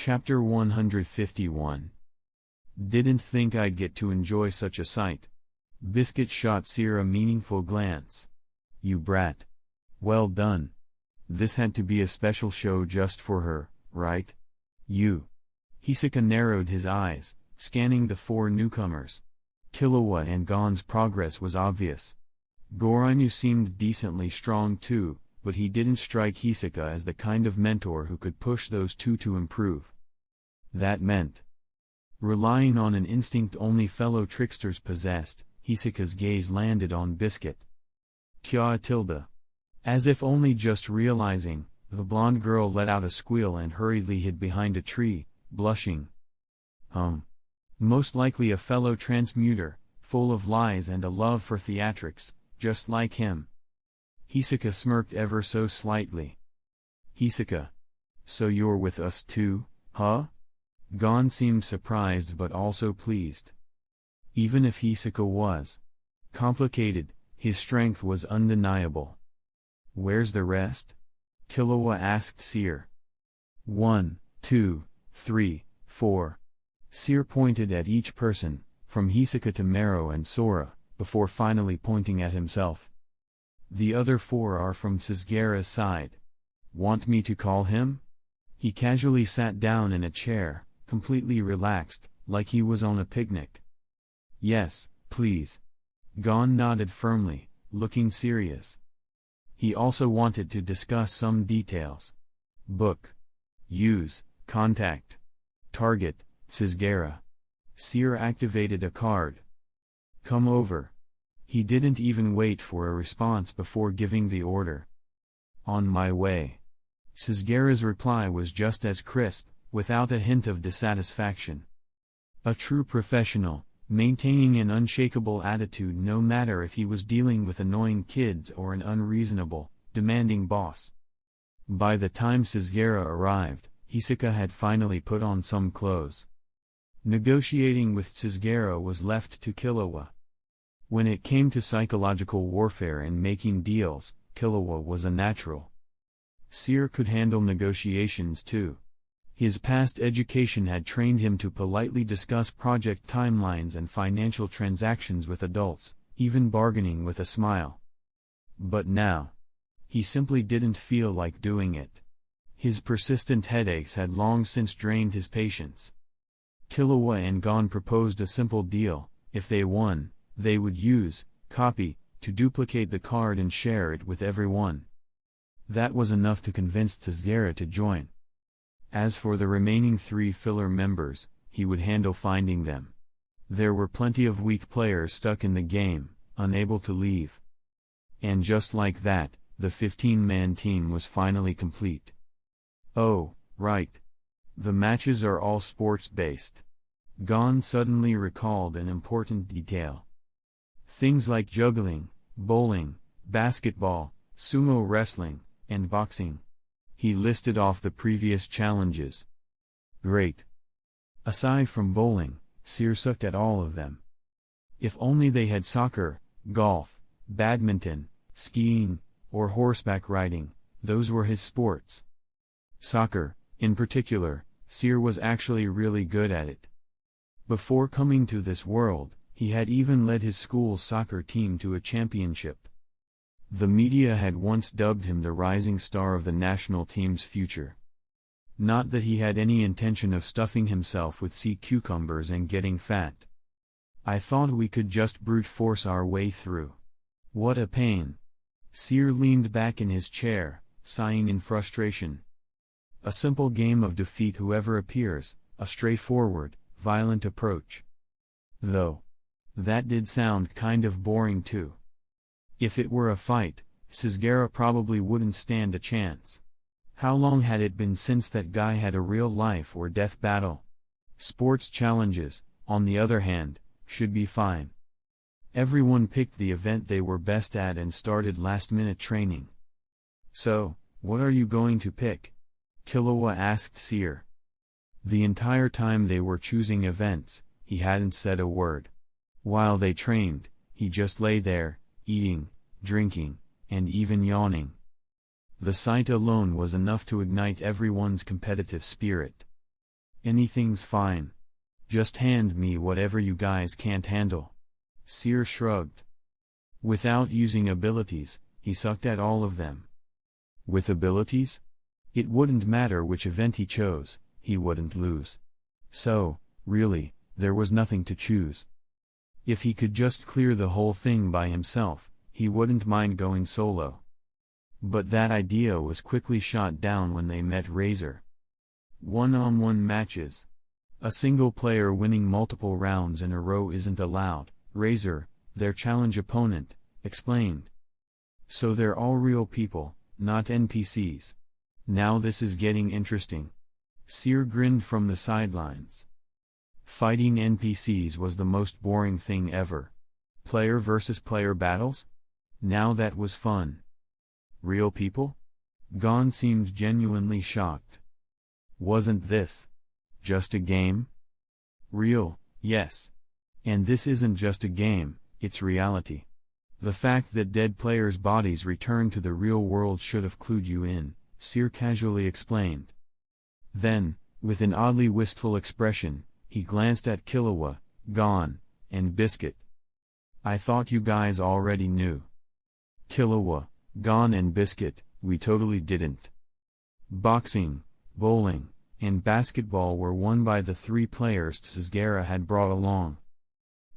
Chapter 151. Didn't think I'd get to enjoy such a sight. Biscuit shot Seer a meaningful glance. You brat. Well done. This had to be a special show just for her, right? You. Hisoka narrowed his eyes, scanning the four newcomers. Killua and Gon's progress was obvious. Gorainu seemed decently strong too, but he didn't strike Hisoka as the kind of mentor who could push those two to improve. That meant relying on an instinct only fellow tricksters possessed. Hisoka's gaze landed on Biscuit. Kya tilde. As if only just realizing, the blonde girl let out a squeal and hurriedly hid behind a tree, blushing. Most likely a fellow transmuter, full of lies and a love for theatrics, just like him. Hisoka smirked ever so slightly. Hisoka. So you're with us too, huh? Gon seemed surprised but also pleased. Even if Hisoka was complicated, his strength was undeniable. Where's the rest? Killua asked Seer. 1, 2, 3, 4. Seer pointed at each person, from Hisoka to Mero and Sora, before finally pointing at himself. The other 4 are from Suzuga's side. Want me to call him? He casually sat down in a chair, completely relaxed, like he was on a picnic. Yes, please. Gon nodded firmly, looking serious. He also wanted to discuss some details. Book. Use, contact. Target, Suzuga. Seer activated a card. Come over. He didn't even wait for a response before giving the order. On my way. Suzuga's reply was just as crisp, without a hint of dissatisfaction. A true professional, maintaining an unshakable attitude no matter if he was dealing with annoying kids or an unreasonable, demanding boss. By the time Suzuga arrived, Hisoka had finally put on some clothes. Negotiating with Suzuga was left to Killua. When it came to psychological warfare and making deals, Killua was a natural. Seer could handle negotiations too. His past education had trained him to politely discuss project timelines and financial transactions with adults, even bargaining with a smile. But now, he simply didn't feel like doing it. His persistent headaches had long since drained his patience. Killua and Gon proposed a simple deal: if they won, they would use copy to duplicate the card and share it with everyone. That was enough to convince Suzuga to join. As for the remaining 3 filler members, he would handle finding them. There were plenty of weak players stuck in the game, unable to leave. And just like that, the 15-man team was finally complete. Oh, right. The matches are all sports-based. Gon suddenly recalled an important detail. Things like juggling, bowling, basketball, sumo wrestling, and boxing. He listed off the previous challenges. Great. Aside from bowling, Seer sucked at all of them. If only they had soccer, golf, badminton, skiing, or horseback riding, those were his sports. Soccer, in particular, Seer was actually really good at it. Before coming to this world, he had even led his school's soccer team to a championship. The media had once dubbed him the rising star of the national team's future. Not that he had any intention of stuffing himself with sea cucumbers and getting fat. I thought we could just brute force our way through. What a pain. Seer leaned back in his chair, sighing in frustration. A simple game of defeat whoever appears, a straightforward, violent approach. Though, that did sound kind of boring too. If it were a fight, Suzuga probably wouldn't stand a chance. How long had it been since that guy had a real life or death battle? Sports challenges, on the other hand, should be fine. Everyone picked the event they were best at and started last-minute training. So, what are you going to pick? Killua asked Seer. The entire time they were choosing events, he hadn't said a word. While they trained, he just lay there, eating, drinking, and even yawning. The sight alone was enough to ignite everyone's competitive spirit. Anything's fine. Just hand me whatever you guys can't handle. Seer shrugged. Without using abilities, he sucked at all of them. With abilities? It wouldn't matter which event he chose, he wouldn't lose. So, really, there was nothing to choose. If he could just clear the whole thing by himself, he wouldn't mind going solo. But that idea was quickly shot down when they met Razor. One-on-one matches. A single player winning multiple rounds in a row isn't allowed, Razor, their challenge opponent, explained. So they're all real people, not NPCs. Now this is getting interesting. Seer grinned from the sidelines. Fighting NPCs was the most boring thing ever. Player versus player battles? Now that was fun. Real people? Gon seemed genuinely shocked. Wasn't this just a game? Real, yes. And this isn't just a game, it's reality. The fact that dead players' bodies return to the real world should have clued you in, Seer casually explained. Then, with an oddly wistful expression, he glanced at Killua, Gon, and Biscuit. I thought you guys already knew. Killua, Gon and Biscuit, we totally didn't. Boxing, bowling, and basketball were won by the 3 players Sasgara had brought along.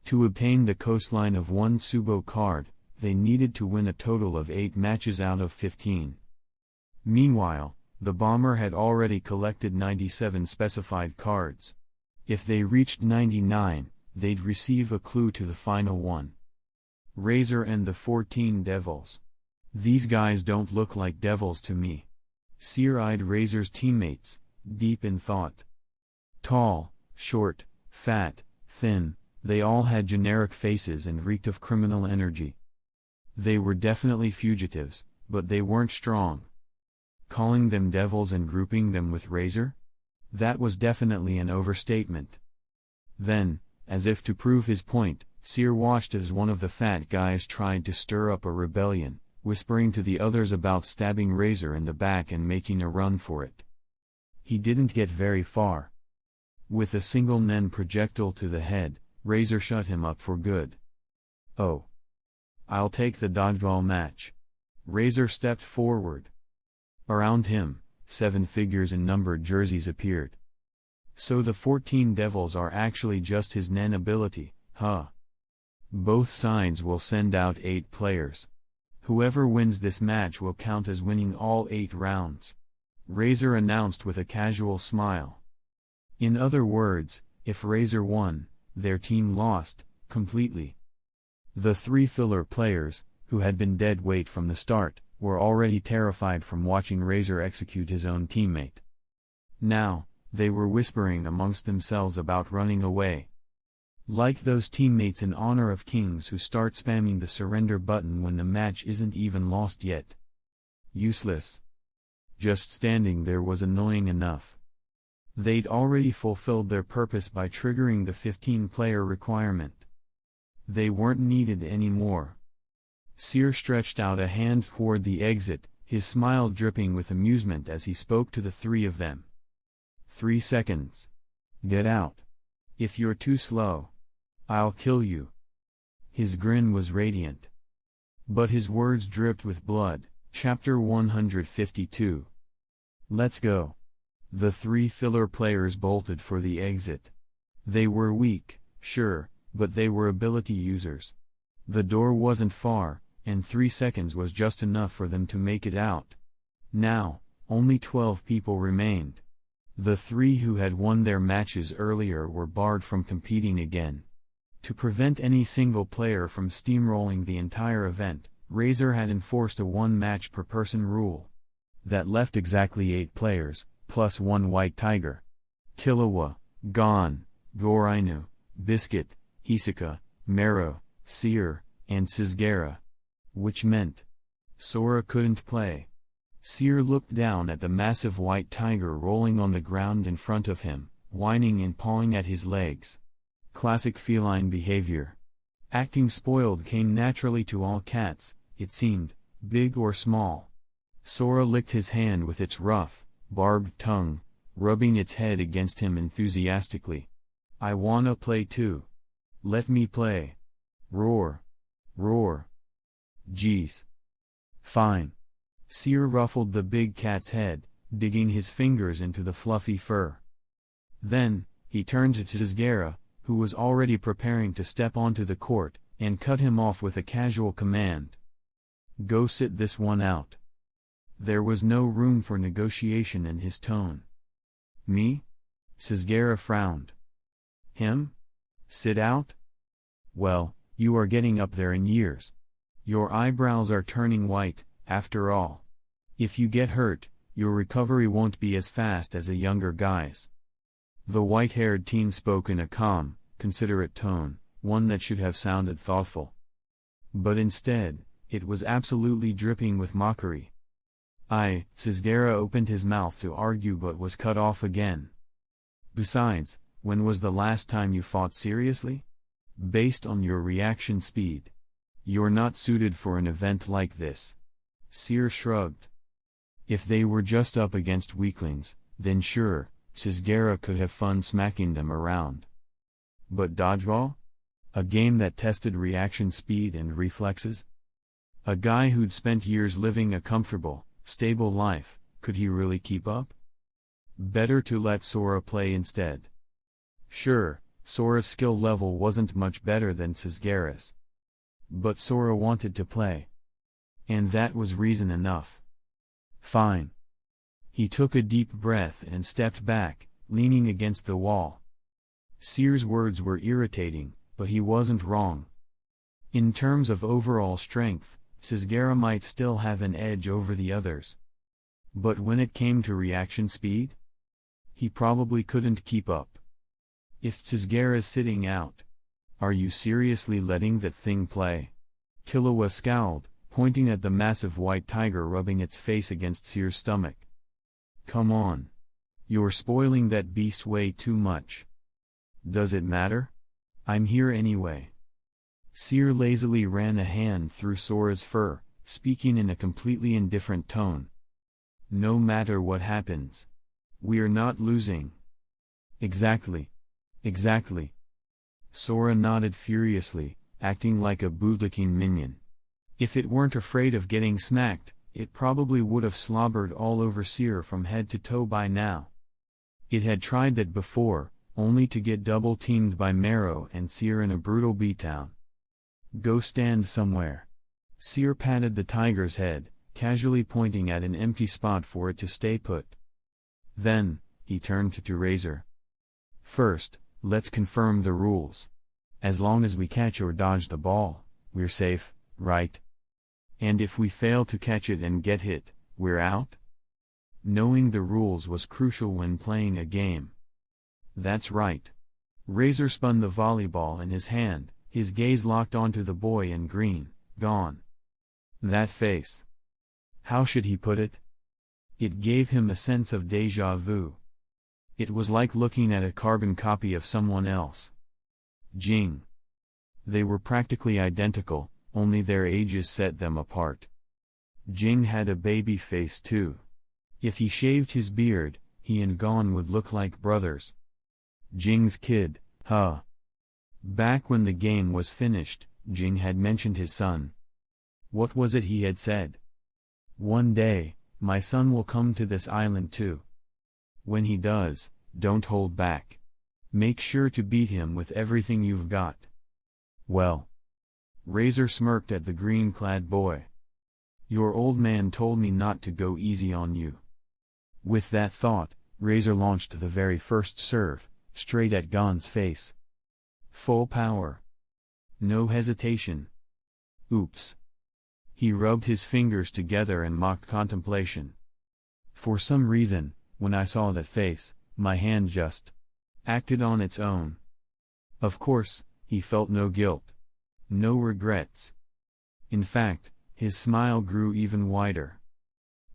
To obtain the coastline of 1 Tsubo card, they needed to win a total of 8 matches out of 15. Meanwhile, the bomber had already collected 97 specified cards. If they reached 99, they'd receive a clue to the final one. Razor and the 14 devils. These guys don't look like devils to me. Seer eyed Razor's teammates, deep in thought. Tall, short, fat, thin, they all had generic faces and reeked of criminal energy. They were definitely fugitives, but they weren't strong. Calling them devils and grouping them with Razor? That was definitely an overstatement. Then, as if to prove his point, Seer watched as one of the fat guys tried to stir up a rebellion, whispering to the others about stabbing Razor in the back and making a run for it. He didn't get very far. With a single Nen projectile to the head, Razor shut him up for good. Oh. I'll take the dodgeball match. Razor stepped forward. Around him, 7 figures in numbered jerseys appeared. So the 14 devils are actually just his Nen ability, huh? Both sides will send out 8 players. Whoever wins this match will count as winning all 8 rounds. Razor announced with a casual smile. In other words, if Razor won, their team lost, completely. The 3 filler players, who had been dead weight from the start, were already terrified from watching Razor execute his own teammate. Now, they were whispering amongst themselves about running away. Like those teammates in Honor of Kings who start spamming the surrender button when the match isn't even lost yet. Useless. Just standing there was annoying enough. They'd already fulfilled their purpose by triggering the 15-player requirement. They weren't needed anymore. Seer stretched out a hand toward the exit, his smile dripping with amusement as he spoke to the 3 of them. 3 seconds. Get out. If you're too slow, I'll kill you. His grin was radiant. But his words dripped with blood. Chapter 152. Let's go. The 3 filler players bolted for the exit. They were weak, sure, but they were ability users. The door wasn't far, and 3 seconds was just enough for them to make it out. Now, only 12 people remained. The 3 who had won their matches earlier were barred from competing again. To prevent any single player from steamrolling the entire event, Razor had enforced a 1 match per person rule. That left exactly 8 players, plus 1 white tiger. Killua, Gon, Gorainu, Biscuit, Hisoka, Mero, Seer, and Sasgara. Which meant Sora couldn't play. Seer looked down at the massive white tiger rolling on the ground in front of him, whining and pawing at his legs. Classic feline behavior. Acting spoiled came naturally to all cats, it seemed, big or small. Sora licked his hand with its rough, barbed tongue, rubbing its head against him enthusiastically. I wanna play too. Let me play. Roar. Roar. Geez. Fine. Seer ruffled the big cat's head, digging his fingers into the fluffy fur. Then, he turned to Tsuzgara, who was already preparing to step onto the court, and cut him off with a casual command. Go sit this one out. There was no room for negotiation in his tone. Me? Tsuzgara frowned. Him? Sit out? Well, you are getting up there in years. Your eyebrows are turning white, after all. If you get hurt, your recovery won't be as fast as a younger guy's. The white-haired teen spoke in a calm, considerate tone, one that should have sounded thoughtful. But instead, it was absolutely dripping with mockery. Tsuzgara opened his mouth to argue but was cut off again. Besides, when was the last time you fought seriously? Based on your reaction speed, you're not suited for an event like this. Seer shrugged. If they were just up against weaklings, then sure, Tsuzgara could have fun smacking them around. But dodgeball? A game that tested reaction speed and reflexes? A guy who'd spent years living a comfortable, stable life, could he really keep up? Better to let Sora play instead. Sure, Sora's skill level wasn't much better than Tsuzgara's. But Sora wanted to play. And that was reason enough. Fine. He took a deep breath and stepped back, leaning against the wall. Seer's words were irritating, but he wasn't wrong. In terms of overall strength, Tsuzgara might still have an edge over the others. But when it came to reaction speed, he probably couldn't keep up. If Tsuzgara's sitting out, are you seriously letting that thing play? Killua scowled, pointing at the massive white tiger rubbing its face against Seer's stomach. Come on. You're spoiling that beast way too much. Does it matter? I'm here anyway. Seer lazily ran a hand through Sora's fur, speaking in a completely indifferent tone. No matter what happens. We're not losing. Exactly. Exactly. Sora nodded furiously, acting like a bootlicking minion. If it weren't afraid of getting smacked, it probably would have slobbered all over Seer from head to toe by now. It had tried that before, only to get double-teamed by Marrow and Seer in a brutal beatdown. Go stand somewhere. Seer patted the tiger's head, casually pointing at an empty spot for it to stay put. Then, he turned to Razor. First, let's confirm the rules. As long as we catch or dodge the ball, we're safe, right? And if we fail to catch it and get hit, we're out? Knowing the rules was crucial when playing a game. That's right. Razor spun the volleyball in his hand, his gaze locked onto the boy in green, gone. That face. How should he put it? It gave him a sense of déjà vu. It was like looking at a carbon copy of someone else. Jing. They were practically identical, only their ages set them apart. Jing had a baby face too. If he shaved his beard, he and Gon would look like brothers. Jing's kid, huh? Back when the game was finished, Jing had mentioned his son. What was it he had said? One day, my son will come to this island too. When he does, don't hold back. Make sure to beat him with everything you've got. Well. Razor smirked at the green-clad boy. Your old man told me not to go easy on you. With that thought, Razor launched the very first serve, straight at Gon's face. Full power. No hesitation. Oops. He rubbed his fingers together in mock contemplation. For some reason, when I saw that face, my hand just acted on its own. Of course, he felt no guilt. No regrets. In fact, his smile grew even wider.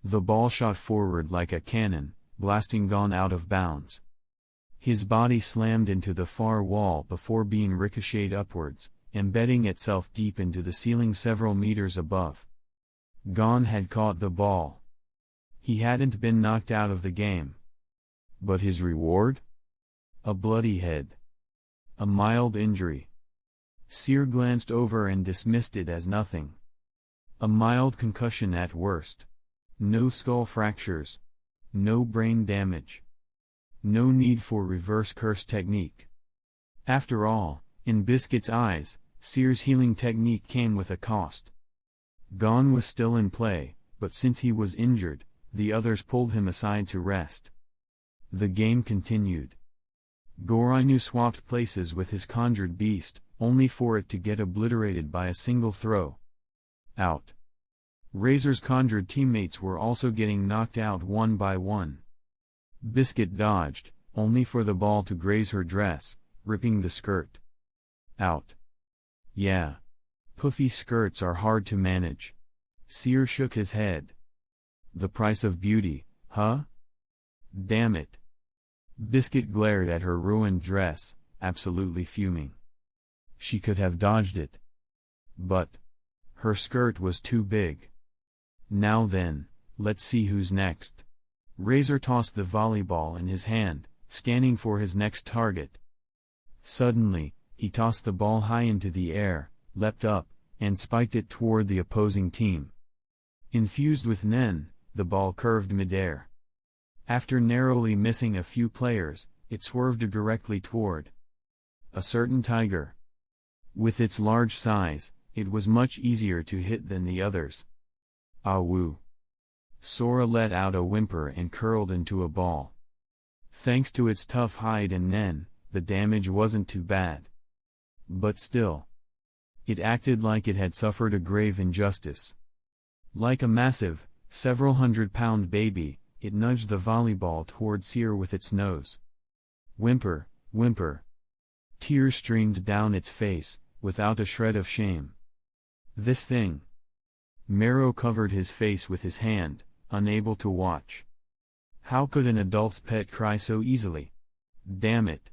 The ball shot forward like a cannon, blasting Gon out of bounds. His body slammed into the far wall before being ricocheted upwards, embedding itself deep into the ceiling several meters above. Gon had caught the ball. He hadn't been knocked out of the game. But his reward? A bloody head. A mild injury. Seer glanced over and dismissed it as nothing. A mild concussion at worst. No skull fractures. No brain damage. No need for reverse curse technique. After all, in Biscuit's eyes, Seer's healing technique came with a cost. Gon was still in play, but since he was injured, the others pulled him aside to rest. The game continued. Gorinu swapped places with his conjured beast, only for it to get obliterated by a single throw. Out. Razor's conjured teammates were also getting knocked out one by one. Biscuit dodged, only for the ball to graze her dress, ripping the skirt. Out. Yeah. Puffy skirts are hard to manage. Seer shook his head. The price of beauty, huh? Damn it. Biscuit glared at her ruined dress, absolutely fuming. She could have dodged it. But her skirt was too big. Now then, let's see who's next. Razor tossed the volleyball in his hand, scanning for his next target. Suddenly, he tossed the ball high into the air, leapt up, and spiked it toward the opposing team. Infused with Nen, the ball curved midair. After narrowly missing a few players, it swerved directly toward a certain tiger. With its large size, it was much easier to hit than the others. Ah woo. Sora let out a whimper and curled into a ball. Thanks to its tough hide and Nen, the damage wasn't too bad. But still, it acted like it had suffered a grave injustice. Like a massive, several hundred-pound baby, it nudged the volleyball toward Seer with its nose. Whimper, whimper. Tears streamed down its face, without a shred of shame. This thing. Marrow covered his face with his hand, unable to watch. How could an adult's pet cry so easily? Damn it.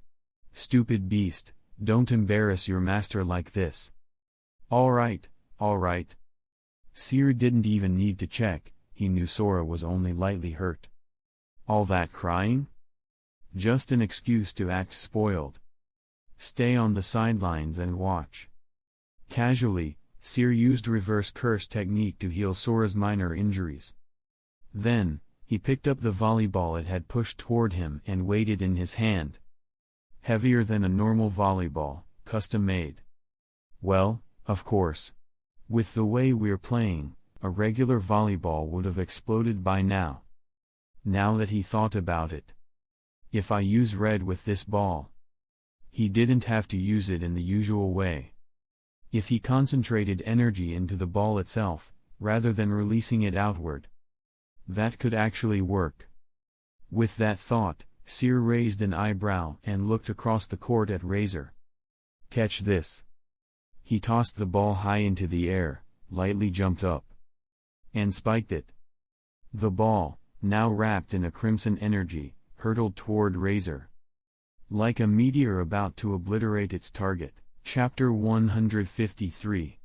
Stupid beast, don't embarrass your master like this. Alright, alright. Seer didn't even need to check, he knew Sora was only lightly hurt. All that crying? Just an excuse to act spoiled. Stay on the sidelines and watch. Casually, Seer used reverse curse technique to heal Sora's minor injuries. Then, he picked up the volleyball it had pushed toward him and weighed it in his hand. Heavier than a normal volleyball, custom made. Well, of course. With the way we're playing, a regular volleyball would have exploded by now. Now that he thought about it. If I use red with this ball. He didn't have to use it in the usual way. If he concentrated energy into the ball itself, rather than releasing it outward. That could actually work. With that thought, Seer raised an eyebrow and looked across the court at Razor. Catch this. He tossed the ball high into the air, lightly jumped up. And spiked it. The ball, now wrapped in a crimson energy, hurtled toward Razor. Like a meteor about to obliterate its target. Chapter 153.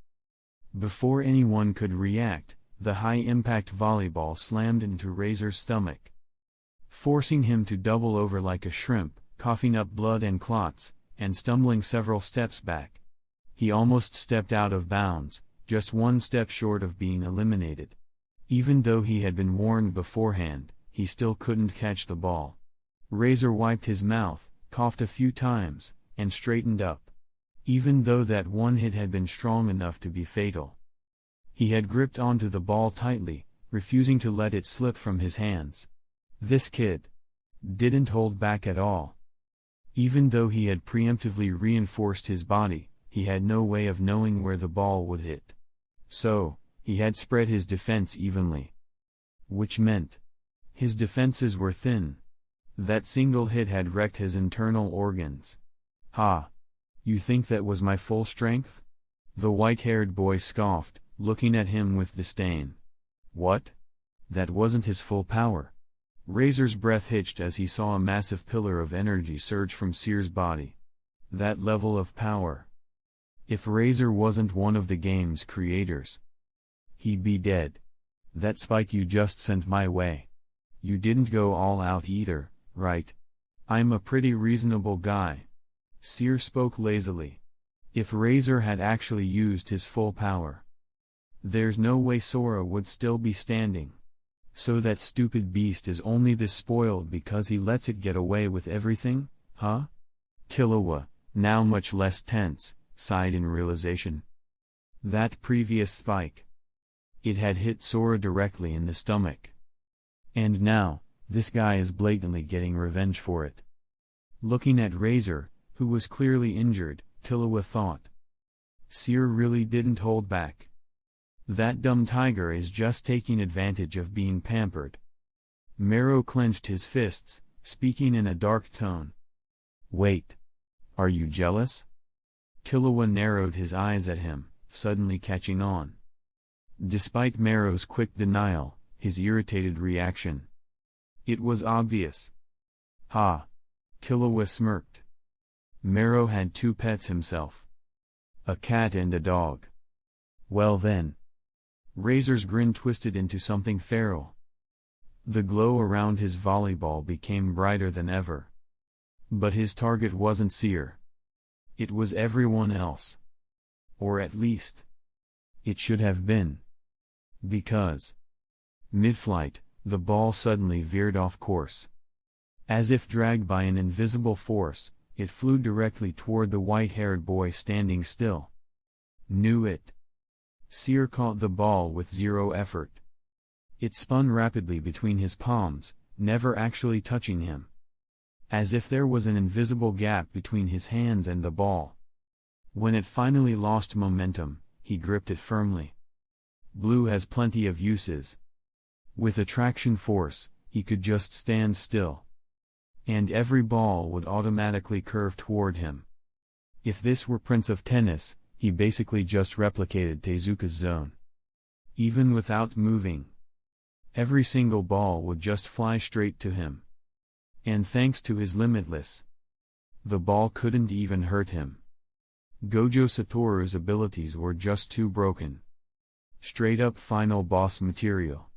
Before anyone could react, the high-impact volleyball slammed into Razor's stomach, forcing him to double over like a shrimp, coughing up blood and clots, and stumbling several steps back. He almost stepped out of bounds, just one step short of being eliminated. Even though he had been warned beforehand, he still couldn't catch the ball. Razor wiped his mouth, coughed a few times, and straightened up. Even though that one hit had been strong enough to be fatal. He had gripped onto the ball tightly, refusing to let it slip from his hands. This kid didn't hold back at all. Even though he had preemptively reinforced his body, he had no way of knowing where the ball would hit. So, he had spread his defense evenly. Which meant his defenses were thin. That single hit had wrecked his internal organs. Ha! You think that was my full strength? The white-haired boy scoffed, looking at him with disdain. What? That wasn't his full power. Razor's breath hitched as he saw a massive pillar of energy surge from Seer's body. That level of power. If Razor wasn't one of the game's creators, he'd be dead. That spike you just sent my way. You didn't go all out either, right? I'm a pretty reasonable guy. Seer spoke lazily. If Razor had actually used his full power, there's no way Sora would still be standing. So that stupid beast is only this spoiled because he lets it get away with everything, huh? Killua, now much less tense, sighed in realization. That previous spike, it had hit Sora directly in the stomach. And now, this guy is blatantly getting revenge for it. Looking at Razor, who was clearly injured, Killua thought. Seer really didn't hold back. That dumb tiger is just taking advantage of being pampered. Mero clenched his fists, speaking in a dark tone. Wait. Are you jealous? Killua narrowed his eyes at him, suddenly catching on. Despite Mero's quick denial, his irritated reaction, it was obvious. Ha! Killua smirked. Mero had 2 pets himself. A cat and a dog. Well then. Razor's grin twisted into something feral. The glow around his volleyball became brighter than ever. But his target wasn't Seer. It was everyone else. Or at least, it should have been. Because, mid-flight, the ball suddenly veered off course. As if dragged by an invisible force, it flew directly toward the white-haired boy standing still. Knew it. Seer caught the ball with 0 effort. It spun rapidly between his palms, never actually touching him. As if there was an invisible gap between his hands and the ball. When it finally lost momentum, he gripped it firmly. Blue has plenty of uses. With attraction force, he could just stand still. And every ball would automatically curve toward him. If this were Prince of Tennis, he basically just replicated Tezuka's zone. Even without moving, every single ball would just fly straight to him. And thanks to his limitless, the ball couldn't even hurt him. Gojo Satoru's abilities were just too broken. Straight up final boss material.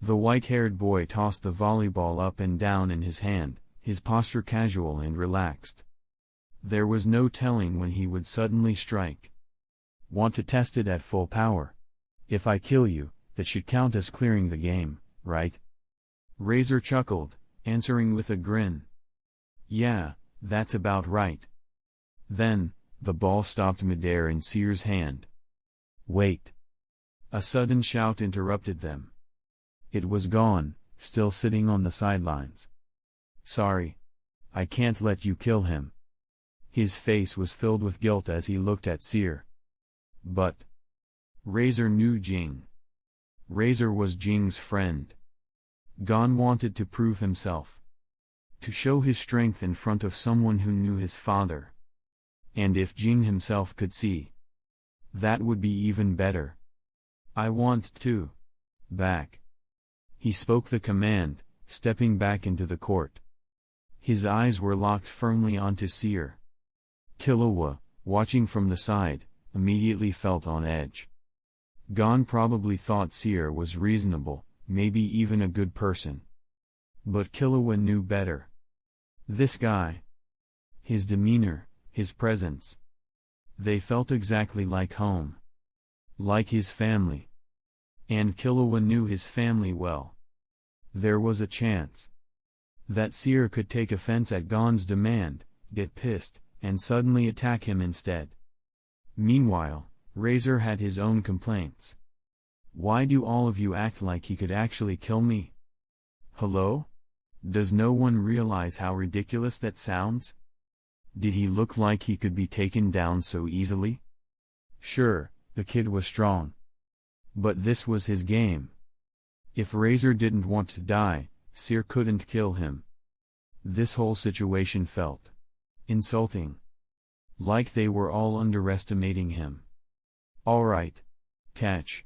The white-haired boy tossed the volleyball up and down in his hand, his posture casual and relaxed. There was no telling when he would suddenly strike. Want to test it at full power? If I kill you, that should count as clearing the game, right? Razor chuckled, answering with a grin. Yeah, that's about right. Then, the ball stopped midair in Seer's hand. Wait. A sudden shout interrupted them. It was gone, still sitting on the sidelines. Sorry. I can't let you kill him. His face was filled with guilt as he looked at Seer. But Razor knew Jing. Razor was Jing's friend. Gon wanted to prove himself. To show his strength in front of someone who knew his father. And if Jing himself could see, that would be even better. I want to. Back. He spoke the command, stepping back into the court. His eyes were locked firmly onto Seer. Killua, watching from the side, immediately felt on edge. Gon probably thought Seer was reasonable, maybe even a good person. But Killua knew better. This guy. His demeanor, his presence. They felt exactly like home. Like his family. And Killua knew his family well. There was a chance that Seer could take offense at Gon's demand, get pissed, and suddenly attack him instead. Meanwhile, Razor had his own complaints. Why do all of you act like he could actually kill me? Hello? Does no one realize how ridiculous that sounds? Did he look like he could be taken down so easily? Sure, the kid was strong. But this was his game. If Razor didn't want to die, Seer couldn't kill him. This whole situation felt insulting. Like they were all underestimating him. Alright. Catch.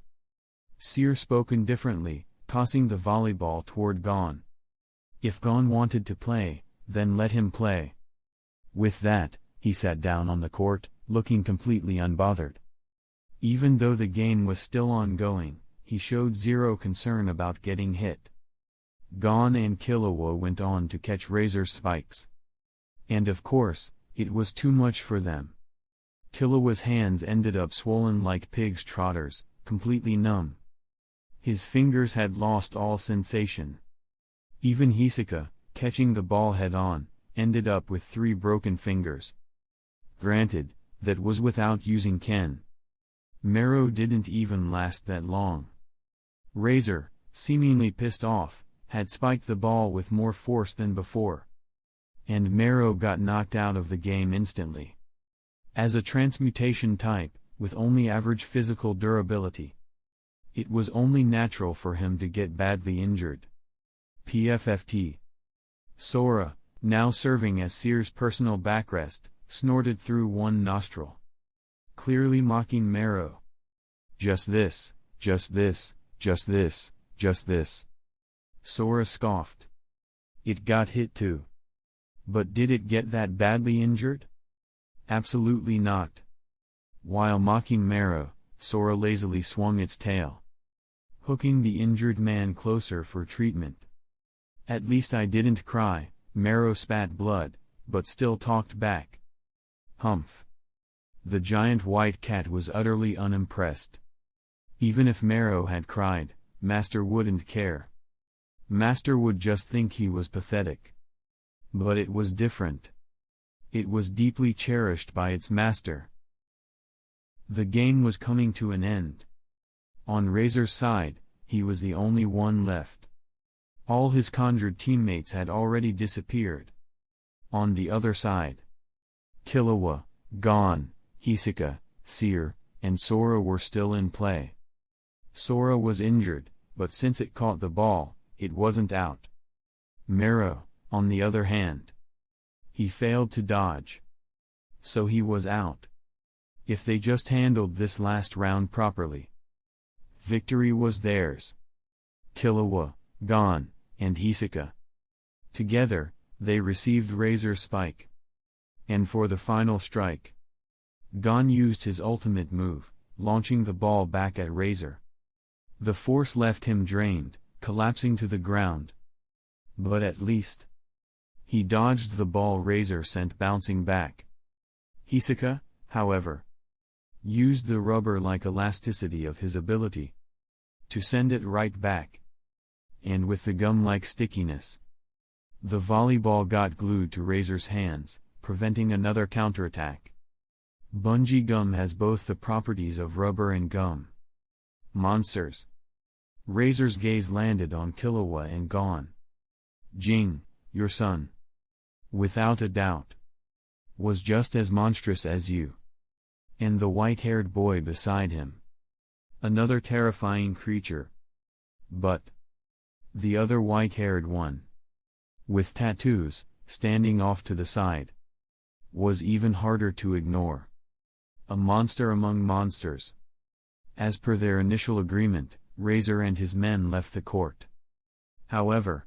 Seer spoke indifferently, tossing the volleyball toward Gon. If Gon wanted to play, then let him play. With that, he sat down on the court, looking completely unbothered. Even though the game was still ongoing, he showed zero concern about getting hit. Gon and Killua went on to catch Razor's spikes. And of course, it was too much for them. Killua's hands ended up swollen like pig's trotters, completely numb. His fingers had lost all sensation. Even Hisoka, catching the ball head-on, ended up with 3 broken fingers. Granted, that was without using Ken. Mero didn't even last that long. Razor, seemingly pissed off, had spiked the ball with more force than before. And Mero got knocked out of the game instantly. As a transmutation type, with only average physical durability, it was only natural for him to get badly injured. PFFT. Sora, now serving as Seer's personal backrest, snorted through one nostril, clearly mocking Mero. Just this, just this, just this, just this. Sora scoffed. It got hit too. But did it get that badly injured? Absolutely not. While mocking Mero, Sora lazily swung its tail, hooking the injured man closer for treatment. At least I didn't cry. Mero spat blood, but still talked back. Humph. The giant white cat was utterly unimpressed. Even if Mero had cried, Master wouldn't care. Master would just think he was pathetic. But it was different. It was deeply cherished by its master. The game was coming to an end. On Razor's side, he was the only one left. All his conjured teammates had already disappeared. On the other side, Killua, Gon, Hisoka, Seer, and Sora were still in play. Sora was injured, but since it caught the ball, it wasn't out. Mero, on the other hand, he failed to dodge. So he was out. If they just handled this last round properly, victory was theirs. Killua, Gon, and Hisoka. Together, they received Razor's spike. And for the final strike, Gon used his ultimate move, launching the ball back at Razor. The force left him drained, collapsing to the ground. But at least, he dodged the ball Razor sent bouncing back. Hisoka, however, used the rubber-like elasticity of his ability to send it right back. And with the gum-like stickiness, the volleyball got glued to Razor's hands, preventing another counterattack. Bungee gum has both the properties of rubber and gum. Monsters. Razor's gaze landed on Killua and Gon. Jing, your son, without a doubt, was just as monstrous as you. And the white-haired boy beside him. Another terrifying creature. But the other white-haired one, with tattoos, standing off to the side, was even harder to ignore. A monster among monsters. As per their initial agreement, Razor and his men left the court. However,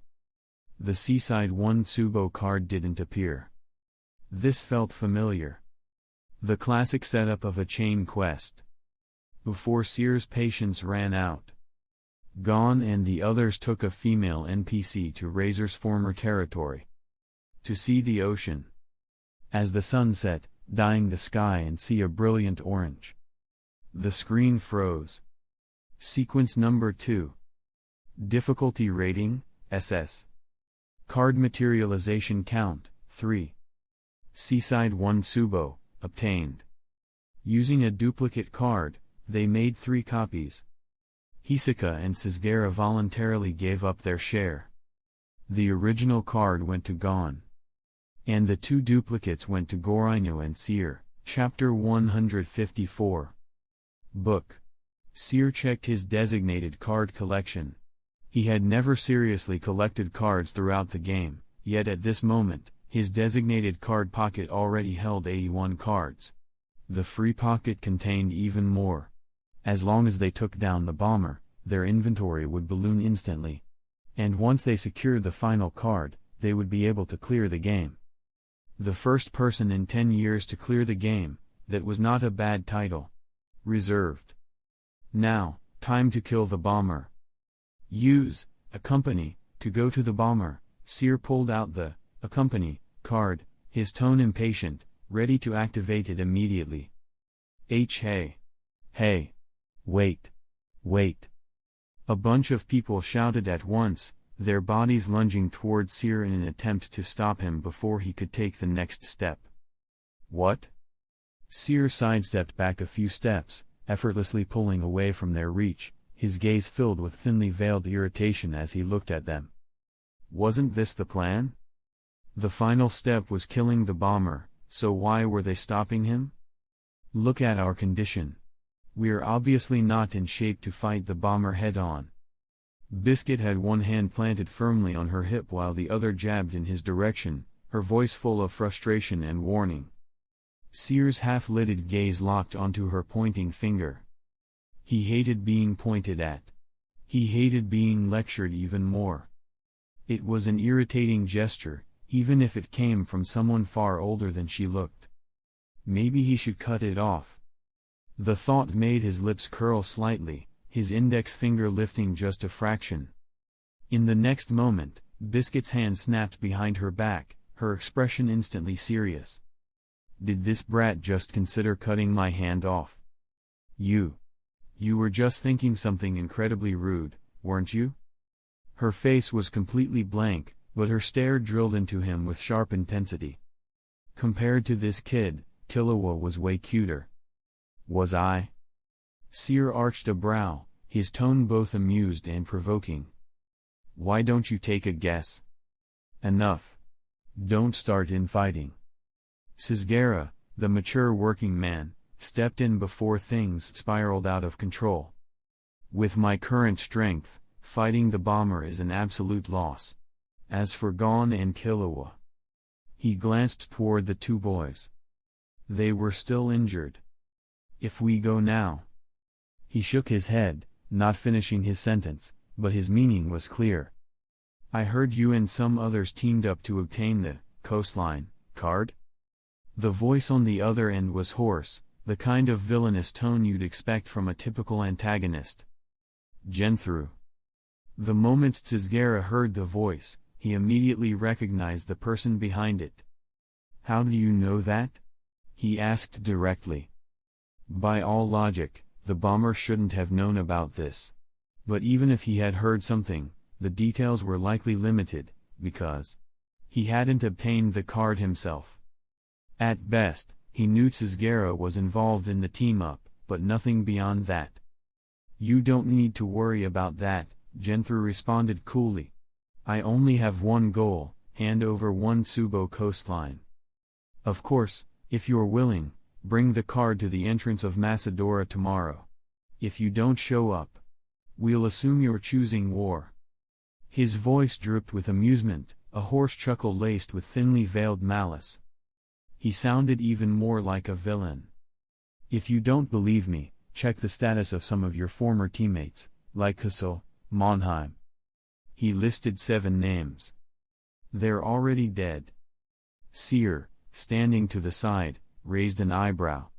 the Seaside 1 Tsubo card didn't appear. This felt familiar. The classic setup of a chain quest. Before Seer's patience ran out, Gon and the others took a female NPC to Razor's former territory to see the ocean. As the sun set, dyeing the sky and see a brilliant orange, the screen froze. Sequence number 2. Difficulty rating, SS. Card materialization count, 3. Seaside 1 Tsubo, obtained. Using a duplicate card, they made 3 copies. Hisoka and Sasuke voluntarily gave up their share. The original card went to Gon. And the 2 duplicates went to Gorino and Seer. Chapter 154. Book. Seer checked his designated card collection. He had never seriously collected cards throughout the game, yet at this moment, his designated card pocket already held 81 cards. The free pocket contained even more. As long as they took down the bomber, their inventory would balloon instantly. And once they secured the final card, they would be able to clear the game. The first person in 10 years to clear the game, that was not a bad title. Reserved. Now, time to kill the bomber. Use, accompany, To go to the bomber, Seer pulled out the accompany card, his tone impatient, ready to activate it immediately. Hey. Hey. Wait. Wait. A bunch of people shouted at once, their bodies lunging toward Seer in an attempt to stop him before he could take the next step. What? Seer sidestepped back a few steps, effortlessly pulling away from their reach, his gaze filled with thinly veiled irritation as he looked at them. Wasn't this the plan? The final step was killing the bomber, so why were they stopping him? Look at our condition. We're obviously not in shape to fight the bomber head-on. Biscuit had one hand planted firmly on her hip while the other jabbed in his direction, her voice full of frustration and warning. Seer's half-lidded gaze locked onto her pointing finger. He hated being pointed at. He hated being lectured even more. It was an irritating gesture, even if it came from someone far older than she looked. Maybe he should cut it off. The thought made his lips curl slightly, his index finger lifting just a fraction. In the next moment, Biscuit's hand snapped behind her back, her expression instantly serious. Did this brat just consider cutting my hand off? You were just thinking something incredibly rude, weren't you? Her face was completely blank, but her stare drilled into him with sharp intensity. Compared to this kid, Killua was way cuter. Was I? Seer arched a brow, his tone both amused and provoking. Why don't you take a guess? Enough. Don't start infighting. Sisgera, the mature working man, stepped in before things spiraled out of control. With my current strength, fighting the bomber is an absolute loss. As for Gon and Killua. He glanced toward the two boys. They were still injured. If we go now. He shook his head, not finishing his sentence, but his meaning was clear. I heard you and some others teamed up to obtain the coastline card? The voice on the other end was hoarse, the kind of villainous tone you'd expect from a typical antagonist. Genthru. The moment Sisgera heard the voice, he immediately recognized the person behind it. How do you know that? He asked directly. By all logic, the bomber shouldn't have known about this. But even if he had heard something, the details were likely limited, because he hadn't obtained the card himself. At best, he knew Sisgera was involved in the team-up, but nothing beyond that. You don't need to worry about that, Genthru responded coolly. I only have one goal, hand over one Tsubo coastline. Of course, if you're willing, bring the card to the entrance of Macedora tomorrow. If you don't show up, we'll assume you're choosing war. His voice drooped with amusement, a hoarse chuckle laced with thinly veiled malice. He sounded even more like a villain. If you don't believe me, check the status of some of your former teammates, like Kusel, Monheim. He listed 7 names. They're already dead. Seer, standing to the side, raised an eyebrow.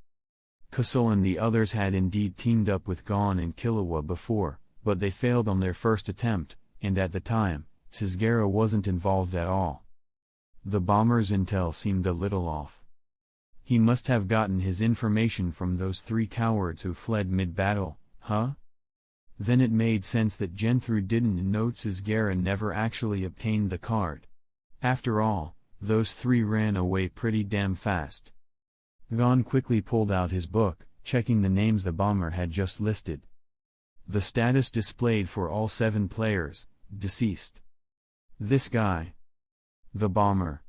Kusel and the others had indeed teamed up with Gon and Killua before, but they failed on their first attempt, and at the time, Sisgera wasn't involved at all. The bomber's intel seemed a little off. He must have gotten his information from those 3 cowards who fled mid-battle, huh? Then it made sense that Genthru didn't know Sisgera never actually obtained the card. After all, those 3 ran away pretty damn fast. Gon quickly pulled out his book, checking the names the bomber had just listed. The status displayed for all 7 players, deceased. This guy. The bomber.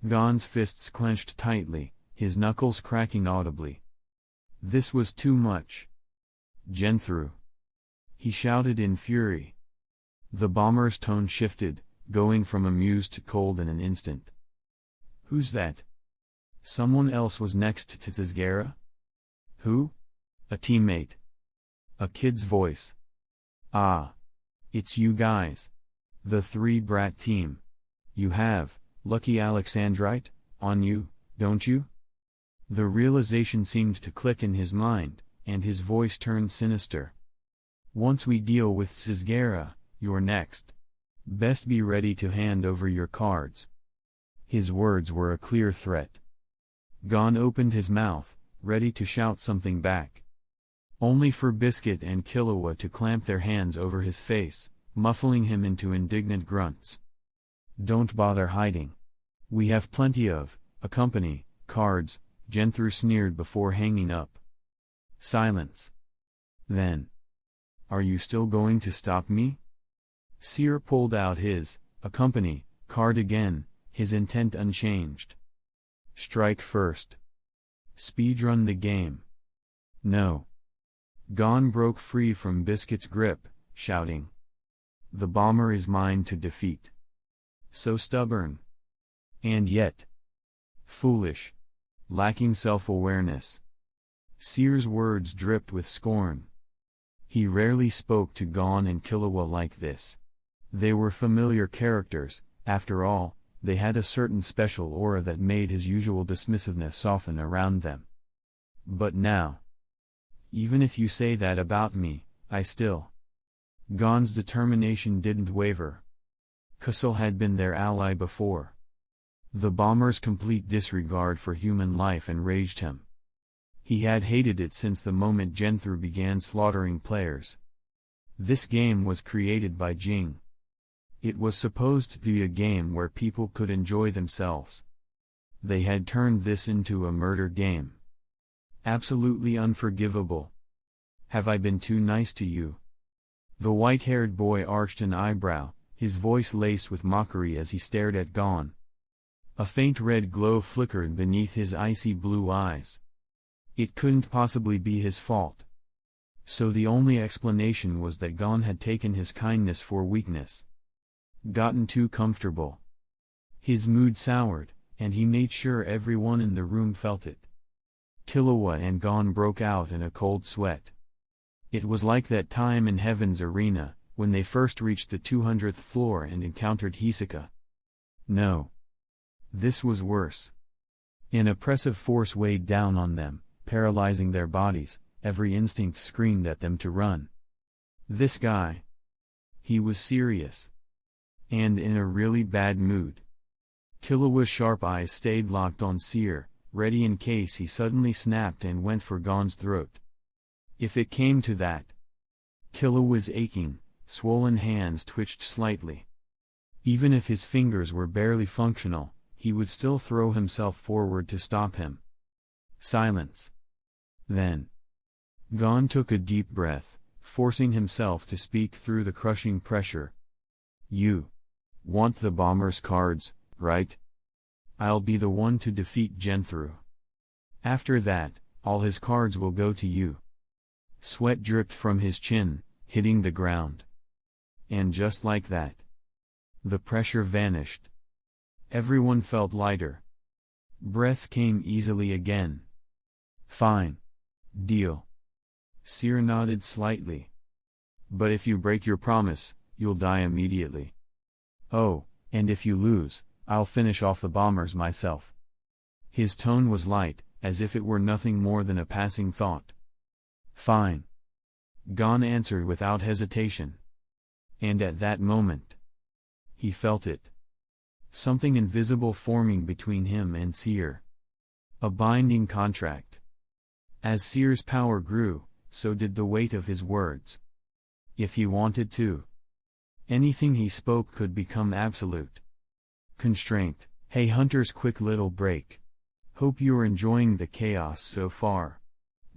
Gon's fists clenched tightly, his knuckles cracking audibly. This was too much. Genthru. He shouted in fury. The bomber's tone shifted, going from amused to cold in an instant. Who's that? Someone else was next to Sisgera? Who? A teammate. A kid's voice. Ah. It's you guys. The 3 brat team. You have, Lucky Alexandrite, on you, don't you? The realization seemed to click in his mind, and his voice turned sinister. Once we deal with Sisgera, you're next. Best be ready to hand over your cards. His words were a clear threat. Gon opened his mouth, ready to shout something back. Only for Biscuit and Killua to clamp their hands over his face, muffling him into indignant grunts. Don't bother hiding. We have plenty of company cards, Genthru sneered before hanging up. Silence. Then. Are you still going to stop me? Seer pulled out his company card again, his intent unchanged. Strike first. Speedrun the game. No. Gon broke free from Biscuit's grip, shouting. The bomber is mine to defeat. So stubborn. And yet. Foolish. Lacking self-awareness. Seer's words dripped with scorn. He rarely spoke to Gon and Killua like this. They were familiar characters, after all, they had a certain special aura that made his usual dismissiveness soften around them. But now. Even if you say that about me, I still. Gon's determination didn't waver. Kusel had been their ally before. The bomber's complete disregard for human life enraged him. He had hated it since the moment Genthru began slaughtering players. This game was created by Jing. It was supposed to be a game where people could enjoy themselves. They had turned this into a murder game. Absolutely unforgivable. Have I been too nice to you? The white-haired boy arched an eyebrow, his voice laced with mockery as he stared at Gon. A faint red glow flickered beneath his icy blue eyes. It couldn't possibly be his fault. So the only explanation was that Gon had taken his kindness for weakness. Gotten too comfortable. His mood soured, and he made sure everyone in the room felt it. Killua and Gon broke out in a cold sweat. It was like that time in Heaven's Arena, when they first reached the 200th floor and encountered HxH. No. This was worse. An oppressive force weighed down on them, paralyzing their bodies, every instinct screamed at them to run. This guy. He was serious. And in a really bad mood. Killua's sharp eyes stayed locked on Seer, ready in case he suddenly snapped and went for Gon's throat. If it came to that. Killua's aching, swollen hands twitched slightly. Even if his fingers were barely functional, he would still throw himself forward to stop him. Silence. Then. Gon took a deep breath, forcing himself to speak through the crushing pressure. You. Want the bomber's cards, right? I'll be the one to defeat Genthru. After that, all his cards will go to you. Sweat dripped from his chin, hitting the ground. And just like that. The pressure vanished. Everyone felt lighter. Breaths came easily again. Fine. Deal. Seer nodded slightly. But if you break your promise, you'll die immediately. Oh, and if you lose, I'll finish off the bombers myself. His tone was light, as if it were nothing more than a passing thought. Fine. Gon answered without hesitation. And at that moment, he felt it. Something invisible forming between him and Seer. A binding contract. As Seer's power grew, so did the weight of his words. If he wanted to, anything he spoke could become absolute. Constraint. Hey hunters, quick little break. Hope you're enjoying the chaos so far.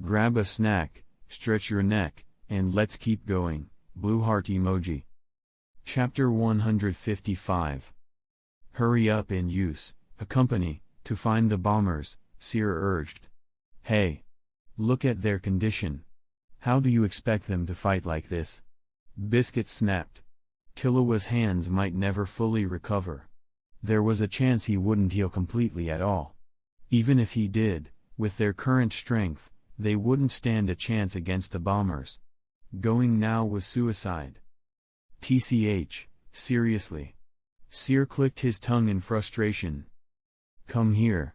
Grab a snack, stretch your neck, and let's keep going. Blue heart emoji. Chapter 155. Hurry up and use a company to find the bombers, Seer urged. Hey. Look at their condition. How do you expect them to fight like this? Biscuit snapped. Killua's hands might never fully recover. There was a chance he wouldn't heal completely at all. Even if he did, with their current strength, they wouldn't stand a chance against the bombers. Going now was suicide. TCH, seriously. Seer clicked his tongue in frustration. Come here.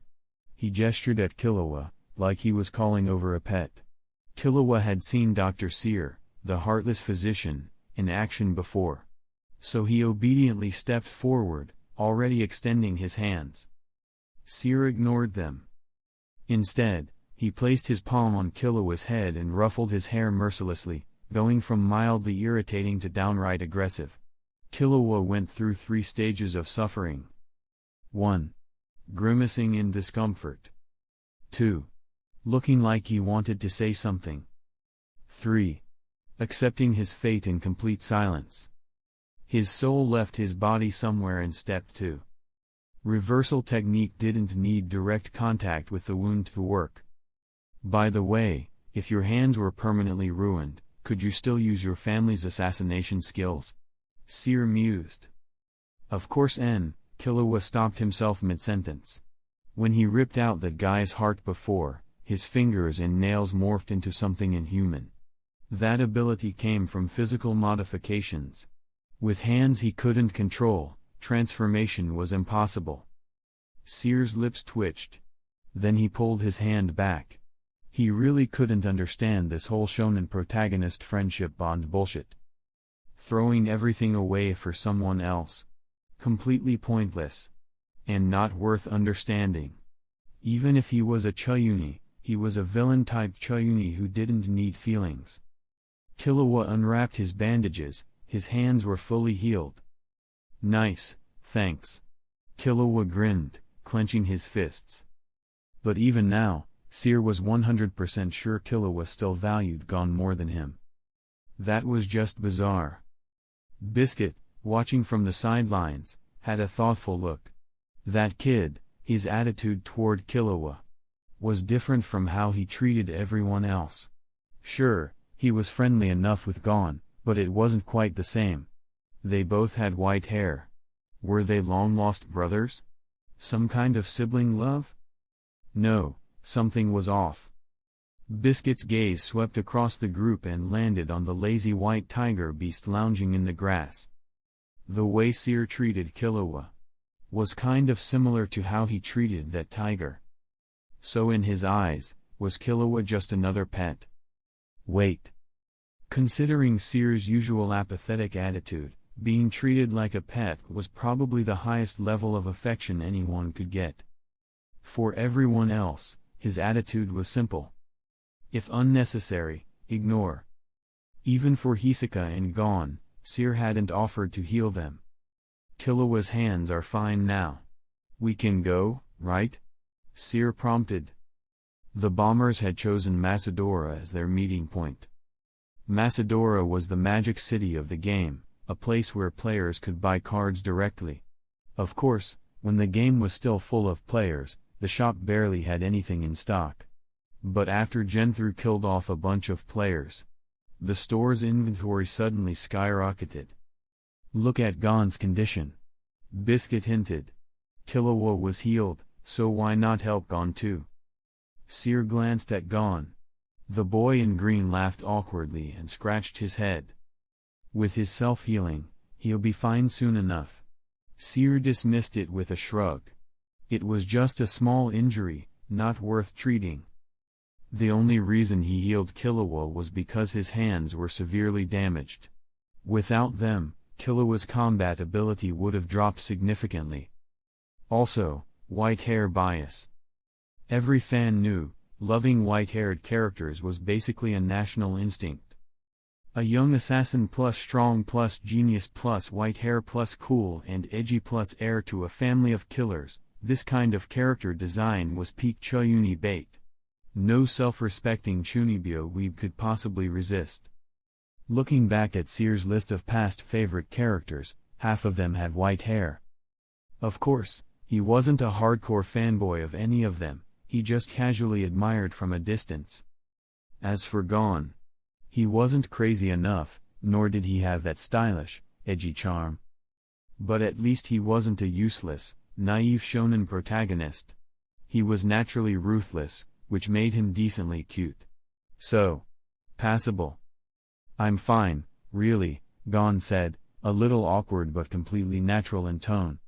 He gestured at Killua, like he was calling over a pet. Killua had seen Dr. Seer, the heartless physician, in action before. So he obediently stepped forward, already extending his hands. Seer ignored them. Instead, he placed his palm on Killua's head and ruffled his hair mercilessly, going from mildly irritating to downright aggressive. Killua went through 3 stages of suffering. 1. Grimacing in discomfort. 2. Looking like he wanted to say something. 3. Accepting his fate in complete silence. His soul left his body somewhere in step 2. Reversal technique didn't need direct contact with the wound to work. By the way, if your hands were permanently ruined, could you still use your family's assassination skills? Seer mused. Of course. Killua stopped himself mid-sentence. When he ripped out that guy's heart before, his fingers and nails morphed into something inhuman. That ability came from physical modifications. With hands he couldn't control, transformation was impossible. Seer's lips twitched. Then he pulled his hand back. He really couldn't understand this whole shonen protagonist friendship bond bullshit. Throwing everything away for someone else. Completely pointless. And not worth understanding. Even if he was a Chayuni, he was a villain-type Chayuni who didn't need feelings. Killua unwrapped his bandages, his hands were fully healed. Nice, thanks. Killua grinned, clenching his fists. But even now, Seer was 100% sure Killua still valued Gon more than him. That was just bizarre. Biscuit, watching from the sidelines, had a thoughtful look. That kid, his attitude toward Killua, was different from how he treated everyone else. Sure, he was friendly enough with Gon, but it wasn't quite the same. They both had white hair. Were they long-lost brothers? Some kind of sibling love? No, something was off. Biscuit's gaze swept across the group and landed on the lazy white tiger beast lounging in the grass. The way Seer treated Killua was kind of similar to how he treated that tiger. So in his eyes, was Killua just another pet? Wait. Considering Seer's usual apathetic attitude, being treated like a pet was probably the highest level of affection anyone could get. For everyone else, his attitude was simple. If unnecessary, ignore. Even for Hisoka and Gon, Seer hadn't offered to heal them. Killua's hands are fine now. We can go, right? Seer prompted. The bombers had chosen Macedora as their meeting point. Macedora was the magic city of the game, a place where players could buy cards directly. Of course, when the game was still full of players, the shop barely had anything in stock. But after Genthru killed off a bunch of players, the store's inventory suddenly skyrocketed. Look at Gon's condition. Biscuit hinted. Killua was healed, so why not help Gon too? Seer glanced at Gon. The boy in green laughed awkwardly and scratched his head. With his self-healing, he'll be fine soon enough. Seer dismissed it with a shrug. It was just a small injury, not worth treating. The only reason he healed Killua was because his hands were severely damaged. Without them, Killua's combat ability would have dropped significantly. Also, white hair bias. Every fan knew, loving white-haired characters was basically a national instinct. A young assassin plus strong plus genius plus white hair plus cool and edgy plus heir to a family of killers, this kind of character design was peak Choyuni bait. No self-respecting Chunibyo weeb could possibly resist. Looking back at Seer's list of past favorite characters, half of them had white hair. Of course, he wasn't a hardcore fanboy of any of them, he just casually admired from a distance. As for Gon, he wasn't crazy enough, nor did he have that stylish, edgy charm. But at least he wasn't a useless, naive shonen protagonist. He was naturally ruthless, which made him decently cute. So, passable. I'm fine, really, Gon said, a little awkward but completely natural in tone.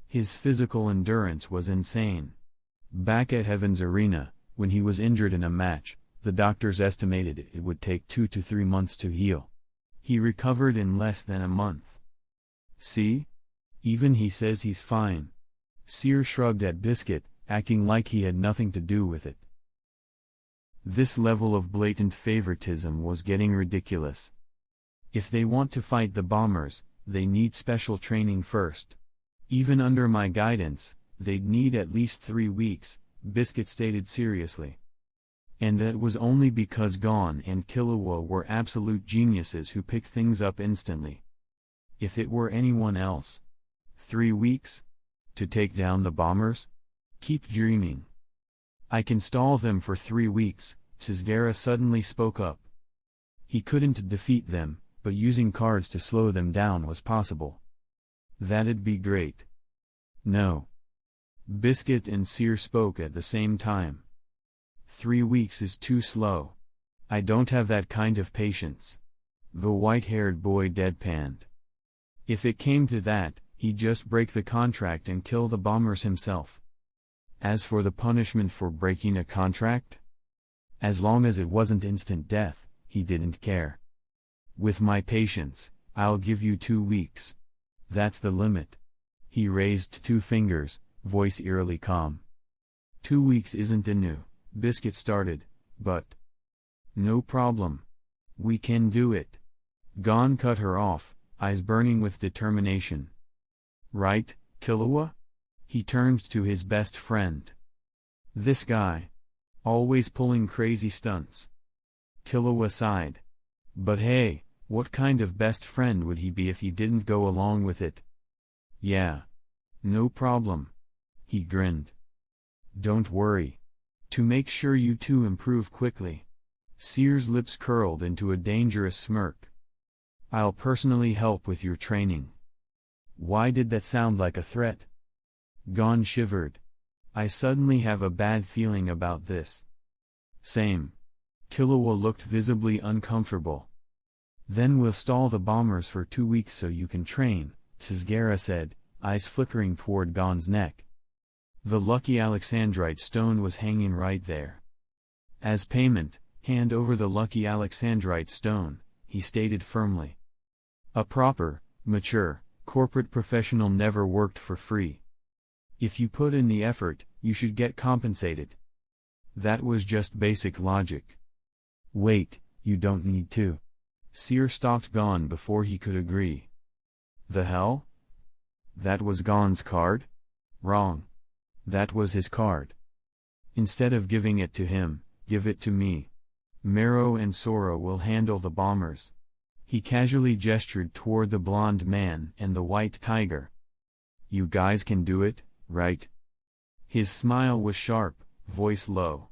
His physical endurance was insane. Back at Heaven's Arena, when he was injured in a match, the doctors estimated it would take 2 to 3 months to heal. He recovered in less than a month. See? Even he says he's fine. Seer shrugged at Biscuit, acting like he had nothing to do with it. This level of blatant favoritism was getting ridiculous. If they want to fight the bombers, they need special training first. Even under my guidance, they'd need at least 3 weeks, Biscuit stated seriously. And that was only because Gon and Killua were absolute geniuses who picked things up instantly. If it were anyone else. 3 weeks? To take down the bombers? Keep dreaming. I can stall them for 3 weeks, Sisgera suddenly spoke up. He couldn't defeat them, but using cards to slow them down was possible. That'd be great. No. Biscuit and Seer spoke at the same time. 3 weeks is too slow. I don't have that kind of patience. The white-haired boy deadpanned. If it came to that, he'd just break the contract and kill the bombers himself. As for the punishment for breaking a contract? As long as it wasn't instant death, he didn't care. With my patience, I'll give you 2 weeks. That's the limit. He raised 2 fingers, voice eerily calm. 2 weeks isn't enough, Biscuit started, but... No problem. We can do it. Gon cut her off, eyes burning with determination. Right, Killua? He turned to his best friend. This guy. Always pulling crazy stunts. Killua sighed. But hey, what kind of best friend would he be if he didn't go along with it? Yeah. No problem. He grinned. Don't worry. To make sure you two improve quickly. Seer's lips curled into a dangerous smirk. I'll personally help with your training. Why did that sound like a threat? Gon shivered. I suddenly have a bad feeling about this. Same. Killua looked visibly uncomfortable. Then we'll stall the bombers for 2 weeks so you can train, Sisgera said, eyes flickering toward Gon's neck. The lucky Alexandrite stone was hanging right there. As payment, hand over the lucky Alexandrite stone, he stated firmly. A proper, mature, corporate professional never worked for free. If you put in the effort, you should get compensated. That was just basic logic. Wait, you don't need to. Seer stopped Gon before he could agree. The hell? That was Gon's card? Wrong. That was his card. Instead of giving it to him, give it to me. Mero and Sora will handle the bombers. He casually gestured toward the blonde man and the white tiger. You guys can do it, right? His smile was sharp, voice low.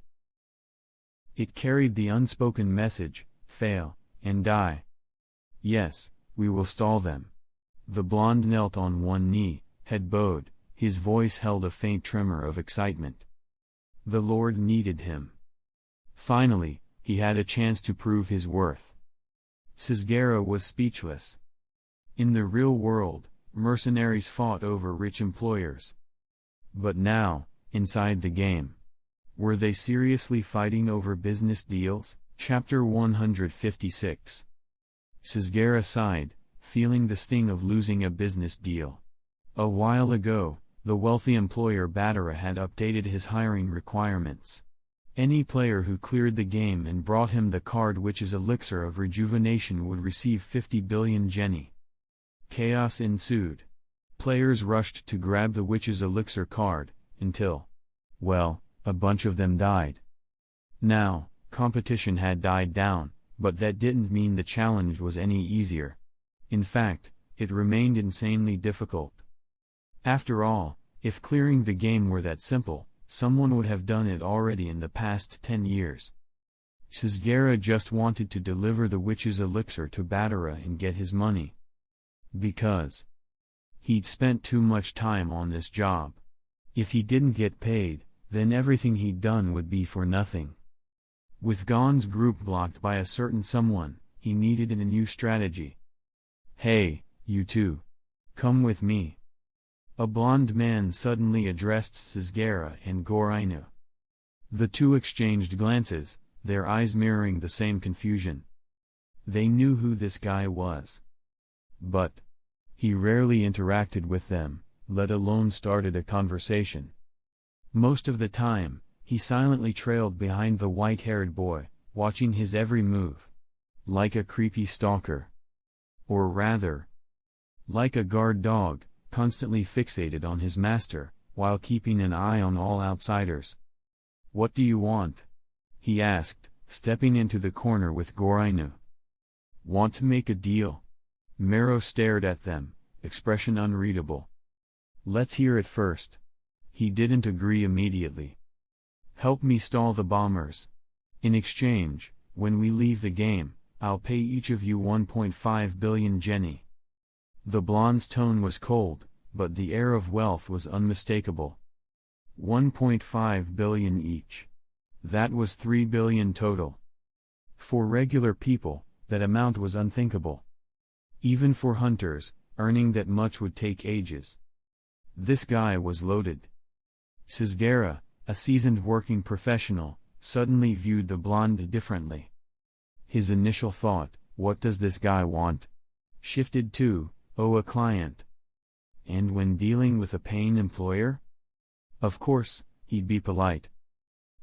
It carried the unspoken message, fail, and die. Yes, we will stall them. The blonde knelt on one knee, head bowed, his voice held a faint tremor of excitement. The Lord needed him. Finally, he had a chance to prove his worth. Sisgera was speechless. In the real world, mercenaries fought over rich employers. But now, inside the game, were they seriously fighting over business deals? Chapter 156. Sisgera sighed, feeling the sting of losing a business deal. A while ago, the wealthy employer Batara had updated his hiring requirements. Any player who cleared the game and brought him the card Witch's Elixir of Rejuvenation would receive 50 billion Jenny. Chaos ensued. Players rushed to grab the Witch's Elixir card, until, well, a bunch of them died. Now, competition had died down, but that didn't mean the challenge was any easier. In fact, it remained insanely difficult. After all, if clearing the game were that simple, someone would have done it already in the past 10 years. Sisgera just wanted to deliver the Witch's Elixir to Batara and get his money. Because he'd spent too much time on this job. If he didn't get paid, then everything he'd done would be for nothing. With Gon's group blocked by a certain someone, he needed a new strategy. Hey, you two. Come with me. A blond man suddenly addressed Sisgera and Gorainu. The two exchanged glances, their eyes mirroring the same confusion. They knew who this guy was. But He rarely interacted with them, let alone started a conversation. Most of the time, he silently trailed behind the white-haired boy, watching his every move. Like a creepy stalker. Or rather, like a guard dog, constantly fixated on his master, while keeping an eye on all outsiders. "What do you want?" he asked, stepping into the corner with Gorainu. "Want to make a deal?" Mero stared at them, expression unreadable. "Let's hear it first." He didn't agree immediately. "Help me stall the bombers. In exchange, when we leave the game, I'll pay each of you 1.5 billion jenny." The blonde's tone was cold, but the air of wealth was unmistakable. 1.5 billion each. That was 3 billion total. For regular people, that amount was unthinkable. Even for hunters, earning that much would take ages. This guy was loaded. Suzuki, a seasoned working professional, suddenly viewed the blonde differently. His initial thought, "What does this guy want?" shifted to, "Oh, a client." And when dealing with a paying employer? Of course, he'd be polite.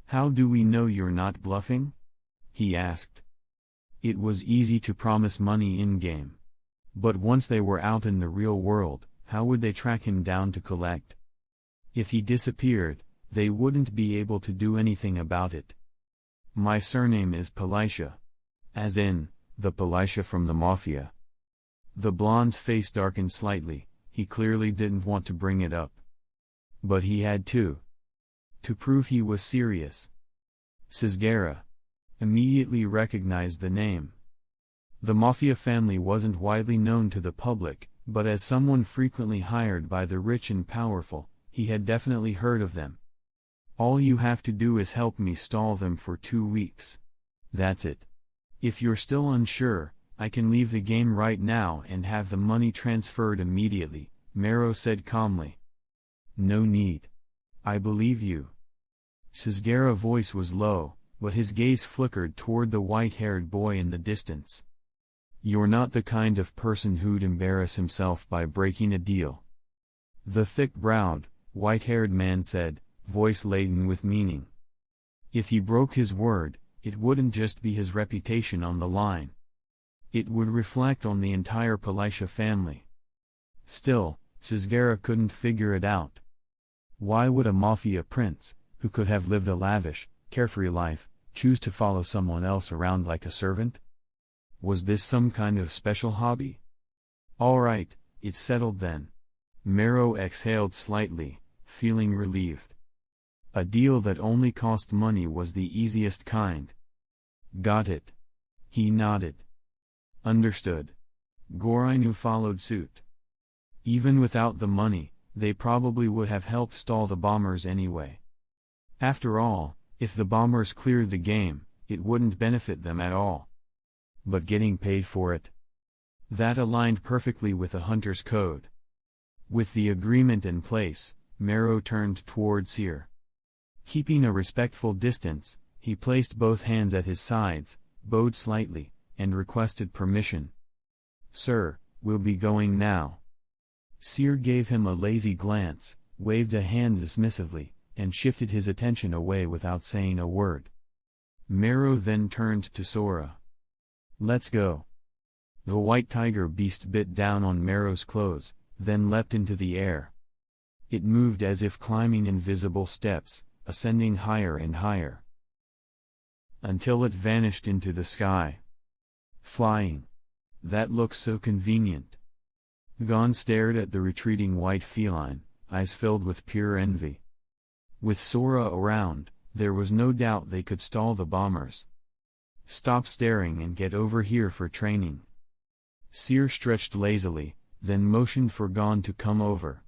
"How do we know you're not bluffing?" he asked. It was easy to promise money in-game. But once they were out in the real world, how would they track him down to collect? If he disappeared, they wouldn't be able to do anything about it. "My surname is Palisha." As in, the Palisha from the Mafia. The blonde's face darkened slightly, he clearly didn't want to bring it up. But he had to prove he was serious. Suzuki immediately recognized the name. The Mafia family wasn't widely known to the public, but as someone frequently hired by the rich and powerful, he had definitely heard of them. "All you have to do is help me stall them for 2 weeks. That's it. If you're still unsure, I can leave the game right now and have the money transferred immediately," Mero said calmly. "No need. I believe you." Suzuki's voice was low, but his gaze flickered toward the white-haired boy in the distance. "You're not the kind of person who'd embarrass himself by breaking a deal." The thick-browed, white-haired man said, voice laden with meaning. If he broke his word, it wouldn't just be his reputation on the line. It would reflect on the entire Palisha family. Still, Suzuki couldn't figure it out. Why would a mafia prince, who could have lived a lavish, carefree life, choose to follow someone else around like a servant? Was this some kind of special hobby? "All right, it's settled then." Mero exhaled slightly, feeling relieved. A deal that only cost money was the easiest kind. "Got it." He nodded. "Understood." Gorainu followed suit. Even without the money, they probably would have helped stall the bombers anyway. After all, if the bombers cleared the game, it wouldn't benefit them at all. But getting paid for it? That aligned perfectly with a hunter's code. With the agreement in place, Mero turned toward Seer. Keeping a respectful distance, he placed both hands at his sides, bowed slightly, and requested permission. "Sir, we'll be going now." Seer gave him a lazy glance, waved a hand dismissively, and shifted his attention away without saying a word. Mero then turned to Sora. "Let's go." The white tiger beast bit down on Mero's clothes, then leapt into the air. It moved as if climbing invisible steps, ascending higher and higher, until it vanished into the sky. Flying. That looked so convenient. Gon stared at the retreating white feline, eyes filled with pure envy. With Sora around, there was no doubt they could stall the bombers. "Stop staring and get over here for training." Seer stretched lazily, then motioned for Gon to come over.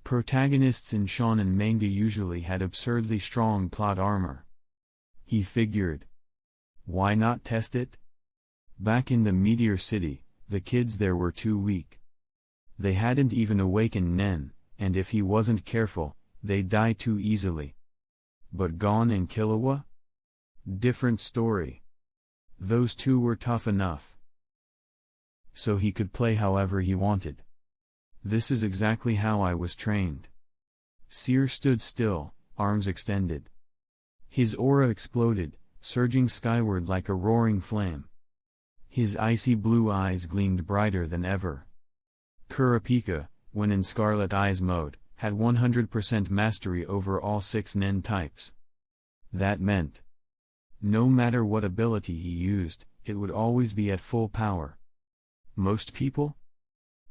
Protagonists in shonen manga usually had absurdly strong plot armor. He figured, why not test it? Back in the Meteor City, the kids there were too weak. They hadn't even awakened Nen, and if he wasn't careful, they'd die too easily. But Gon and Killua? Different story. Those two were tough enough. So he could play however he wanted. This is exactly how I was trained. Seer stood still, arms extended. His aura exploded, surging skyward like a roaring flame. His icy blue eyes gleamed brighter than ever. Kurapika, when in Scarlet Eyes mode, had 100% mastery over all 6 Nen types. That meant, no matter what ability he used, it would always be at full power. Most people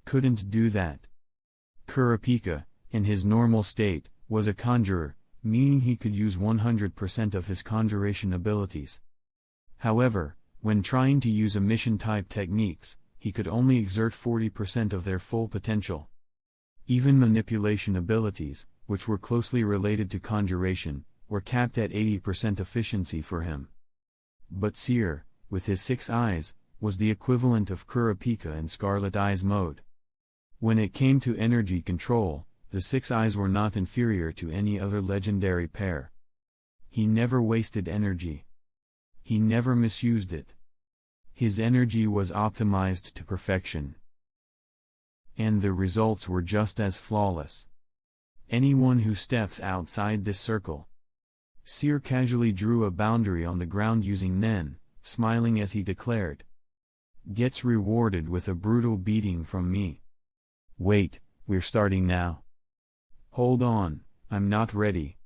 couldn't do that. Kurapika, in his normal state, was a conjurer, meaning he could use 100% of his conjuration abilities. However, when trying to use emission-type techniques, he could only exert 40% of their full potential. Even manipulation abilities, which were closely related to conjuration, were capped at 80% efficiency for him. But Seer, with his 6 eyes, was the equivalent of Kurapika in Scarlet Eyes mode. When it came to energy control, the 6 eyes were not inferior to any other legendary pair. He never wasted energy. He never misused it. His energy was optimized to perfection. And the results were just as flawless. Anyone who steps outside this circle. Seer casually drew a boundary on the ground using Nen, smiling as he declared, gets rewarded with a brutal beating from me. Wait, we're starting now. Hold on, I'm not ready.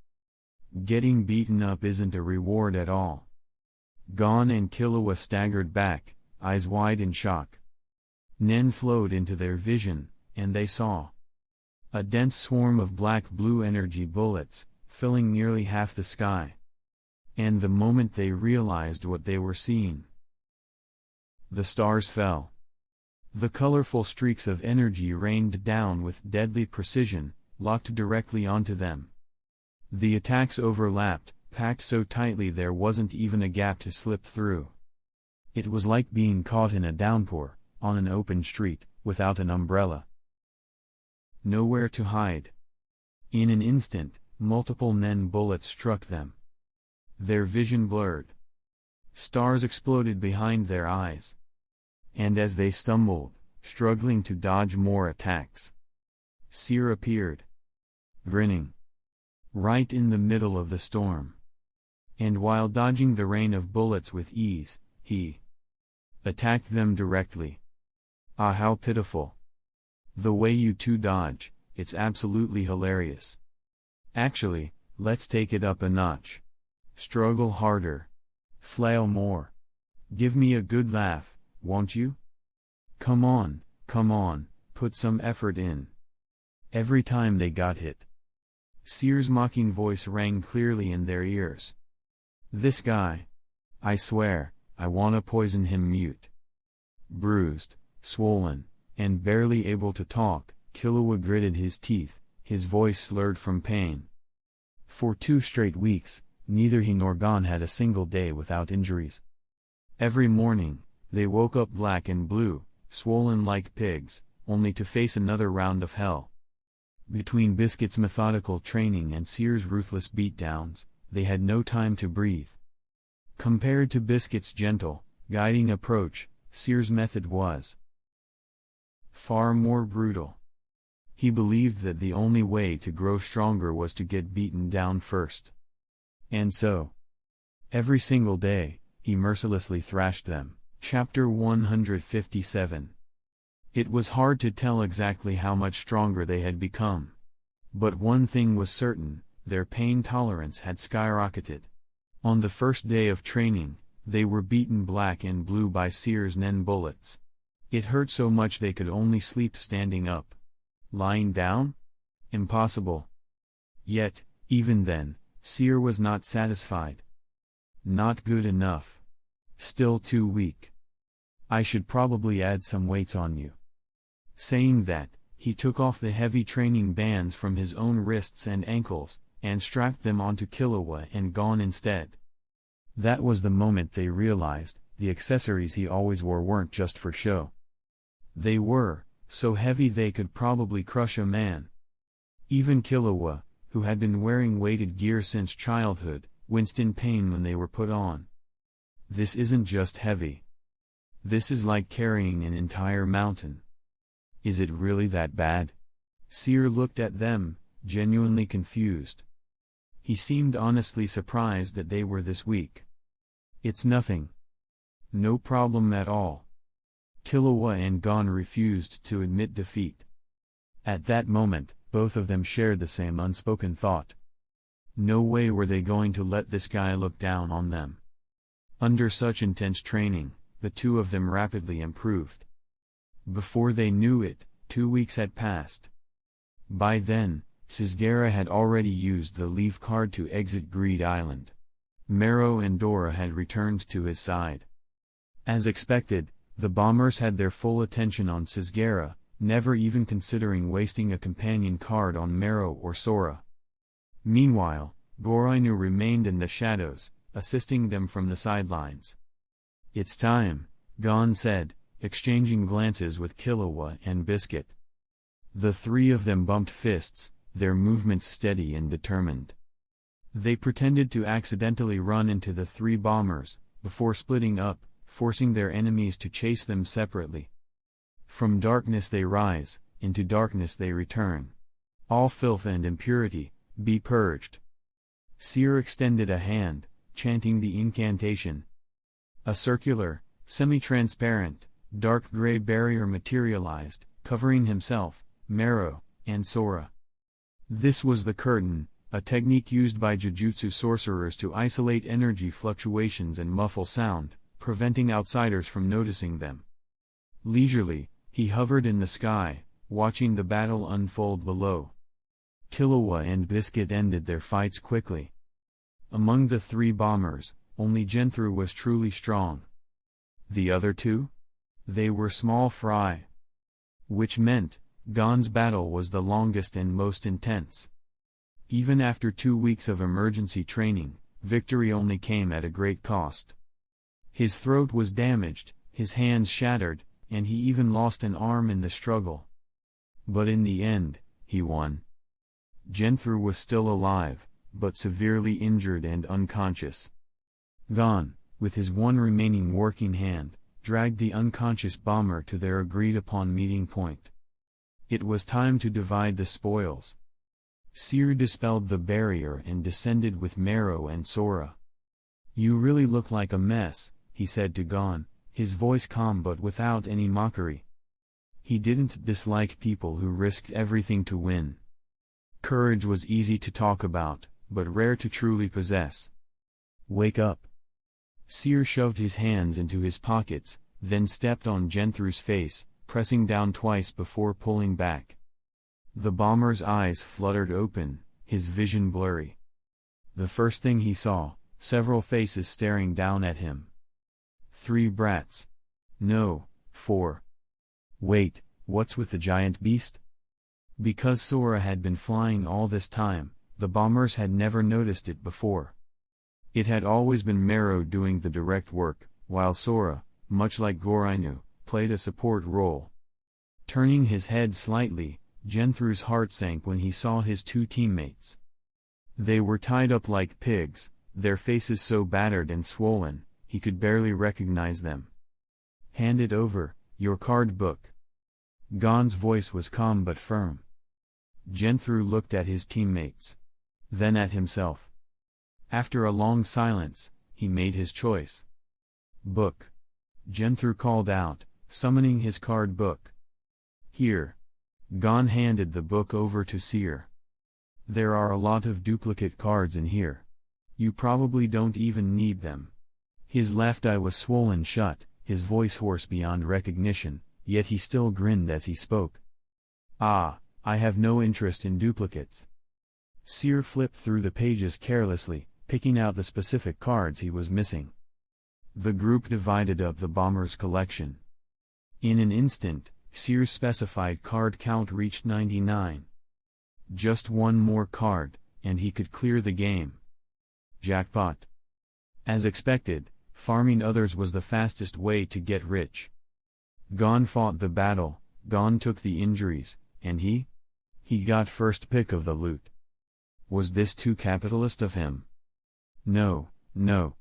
Getting beaten up isn't a reward at all. Gon and Killua staggered back, eyes wide in shock. Nen flowed into their vision, and they saw a dense swarm of black-blue energy bullets, filling nearly half the sky. And the moment they realized what they were seeing, the stars fell. The colorful streaks of energy rained down with deadly precision, locked directly onto them. The attacks overlapped, packed so tightly there wasn't even a gap to slip through. It was like being caught in a downpour, on an open street, without an umbrella. Nowhere to hide. In an instant, multiple Nen bullets struck them. Their vision blurred. Stars exploded behind their eyes. And as they stumbled, struggling to dodge more attacks, Seer appeared, grinning, right in the middle of the storm. And while dodging the rain of bullets with ease, he attacked them directly. Ah, how pitiful. The way you two dodge, it's absolutely hilarious. Actually, let's take it up a notch. Struggle harder. Flail more. Give me a good laugh, won't you? Come on, put some effort in. Every time they got hit, Seer's mocking voice rang clearly in their ears. This guy. I swear, I wanna poison him. Mute. Bruised, swollen, and barely able to talk, Killua gritted his teeth, his voice slurred from pain. For 2 straight weeks, neither he nor Gon had a single day without injuries. Every morning, they woke up black and blue, swollen like pigs, only to face another round of hell. Between Biscuit's methodical training and Seer's ruthless beatdowns, they had no time to breathe. Compared to Biscuit's gentle, guiding approach, Seer's method was far more brutal. He believed that the only way to grow stronger was to get beaten down first. And so, every single day, he mercilessly thrashed them. Chapter 157. It was hard to tell exactly how much stronger they had become. But one thing was certain, their pain tolerance had skyrocketed. On the first day of training, they were beaten black and blue by Seer's Nen bullets. It hurt so much they could only sleep standing up. Lying down? Impossible. Yet, even then, Seer was not satisfied. Not good enough. Still too weak. I should probably add some weights on you. Saying that, he took off the heavy training bands from his own wrists and ankles, and strapped them onto Killua and Gon instead. That was the moment they realized, the accessories he always wore weren't just for show. They were so heavy they could probably crush a man. Even Killua, who had been wearing weighted gear since childhood, winced in pain when they were put on. This isn't just heavy. This is like carrying an entire mountain. Is it really that bad? Seer looked at them, genuinely confused. He seemed honestly surprised that they were this weak. It's nothing. No problem at all. Killua and Gon refused to admit defeat. At that moment, both of them shared the same unspoken thought. No way were they going to let this guy look down on them. Under such intense training, the two of them rapidly improved. Before they knew it, 2 weeks had passed. By then, Sisgera had already used the leave card to exit Greed Island. Marrow and Dora had returned to his side. As expected, the bombers had their full attention on Sisgera, never even considering wasting a companion card on Marrow or Sora. Meanwhile, Gorinu remained in the shadows, assisting them from the sidelines. "It's time," Gon said, exchanging glances with Killua and Biscuit. The three of them bumped fists, their movements steady and determined. They pretended to accidentally run into the three bombers, before splitting up, forcing their enemies to chase them separately. From darkness they rise, into darkness they return. All filth and impurity, be purged. Seer extended a hand, chanting the incantation. A circular, semi-transparent, dark gray barrier materialized, covering himself, Marrow, and Sora. This was the curtain, a technique used by Jujutsu sorcerers to isolate energy fluctuations and muffle sound, preventing outsiders from noticing them. Leisurely, he hovered in the sky, watching the battle unfold below. Killua and Biscuit ended their fights quickly. Among the three bombers, only Genthru was truly strong. The other two? They were small fry. Which meant, Gon's battle was the longest and most intense. Even after 2 weeks of emergency training, victory only came at a great cost. His throat was damaged, his hands shattered, and he even lost an arm in the struggle. But in the end, he won. Genthru was still alive, but severely injured and unconscious. Gon, with his one remaining working hand, dragged the unconscious bomber to their agreed-upon meeting point. It was time to divide the spoils. Seer dispelled the barrier and descended with Marrow and Sora. "You really look like a mess," he said to Gon, his voice calm but without any mockery. He didn't dislike people who risked everything to win. Courage was easy to talk about, but rare to truly possess. "Wake up." Seer shoved his hands into his pockets, then stepped on Genthru's face, pressing down twice before pulling back. The bomber's eyes fluttered open, his vision blurry. The first thing he saw, several faces staring down at him. 3 brats. No, 4. Wait, what's with the giant beast? Because Sora had been flying all this time, the bombers had never noticed it before. It had always been Marrow doing the direct work, while Sora, much like Gorinu, played a support role. Turning his head slightly, Genthru's heart sank when he saw his 2 teammates. They were tied up like pigs, their faces so battered and swollen, he could barely recognize them. "Hand it over, your card book." Gon's voice was calm but firm. Genthru looked at his teammates. Then at himself. After a long silence, he made his choice. "Book." Genthru called out, summoning his card book. "Here." Gon handed the book over to Seer. "There are a lot of duplicate cards in here. You probably don't even need them." His left eye was swollen shut, his voice hoarse beyond recognition, yet he still grinned as he spoke. "Ah, I have no interest in duplicates." Seer flipped through the pages carelessly, picking out the specific cards he was missing. The group divided up the bomber's collection. In an instant, Seer's specified card count reached 99. Just one more card, and he could clear the game. Jackpot. As expected, farming others was the fastest way to get rich. Gon fought the battle, Gon took the injuries, and he got first pick of the loot. Was this too capitalist of him? No, no.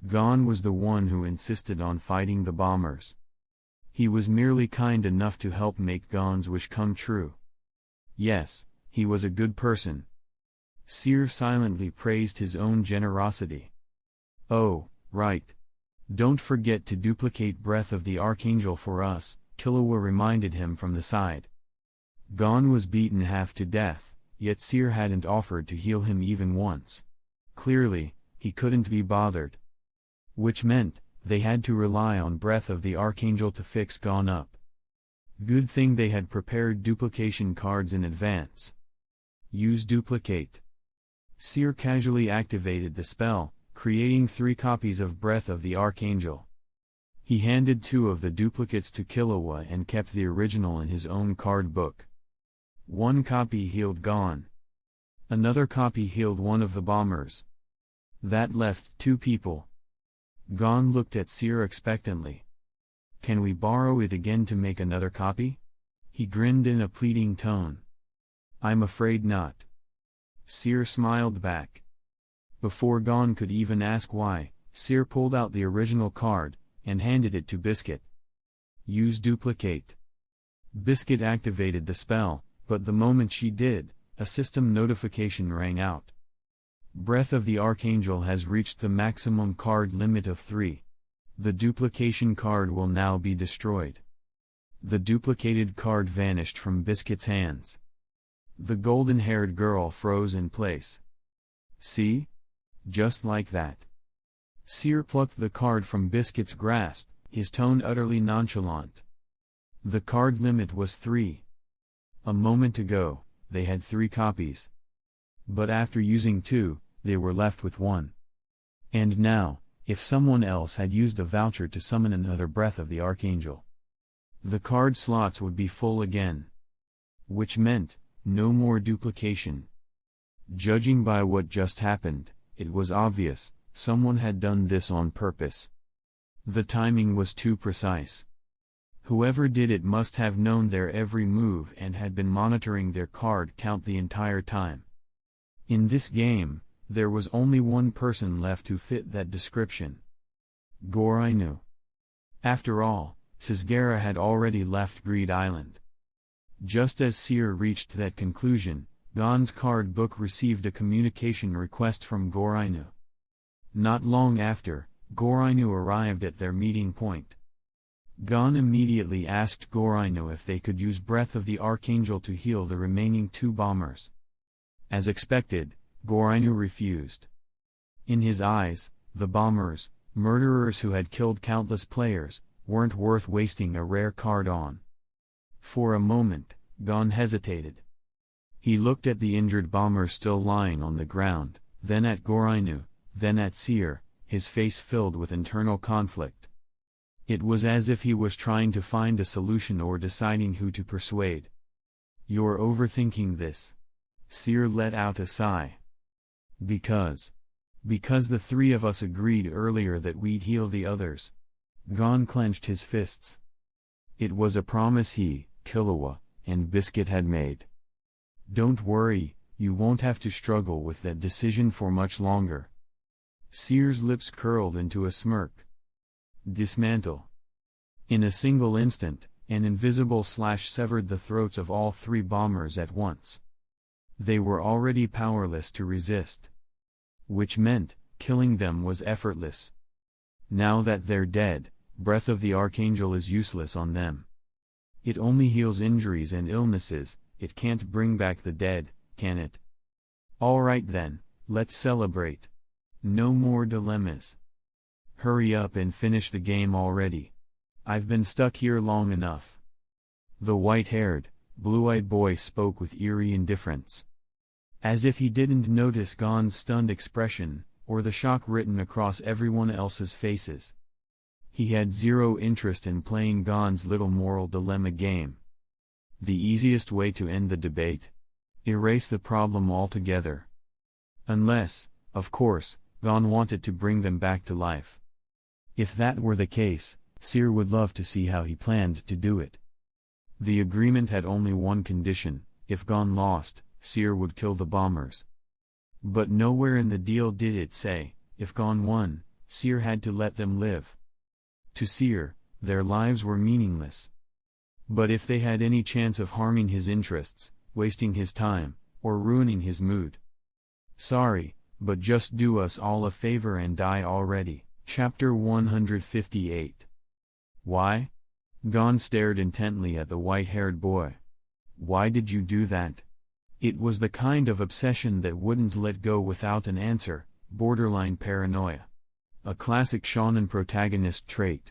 Gon was the one who insisted on fighting the bombers. He was merely kind enough to help make Gon's wish come true. Yes, he was a good person. Seer silently praised his own generosity. Oh, right. Don't forget to duplicate Breath of the Archangel for us, Killua reminded him from the side. Gon was beaten half to death, yet Seer hadn't offered to heal him even once. Clearly, he couldn't be bothered. Which meant, they had to rely on Breath of the Archangel to fix Gon up. Good thing they had prepared duplication cards in advance. Use duplicate. Seer casually activated the spell, creating 3 copies of Breath of the Archangel. He handed 2 of the duplicates to Killua and kept the original in his own card book. 1 copy healed Gon. Another copy healed one of the bombers. That left 2 people. Gon looked at Seer expectantly. Can we borrow it again to make another copy? He grinned in a pleading tone. I'm afraid not. Seer smiled back. Before Gon could even ask why, Seer pulled out the original card, and handed it to Biscuit. Use duplicate. Biscuit activated the spell, but the moment she did, a system notification rang out. Breath of the Archangel has reached the maximum card limit of 3. The duplication card will now be destroyed. The duplicated card vanished from Biscuit's hands. The golden-haired girl froze in place. See? Just like that. Seer plucked the card from Biscuit's grasp, his tone utterly nonchalant. The card limit was 3. A moment ago, they had 3 copies. But after using 2, they were left with 1. And now, if someone else had used a voucher to summon another Breath of the Archangel, the card slots would be full again. Which meant, no more duplication. Judging by what just happened, it was obvious, someone had done this on purpose. The timing was too precise. Whoever did it must have known their every move and had been monitoring their card count the entire time. In this game, there was only one person left who fit that description. Gorainu. After all, Sisgera had already left Greed Island. Just as Seer reached that conclusion, Gon's card book received a communication request from Gorainu. Not long after, Gorainu arrived at their meeting point. Gon immediately asked Gorainu if they could use Breath of the Archangel to heal the remaining 2 bombers. As expected, Gorainu refused. In his eyes, the bombers, murderers who had killed countless players, weren't worth wasting a rare card on. For a moment, Gon hesitated. He looked at the injured bombers still lying on the ground, then at Gorainu, then at Seer, his face filled with internal conflict. It was as if he was trying to find a solution or deciding who to persuade. You're overthinking this. Seer let out a sigh. Because the 3 of us agreed earlier that we'd heal the others. Gon clenched his fists. It was a promise he, Killua, and Biscuit had made. Don't worry, you won't have to struggle with that decision for much longer. Seer's lips curled into a smirk. Dismantle. In a single instant, an invisible slash severed the throats of all 3 bombers at once. They were already powerless to resist. Which meant, killing them was effortless. Now that they're dead, Breath of the Archangel is useless on them. It only heals injuries and illnesses, it can't bring back the dead, can it? Alright then, let's celebrate. No more dilemmas. Hurry up and finish the game already. I've been stuck here long enough. The white-haired, blue-eyed boy spoke with eerie indifference. As if he didn't notice Gon's stunned expression, or the shock written across everyone else's faces. He had zero interest in playing Gon's little moral dilemma game. The easiest way to end the debate? Erase the problem altogether. Unless, of course, Gon wanted to bring them back to life. If that were the case, Seer would love to see how he planned to do it. The agreement had only one condition: if Gon lost, Seer would kill the bombers. But nowhere in the deal did it say, if Gon won, Seer had to let them live. To Seer, their lives were meaningless. But if they had any chance of harming his interests, wasting his time, or ruining his mood. Sorry, but just do us all a favor and die already. Chapter 158. Why? Gon stared intently at the white-haired boy. Why did you do that? It was the kind of obsession that wouldn't let go without an answer, borderline paranoia. A classic shonen protagonist trait.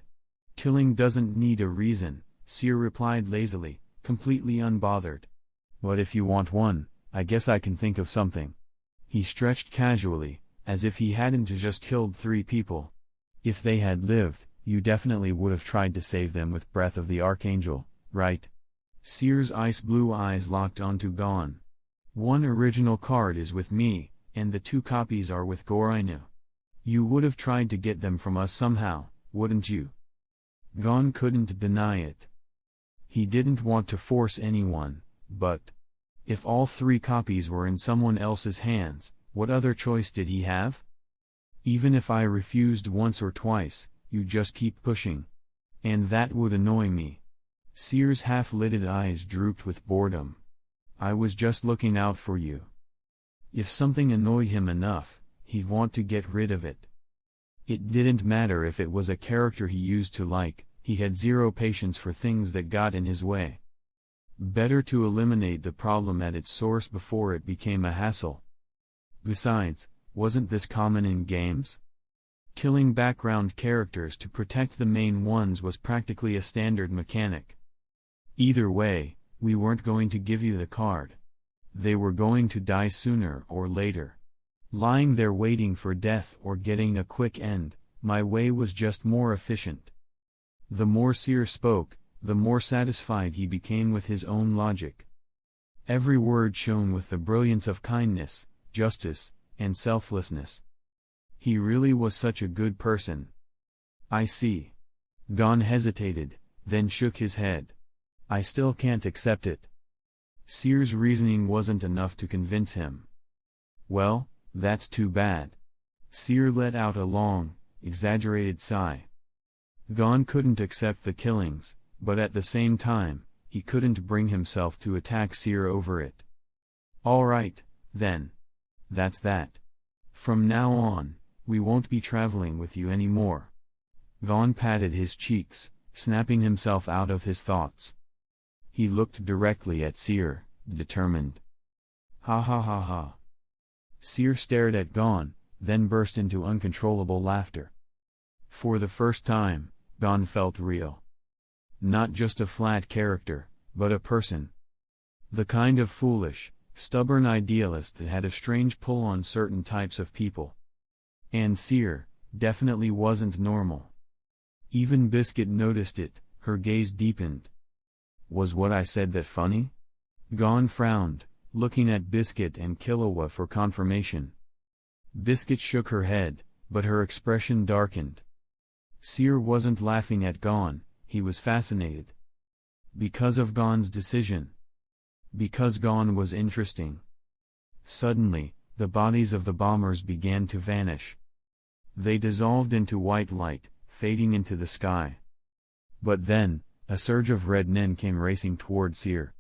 Killing doesn't need a reason, Seer replied lazily, completely unbothered. But if you want one, I guess I can think of something. He stretched casually, as if he hadn't just killed 3 people. If they had lived, you definitely would have tried to save them with Breath of the Archangel, right? Seer's ice blue eyes locked onto Gon. One original card is with me, and the 2 copies are with Gorinu. You would have tried to get them from us somehow, wouldn't you? Gon couldn't deny it. He didn't want to force anyone, but if all 3 copies were in someone else's hands, what other choice did he have? Even if I refused once or twice, you just keep pushing. And that would annoy me. Seer's half-lidded eyes drooped with boredom. I was just looking out for you. If something annoyed him enough, he'd want to get rid of it. It didn't matter if it was a character he used to like, he had zero patience for things that got in his way. Better to eliminate the problem at its source before it became a hassle. Besides, wasn't this common in games? Killing background characters to protect the main ones was practically a standard mechanic. Either way, we weren't going to give you the card. They were going to die sooner or later. Lying there waiting for death or getting a quick end, my way was just more efficient. The more Seer spoke, the more satisfied he became with his own logic. Every word shone with the brilliance of kindness, justice, and selflessness. He really was such a good person. I see. Gon hesitated, then shook his head. I still can't accept it. Seer's reasoning wasn't enough to convince him. Well, that's too bad. Seer let out a long, exaggerated sigh. Gon couldn't accept the killings, but at the same time, he couldn't bring himself to attack Seer over it. All right, then. That's that. From now on, we won't be traveling with you anymore. Gon patted his cheeks, snapping himself out of his thoughts. He looked directly at Seer, determined. Ha ha ha ha. Seer stared at Gon, then burst into uncontrollable laughter. For the first time, Gon felt real. Not just a flat character, but a person. The kind of foolish, stubborn idealist that had a strange pull on certain types of people. And Seer definitely wasn't normal. Even Biscuit noticed it, her gaze deepened. Was what I said that funny? Gon frowned, looking at Biscuit and Killua for confirmation. Biscuit shook her head, but her expression darkened. Seer wasn't laughing at Gon, he was fascinated. Because of Gon's decision. Because Gon was interesting. Suddenly, the bodies of the bombers began to vanish. They dissolved into white light, fading into the sky. But then, a surge of red nen came racing toward Seer.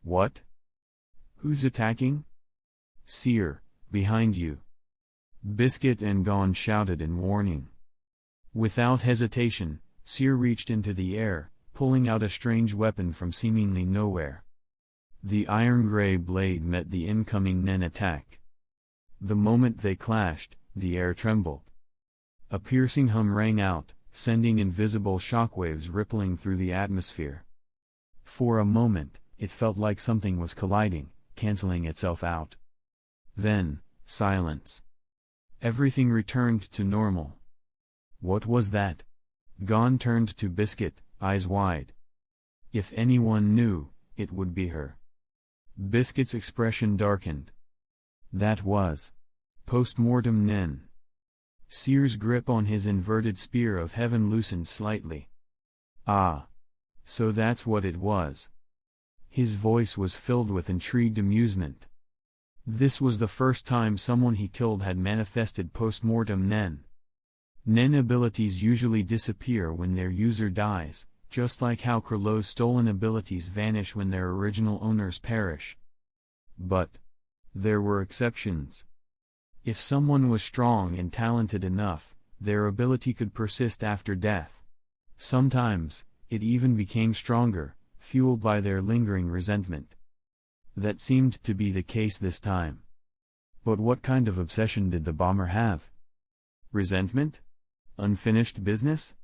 What? Who's attacking? Seer, behind you. Biscuit and Gon shouted in warning. Without hesitation, Seer reached into the air, pulling out a strange weapon from seemingly nowhere. The iron-gray blade met the incoming nen attack. The moment they clashed, the air trembled. A piercing hum rang out, sending invisible shockwaves rippling through the atmosphere. For a moment, it felt like something was colliding, canceling itself out. Then, silence. Everything returned to normal. What was that? Gon turned to Biscuit, eyes wide. If anyone knew, it would be her. Biscuit's expression darkened. That was post-mortem nen. Seer's grip on his inverted spear of heaven loosened slightly. Ah. So that's what it was. His voice was filled with intrigued amusement. This was the first time someone he killed had manifested post-mortem nen. Nen abilities usually disappear when their user dies, just like how Krillow's stolen abilities vanish when their original owners perish. But there were exceptions. If someone was strong and talented enough, their ability could persist after death. Sometimes, it even became stronger, fueled by their lingering resentment. That seemed to be the case this time. But what kind of obsession did the bomber have? Resentment? Unfinished business?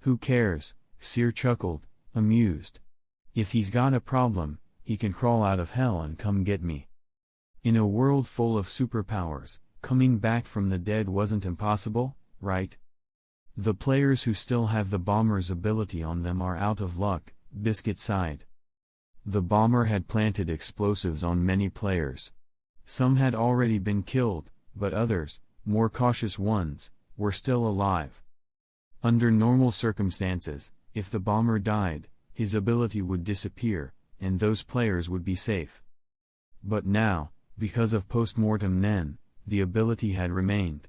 Who cares? Seer chuckled, amused. If he's got a problem, he can crawl out of hell and come get me. In a world full of superpowers, coming back from the dead wasn't impossible, right? The players who still have the bomber's ability on them are out of luck, Biscuit sighed. The bomber had planted explosives on many players. Some had already been killed, but others, more cautious ones, were still alive. Under normal circumstances, if the bomber died, his ability would disappear, and those players would be safe. But now, because of post-mortem Nen, the ability had remained.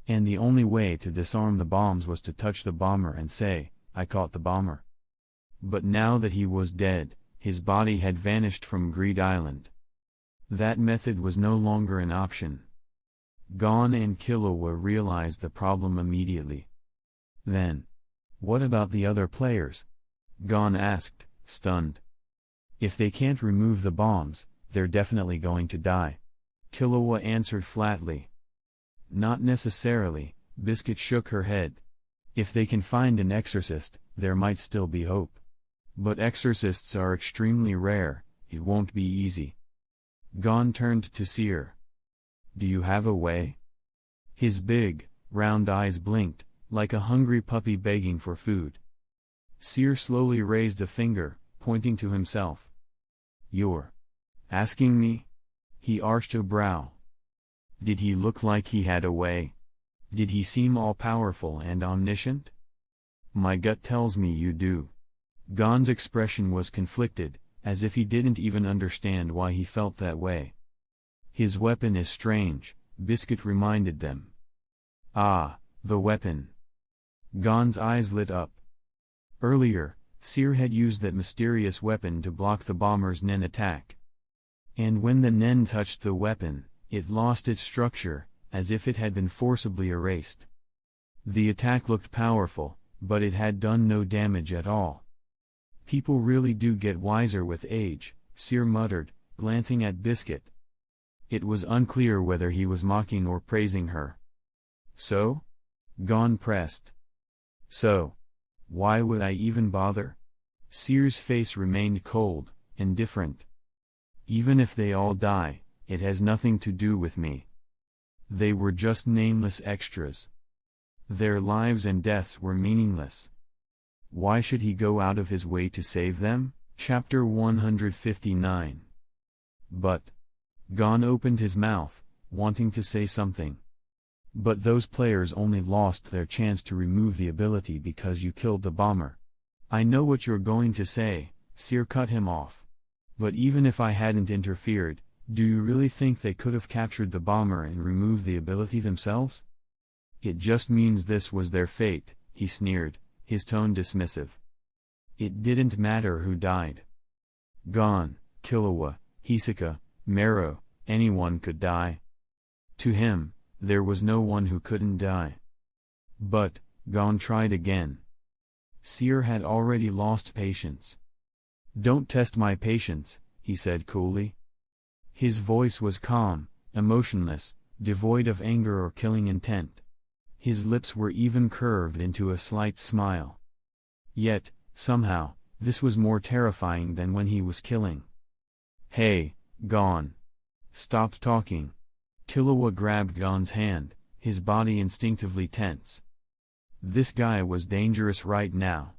And the only way to disarm the bombs was to touch the bomber and say, "I caught the bomber." But now that he was dead, his body had vanished from Greed Island. That method was no longer an option. Gon and Killua realized the problem immediately. Then, what about the other players? Gon asked, stunned. If they can't remove the bombs, they're definitely going to die. Killua answered flatly. Not necessarily, Biscuit shook her head. If they can find an exorcist, there might still be hope. But exorcists are extremely rare, it won't be easy. Gon turned to Seer. Do you have a way? His big, round eyes blinked, like a hungry puppy begging for food. Seer slowly raised a finger, pointing to himself. You're asking me? He arched a brow. Did he look like he had a way? Did he seem all-powerful and omniscient? My gut tells me you do. Gon's expression was conflicted, as if he didn't even understand why he felt that way. His weapon is strange, Biscuit reminded them. Ah, the weapon. Gon's eyes lit up. Earlier, Seer had used that mysterious weapon to block the bomber's Nen attack. And when the Nen touched the weapon, it lost its structure, as if it had been forcibly erased. The attack looked powerful, but it had done no damage at all. People really do get wiser with age, Seer muttered, glancing at Biscuit. It was unclear whether he was mocking or praising her. So? Gon pressed. So? Why would I even bother? Seer's face remained cold, indifferent. Even if they all die, it has nothing to do with me. They were just nameless extras. Their lives and deaths were meaningless. Why should he go out of his way to save them? Chapter 159. But Gon opened his mouth, wanting to say something. But those players only lost their chance to remove the ability because you killed the bomber. I know what you're going to say, Seer cut him off. But even if I hadn't interfered, do you really think they could have captured the bomber and removed the ability themselves? It just means this was their fate, he sneered, his tone dismissive. It didn't matter who died. Gon, Killua, Hisoka, Mero, anyone could die. To him, there was no one who couldn't die. But Gon tried again. Seer had already lost patience. Don't test my patience, he said coolly. His voice was calm, emotionless, devoid of anger or killing intent. His lips were even curved into a slight smile. Yet, somehow, this was more terrifying than when he was killing. Hey, Gon. Stop talking. Killua grabbed Gon's hand, his body instinctively tense. This guy was dangerous right now.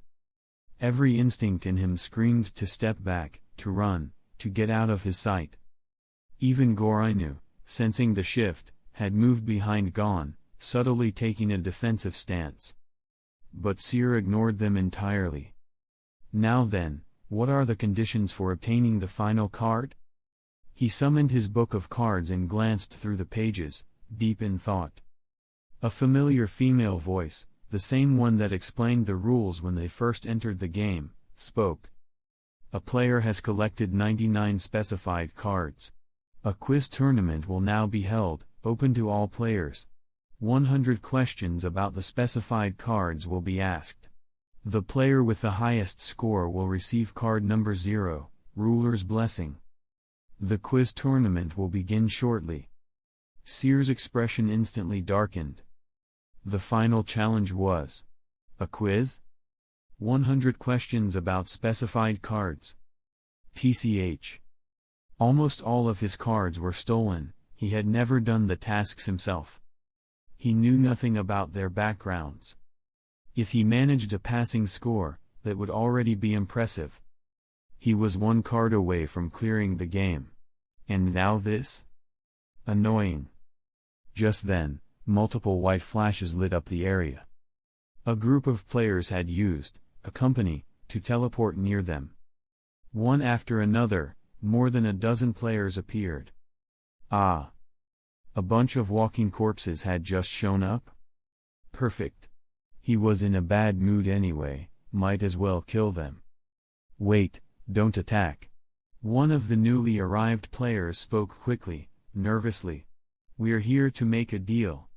Every instinct in him screamed to step back, to run, to get out of his sight. Even Gorinu, sensing the shift, had moved behind Gon, subtly taking a defensive stance. But Seer ignored them entirely. Now then, what are the conditions for obtaining the final card? He summoned his book of cards and glanced through the pages, deep in thought. A familiar female voice, the same one that explained the rules when they first entered the game, spoke. A player has collected 99 specified cards. A quiz tournament will now be held, open to all players. 100 questions about the specified cards will be asked. The player with the highest score will receive card number 0, Ruler's Blessing. The quiz tournament will begin shortly. Seer's expression instantly darkened. The final challenge was a quiz? 100 questions about specified cards. HxH. Almost all of his cards were stolen. He had never done the tasks himself. He knew nothing about their backgrounds. If he managed a passing score, that would already be impressive. He was one card away from clearing the game. And now this? Annoying. Just then, multiple white flashes lit up the area. A group of players had used a company to teleport near them. One after another, more than a dozen players appeared. Ah! A bunch of walking corpses had just shown up? Perfect. He was in a bad mood anyway, might as well kill them. Wait, don't attack. One of the newly arrived players spoke quickly, nervously. We're here to make a deal.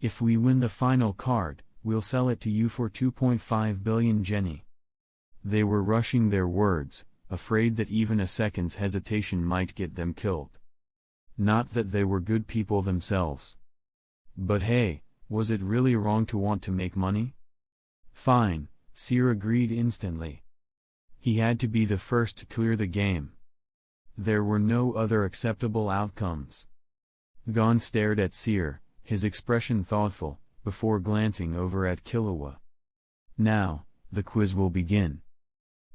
If we win the final card, we'll sell it to you for 2.5 billion jenny. They were rushing their words, afraid that even a second's hesitation might get them killed. Not that they were good people themselves. But hey, was it really wrong to want to make money? Fine, Seer agreed instantly. He had to be the first to clear the game. There were no other acceptable outcomes. Gon stared at Seer, his expression thoughtful, before glancing over at Killua. Now, the quiz will begin.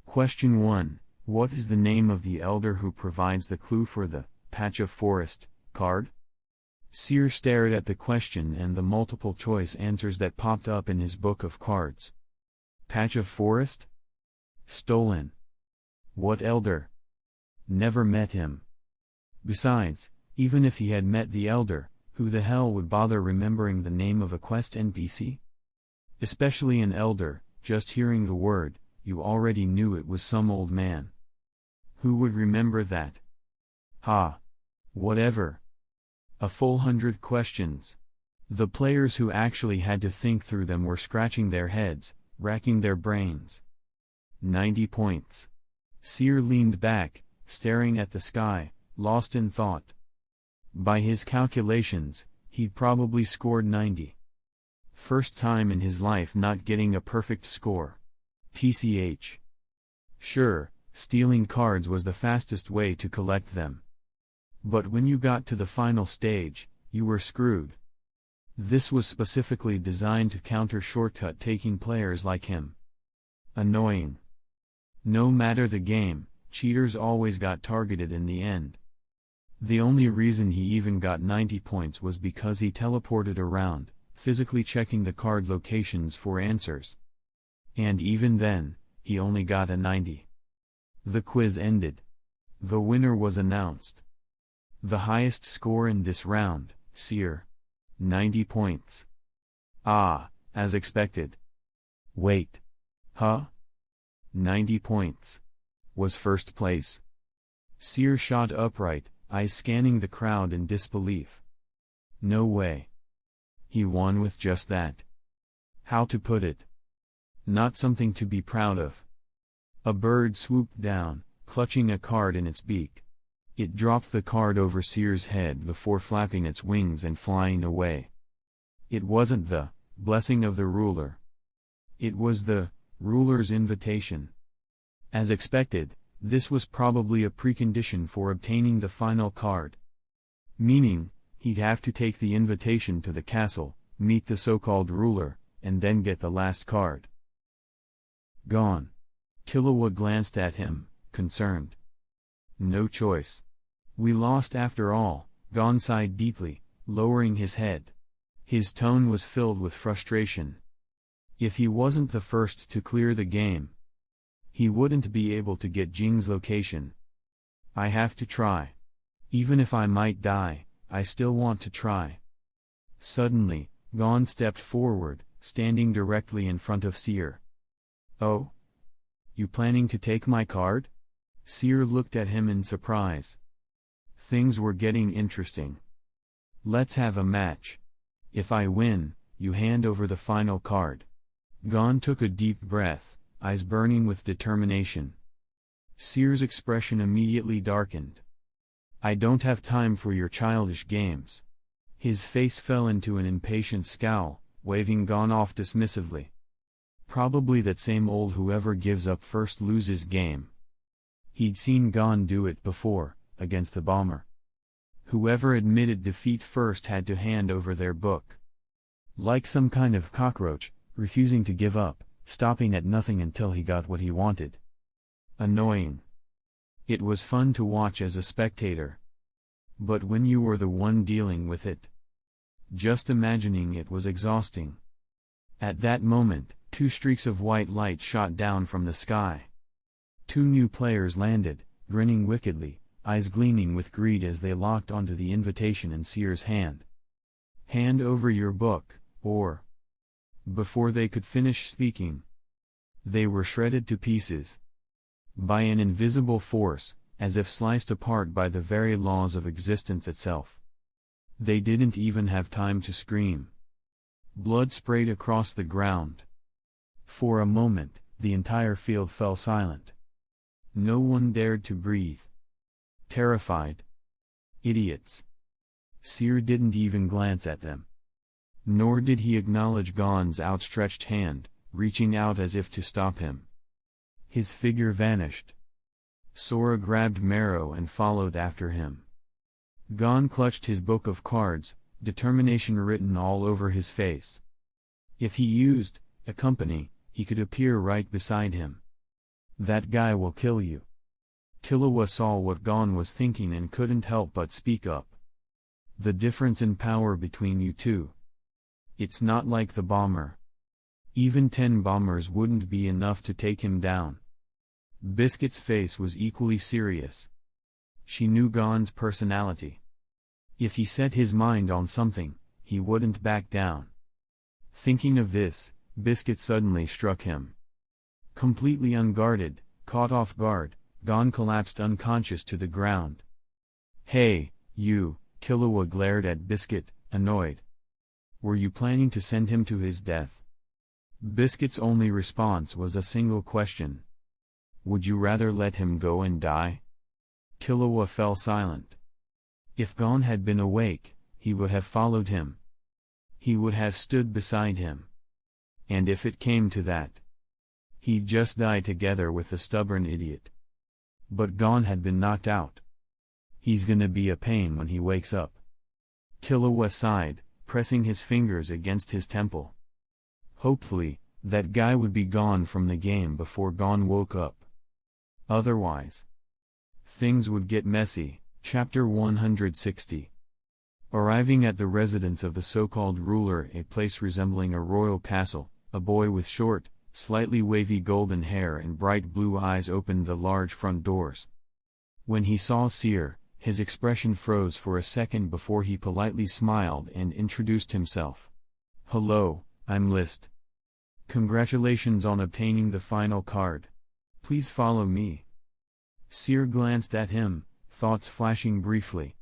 Question 1. What is the name of the elder who provides the clue for the Patch of Forest card? Seer stared at the question and the multiple choice answers that popped up in his book of cards. Patch of Forest? Stolen. What elder? Never met him. Besides, even if he had met the elder, who the hell would bother remembering the name of a quest NPC? Especially an elder, just hearing the word, you already knew it was some old man. Who would remember that? Ha! Whatever. A full 100 questions. The players who actually had to think through them were scratching their heads, racking their brains. 90 points. Seer leaned back, staring at the sky, lost in thought. By his calculations, he'd probably scored 90. First time in his life not getting a perfect score. HxH. Sure, stealing cards was the fastest way to collect them. But when you got to the final stage, you were screwed. This was specifically designed to counter shortcut-taking players like him. Annoying. No matter the game, cheaters always got targeted in the end. The only reason he even got 90 points was because he teleported around, physically checking the card locations for answers. And even then, he only got a 90. The quiz ended. The winner was announced. The highest score in this round, Seer. 90 points. Ah, as expected. Wait. Huh? 90 points. Was first place. Seer shot upright, eyes scanning the crowd in disbelief. No way. He won with just that. How to put it? Not something to be proud of. A bird swooped down, clutching a card in its beak. It dropped the card over Seer's head before flapping its wings and flying away. It wasn't the blessing of the ruler. It was the ruler's invitation. As expected, this was probably a precondition for obtaining the final card. Meaning, he'd have to take the invitation to the castle, meet the so-called ruler, and then get the last card. Gone. Killua glanced at him, concerned. No choice. We lost after all, Gon sighed deeply, lowering his head. His tone was filled with frustration. If he wasn't the first to clear the game, he wouldn't be able to get Jing's location. I have to try. Even if I might die, I still want to try. Suddenly, Gon stepped forward, standing directly in front of Seer. Oh? You planning to take my card? Seer looked at him in surprise. Things were getting interesting. Let's have a match. If I win, you hand over the final card. Gon took a deep breath, eyes burning with determination. Seer's expression immediately darkened. I don't have time for your childish games. His face fell into an impatient scowl, waving Gon off dismissively. Probably that same old whoever gives up first loses game. He'd seen Gon do it before, against the bomber. Whoever admitted defeat first had to hand over their book. Like some kind of cockroach, refusing to give up, stopping at nothing until he got what he wanted. Annoying. It was fun to watch as a spectator. But when you were the one dealing with it, just imagining it was exhausting. At that moment, 2 streaks of white light shot down from the sky. 2 new players landed, grinning wickedly, eyes gleaming with greed as they locked onto the invitation in Seer's hand. Hand over your book, or... Before they could finish speaking, they were shredded to pieces. By an invisible force, as if sliced apart by the very laws of existence itself. They didn't even have time to scream. Blood sprayed across the ground. For a moment, the entire field fell silent. No one dared to breathe. Terrified. Idiots. Seer didn't even glance at them. Nor did he acknowledge Gon's outstretched hand, reaching out as if to stop him. His figure vanished. Sora grabbed Marrow and followed after him. Gon clutched his book of cards, determination written all over his face. If he used a company, he could appear right beside him. That guy will kill you. Killua saw what Gon was thinking and couldn't help but speak up. The difference in power between you two. It's not like the bomber. Even 10 bombers wouldn't be enough to take him down. Biscuit's face was equally serious. She knew Gon's personality. If he set his mind on something, he wouldn't back down. Thinking of this, Biscuit suddenly struck him. Completely unguarded, caught off guard, Gon collapsed unconscious to the ground. Hey, you, Killua glared at Biscuit, annoyed. Were you planning to send him to his death? Biscuit's only response was a single question. Would you rather let him go and die? Killua fell silent. If Gon had been awake, he would have followed him. He would have stood beside him. And if it came to that, he'd just die together with the stubborn idiot. But Gon had been knocked out. He's gonna be a pain when he wakes up. Killua sighed, pressing his fingers against his temple. Hopefully, that guy would be gone from the game before Gon woke up. Otherwise, things would get messy. Chapter 160. Arriving at the residence of the so-called ruler, a place resembling a royal castle, a boy with short, slightly wavy golden hair and bright blue eyes opened the large front doors. When he saw Seer, his expression froze for a second before he politely smiled and introduced himself. Hello, I'm List. Congratulations on obtaining the final card. Please follow me. Seer glanced at him, thoughts flashing briefly.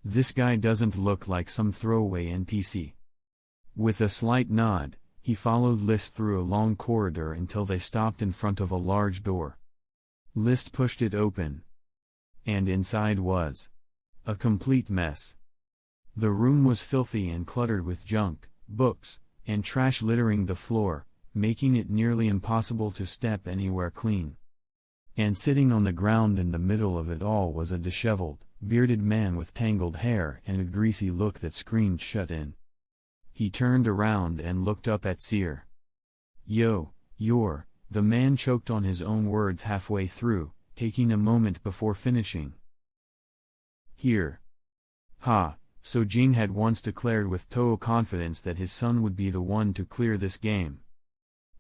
This guy doesn't look like some throwaway NPC. With a slight nod, he followed List through a long corridor until they stopped in front of a large door. List pushed it open. And inside was a complete mess. The room was filthy and cluttered with junk, books, and trash littering the floor, making it nearly impossible to step anywhere clean. And sitting on the ground in the middle of it all was a disheveled, bearded man with tangled hair and a greasy look that screamed shut in. He turned around and looked up at Seer. Yo, you're, the man choked on his own words halfway through, taking a moment before finishing. Here. Ha, so Jing had once declared with total confidence that his son would be the one to clear this game.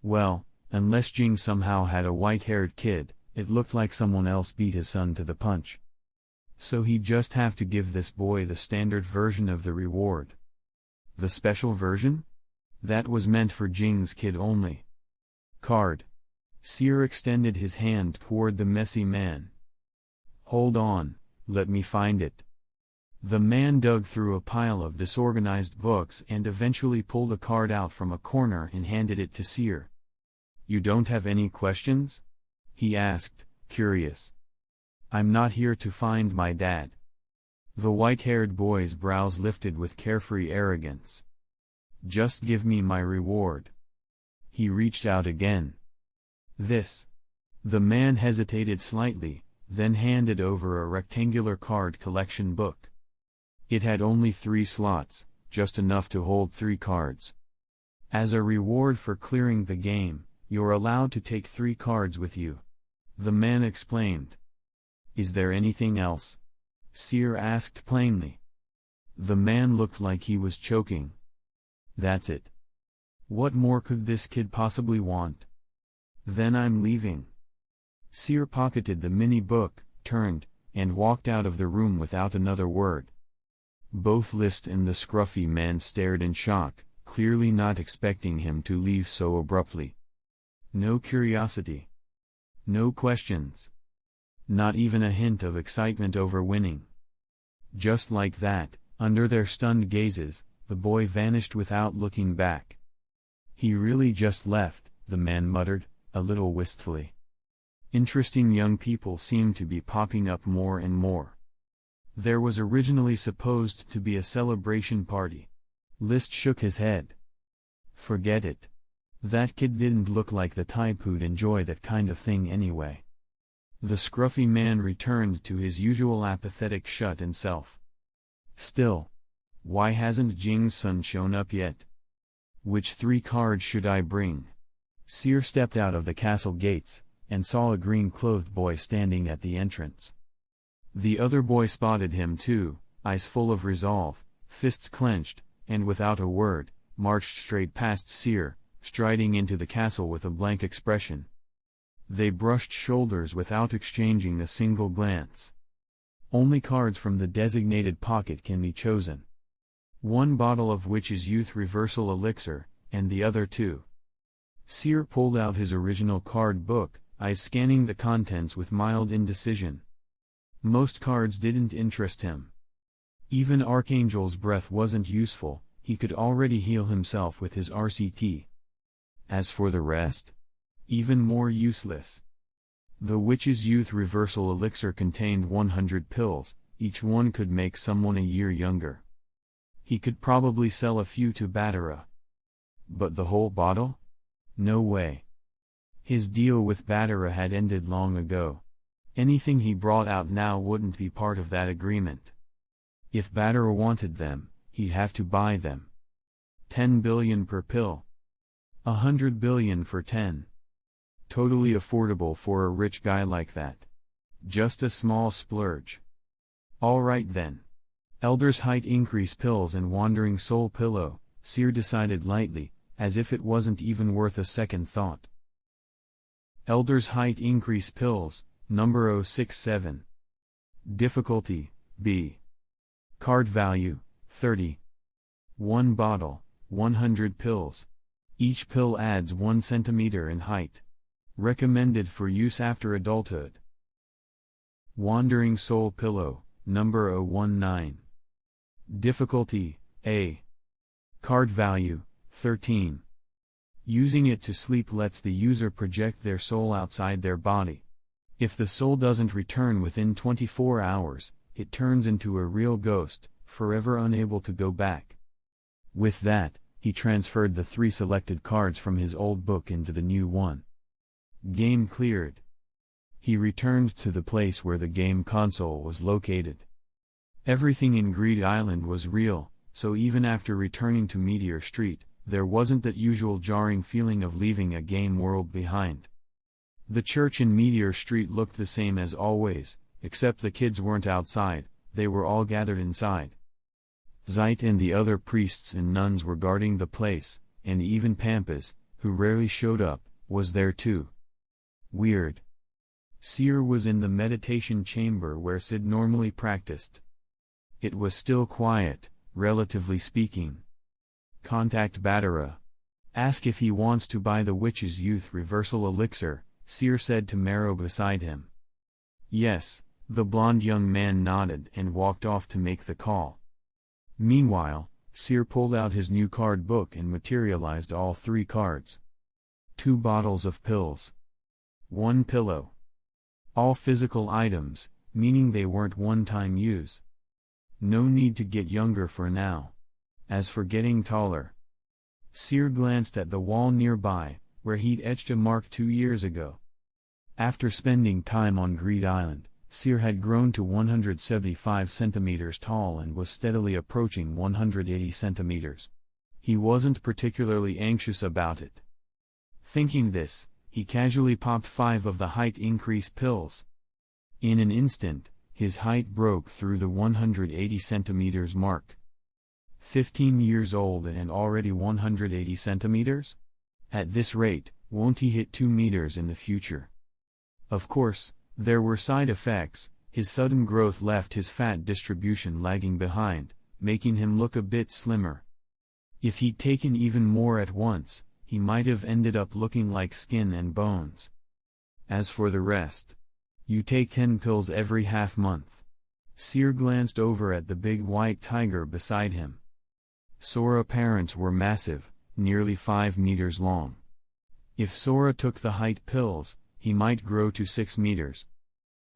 Well, unless Jing somehow had a white-haired kid, it looked like someone else beat his son to the punch. So he'd just have to give this boy the standard version of the reward. The special version? That was meant for Jing's kid only. Card. Seer extended his hand toward the messy man. Hold on, Let me find it. The man dug through a pile of disorganized books and eventually pulled a card out from a corner and handed it to Seer. You don't have any questions? He asked, curious. I'm not here to find my dad. The white-haired boy's brows lifted with carefree arrogance. Just give me my reward. He reached out again. This. The man hesitated slightly, then handed over a rectangular card collection book. It had only 3 slots, just enough to hold 3 cards. As a reward for clearing the game, you're allowed to take 3 cards with you. The man explained. Is there anything else? Seer asked plainly. The man looked like he was choking. That's it. What more could this kid possibly want? Then I'm leaving. Seer pocketed the mini book, turned, and walked out of the room without another word. Both List and the scruffy man stared in shock, clearly not expecting him to leave so abruptly. No curiosity. No questions. Not even a hint of excitement over winning. Just like that, under their stunned gazes, the boy vanished without looking back. He really just left, the man muttered, a little wistfully. Interesting young people seem to be popping up more and more. There was originally supposed to be a celebration party. List shook his head. Forget it. That kid didn't look like the type who'd enjoy that kind of thing anyway. The scruffy man returned to his usual apathetic shut-in self. Still. Why hasn't Jing's son shown up yet? Which 3 cards should I bring? Seer stepped out of the castle gates, and saw a green-clothed boy standing at the entrance. The other boy spotted him too, eyes full of resolve, fists clenched, and without a word, marched straight past Seer, striding into the castle with a blank expression. They brushed shoulders without exchanging a single glance. Only cards from the designated pocket can be chosen. 1 bottle of Witch's Youth Reversal Elixir, and the other 2. Seer pulled out his original card book, eyes scanning the contents with mild indecision. Most cards didn't interest him. Even Archangel's Breath wasn't useful, he could already heal himself with his RCT. As for the rest, even more useless. The Witch's Youth Reversal Elixir contained 100 pills, each one could make someone a year younger. He could probably sell a few to Batara. But the whole bottle? No way. His deal with Batara had ended long ago. Anything he brought out now wouldn't be part of that agreement. If Batara wanted them, he'd have to buy them. 10 billion per pill. 100 billion for 10. Totally affordable for a rich guy like that. Just a small splurge. Alright then. Elder's Height Increase pills and Wandering Soul pillow, Seer decided lightly, as if it wasn't even worth a second thought. Elder's Height Increase pills, number 067. Difficulty, B. Card value, 30. 1 bottle, 100 pills. Each pill adds 1 centimeter in height. Recommended for use after adulthood. Wandering Soul pillow, number 019. Difficulty, A. Card value, 13. Using it to sleep lets the user project their soul outside their body. If the soul doesn't return within 24 hours, it turns into a real ghost, forever unable to go back. With that, he transferred the 3 selected cards from his old book into the new one. Game cleared. He returned to the place where the game console was located. Everything in Greed Island was real, so even after returning to Meteor Street, there wasn't that usual jarring feeling of leaving a game world behind. The church in Meteor Street looked the same as always, except the kids weren't outside, they were all gathered inside. Zeit and the other priests and nuns were guarding the place, and even Pampas, who rarely showed up, was there too. Weird. Seer was in the meditation chamber where Sid normally practiced. It was still quiet, relatively speaking. Contact Batara. Ask if he wants to buy the Witch's Youth Reversal Elixir, Seer said to Marrow beside him. Yes, The blond young man nodded and walked off to make the call. Meanwhile, Seer pulled out his new card book and materialized all 3 cards. 2 bottles of pills. 1 pillow. All physical items, meaning they weren't one-time use. No need to get younger for now. As for getting taller. Seer glanced at the wall nearby, where he'd etched a mark 2 years ago. After spending time on Greed Island, Seer had grown to 175 centimeters tall and was steadily approaching 180 centimeters. He wasn't particularly anxious about it. Thinking this, he casually popped 5 of the height increase pills. In an instant, his height broke through the 180 centimeters mark. 15 years old and already 180 centimeters? At this rate, won't he hit 2 meters in the future? Of course, there were side effects. His sudden growth left his fat distribution lagging behind, making him look a bit slimmer. If he'd taken even more at once, he might have ended up looking like skin and bones. As for the rest, you take 10 pills every half-month. Seer glanced over at the big white tiger beside him. Sora parents were massive, nearly 5 meters long. If Sora took the height pills, he might grow to 6 meters.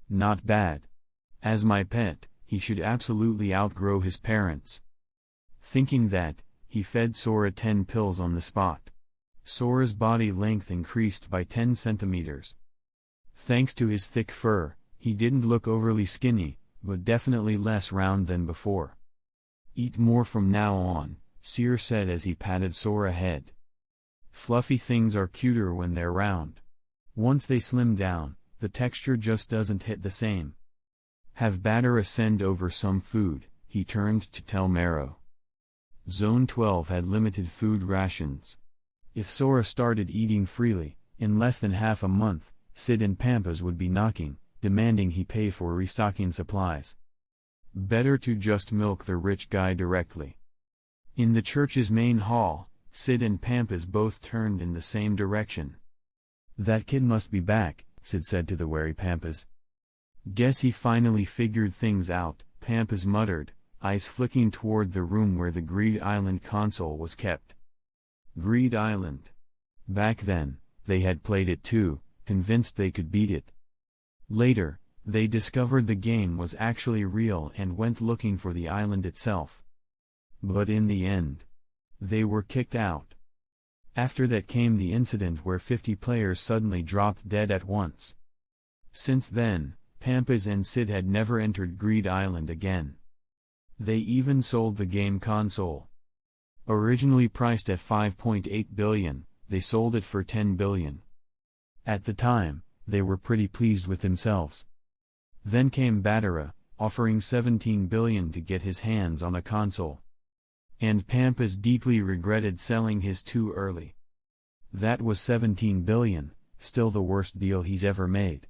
Not bad. As my pet, he should absolutely outgrow his parents. Thinking that, he fed Sora 10 pills on the spot. Sora's body length increased by 10 centimeters. Thanks to his thick fur, he didn't look overly skinny, but definitely less round than before. Eat more from now on, Seer said as he patted Sora's head. Fluffy things are cuter when they're round. Once they slim down, the texture just doesn't hit the same. Have Badara send over some food, he turned to tell Mero. Zone 12 had limited food rations. If Sora started eating freely, in less than half a month, Sid and Pampas would be knocking, demanding he pay for restocking supplies. Better to just milk the rich guy directly. In the church's main hall, Sid and Pampas both turned in the same direction. That kid must be back, Sid said to the wary Pampas. Guess he finally figured things out, Pampas muttered, eyes flicking toward the room where the Greed Island console was kept. Greed Island. Back then, they had played it too, convinced they could beat it. Later, they discovered the game was actually real and went looking for the island itself. But in the end, they were kicked out. After that came the incident where 50 players suddenly dropped dead at once. Since then, Pampas and Sid had never entered Greed Island again. They even sold the game console. Originally priced at $5.8 billion, they sold it for $10 billion. At the time, they were pretty pleased with themselves. Then came Badara, offering $17 billion to get his hands on a console. And Pampas deeply regretted selling his too early. That was $17 billion, still the worst deal he's ever made.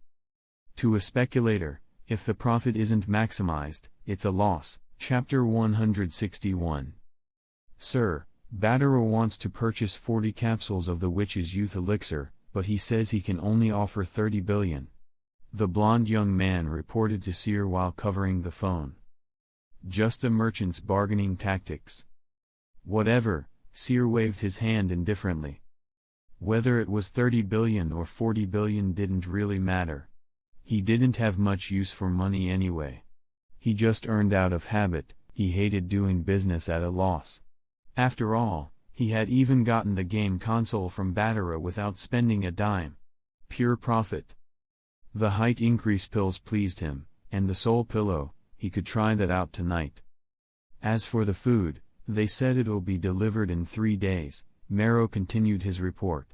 To a speculator, if the profit isn't maximized, it's a loss. Chapter 161. Sir, Badara wants to purchase 40 capsules of the Witch's Youth Elixir, but he says he can only offer $30 billion. The blond young man reported to Seer while covering the phone. Just a merchant's bargaining tactics. Whatever, Seer waved his hand indifferently. Whether it was $30 billion or $40 billion didn't really matter. He didn't have much use for money anyway. He just earned out of habit, he hated doing business at a loss. After all, he had even gotten the game console from Badara without spending a dime. Pure profit. The height increase pills pleased him, and the soul pillow, he could try that out tonight. As for the food, they said it'll be delivered in 3 days, Mero continued his report.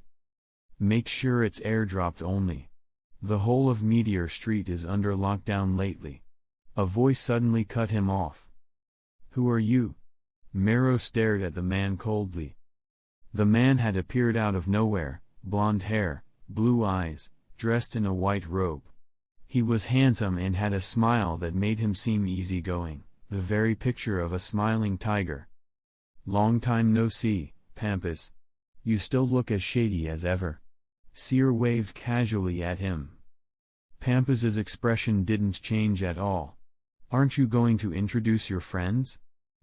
Make sure it's airdropped only. The whole of Meteor Street is under lockdown lately. A voice suddenly cut him off. Who are you? Mero stared at the man coldly. The man had appeared out of nowhere, blonde hair, blue eyes, dressed in a white robe. He was handsome and had a smile that made him seem easygoing, the very picture of a smiling tiger. Long time no see, Pampas. You still look as shady as ever. Seer waved casually at him. Pampas's expression didn't change at all. "Aren't you going to introduce your friends?"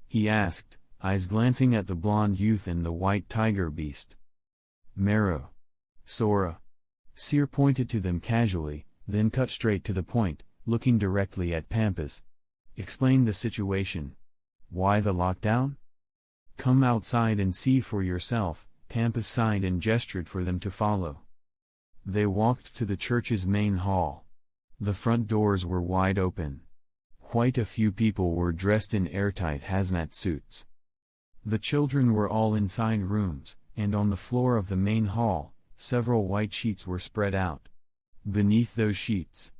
he asked, eyes glancing at the blonde youth and the white tiger beast. "Mero. Sora." Seer pointed to them casually, then cut straight to the point, looking directly at Pampas. "Explain the situation. Why the lockdown?" "Come outside and see for yourself," Pampas sighed and gestured for them to follow. They walked to the church's main hall. The front doors were wide open. Quite a few people were dressed in airtight hazmat suits. The children were all inside rooms, and on the floor of the main hall, several white sheets were spread out. Beneath those sheets,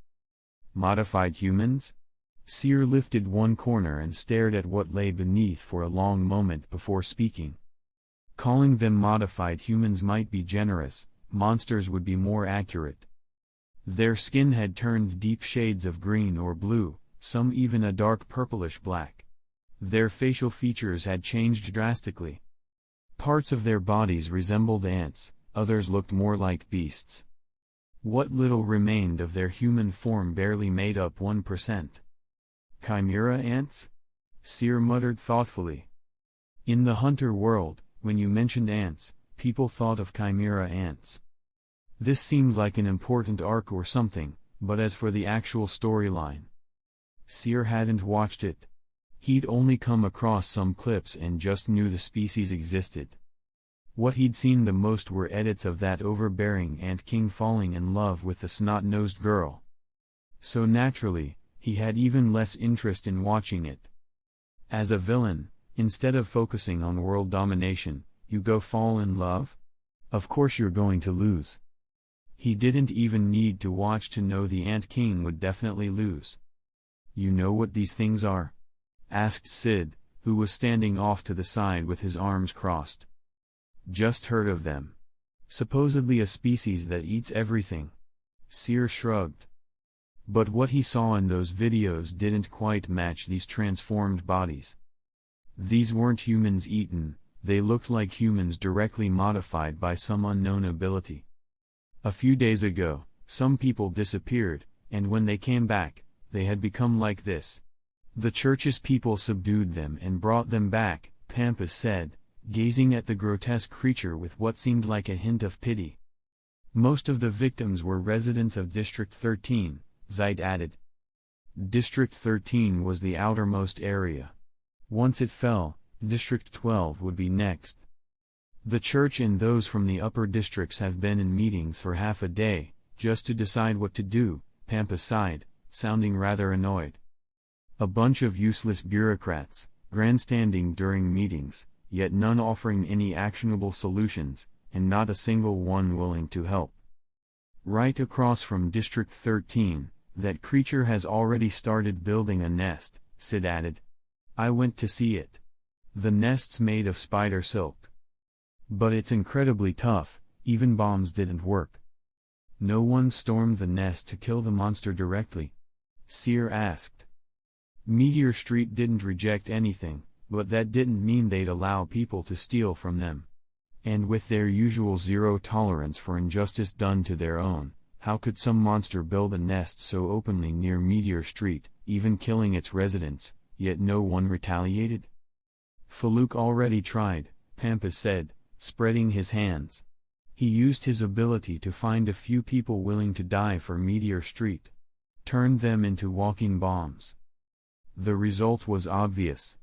modified humans? Seer lifted one corner and stared at what lay beneath for a long moment before speaking. Calling them modified humans might be generous, monsters would be more accurate. Their skin had turned deep shades of green or blue, some even a dark purplish black. Their facial features had changed drastically. Parts of their bodies resembled ants, others looked more like beasts. What little remained of their human form barely made up 1%. Chimera ants? Seer muttered thoughtfully. In the hunter world, when you mentioned ants, people thought of chimera ants. This seemed like an important arc or something, but as for the actual storyline, Seer hadn't watched it. He'd only come across some clips and just knew the species existed. What he'd seen the most were edits of that overbearing ant king falling in love with the snot-nosed girl. So naturally, he had even less interest in watching it. As a villain, instead of focusing on world domination, you go fall in love? Of course you're going to lose. He didn't even need to watch to know the Ant King would definitely lose. "You know what these things are?" asked Sid, who was standing off to the side with his arms crossed. "Just heard of them. Supposedly a species that eats everything." Seer shrugged. But what he saw in those videos didn't quite match these transformed bodies. These weren't humans eaten, they looked like humans directly modified by some unknown ability. A few days ago, some people disappeared, and when they came back, they had become like this. The church's people subdued them and brought them back, Pampas said, gazing at the grotesque creature with what seemed like a hint of pity. Most of the victims were residents of District 13, Zeit added. District 13 was the outermost area. Once it fell, District 12 would be next. The church and those from the upper districts have been in meetings for half a day, just to decide what to do, Pampas sighed, sounding rather annoyed. A bunch of useless bureaucrats, grandstanding during meetings, yet none offering any actionable solutions, and not a single one willing to help. Right across from District 13, that creature has already started building a nest, Sid added. I went to see it. The nest's made of spider silk. But it's incredibly tough, even bombs didn't work. No one stormed the nest to kill the monster directly? Seer asked. Meteor Street didn't reject anything, but that didn't mean they'd allow people to steal from them. And with their usual zero tolerance for injustice done to their own, how could some monster build a nest so openly near Meteor Street, even killing its residents, yet no one retaliated? Faluke already tried, Pampas said, spreading his hands. He used his ability to find a few people willing to die for Meteor Street. Turned them into walking bombs. The result was obvious.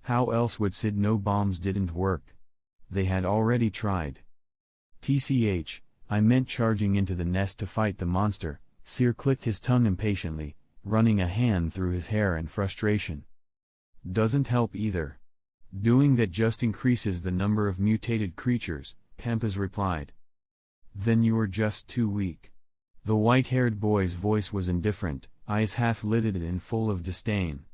How else would Sid know bombs didn't work? They had already tried. TCH, I meant charging into the nest to fight the monster. Seer clicked his tongue impatiently, running a hand through his hair in frustration. Doesn't help either. Doing that just increases the number of mutated creatures, Pampas replied. Then you were just too weak. The white-haired boy's voice was indifferent, eyes half-lidded and full of disdain.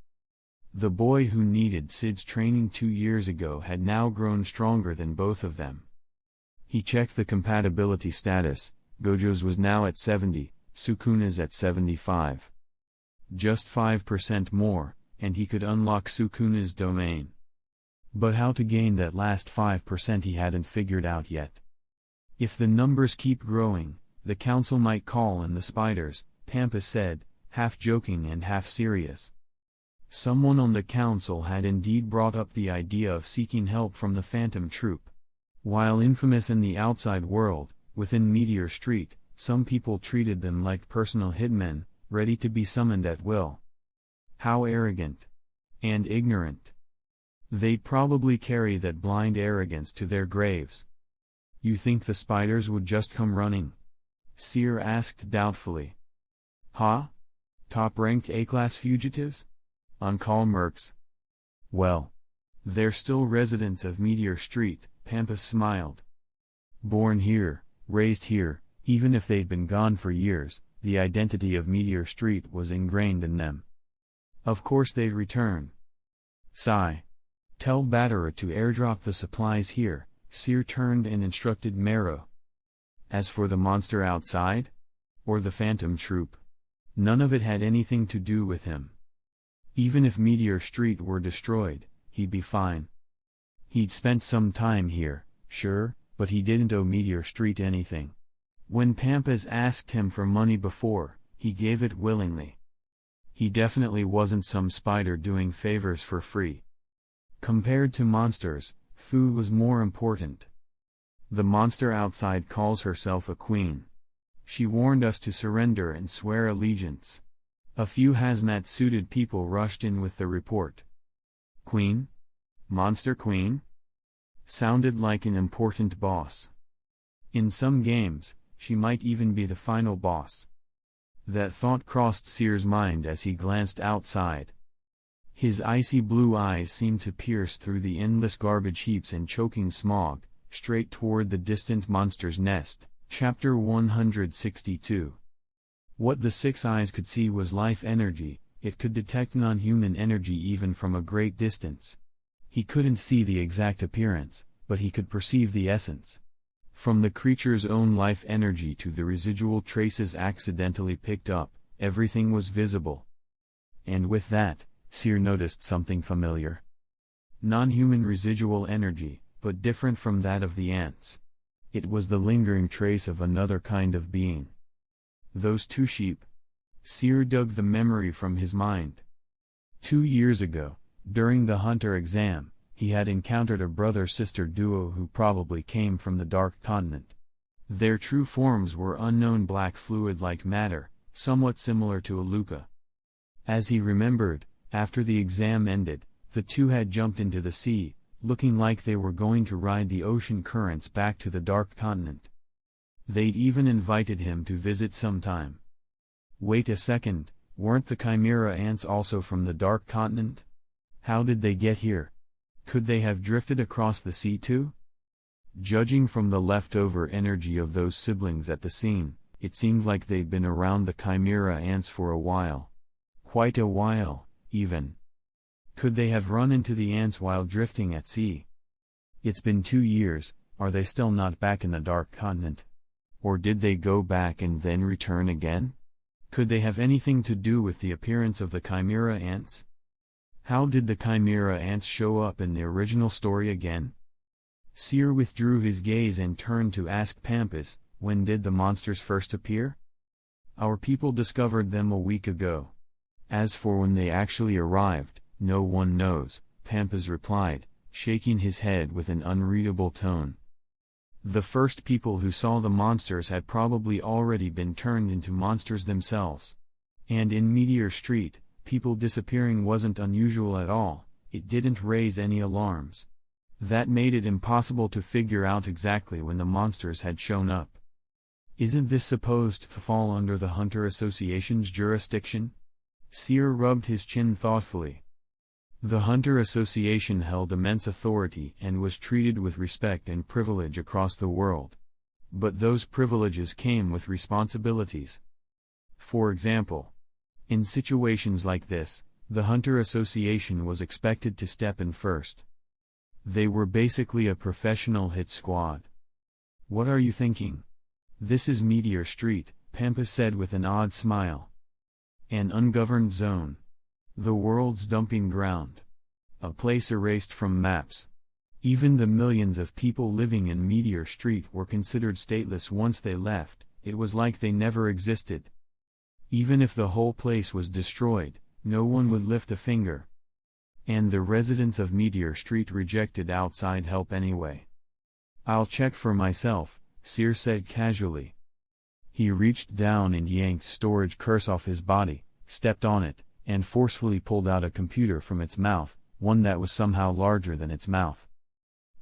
The boy who needed Sid's training 2 years ago had now grown stronger than both of them. He checked the compatibility status. Gojo's was now at 70, Sukuna's at 75. Just 5% more, and he could unlock Sukuna's domain. But how to gain that last 5% he hadn't figured out yet. If the numbers keep growing, the council might call in the spiders, Pampas said, half joking and half serious. Someone on the council had indeed brought up the idea of seeking help from the Phantom Troop. While infamous in the outside world, within Meteor Street, some people treated them like personal hitmen, ready to be summoned at will. How arrogant. And ignorant. They'd probably carry that blind arrogance to their graves. You think the spiders would just come running? Seer asked doubtfully. Huh? Top-ranked A-class fugitives? On-call mercs? Well, they're still residents of Meteor Street, Pampas smiled. Born here, raised here, even if they'd been gone for years, the identity of Meteor Street was ingrained in them. Of course they'd return. Sigh. Tell Batara to airdrop the supplies here, Seer turned and instructed Marrow. As for the monster outside? Or the Phantom Troop? None of it had anything to do with him. Even if Meteor Street were destroyed, he'd be fine. He'd spent some time here, sure, but he didn't owe Meteor Street anything. When Pampas asked him for money before, he gave it willingly. He definitely wasn't some spider doing favors for free. Compared to monsters, food was more important. The monster outside calls herself a queen. She warned us to surrender and swear allegiance. A few hazmat-suited people rushed in with the report. Queen? Monster Queen? Sounded like an important boss. In some games, she might even be the final boss. That thought crossed Seer's mind as he glanced outside. His icy blue eyes seemed to pierce through the endless garbage heaps and choking smog, straight toward the distant monster's nest. Chapter 162. What the Six Eyes could see was life energy. It could detect non-human energy even from a great distance. He couldn't see the exact appearance, but he could perceive the essence. From the creature's own life energy to the residual traces accidentally picked up, everything was visible. And with that, Seer noticed something familiar. Non-human residual energy, but different from that of the ants. It was the lingering trace of another kind of being. Those two sheep. Seer dug the memory from his mind. 2 years ago, during the hunter exam, he had encountered a brother-sister duo who probably came from the Dark Continent. Their true forms were unknown black fluid-like matter, somewhat similar to a Luca. As he remembered, after the exam ended, the two had jumped into the sea, looking like they were going to ride the ocean currents back to the Dark Continent. They'd even invited him to visit sometime. Wait a second, weren't the Chimera ants also from the Dark Continent? How did they get here? Could they have drifted across the sea too? Judging from the leftover energy of those siblings at the scene, it seemed like they'd been around the Chimera ants for a while. Quite a while, even. Could they have run into the ants while drifting at sea? It's been 2 years, are they still not back in the Dark Continent? Or did they go back and then return again? Could they have anything to do with the appearance of the Chimera ants? How did the Chimera ants show up in the original story again? Seer withdrew his gaze and turned to ask Pampas, when did the monsters first appear? Our people discovered them a week ago. As for when they actually arrived, no one knows, Pampas replied, shaking his head with an unreadable tone. The first people who saw the monsters had probably already been turned into monsters themselves. And in Meteor Street, people disappearing wasn't unusual at all, it didn't raise any alarms. That made it impossible to figure out exactly when the monsters had shown up. Isn't this supposed to fall under the Hunter Association's jurisdiction? Seer rubbed his chin thoughtfully. The Hunter Association held immense authority and was treated with respect and privilege across the world. But those privileges came with responsibilities. For example, in situations like this, the Hunter Association was expected to step in first. They were basically a professional hit squad. What are you thinking? This is Meteor Street, Pampas said with an odd smile. An ungoverned zone. The world's dumping ground. A place erased from maps. Even the millions of people living in Meteor Street were considered stateless once they left, it was like they never existed. Even if the whole place was destroyed, no one would lift a finger. And the residents of Meteor Street rejected outside help anyway. "I'll check for myself," Seer said casually. He reached down and yanked storage curse off his body, stepped on it, and forcefully pulled out a computer from its mouth, one that was somehow larger than its mouth.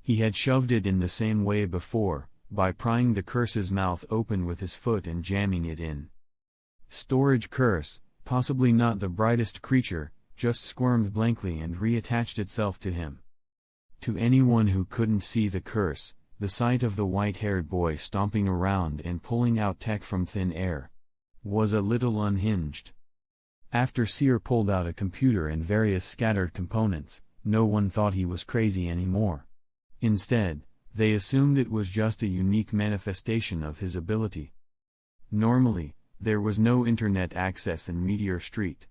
He had shoved it in the same way before, by prying the curse's mouth open with his foot and jamming it in. Storage curse, possibly not the brightest creature, just squirmed blankly and reattached itself to him. To anyone who couldn't see the curse, the sight of the white-haired boy stomping around and pulling out tech from thin air was a little unhinged. After Seer pulled out a computer and various scattered components, no one thought he was crazy anymore. Instead, they assumed it was just a unique manifestation of his ability. Normally, there was no internet access in Meteor Street.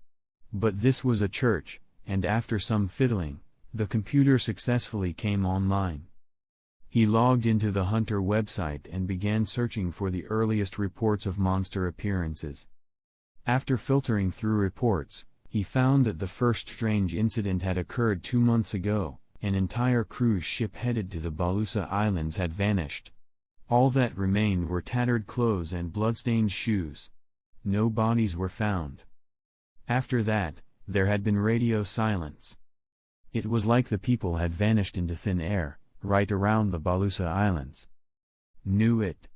But this was a church, and after some fiddling, the computer successfully came online. He logged into the Hunter website and began searching for the earliest reports of monster appearances. After filtering through reports, he found that the first strange incident had occurred 2 months ago. An entire cruise ship headed to the Balusa Islands had vanished. All that remained were tattered clothes and bloodstained shoes. No bodies were found. After that, there had been radio silence. It was like the people had vanished into thin air, right around the Balusa Islands. Knew it.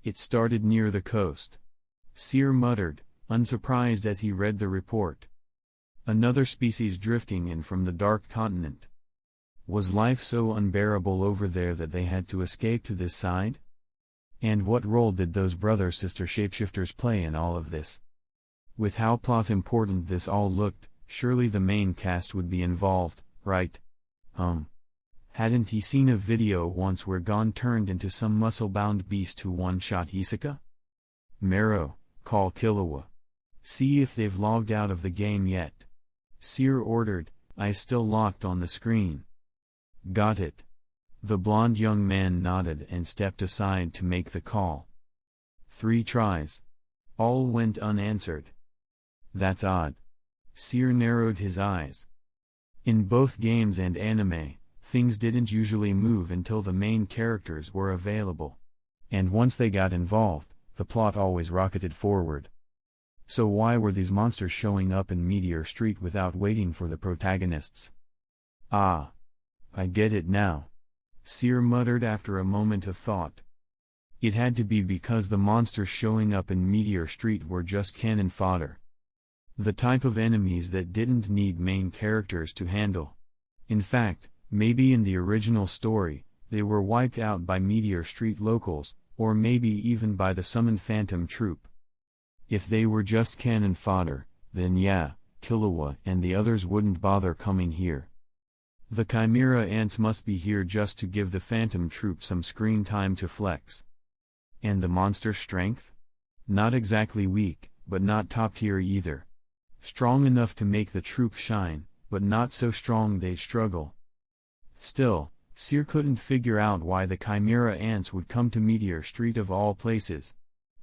It started near the coast. Seer muttered, unsurprised as he read the report. Another species drifting in from the dark continent. Was life so unbearable over there that they had to escape to this side? And what role did those brother-sister shapeshifters play in all of this? With how plot important this all looked, surely the main cast would be involved, right? Hadn't he seen a video once where Gon turned into some muscle-bound beast who one-shot Hisoka? Marrow, call Killua. See if they've logged out of the game yet. Seer ordered, eyes still locked on the screen. Got it. The blond young man nodded and stepped aside to make the call. 3 tries. All went unanswered. That's odd. Seer narrowed his eyes. In both games and anime, things didn't usually move until the main characters were available. And once they got involved, the plot always rocketed forward. So why were these monsters showing up in Meteor Street without waiting for the protagonists? Ah. I get it now. Seer muttered after a moment of thought. It had to be because the monsters showing up in Meteor Street were just cannon fodder. The type of enemies that didn't need main characters to handle. In fact, maybe in the original story, they were wiped out by Meteor Street locals, or maybe even by the summoned Phantom Troop. If they were just cannon fodder, then yeah, Killua and the others wouldn't bother coming here. The Chimera ants must be here just to give the Phantom Troop some screen time to flex. And the monster's strength? Not exactly weak, but not top tier either. Strong enough to make the troop shine, but not so strong they'd struggle. Still, Seer couldn't figure out why the Chimera ants would come to Meteor Street of all places.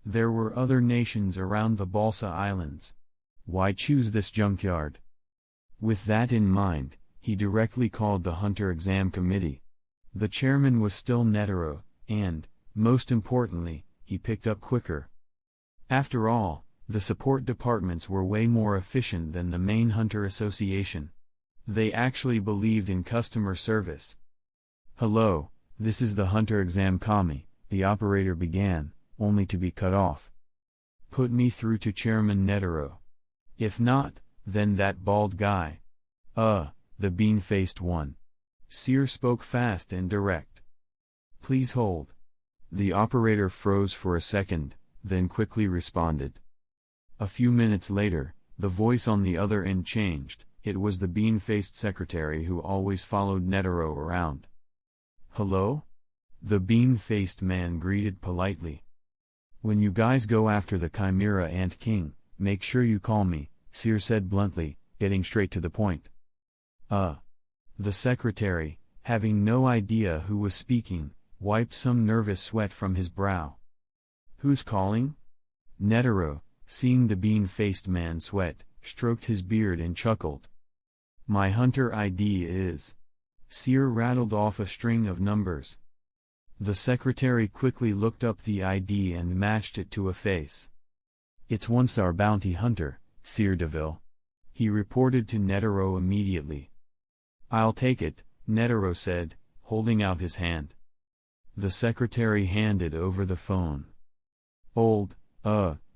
There were other nations around the Balsa Islands. Why choose this junkyard? With that in mind, he directly called the Hunter Exam Committee. The chairman was still Netero, and, most importantly, he picked up quicker. After all, the support departments were way more efficient than the main Hunter Association. They actually believed in customer service. "Hello, this is the Hunter Exam Committee," the operator began, only to be cut off. "Put me through to Chairman Netero. If not, then that bald guy. The bean-faced one." Seer spoke fast and direct. "Please hold." The operator froze for a second, then quickly responded. A few minutes later, the voice on the other end changed. It was the bean-faced secretary who always followed Netero around. "Hello?" The bean-faced man greeted politely. "When you guys go after the Chimera Ant King, make sure you call me," Seer said bluntly, getting straight to the point. The secretary, having no idea who was speaking, wiped some nervous sweat from his brow. "Who's calling?" "Netero, Seeing the bean-faced man sweat, stroked his beard and chuckled. My hunter ID is... Seer rattled off a string of numbers. The secretary quickly looked up the ID and matched it to a face. It's one-star bounty hunter, Seer Deville. He reported to Netero immediately. I'll take it, Netero said, holding out his hand. The secretary handed over the phone.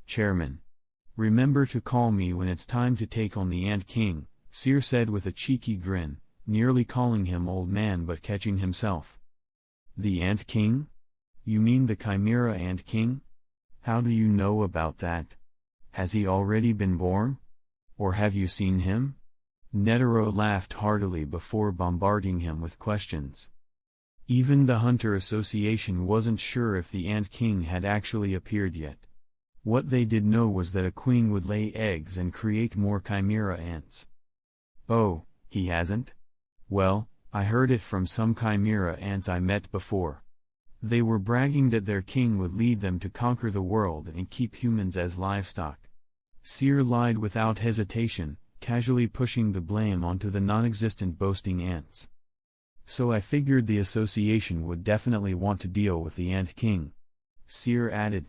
Chairman. Remember to call me when it's time to take on the Ant King, Seer said with a cheeky grin, nearly calling him old man but catching himself. The Ant King? You mean the Chimera Ant King? How do you know about that? Has he already been born? Or have you seen him? Netero laughed heartily before bombarding him with questions. Even the Hunter Association wasn't sure if the Ant King had actually appeared yet. What they did know was that a queen would lay eggs and create more chimera ants. Oh, he hasn't? Well, I heard it from some chimera ants I met before. They were bragging that their king would lead them to conquer the world and keep humans as livestock. Seer lied without hesitation, casually pushing the blame onto the non-existent boasting ants. So I figured the association would definitely want to deal with the Ant King. Seer added.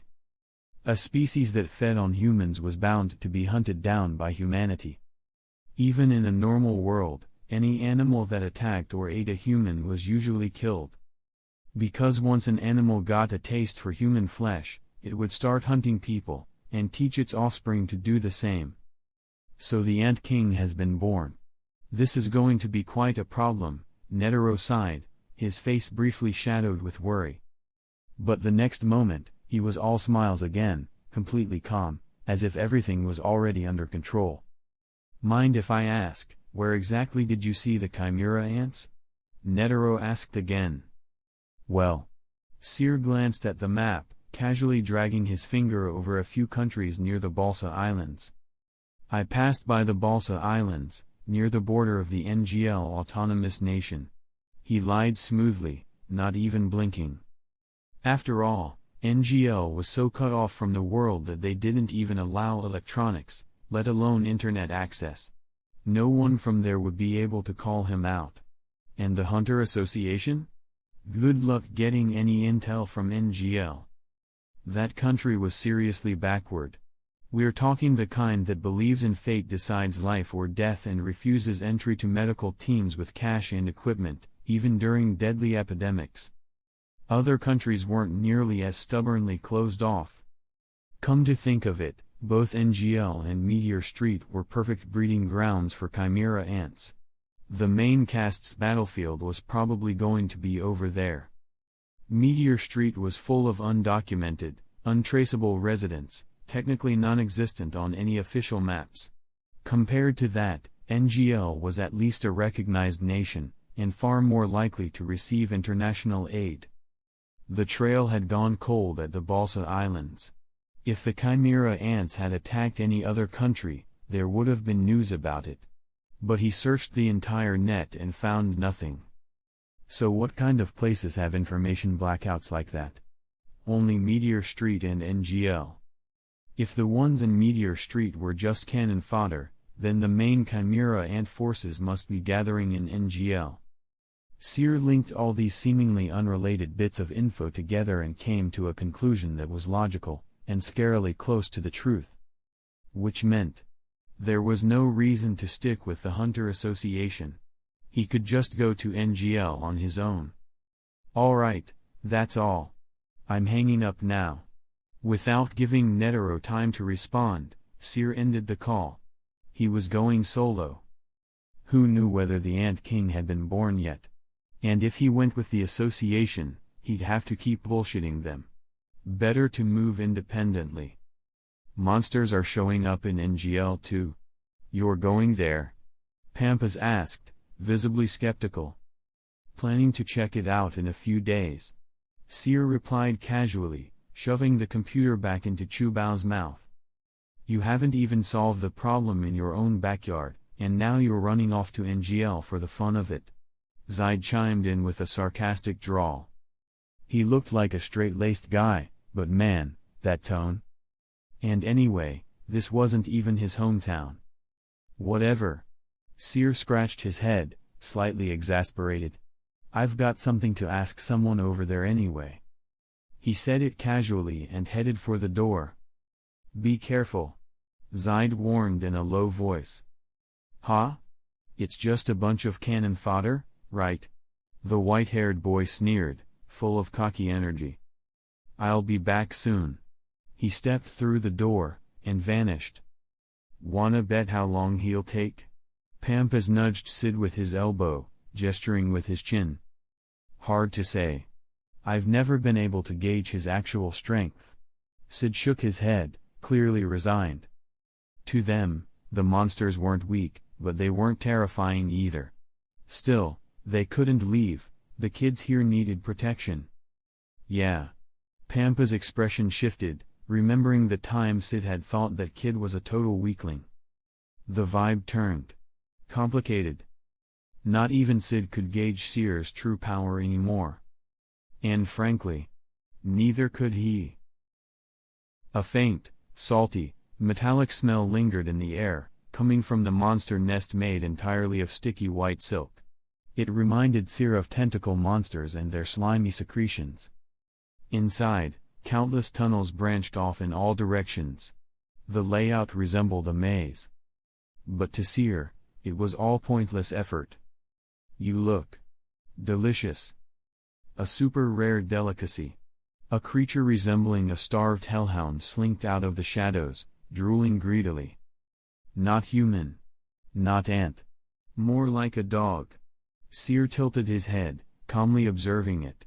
A species that fed on humans was bound to be hunted down by humanity. Even in a normal world, any animal that attacked or ate a human was usually killed. Because once an animal got a taste for human flesh, it would start hunting people, and teach its offspring to do the same. So the Ant King has been born. This is going to be quite a problem, Netero sighed, his face briefly shadowed with worry. But the next moment, he was all smiles again, completely calm, as if everything was already under control. Mind if I ask, where exactly did you see the chimera ants? Netero asked again. Well. Seer glanced at the map, casually dragging his finger over a few countries near the Balsa Islands. I passed by the Balsa Islands, near the border of the NGL Autonomous Nation. He lied smoothly, not even blinking. After all, NGL was so cut off from the world that they didn't even allow electronics, let alone internet access. No one from there would be able to call him out. And the Hunter Association? Good luck getting any intel from NGL. That country was seriously backward. We're talking the kind that believes in fate decides life or death and refuses entry to medical teams with cash and equipment, even during deadly epidemics. Other countries weren't nearly as stubbornly closed off. Come to think of it, both NGL and Meteor Street were perfect breeding grounds for chimera ants. The main cast's battlefield was probably going to be over there. Meteor Street was full of undocumented, untraceable residents, technically non-existent on any official maps. Compared to that, NGL was at least a recognized nation, and far more likely to receive international aid. The trail had gone cold at the Balsa Islands. If the chimera ants had attacked any other country, there would have been news about it. But he searched the entire net and found nothing. So what kind of places have information blackouts like that? Only Meteor Street and NGL. If the ones in Meteor Street were just cannon fodder, then the main chimera ant forces must be gathering in NGL. Seer linked all these seemingly unrelated bits of info together and came to a conclusion that was logical, and scarily close to the truth. Which meant, there was no reason to stick with the Hunter Association. He could just go to NGL on his own. Alright, that's all. I'm hanging up now. Without giving Netero time to respond, Seer ended the call. He was going solo. Who knew whether the Ant King had been born yet? And if he went with the association, he'd have to keep bullshitting them. Better to move independently. Monsters are showing up in NGL too. You're going there? Pampas asked, visibly skeptical. Planning to check it out in a few days. Seer replied casually, shoving the computer back into Chubao's mouth. You haven't even solved the problem in your own backyard, and now you're running off to NGL for the fun of it. Zaid chimed in with a sarcastic drawl. He looked like a straight-laced guy, but man, that tone. And anyway, This wasn't even his hometown. Whatever. Seer scratched his head, slightly exasperated. I've got something to ask someone over there anyway. He said it casually and headed for the door. Be careful. Zide warned in a low voice. Huh? It's just a bunch of cannon fodder, right? The white-haired boy sneered, full of cocky energy. I'll be back soon. He stepped through the door, and vanished. Wanna bet how long he'll take? Pampas nudged Sid with his elbow, gesturing with his chin. Hard to say. I've never been able to gauge his actual strength. Sid shook his head, clearly resigned. To them, the monsters weren't weak, but they weren't terrifying either. Still, they couldn't leave, the kids here needed protection. Yeah. Pampa's expression shifted, remembering the time Sid had thought that kid was a total weakling. The vibe turned. Complicated. Not even Sid could gauge Seer's true power anymore. And frankly, neither could he. A faint, salty, metallic smell lingered in the air, coming from the monster nest made entirely of sticky white silk. It reminded Seer of tentacle monsters and their slimy secretions. Inside, countless tunnels branched off in all directions. The layout resembled a maze. But to Seer, it was all pointless effort. You look delicious. A super rare delicacy. A creature resembling a starved hellhound slinked out of the shadows, drooling greedily. Not human. Not ant. More like a dog. Seer tilted his head, calmly observing it.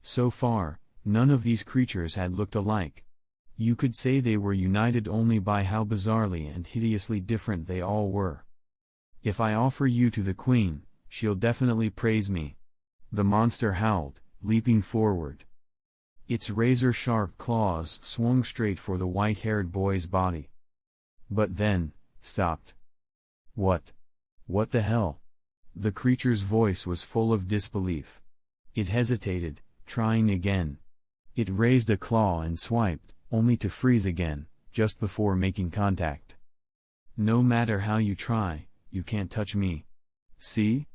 So far, none of these creatures had looked alike. You could say they were united only by how bizarrely and hideously different they all were. If I offer you to the queen, she'll definitely praise me. The monster howled, leaping forward. Its razor-sharp claws swung straight for the white-haired boy's body. But then, stopped. What? What the hell? The creature's voice was full of disbelief. It hesitated, trying again. It raised a claw and swiped, only to freeze again, just before making contact. No matter how you try, you can't touch me. See?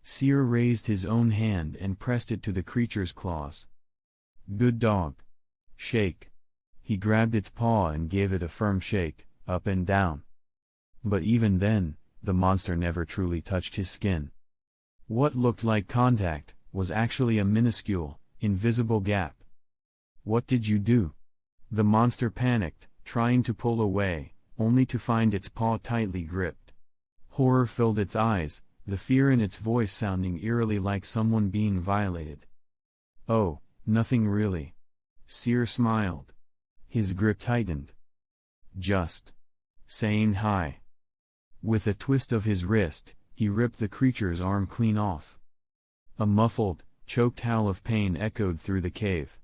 Seer raised his own hand and pressed it to the creature's claws. Good dog. Shake. He grabbed its paw and gave it a firm shake, up and down. But even then, the monster never truly touched his skin. What looked like contact was actually a minuscule, invisible gap. What did you do? The monster panicked, trying to pull away, only to find its paw tightly gripped. Horror filled its eyes, the fear in its voice sounding eerily like someone being violated. Oh, nothing really. Seer smiled. His grip tightened. Just saying hi. With a twist of his wrist, he ripped the creature's arm clean off. A muffled, choked howl of pain echoed through the cave.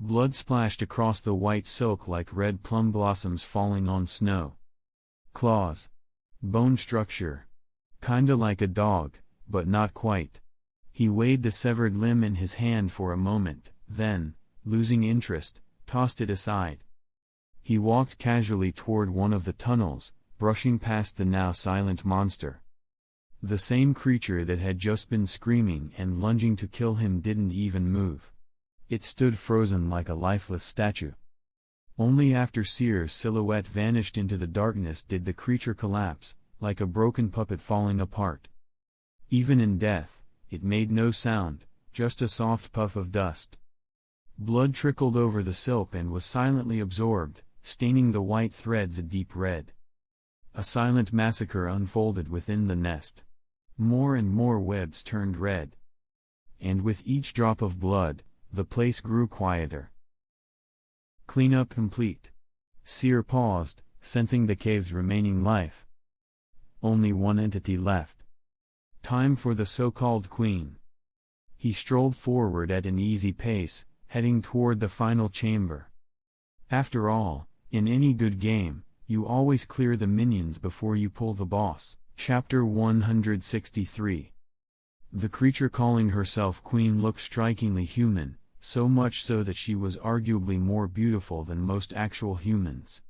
Blood splashed across the white silk like red plum blossoms falling on snow. Claws. Bone structure. Kinda like a dog, but not quite. He weighed the severed limb in his hand for a moment, then, losing interest, tossed it aside. He walked casually toward one of the tunnels, brushing past the now silent monster. The same creature that had just been screaming and lunging to kill him didn't even move. It stood frozen like a lifeless statue. Only after Seer's silhouette vanished into the darkness did the creature collapse, like a broken puppet falling apart. Even in death, it made no sound, just a soft puff of dust. Blood trickled over the silk and was silently absorbed, staining the white threads a deep red. A silent massacre unfolded within the nest. More and more webs turned red. And with each drop of blood, the place grew quieter. Cleanup complete. Seer paused, sensing the cave's remaining life. Only one entity left. Time for the so-called queen. He strolled forward at an easy pace, heading toward the final chamber. After all, in any good game, you always clear the minions before you pull the boss. Chapter 163. The creature calling herself Queen looked strikingly human, so much so that she was arguably more beautiful than most actual humans.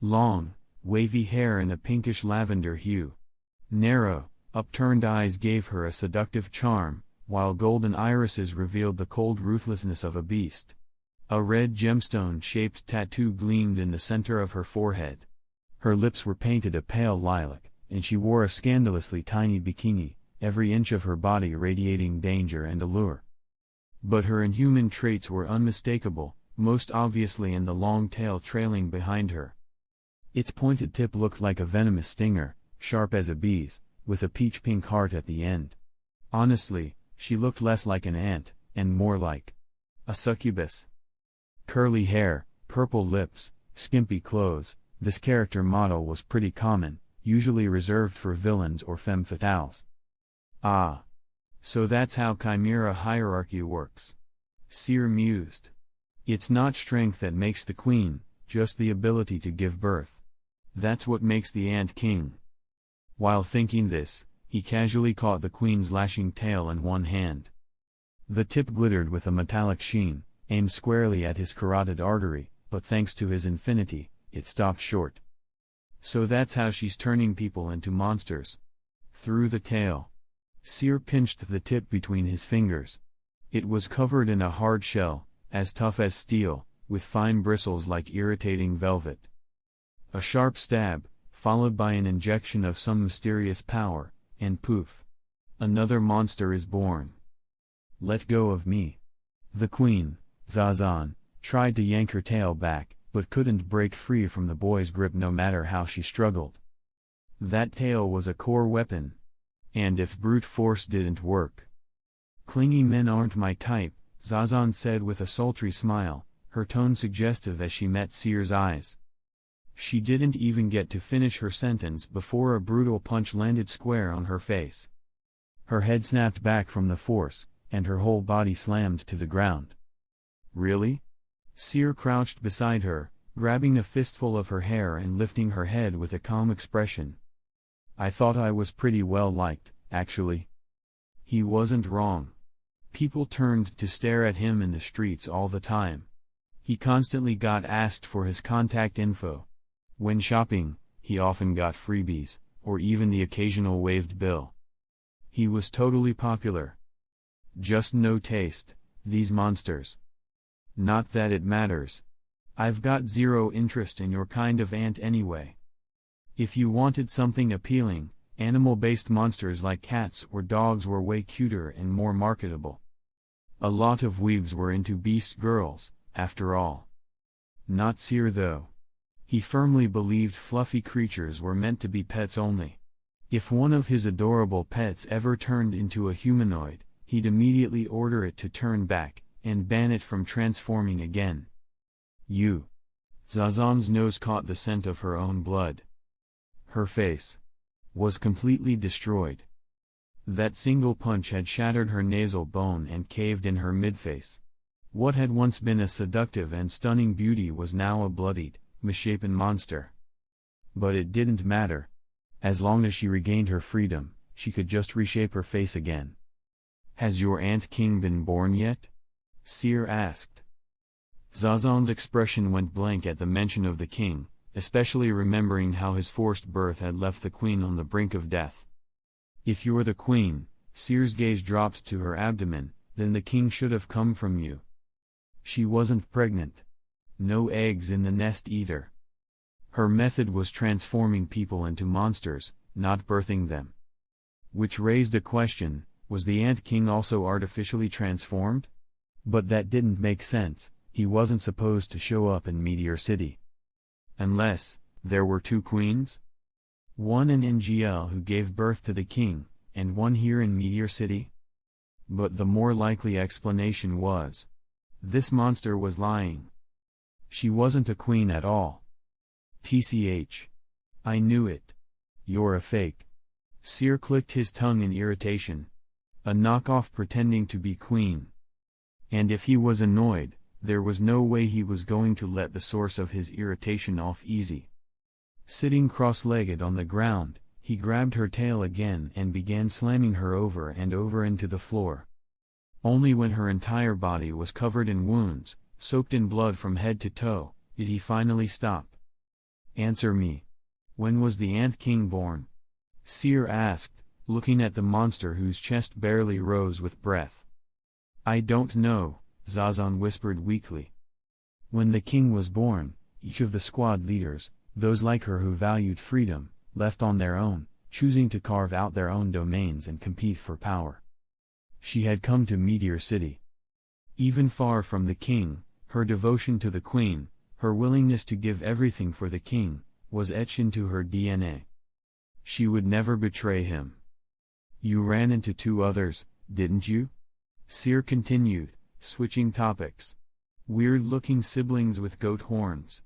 Long, wavy hair and a pinkish lavender hue. Narrow, upturned eyes gave her a seductive charm, while golden irises revealed the cold ruthlessness of a beast. A red gemstone-shaped tattoo gleamed in the center of her forehead. Her lips were painted a pale lilac, and she wore a scandalously tiny bikini, every inch of her body radiating danger and allure. But her inhuman traits were unmistakable, most obviously in the long tail trailing behind her. Its pointed tip looked like a venomous stinger, sharp as a bee's, with a peach-pink heart at the end. Honestly, she looked less like an ant, and more like a succubus. Curly hair, purple lips, skimpy clothes, this character model was pretty common, usually reserved for villains or femme fatales. Ah. So that's how Chimera hierarchy works. Seer mused. It's not strength that makes the queen, just the ability to give birth. That's what makes the ant king. While thinking this, he casually caught the queen's lashing tail in one hand. The tip glittered with a metallic sheen, aimed squarely at his carotid artery, but thanks to his infinity, it stopped short. So that's how she's turning people into monsters. Through the tail. Seer pinched the tip between his fingers. It was covered in a hard shell, as tough as steel, with fine bristles like irritating velvet. A sharp stab, followed by an injection of some mysterious power, and poof. Another monster is born. Let go of me. The queen, Zazan, tried to yank her tail back, but couldn't break free from the boy's grip no matter how she struggled. That tail was a core weapon. And if brute force didn't work. Clingy men aren't my type, Zazan said with a sultry smile, her tone suggestive as she met Seer's eyes. She didn't even get to finish her sentence before a brutal punch landed square on her face. Her head snapped back from the force, and her whole body slammed to the ground. Really? Seer crouched beside her, grabbing a fistful of her hair and lifting her head with a calm expression. I thought I was pretty well liked, actually. He wasn't wrong. People turned to stare at him in the streets all the time. He constantly got asked for his contact info. When shopping, he often got freebies, or even the occasional waived bill. He was totally popular. Just no taste, these monsters. Not that it matters. I've got zero interest in your kind of ant anyway. If you wanted something appealing, animal-based monsters like cats or dogs were way cuter and more marketable. A lot of weebs were into beast girls, after all. Not Seer though. He firmly believed fluffy creatures were meant to be pets only. If one of his adorable pets ever turned into a humanoid, he'd immediately order it to turn back, and ban it from transforming again. You. Zazan's nose caught the scent of her own blood. Her face was completely destroyed. That single punch had shattered her nasal bone and caved in her midface. What had once been a seductive and stunning beauty was now a bloodied, misshapen monster. But it didn't matter. As long as she regained her freedom, she could just reshape her face again. Has your Ant King been born yet? Seer asked. Zazan's expression went blank at the mention of the king, especially remembering how his forced birth had left the queen on the brink of death. If you're the queen, Seer's gaze dropped to her abdomen, then the king should have come from you. She wasn't pregnant. No eggs in the nest either. Her method was transforming people into monsters, not birthing them. Which raised a question, was the Ant King also artificially transformed? But that didn't make sense, he wasn't supposed to show up in Meteor City. Unless, there were two queens? One in NGL who gave birth to the king, and one here in Meteor City? But the more likely explanation was, this monster was lying. She wasn't a queen at all. TCH. I knew it. You're a fake. Seer clicked his tongue in irritation. A knockoff pretending to be queen. And if he was annoyed, there was no way he was going to let the source of his irritation off easy. Sitting cross-legged on the ground, he grabbed her tail again and began slamming her over and over into the floor. Only when her entire body was covered in wounds, soaked in blood from head to toe, did he finally stop. Answer me. When was the Ant King born? Seer asked, looking at the monster whose chest barely rose with breath. I don't know, Zazan whispered weakly. When the king was born, each of the squad leaders, those like her who valued freedom, left on their own, choosing to carve out their own domains and compete for power. She had come to Meteor City. Even far from the king, her devotion to the queen, her willingness to give everything for the king, was etched into her DNA. She would never betray him. You ran into 2 others, didn't you? Seer continued, switching topics. Weird-looking siblings with goat horns.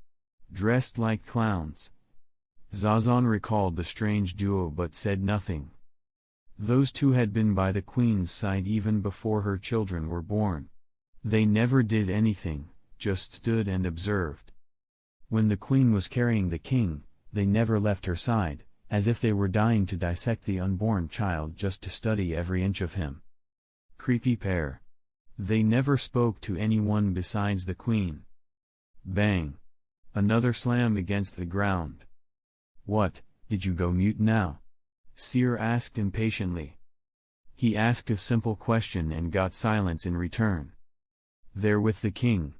Dressed like clowns. Zazan recalled the strange duo but said nothing. Those 2 had been by the queen's side even before her children were born. They never did anything, just stood and observed. When the queen was carrying the king, they never left her side, as if they were dying to dissect the unborn child just to study every inch of him. Creepy pair. They never spoke to anyone besides the queen. Bang. Another slam against the ground. What, did you go mute now? Seer asked impatiently. He asked a simple question and got silence in return. They're with the king.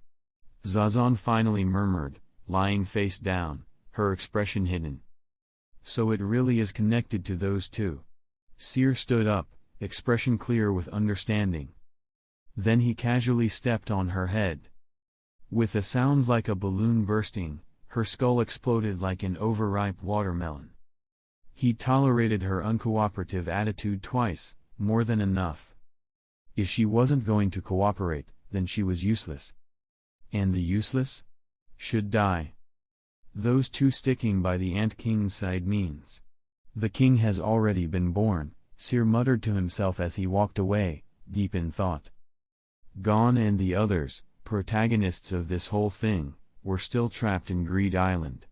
Zazan finally murmured, lying face down, her expression hidden. So it really is connected to those 2. Seer stood up, expression clear with understanding. Then he casually stepped on her head. With a sound like a balloon bursting, her skull exploded like an overripe watermelon. He tolerated her uncooperative attitude twice, more than enough. If she wasn't going to cooperate, then she was useless. And the useless? Should die. Those 2 sticking by the Ant King's side means. The king has already been born, Seer muttered to himself as he walked away, deep in thought. Gone and the others, protagonists of this whole thing, were still trapped in Greed Island.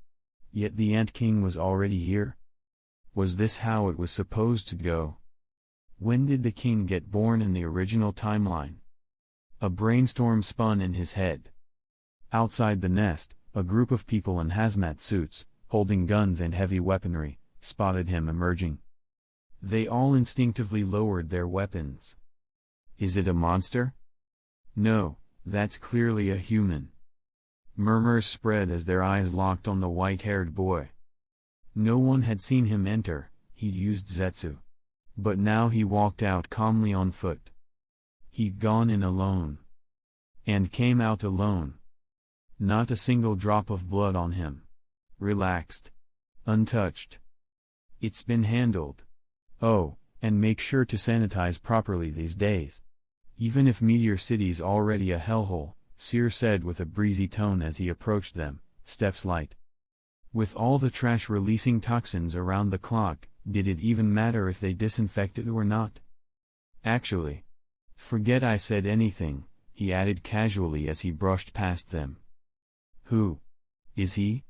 Yet the Ant King was already here? Was this how it was supposed to go? When did the king get born in the original timeline? A brainstorm spun in his head. Outside the nest, a group of people in hazmat suits, holding guns and heavy weaponry, spotted him emerging. They all instinctively lowered their weapons. Is it a monster? No, that's clearly a human. Murmurs spread as their eyes locked on the white-haired boy. No one had seen him enter, he'd used Zetsu. But now he walked out calmly on foot. He'd gone in alone. And came out alone. Not a single drop of blood on him. Relaxed. Untouched. It's been handled. Oh, and make sure to sanitize properly these days. Even if Meteor City's already a hellhole, Seer said with a breezy tone as he approached them, steps light. With all the trash releasing toxins around the clock, did it even matter if they disinfected or not? Actually. Forget I said anything, he added casually as he brushed past them. Who is he?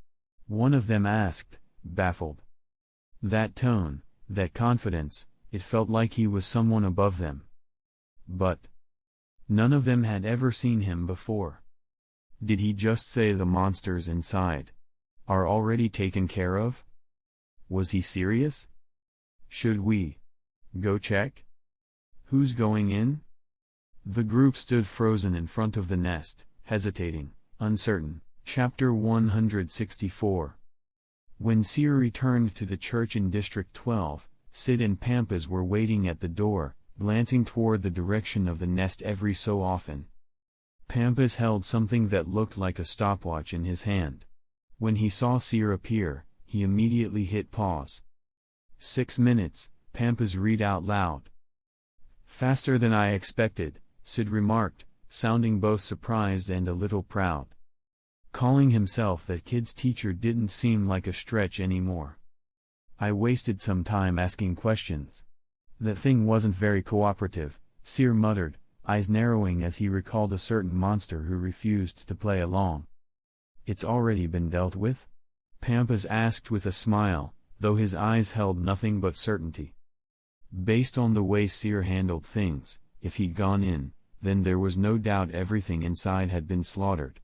One of them asked, baffled. That tone, that confidence, it felt like he was someone above them. But none of them had ever seen him before. Did he just say the monsters inside are already taken care of? Was he serious? Should we go check? Who's going in? The group stood frozen in front of the nest, hesitating, uncertain. Chapter 164. When Seer returned to the church in District 12, Sid and Pampas were waiting at the door, glancing toward the direction of the nest every so often. Pampas held something that looked like a stopwatch in his hand. When he saw Seer appear, he immediately hit pause. 6 minutes, Pampas read out loud. Faster than I expected, Sid remarked, sounding both surprised and a little proud. Calling himself that kid's teacher didn't seem like a stretch anymore. I wasted some time asking questions. That thing wasn't very cooperative, Seer muttered, eyes narrowing as he recalled a certain monster who refused to play along. It's already been dealt with? Pampas asked with a smile, though his eyes held nothing but certainty. Based on the way Seer handled things, if he'd gone in, then there was no doubt everything inside had been slaughtered.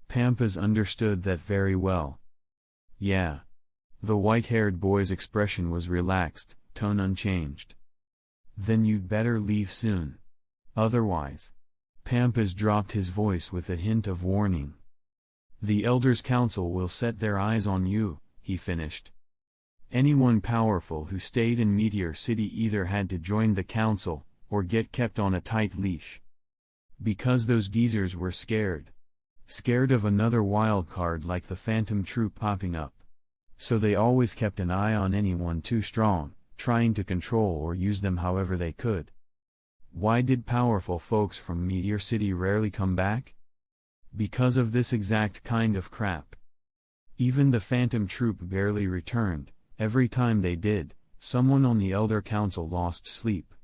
Pampas understood that very well. Yeah. The white-haired boy's expression was relaxed, tone unchanged. "Then you'd better leave soon. Otherwise." Pampas dropped his voice with a hint of warning. "The Elders' Council will set their eyes on you," he finished. Anyone powerful who stayed in Meteor City either had to join the council, or get kept on a tight leash. Because those geezers were scared. Scared of another wild card like the Phantom Troop popping up. So they always kept an eye on anyone too strong, trying to control or use them however they could. Why did powerful folks from Meteor City rarely come back? Because of this exact kind of crap. Even the Phantom Troop barely returned. Every time they did, someone on the Elder Council lost sleep.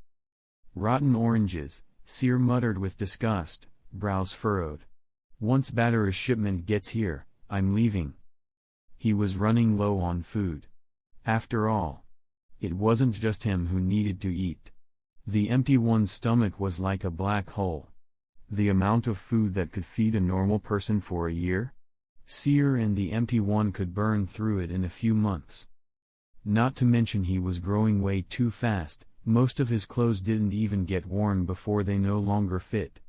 "Rotten oranges," Seer muttered with disgust, brows furrowed. "Once Batter's shipment gets here, I'm leaving." He was running low on food. After all, it wasn't just him who needed to eat. The empty one's stomach was like a black hole. The amount of food that could feed a normal person for a year? Seer and the empty one could burn through it in a few months. Not to mention he was growing way too fast, most of his clothes didn't even get worn before they no longer fit.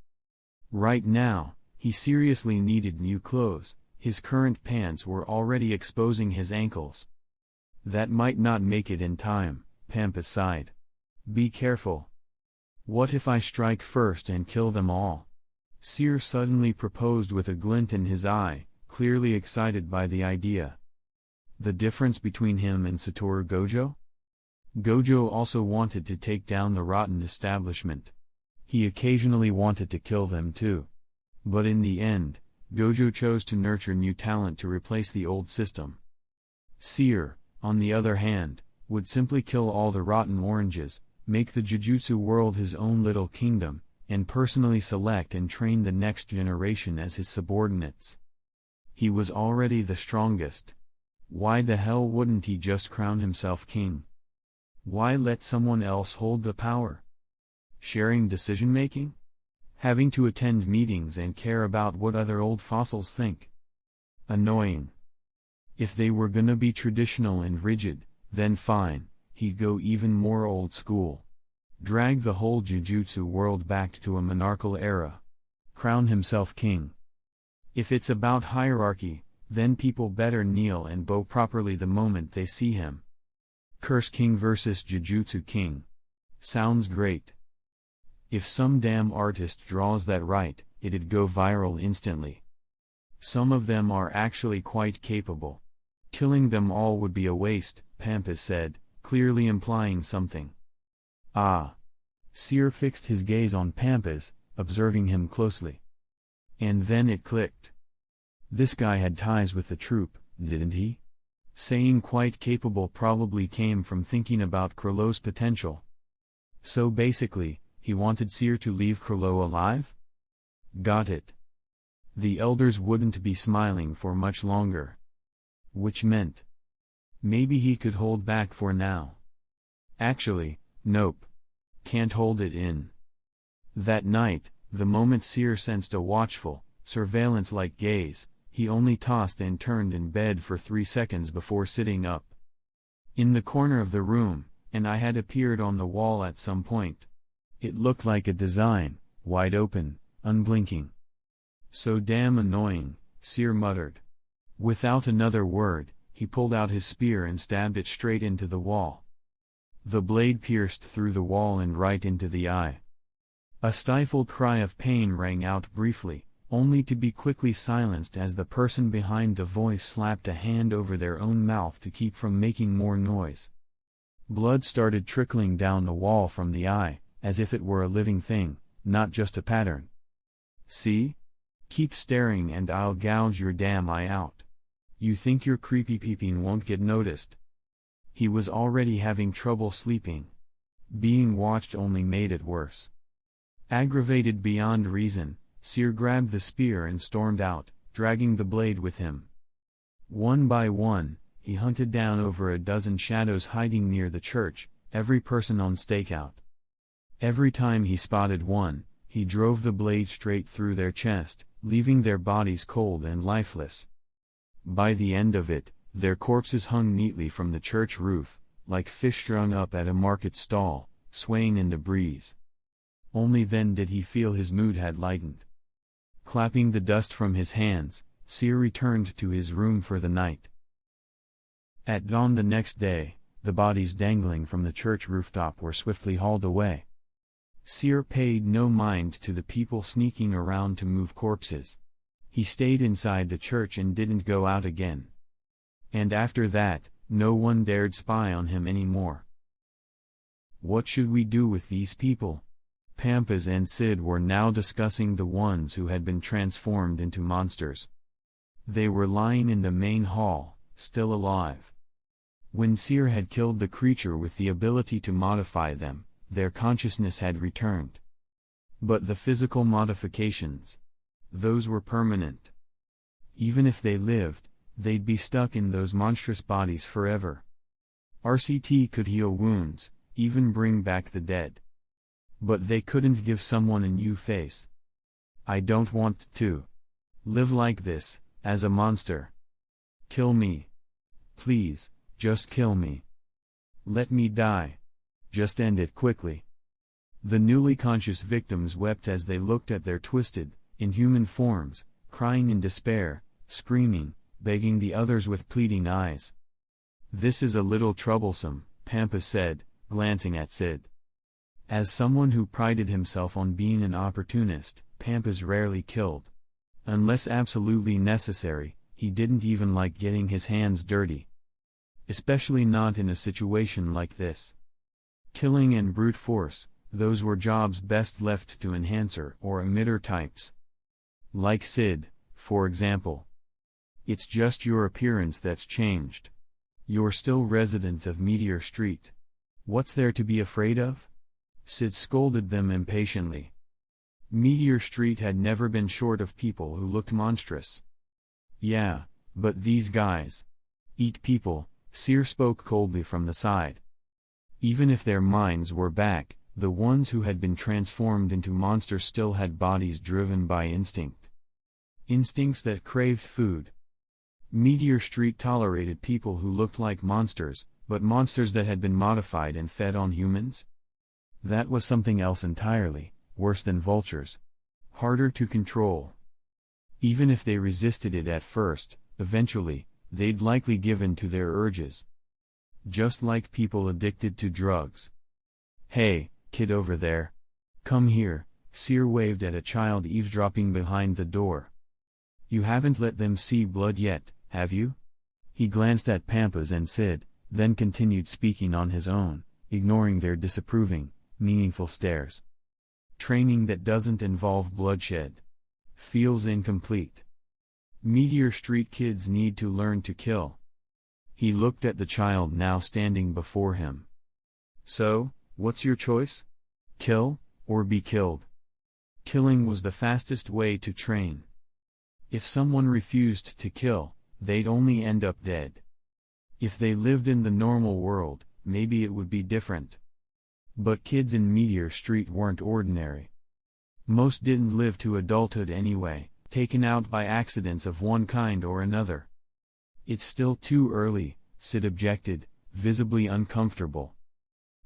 Right now, he seriously needed new clothes. His current pants were already exposing his ankles. That might not make it in time, Pampas sighed. "Be careful. What if I strike first and kill them all?" Seer suddenly proposed with a glint in his eye, clearly excited by the idea. The difference between him and Satoru Gojo? Gojo also wanted to take down the rotten establishment. He occasionally wanted to kill them too. But in the end, Gojo chose to nurture new talent to replace the old system. Seer, on the other hand, would simply kill all the rotten oranges, make the Jujutsu world his own little kingdom, and personally select and train the next generation as his subordinates. He was already the strongest. Why the hell wouldn't he just crown himself king? Why let someone else hold the power? Sharing decision-making? Having to attend meetings and care about what other old fossils think? Annoying. If they were gonna be traditional and rigid, then fine, he'd go even more old school. Drag the whole Jujutsu world back to a monarchical era. Crown himself king. If it's about hierarchy, then people better kneel and bow properly the moment they see him. Curse King versus Jujutsu King. Sounds great. If some damn artist draws that right, it'd go viral instantly. Some of them are actually quite capable. Killing them all would be a waste, Pampas said, clearly implying something. Ah. Seer fixed his gaze on Pampas, observing him closely. And then it clicked. This guy had ties with the troop, didn't he? Saying quite capable probably came from thinking about Krillow's potential. So basically, he wanted Seer to leave Krillow alive? Got it. The elders wouldn't be smiling for much longer. Which meant, maybe he could hold back for now. Actually, nope. Can't hold it in. That night, the moment Seer sensed a watchful, surveillance-like gaze, he only tossed and turned in bed for 3 seconds before sitting up. In the corner of the room, an eye had appeared on the wall at some point. It looked like a design, wide open, unblinking. So damn annoying, Seer muttered. Without another word, he pulled out his spear and stabbed it straight into the wall. The blade pierced through the wall and right into the eye. A stifled cry of pain rang out briefly, only to be quickly silenced as the person behind the voice slapped a hand over their own mouth to keep from making more noise. Blood started trickling down the wall from the eye, as if it were a living thing, not just a pattern. See? Keep staring and I'll gouge your damn eye out. You think your creepy peeping won't get noticed? He was already having trouble sleeping. Being watched only made it worse. Aggravated beyond reason, Seer grabbed the spear and stormed out, dragging the blade with him. One by one, he hunted down over a dozen shadows hiding near the church, every person on stakeout. Every time he spotted one, he drove the blade straight through their chest, leaving their bodies cold and lifeless. By the end of it, Their corpses hung neatly from the church roof, like fish strung up at a market stall, swaying in the breeze. Only then did he feel his mood had lightened. Clapping the dust from his hands, Seer returned to his room for the night. At dawn the next day, the bodies dangling from the church rooftop were swiftly hauled away. Seer paid no mind to the people sneaking around to move corpses. He stayed inside the church and didn't go out again. And after that, no one dared spy on him anymore. What should we do with these people? Pampas and Sid were now discussing the ones who had been transformed into monsters. They were lying in the main hall, still alive. When Seer had killed the creature with the ability to modify them, their consciousness had returned. But the physical modifications, those were permanent. Even if they lived, they'd be stuck in those monstrous bodies forever. RCT could heal wounds, even bring back the dead. But they couldn't give someone a new face. I don't want to live like this, as a monster. Kill me. Please, just kill me. Let me die. Just end it quickly. The newly conscious victims wept as they looked at their twisted, inhuman forms, crying in despair, screaming, begging the others with pleading eyes. This is a little troublesome, Pampas said, glancing at Sid. As someone who prided himself on being an opportunist, Pampas rarely killed. Unless absolutely necessary, he didn't even like getting his hands dirty. Especially not in a situation like this. Killing and brute force, those were jobs best left to enhancer or emitter types. Like Sid, for example. It's just your appearance that's changed. You're still residents of Meteor Street. What's there to be afraid of? Sid scolded them impatiently. Meteor Street had never been short of people who looked monstrous. Yeah, but these guys eat people, Seer spoke coldly from the side. Even if their minds were back, the ones who had been transformed into monsters still had bodies driven by instinct. Instincts that craved food. Meteor Street tolerated people who looked like monsters, but monsters that had been modified and fed on humans? That was something else entirely, worse than vultures. Harder to control. Even if they resisted it at first, eventually, they'd likely give in to their urges. Just like people addicted to drugs. Hey, kid over there. Come here, Seer waved at a child eavesdropping behind the door. You haven't let them see blood yet, have you? He glanced at Pampas and Sid, then continued speaking on his own, ignoring their disapproving, meaningful stares. Training that doesn't involve bloodshed feels incomplete. Meteor Street kids need to learn to kill. He looked at the child now standing before him. So, what's your choice? Kill, or be killed? Killing was the fastest way to train. If someone refused to kill, they'd only end up dead. If they lived in the normal world, maybe it would be different. But kids in Meteor Street weren't ordinary. Most didn't live to adulthood anyway, taken out by accidents of one kind or another. It's still too early, Sid objected, visibly uncomfortable.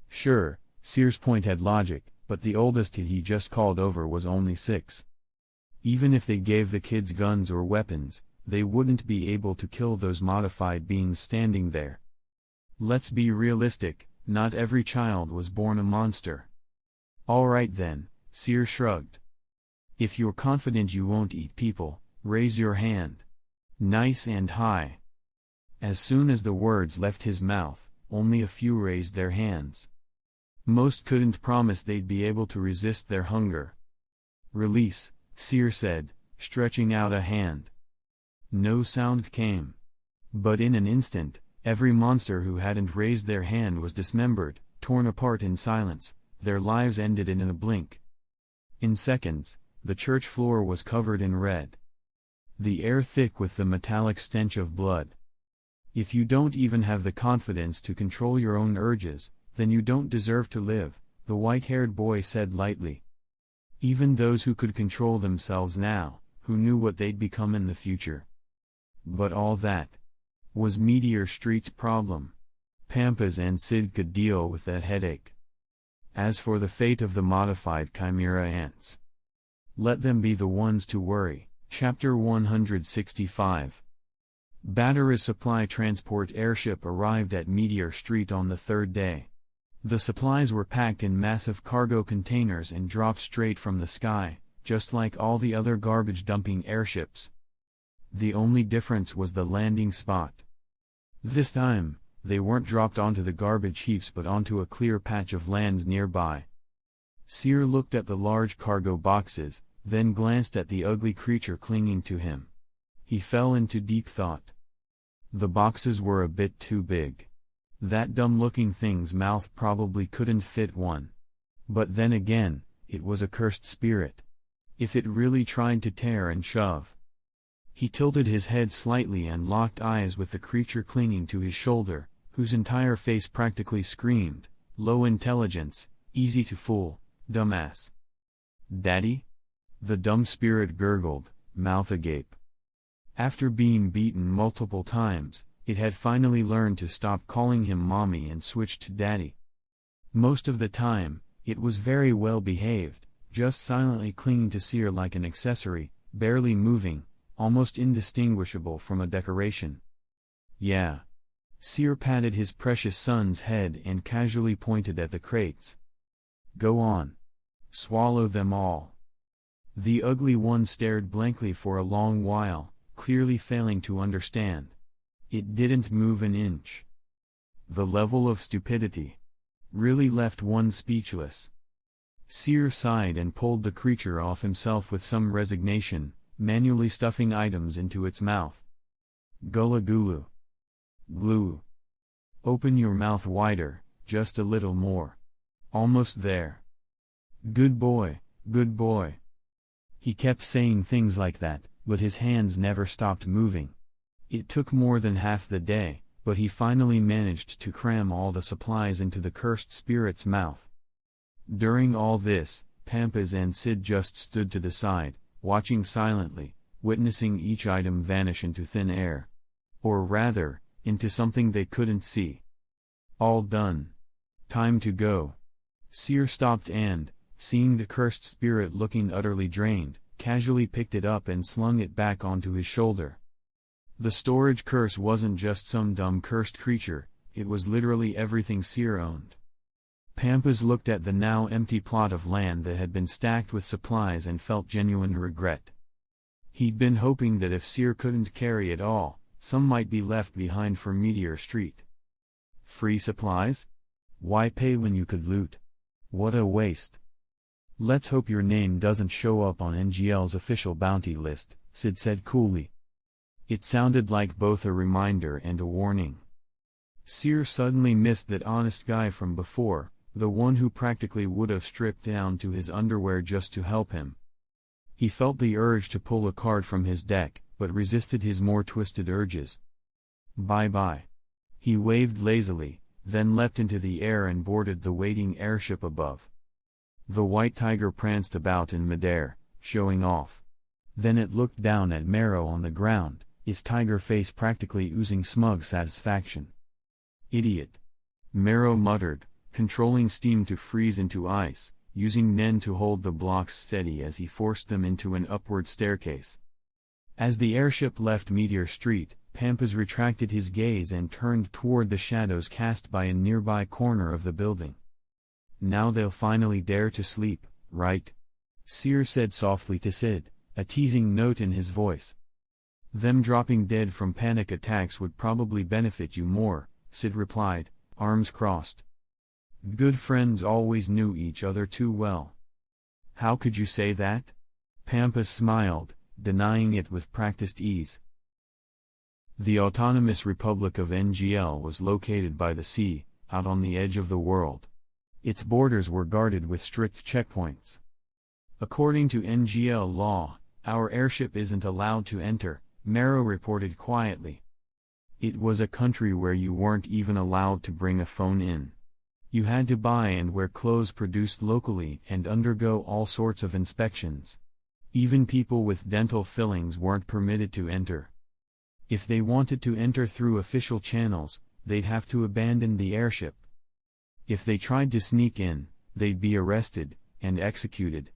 Sure, Seer's point had logic, but the oldest kid he just called over was only 6. Even if they gave the kids guns or weapons, they wouldn't be able to kill those modified beings standing there. Let's be realistic, not every child was born a monster. Alright then, Seer shrugged. If you're confident you won't eat people, raise your hand. Nice and high. As soon as the words left his mouth, only a few raised their hands. Most couldn't promise they'd be able to resist their hunger. Release, Seer said, stretching out a hand. No sound came. But in an instant, every monster who hadn't raised their hand was dismembered, torn apart in silence, their lives ended in a blink. In seconds, the church floor was covered in red. The air thick with the metallic stench of blood. If you don't even have the confidence to control your own urges, then you don't deserve to live, the white-haired boy said lightly. Even those who could control themselves now, who knew what they'd become in the future. But all that Was Meteor Street's problem. Pampas and Sid could deal with that headache. As for the fate of the modified Chimera ants, let them be the ones to worry. Chapter 165. Batara's supply transport airship arrived at Meteor Street on the third day. The supplies were packed in massive cargo containers and dropped straight from the sky, just like all the other garbage dumping airships. The only difference was the landing spot. This time, they weren't dropped onto the garbage heaps but onto a clear patch of land nearby. Seer looked at the large cargo boxes, then glanced at the ugly creature clinging to him. He fell into deep thought. The boxes were a bit too big. That dumb-looking thing's mouth probably couldn't fit one. But then again, it was a cursed spirit. If it really tried to tear and shove. He tilted his head slightly and locked eyes with the creature clinging to his shoulder, whose entire face practically screamed, "Low intelligence, easy to fool, dumbass." "Daddy?" The dumb spirit gurgled, mouth agape. After being beaten multiple times, it had finally learned to stop calling him mommy and switched to daddy. Most of the time, it was very well behaved, just silently clinging to Seer like an accessory, barely moving, almost indistinguishable from a decoration. "Yeah." Seer patted his precious son's head and casually pointed at the crates. "Go on. Swallow them all." The ugly one stared blankly for a long while, clearly failing to understand. It didn't move an inch. The level of stupidity really left one speechless. Seer sighed and pulled the creature off himself with some resignation, manually stuffing items into its mouth. "Gullah gulu. Glue. Open your mouth wider, just a little more. Almost there. Good boy, good boy." He kept saying things like that, but his hands never stopped moving. It took more than half the day, but he finally managed to cram all the supplies into the cursed spirit's mouth. During all this, Pampas and Sid just stood to the side, watching silently, witnessing each item vanish into thin air. Or rather, into something they couldn't see. All done. Time to go. Seer stopped and, seeing the cursed spirit looking utterly drained, casually picked it up and slung it back onto his shoulder. The storage curse wasn't just some dumb cursed creature, it was literally everything Seer owned. Pampas looked at the now empty plot of land that had been stacked with supplies and felt genuine regret. He'd been hoping that if Seer couldn't carry it all, some might be left behind for Meteor Street. Free supplies? Why pay when you could loot? What a waste. "Let's hope your name doesn't show up on NGL's official bounty list," Sid said coolly. It sounded like both a reminder and a warning. Seer suddenly missed that honest guy from before, the one who practically would have stripped down to his underwear just to help him. He felt the urge to pull a card from his deck, but resisted his more twisted urges. "Bye-bye." He waved lazily, then leapt into the air and boarded the waiting airship above. The white tiger pranced about in midair, showing off. Then it looked down at Marrow on the ground, its tiger face practically oozing smug satisfaction. "Idiot." Marrow muttered, controlling steam to freeze into ice, using Nen to hold the blocks steady as he forced them into an upward staircase. As the airship left Meteor Street, Pampas retracted his gaze and turned toward the shadows cast by a nearby corner of the building. "Now they'll finally dare to sleep, right?" Seer said softly to Sid, a teasing note in his voice. "Them dropping dead from panic attacks would probably benefit you more," Sid replied, arms crossed. Good friends always knew each other too well. "How could you say that?" Pampas smiled, denying it with practiced ease. The Autonomous Republic of NGL was located by the sea, out on the edge of the world. Its borders were guarded with strict checkpoints. "According to NGL law, our airship isn't allowed to enter," Marrow reported quietly. "It was a country where you weren't even allowed to bring a phone in. You had to buy and wear clothes produced locally and undergo all sorts of inspections. Even people with dental fillings weren't permitted to enter." If they wanted to enter through official channels, they'd have to abandon the airship. If they tried to sneak in, they'd be arrested and executed.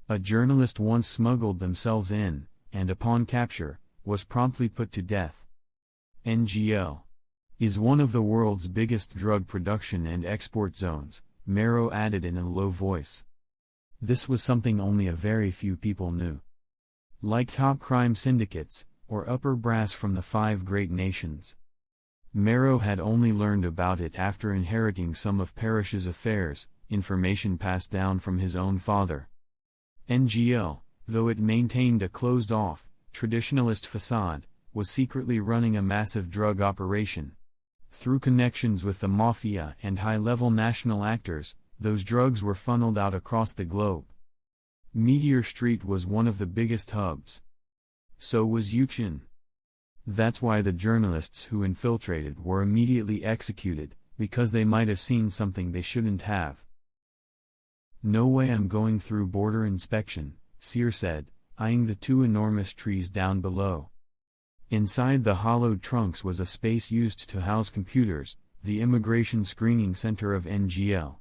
A journalist once smuggled themselves in, and upon capture, was promptly put to death. NGL is one of the world's biggest drug production and export zones, Mero added in a low voice. This was something only a very few people knew. Like top crime syndicates, or upper brass from the 5 great nations. Mero had only learned about it after inheriting some of Parrish's affairs, information passed down from his own father. NGL, though it maintained a closed-off, traditionalist facade, was secretly running a massive drug operation. Through connections with the mafia and high-level national actors, those drugs were funneled out across the globe. Meteor Street was one of the biggest hubs. So was Yuxin. That's why the journalists who infiltrated were immediately executed, because they might have seen something they shouldn't have. No way I'm going through border inspection, Seer said, eyeing the 2 enormous trees down below. Inside the hollowed trunks was a space used to house computers, the immigration screening center of NGL.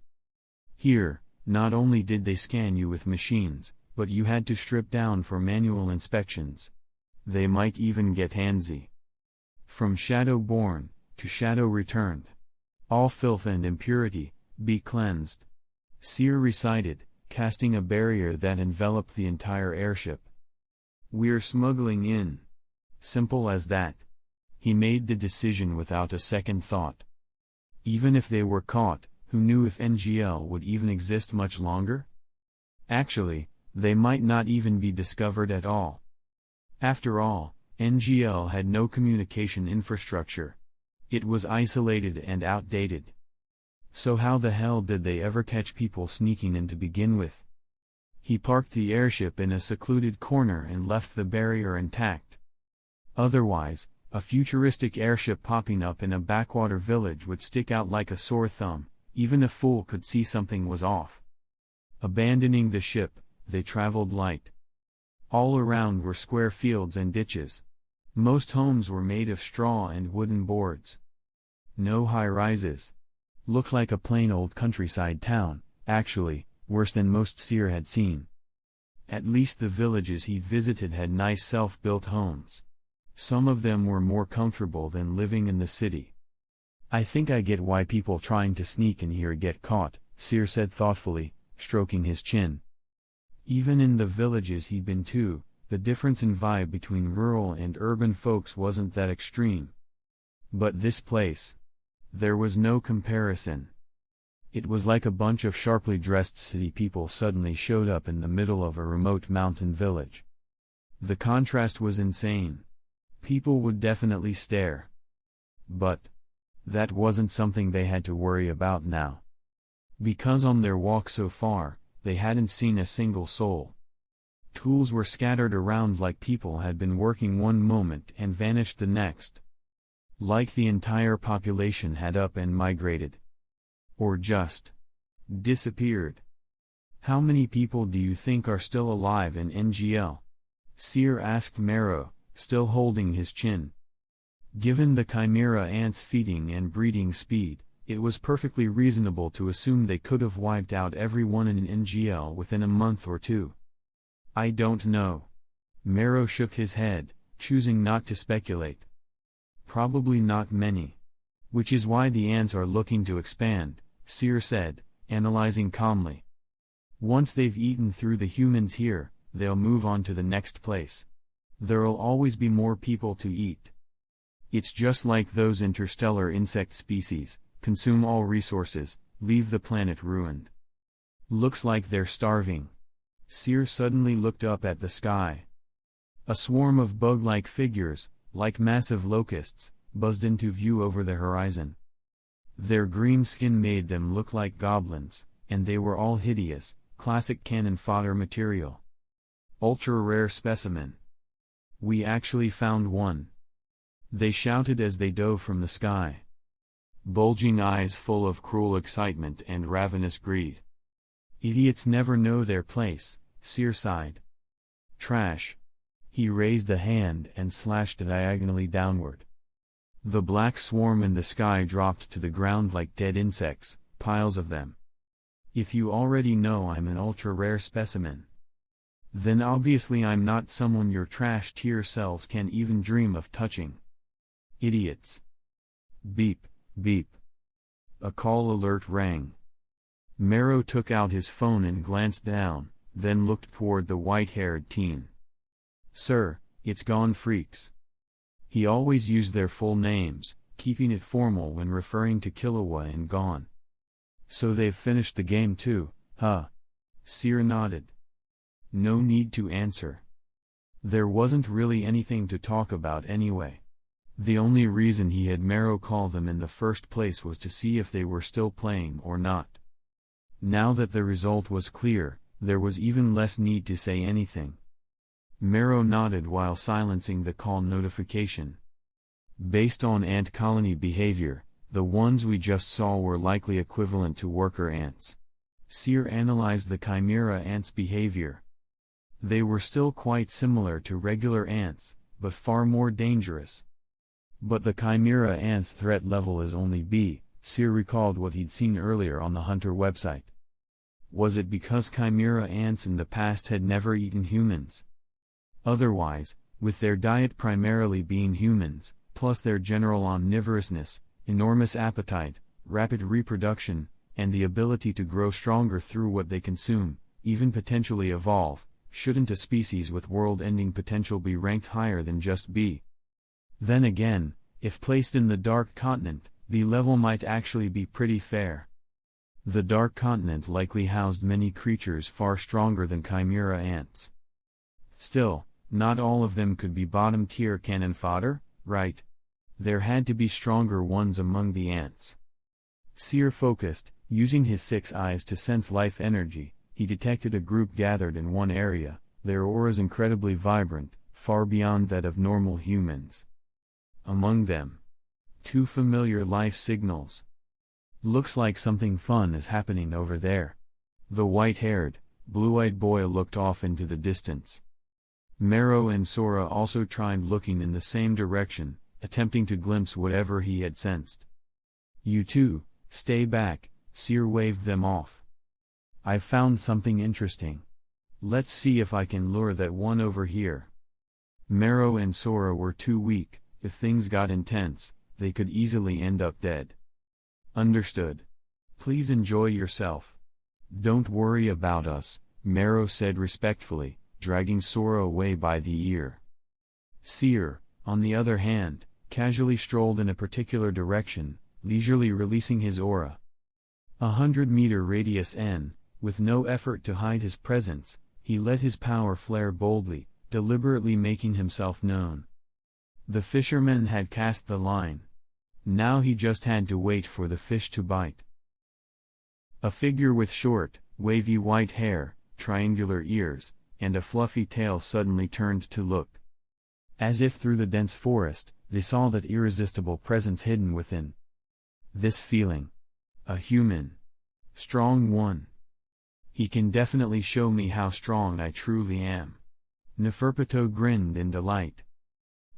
Here, not only did they scan you with machines, but you had to strip down for manual inspections. They might even get handsy. From shadow born, to shadow returned. All filth and impurity, be cleansed. Seer recited, casting a barrier that enveloped the entire airship. We're smuggling in. Simple as that. He made the decision without a second thought. Even if they were caught, who knew if NGL would even exist much longer? Actually, they might not even be discovered at all. After all, NGL had no communication infrastructure. It was isolated and outdated. So how the hell did they ever catch people sneaking in to begin with? He parked the airship in a secluded corner and left the barrier intact. Otherwise, a futuristic airship popping up in a backwater village would stick out like a sore thumb. Even a fool could see something was off. Abandoning the ship, they traveled light. All around were square fields and ditches. Most homes were made of straw and wooden boards. No high-rises. Looked like a plain old countryside town, actually, worse than most Seer had seen. At least the villages he'd visited had nice self-built homes. Some of them were more comfortable than living in the city. I think I get why people trying to sneak in here get caught, Seer said thoughtfully, stroking his chin. Even in the villages he'd been to, the difference in vibe between rural and urban folks wasn't that extreme. But this place, there was no comparison. It was like a bunch of sharply dressed city people suddenly showed up in the middle of a remote mountain village. The contrast was insane. People would definitely stare. But that wasn't something they had to worry about now. Because on their walk so far, they hadn't seen a single soul. Tools were scattered around like people had been working one moment and vanished the next. Like the entire population had up and migrated. Or just disappeared. How many people do you think are still alive in NGL? Seer asked Mero, still holding his chin. Given the chimera ants' feeding and breeding speed, it was perfectly reasonable to assume they could have wiped out everyone in NGL within a month or 2. I don't know. Mero shook his head, choosing not to speculate. Probably not many. Which is why the ants are looking to expand, Seer said, analyzing calmly. Once they've eaten through the humans here, they'll move on to the next place. There'll always be more people to eat. It's just like those interstellar insect species, consume all resources, leave the planet ruined. Looks like they're starving. Seer suddenly looked up at the sky. A swarm of bug-like figures, like massive locusts, buzzed into view over the horizon. Their green skin made them look like goblins, and they were all hideous, classic cannon fodder material. Ultra-rare specimen. We actually found one. They shouted as they dove from the sky. Bulging eyes full of cruel excitement and ravenous greed. Idiots never know their place, Seer sighed. Trash. He raised a hand and slashed diagonally downward. The black swarm in the sky dropped to the ground like dead insects, piles of them. If you already know I'm an ultra-rare specimen, then obviously I'm not someone your trash tier selves can even dream of touching. Idiots. Beep, beep. A call alert rang. Mero took out his phone and glanced down, then looked toward the white-haired teen. Sir, it's Gone Freaks. He always used their full names, keeping it formal when referring to Killua and Gone. So they've finished the game too, huh? Seer nodded. No need to answer. There wasn't really anything to talk about anyway. The only reason he had Mero call them in the first place was to see if they were still playing or not. Now that the result was clear, there was even less need to say anything. Mero nodded while silencing the call notification. Based on ant colony behavior, the ones we just saw were likely equivalent to worker ants. Seer analyzed the chimera ants' behavior. They were still quite similar to regular ants, but far more dangerous. But the chimera ants' threat level is only B. Seer recalled what he'd seen earlier on the Hunter website. Was it because chimera ants in the past had never eaten humans? Otherwise, with their diet primarily being humans, plus their general omnivorousness, enormous appetite, rapid reproduction, and the ability to grow stronger through what they consume, even potentially evolve, shouldn't a species with world-ending potential be ranked higher than just B? Then again, if placed in the Dark Continent, the level might actually be pretty fair. The Dark Continent likely housed many creatures far stronger than chimera ants. Still, not all of them could be bottom-tier cannon fodder, right? There had to be stronger ones among the ants. Seer focused, using his 6 eyes to sense life energy. He detected a group gathered in one area, their auras incredibly vibrant, far beyond that of normal humans. Among them, 2 familiar life signals. Looks like something fun is happening over there. The white-haired, blue-eyed boy looked off into the distance. Mero and Sora also tried looking in the same direction, attempting to glimpse whatever he had sensed. You two, stay back, Seer waved them off. I've found something interesting. Let's see if I can lure that one over here. Mero and Sora were too weak. If things got intense, they could easily end up dead. Understood. Please enjoy yourself. Don't worry about us, Mero said respectfully, dragging Sora away by the ear. Seer, on the other hand, casually strolled in a particular direction, leisurely releasing his aura. 100-meter radius N, with no effort to hide his presence, he let his power flare boldly, deliberately making himself known. The fisherman had cast the line. Now he just had to wait for the fish to bite. A figure with short, wavy white hair, triangular ears, and a fluffy tail suddenly turned to look. As if through the dense forest, they saw that irresistible presence hidden within. This feeling. A human. Strong one. He can definitely show me how strong I truly am. Neferpitou grinned in delight.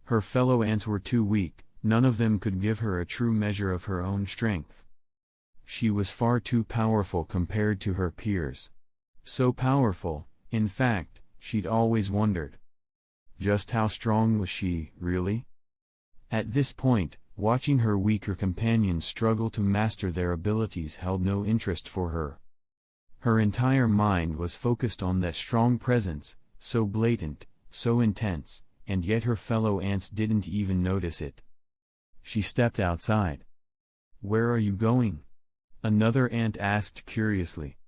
Her fellow ants were too weak, none of them could give her a true measure of her own strength. She was far too powerful compared to her peers. So powerful, in fact, she'd always wondered. Just how strong was she, really? At this point, watching her weaker companions struggle to master their abilities held no interest for her. Her entire mind was focused on that strong presence, so blatant, so intense, and yet her fellow ants didn't even notice it. She stepped outside. Where are you going? Another ant asked curiously.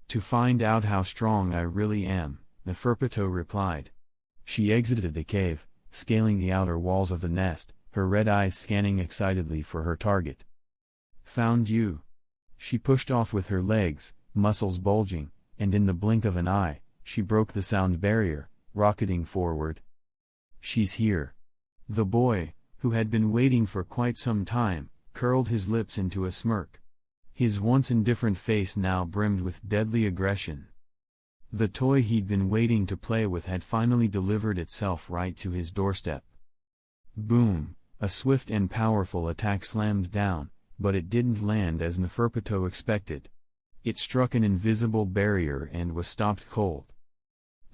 To find out how strong I really am, Neferpitou replied. She exited the cave, scaling the outer walls of the nest, her red eyes scanning excitedly for her target. Found you. She pushed off with her legs, muscles bulging, and in the blink of an eye, she broke the sound barrier, rocketing forward. She's here. The boy, who had been waiting for quite some time, curled his lips into a smirk. His once indifferent face now brimmed with deadly aggression. The toy he'd been waiting to play with had finally delivered itself right to his doorstep. Boom! A swift and powerful attack slammed down, but it didn't land as Neferpitou expected. It struck an invisible barrier and was stopped cold.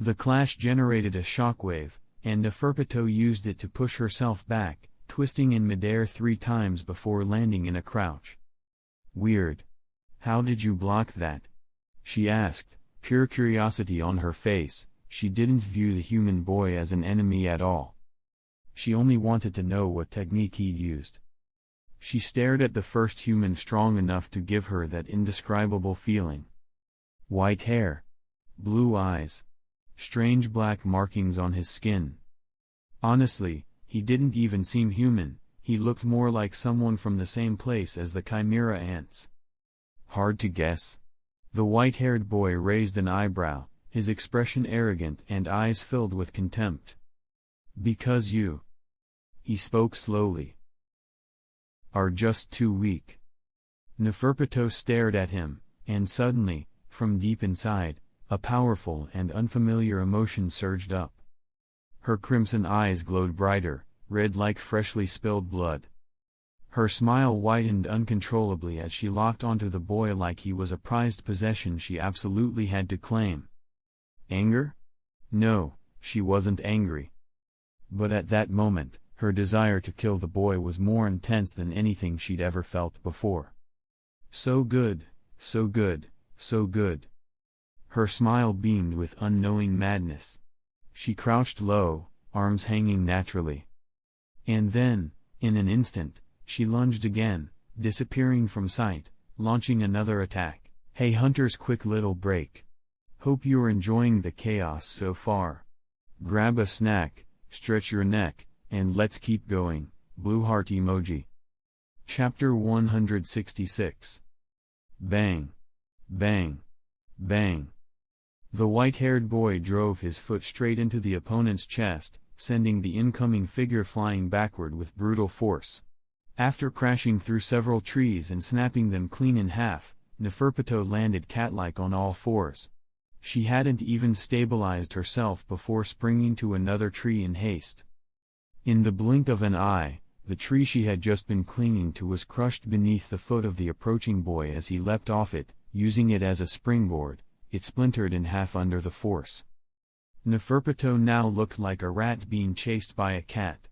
The clash generated a shockwave, and Neferpitou used it to push herself back, twisting in midair 3 times before landing in a crouch. Weird. How did you block that? She asked, pure curiosity on her face. She didn't view the human boy as an enemy at all. She only wanted to know what technique he'd used. She stared at the first human strong enough to give her that indescribable feeling. White hair. Blue eyes. Strange black markings on his skin. Honestly, he didn't even seem human. He looked more like someone from the same place as the Chimera ants. Hard to guess. The white-haired boy raised an eyebrow, his expression arrogant and eyes filled with contempt. Because you, he spoke slowly, are just too weak. Neferpitou stared at him, and suddenly, from deep inside, a powerful and unfamiliar emotion surged up. Her crimson eyes glowed brighter, red like freshly spilled blood. Her smile widened uncontrollably as she locked onto the boy like he was a prized possession she absolutely had to claim. Anger? No, she wasn't angry. But at that moment, her desire to kill the boy was more intense than anything she'd ever felt before. So good, so good, so good. Her smile beamed with unknowing madness. She crouched low, arms hanging naturally. And then, in an instant, she lunged again, disappearing from sight, launching another attack. Hey Hunter's quick little break. Hope you're enjoying the chaos so far. Grab a snack, stretch your neck, and let's keep going. Blue heart emoji. Chapter 166. Bang. Bang. Bang. The white-haired boy drove his foot straight into the opponent's chest, sending the incoming figure flying backward with brutal force. After crashing through several trees and snapping them clean in half, Neferpitou landed cat-like on all fours. She hadn't even stabilized herself before springing to another tree in haste. In the blink of an eye, the tree she had just been clinging to was crushed beneath the foot of the approaching boy as he leapt off it, using it as a springboard. It splintered in half under the force. Neferpitou now looked like a rat being chased by a cat.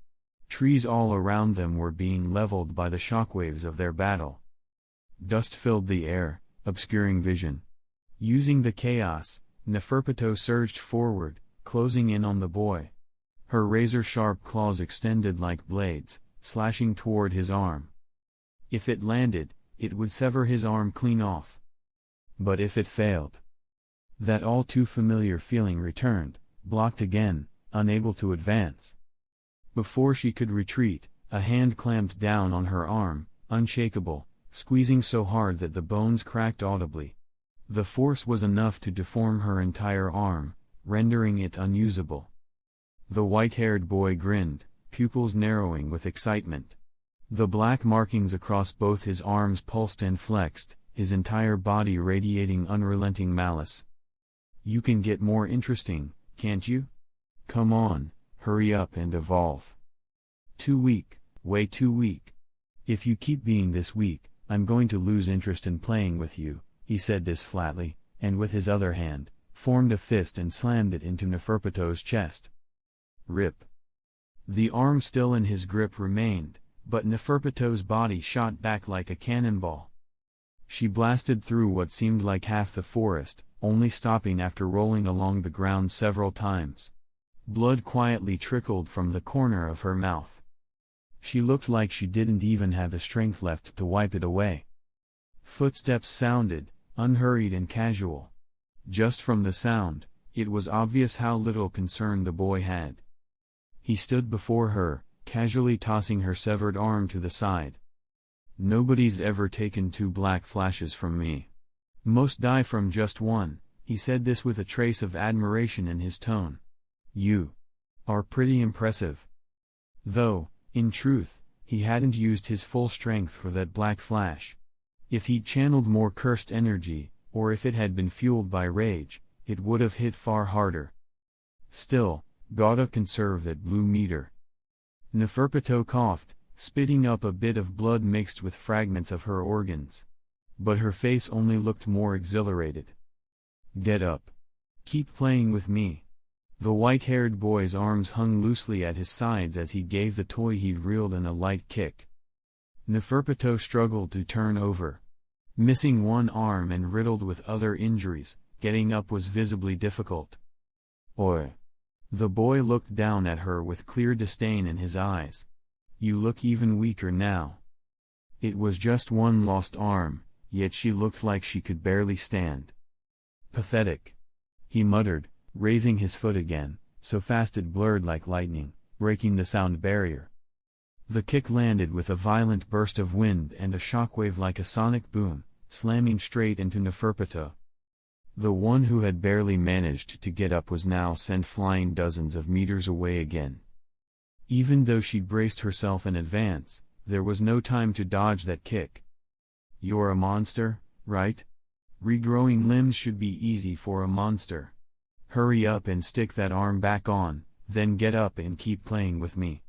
Trees all around them were being leveled by the shockwaves of their battle. Dust filled the air, obscuring vision. Using the chaos, Neferpitou surged forward, closing in on the boy. Her razor-sharp claws extended like blades, slashing toward his arm. If it landed, it would sever his arm clean off. But if it failed, that all-too-familiar feeling returned, blocked again, unable to advance. Before she could retreat, a hand clamped down on her arm, unshakable, squeezing so hard that the bones cracked audibly. The force was enough to deform her entire arm, rendering it unusable. The white-haired boy grinned, pupils narrowing with excitement. The black markings across both his arms pulsed and flexed, his entire body radiating unrelenting malice. You can get more interesting, can't you? Come on, hurry up and evolve. Too weak, way too weak. If you keep being this weak, I'm going to lose interest in playing with you, he said this flatly, and with his other hand, formed a fist and slammed it into Neferpitou's chest. Rip. The arm still in his grip remained, but Neferpitou's body shot back like a cannonball. She blasted through what seemed like half the forest, only stopping after rolling along the ground several times. Blood quietly trickled from the corner of her mouth. She looked like she didn't even have the strength left to wipe it away. Footsteps sounded, unhurried and casual. Just from the sound, it was obvious how little concern the boy had. He stood before her, casually tossing her severed arm to the side. Nobody's ever taken 2 black flashes from me. Most die from just one. He said this with a trace of admiration in his tone. You are pretty impressive. Though, in truth, he hadn't used his full strength for that black flash. If he'd channeled more cursed energy, or if it had been fueled by rage, it would have hit far harder. Still, gotta conserve that blue meter. Neferpito coughed, spitting up a bit of blood mixed with fragments of her organs. But her face only looked more exhilarated. Get up. Keep playing with me. The white-haired boy's arms hung loosely at his sides as he gave the toy he'd reeled in a light kick. Neferpito struggled to turn over. Missing one arm and riddled with other injuries, getting up was visibly difficult. Oi. The boy looked down at her with clear disdain in his eyes. You look even weaker now. It was just one lost arm, yet she looked like she could barely stand. Pathetic. He muttered, raising his foot again, so fast it blurred like lightning, breaking the sound barrier. The kick landed with a violent burst of wind and a shockwave like a sonic boom, slamming straight into Neferpito. The one who had barely managed to get up was now sent flying dozens of meters away again. Even though she'd braced herself in advance, there was no time to dodge that kick. You're a monster, right? Regrowing limbs should be easy for a monster. Hurry up and stick that arm back on, then get up and keep playing with me.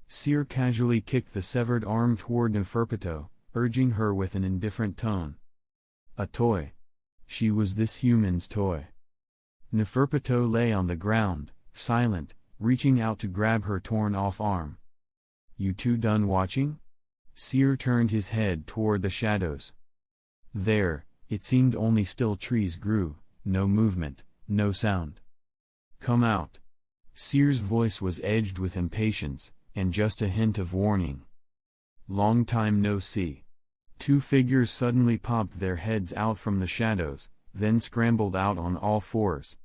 Seer casually kicked the severed arm toward Neferpito, urging her with an indifferent tone. A toy. She was this human's toy. Neferpito lay on the ground, silent, reaching out to grab her torn-off arm. You two done watching? Seer turned his head toward the shadows. There, it seemed only still trees grew, no movement, no sound. Come out. Seer's voice was edged with impatience, and just a hint of warning. Long time no see. Two figures suddenly popped their heads out from the shadows, then scrambled out on all fours.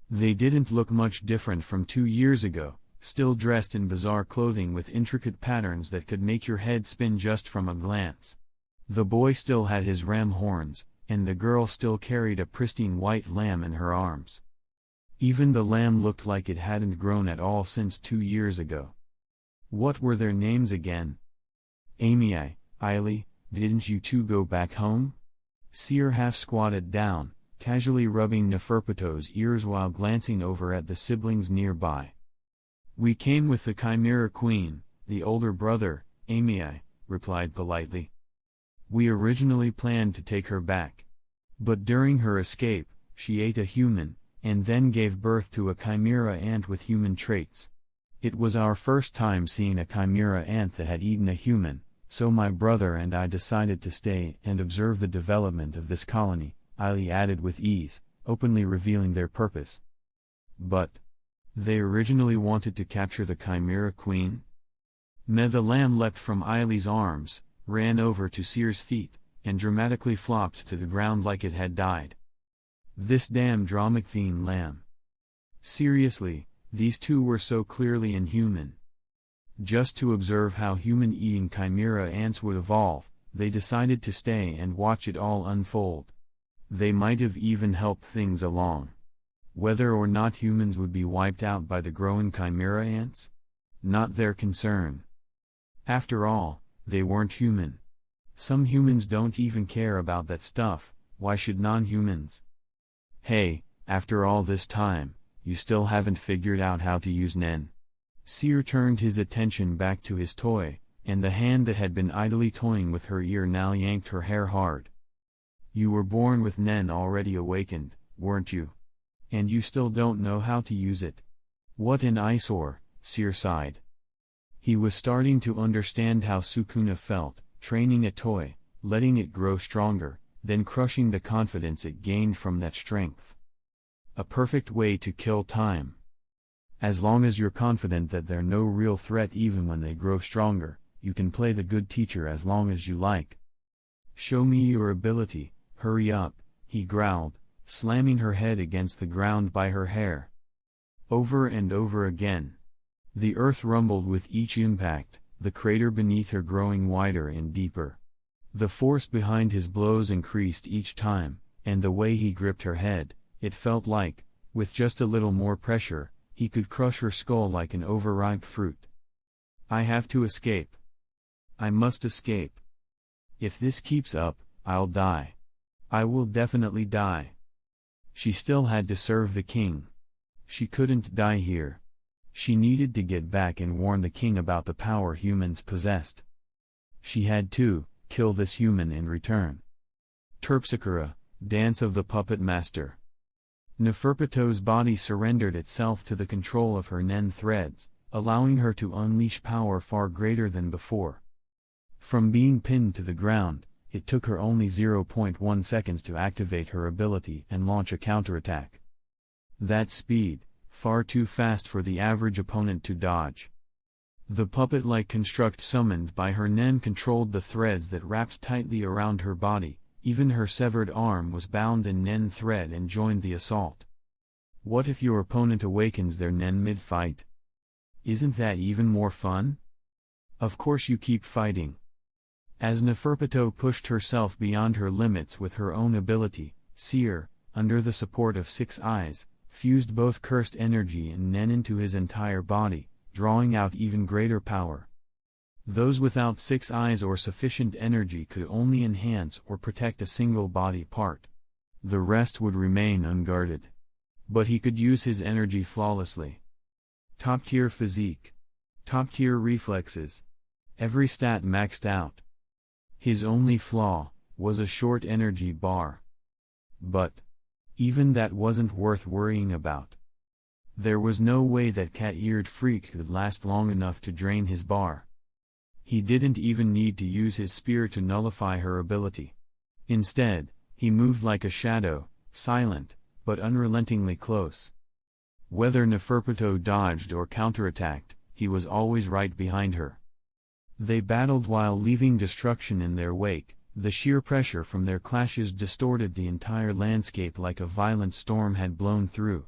They didn't look much different from 2 years ago, still dressed in bizarre clothing with intricate patterns that could make your head spin just from a glance. The boy still had his ram horns, and the girl still carried a pristine white lamb in her arms. Even the lamb looked like it hadn't grown at all since 2 years ago. What were their names again? Amy, Eily, didn't you two go back home? Seer half squatted down, casually rubbing Neferpito's ears while glancing over at the siblings nearby. We came with the Chimera Queen, the older brother, Amy, replied politely. We originally planned to take her back. But during her escape, she ate a human, and then gave birth to a chimera ant with human traits. It was our first time seeing a chimera ant that had eaten a human, so my brother and I decided to stay and observe the development of this colony, Eily added with ease, openly revealing their purpose. But they originally wanted to capture the Chimera Queen? The lamb leapt from Eily's arms, ran over to Seer's feet, and dramatically flopped to the ground like it had died. This damn drama queen lamb. Seriously, these two were so clearly inhuman. Just to observe how human-eating chimera ants would evolve, they decided to stay and watch it all unfold. They might have even helped things along. Whether or not humans would be wiped out by the growing chimera ants? Not their concern. After all, they weren't human. Some humans don't even care about that stuff, why should non-humans? Hey, after all this time, you still haven't figured out how to use Nen. Seer turned his attention back to his toy, and the hand that had been idly toying with her ear now yanked her hair hard. You were born with Nen already awakened, weren't you? And you still don't know how to use it. What an eyesore, Seer sighed. He was starting to understand how Sukuna felt, training a toy, letting it grow stronger, then crushing the confidence it gained from that strength. A perfect way to kill time. As long as you're confident that they're no real threat even when they grow stronger, you can play the good teacher as long as you like. Show me your ability, hurry up, he growled, slamming her head against the ground by her hair. Over and over again. The earth rumbled with each impact, the crater beneath her growing wider and deeper. The force behind his blows increased each time, and the way he gripped her head, it felt like, with just a little more pressure, he could crush her skull like an overripe fruit. I have to escape. I must escape. If this keeps up, I'll die. I will definitely die. She still had to serve the king. She couldn't die here. She needed to get back and warn the king about the power humans possessed. She had to kill this human in return. Terpsichore, Dance of the Puppet Master. Neferpito's body surrendered itself to the control of her nen threads, allowing her to unleash power far greater than before. From being pinned to the ground, it took her only 0.1 seconds to activate her ability and launch a counterattack. That speed, far too fast for the average opponent to dodge. The puppet-like construct summoned by her nen controlled the threads that wrapped tightly around her body. Even her severed arm was bound in nen thread and joined the assault. What if your opponent awakens their nen mid-fight? Isn't that even more fun? Of course you keep fighting. As Neferpito pushed herself beyond her limits with her own ability, Seer, under the support of 6 eyes, fused both cursed energy and nen into his entire body, drawing out even greater power. Those without 6 eyes or sufficient energy could only enhance or protect a single body part. The rest would remain unguarded. But he could use his energy flawlessly. Top-tier physique. Top-tier reflexes. Every stat maxed out. His only flaw was a short energy bar. But even that wasn't worth worrying about. There was no way that cat-eared freak could last long enough to drain his bar. He didn't even need to use his spear to nullify her ability. Instead, he moved like a shadow, silent, but unrelentingly close. Whether Neferpito dodged or counterattacked, he was always right behind her. They battled while leaving destruction in their wake. The sheer pressure from their clashes distorted the entire landscape like a violent storm had blown through.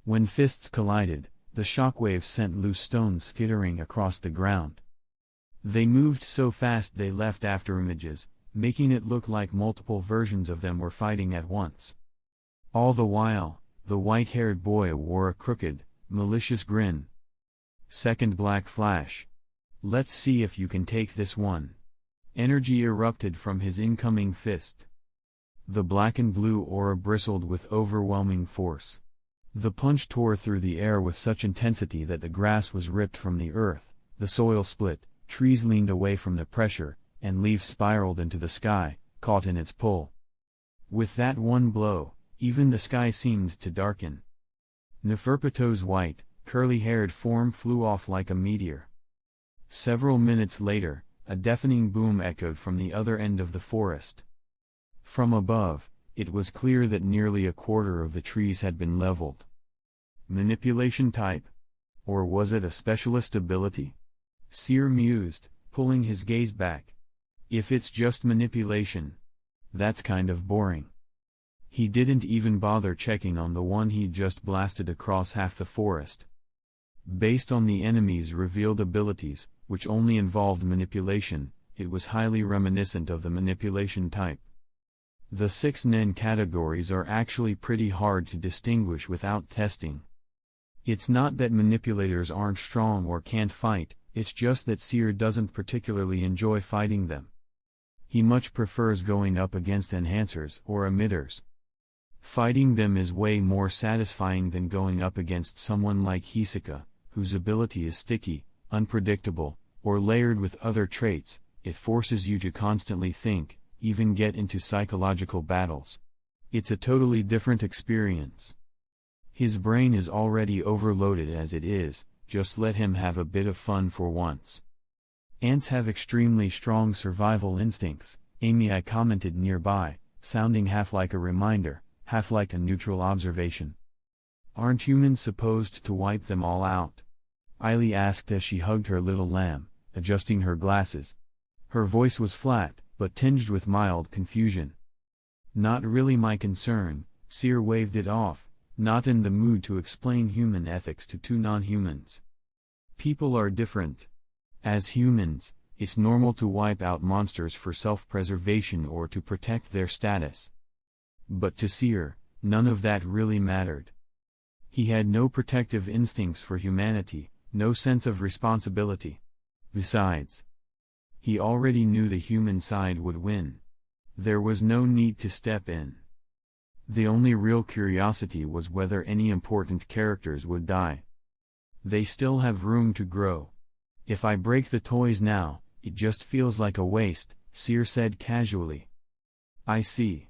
When fists collided, the shockwaves sent loose stones skittering across the ground. They moved so fast they left afterimages, making it look like multiple versions of them were fighting at once. All the while, the white-haired boy wore a crooked, malicious grin. Second black flash. Let's see if you can take this one. Energy erupted from his incoming fist. The black and blue aura bristled with overwhelming force. The punch tore through the air with such intensity that the grass was ripped from the earth, the soil split, trees leaned away from the pressure, and leaves spiraled into the sky, caught in its pull. With that one blow, even the sky seemed to darken. Neferpito's white, curly-haired form flew off like a meteor. Several minutes later, a deafening boom echoed from the other end of the forest. From above, it was clear that nearly a quarter of the trees had been leveled. Manipulation type? Or was it a specialist ability? Seer mused, pulling his gaze back. If it's just manipulation, that's kind of boring. He didn't even bother checking on the one he'd just blasted across half the forest. Based on the enemy's revealed abilities, which only involved manipulation, it was highly reminiscent of the manipulation type. The 6 nen categories are actually pretty hard to distinguish without testing. It's not that manipulators aren't strong or can't fight, it's just that Seer doesn't particularly enjoy fighting them. He much prefers going up against enhancers or emitters. Fighting them is way more satisfying than going up against someone like HxH, whose ability is sticky, unpredictable, or layered with other traits. It forces you to constantly think, even get into psychological battles. It's a totally different experience. His brain is already overloaded as it is, just let him have a bit of fun for once. Ants have extremely strong survival instincts, Amy commented nearby, sounding half like a reminder, half like a neutral observation. Aren't humans supposed to wipe them all out? Eily asked as she hugged her little lamb, adjusting her glasses. Her voice was flat, but tinged with mild confusion. Not really my concern, Seer waved it off, not in the mood to explain human ethics to 2 non-humans. People are different. As humans, it's normal to wipe out monsters for self-preservation or to protect their status. But to Seer, none of that really mattered. He had no protective instincts for humanity, no sense of responsibility. Besides, he already knew the human side would win. There was no need to step in. The only real curiosity was whether any important characters would die. They still have room to grow. If I break the toys now, it just feels like a waste, Seer said casually. I see.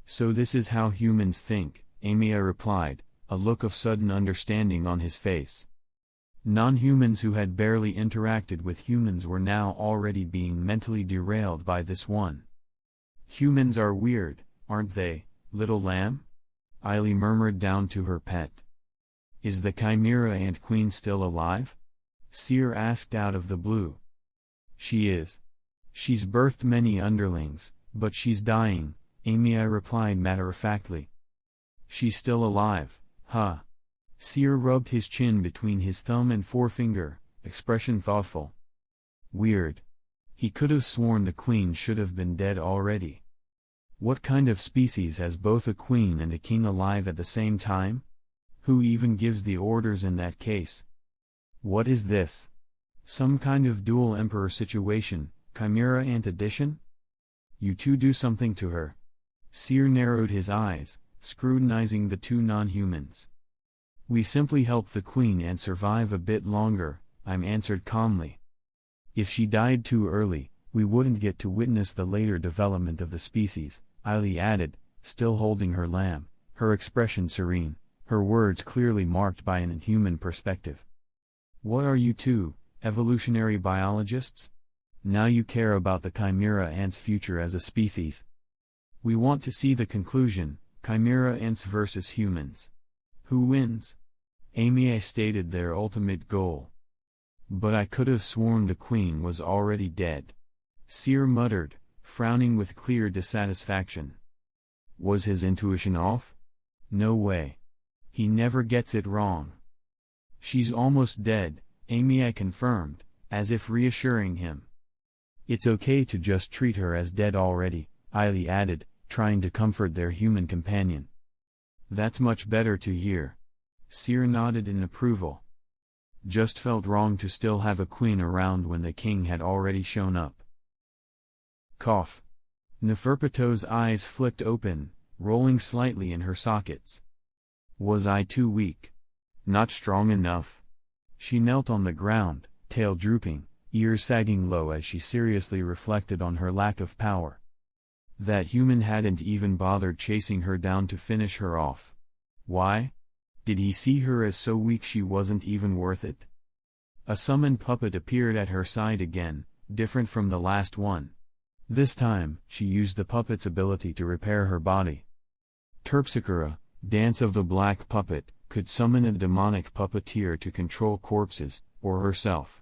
So this is how humans think, Amiya replied, a look of sudden understanding on his face. Non-humans who had barely interacted with humans were now already being mentally derailed by this one. Humans are weird, aren't they, little lamb? Eily murmured down to her pet. Is the Chimera Ant Queen still alive? Seer asked out of the blue. She is. She's birthed many underlings, but she's dying, Amiya replied matter-of-factly. She's still alive, huh? Seer rubbed his chin between his thumb and forefinger, expression thoughtful. Weird. He could have sworn the queen should have been dead already. What kind of species has both a queen and a king alive at the same time? Who even gives the orders in that case? What is this? Some kind of dual emperor situation, Chimera Ant edition? You two do something to her. Seer narrowed his eyes, scrutinizing the two non-humans. We simply help the queen and survive a bit longer, I'm answered calmly. If she died too early, we wouldn't get to witness the later development of the species, Eily added, still holding her lamb, her expression serene, her words clearly marked by an inhuman perspective. What are you two, evolutionary biologists? Now you care about the Chimera Ant's future as a species. We want to see the conclusion, Chimera Ants versus humans. Who wins? Amiya stated their ultimate goal. But I could have sworn the queen was already dead. Seer muttered, frowning with clear dissatisfaction. Was his intuition off? No way. He never gets it wrong. She's almost dead, Amiya confirmed, as if reassuring him. It's okay to just treat her as dead already, Eily added, trying to comfort their human companion. That's much better to hear. Seer nodded in approval. Just felt wrong to still have a queen around when the king had already shown up. Cough. Neferpito's eyes flicked open, rolling slightly in her sockets. Was I too weak? Not strong enough? She knelt on the ground, tail drooping, ears sagging low as she seriously reflected on her lack of power. That human hadn't even bothered chasing her down to finish her off. Why? Did he see her as so weak she wasn't even worth it? A summoned puppet appeared at her side again, different from the last one. This time, she used the puppet's ability to repair her body. Terpsichore, Dance of the Black Puppet, could summon a demonic puppeteer to control corpses, or herself.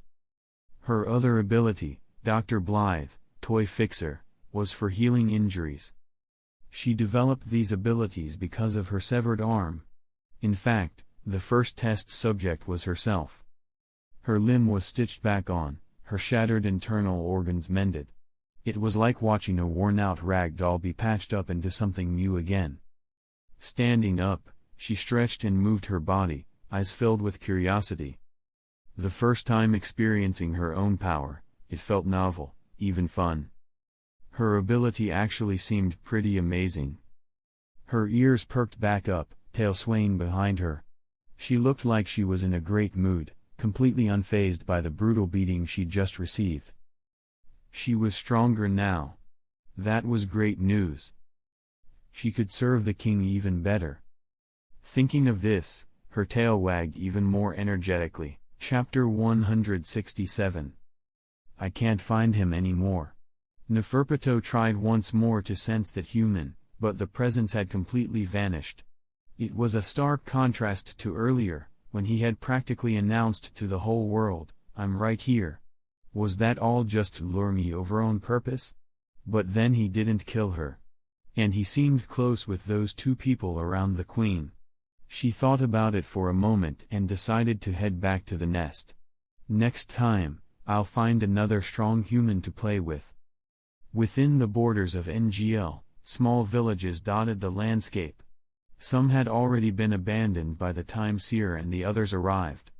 Her other ability, Dr. Blythe, Toy Fixer, was for healing injuries. She developed these abilities because of her severed arm. In fact, the first test subject was herself. Her limb was stitched back on, her shattered internal organs mended. It was like watching a worn-out rag doll be patched up into something new again. Standing up, she stretched and moved her body, eyes filled with curiosity. The first time experiencing her own power, it felt novel, even fun. Her ability actually seemed pretty amazing. Her ears perked back up, tail swaying behind her. She looked like she was in a great mood, completely unfazed by the brutal beating she'd just received. She was stronger now. That was great news. She could serve the king even better. Thinking of this, her tail wagged even more energetically. Chapter 167. I can't find him anymore. Neferpito tried once more to sense that human, but the presence had completely vanished. It was a stark contrast to earlier, when he had practically announced to the whole world, I'm right here. Was that all just to lure me over on purpose? But then he didn't kill her. And he seemed close with those two people around the queen. She thought about it for a moment and decided to head back to the nest. Next time, I'll find another strong human to play with. Within the borders of NGL, small villages dotted the landscape. Some had already been abandoned by the time Seer and the others arrived.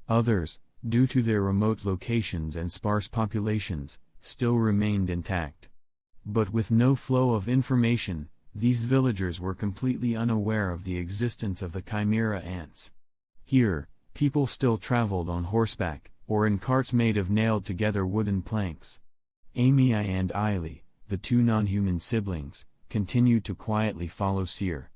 Others, due to their remote locations and sparse populations, still remained intact. But with no flow of information, These villagers were completely unaware of the existence of the chimera ants. Here, people still traveled on horseback, or in carts made of nailed-together wooden planks. Amy and Eily, the two non-human siblings, continued to quietly follow Seer.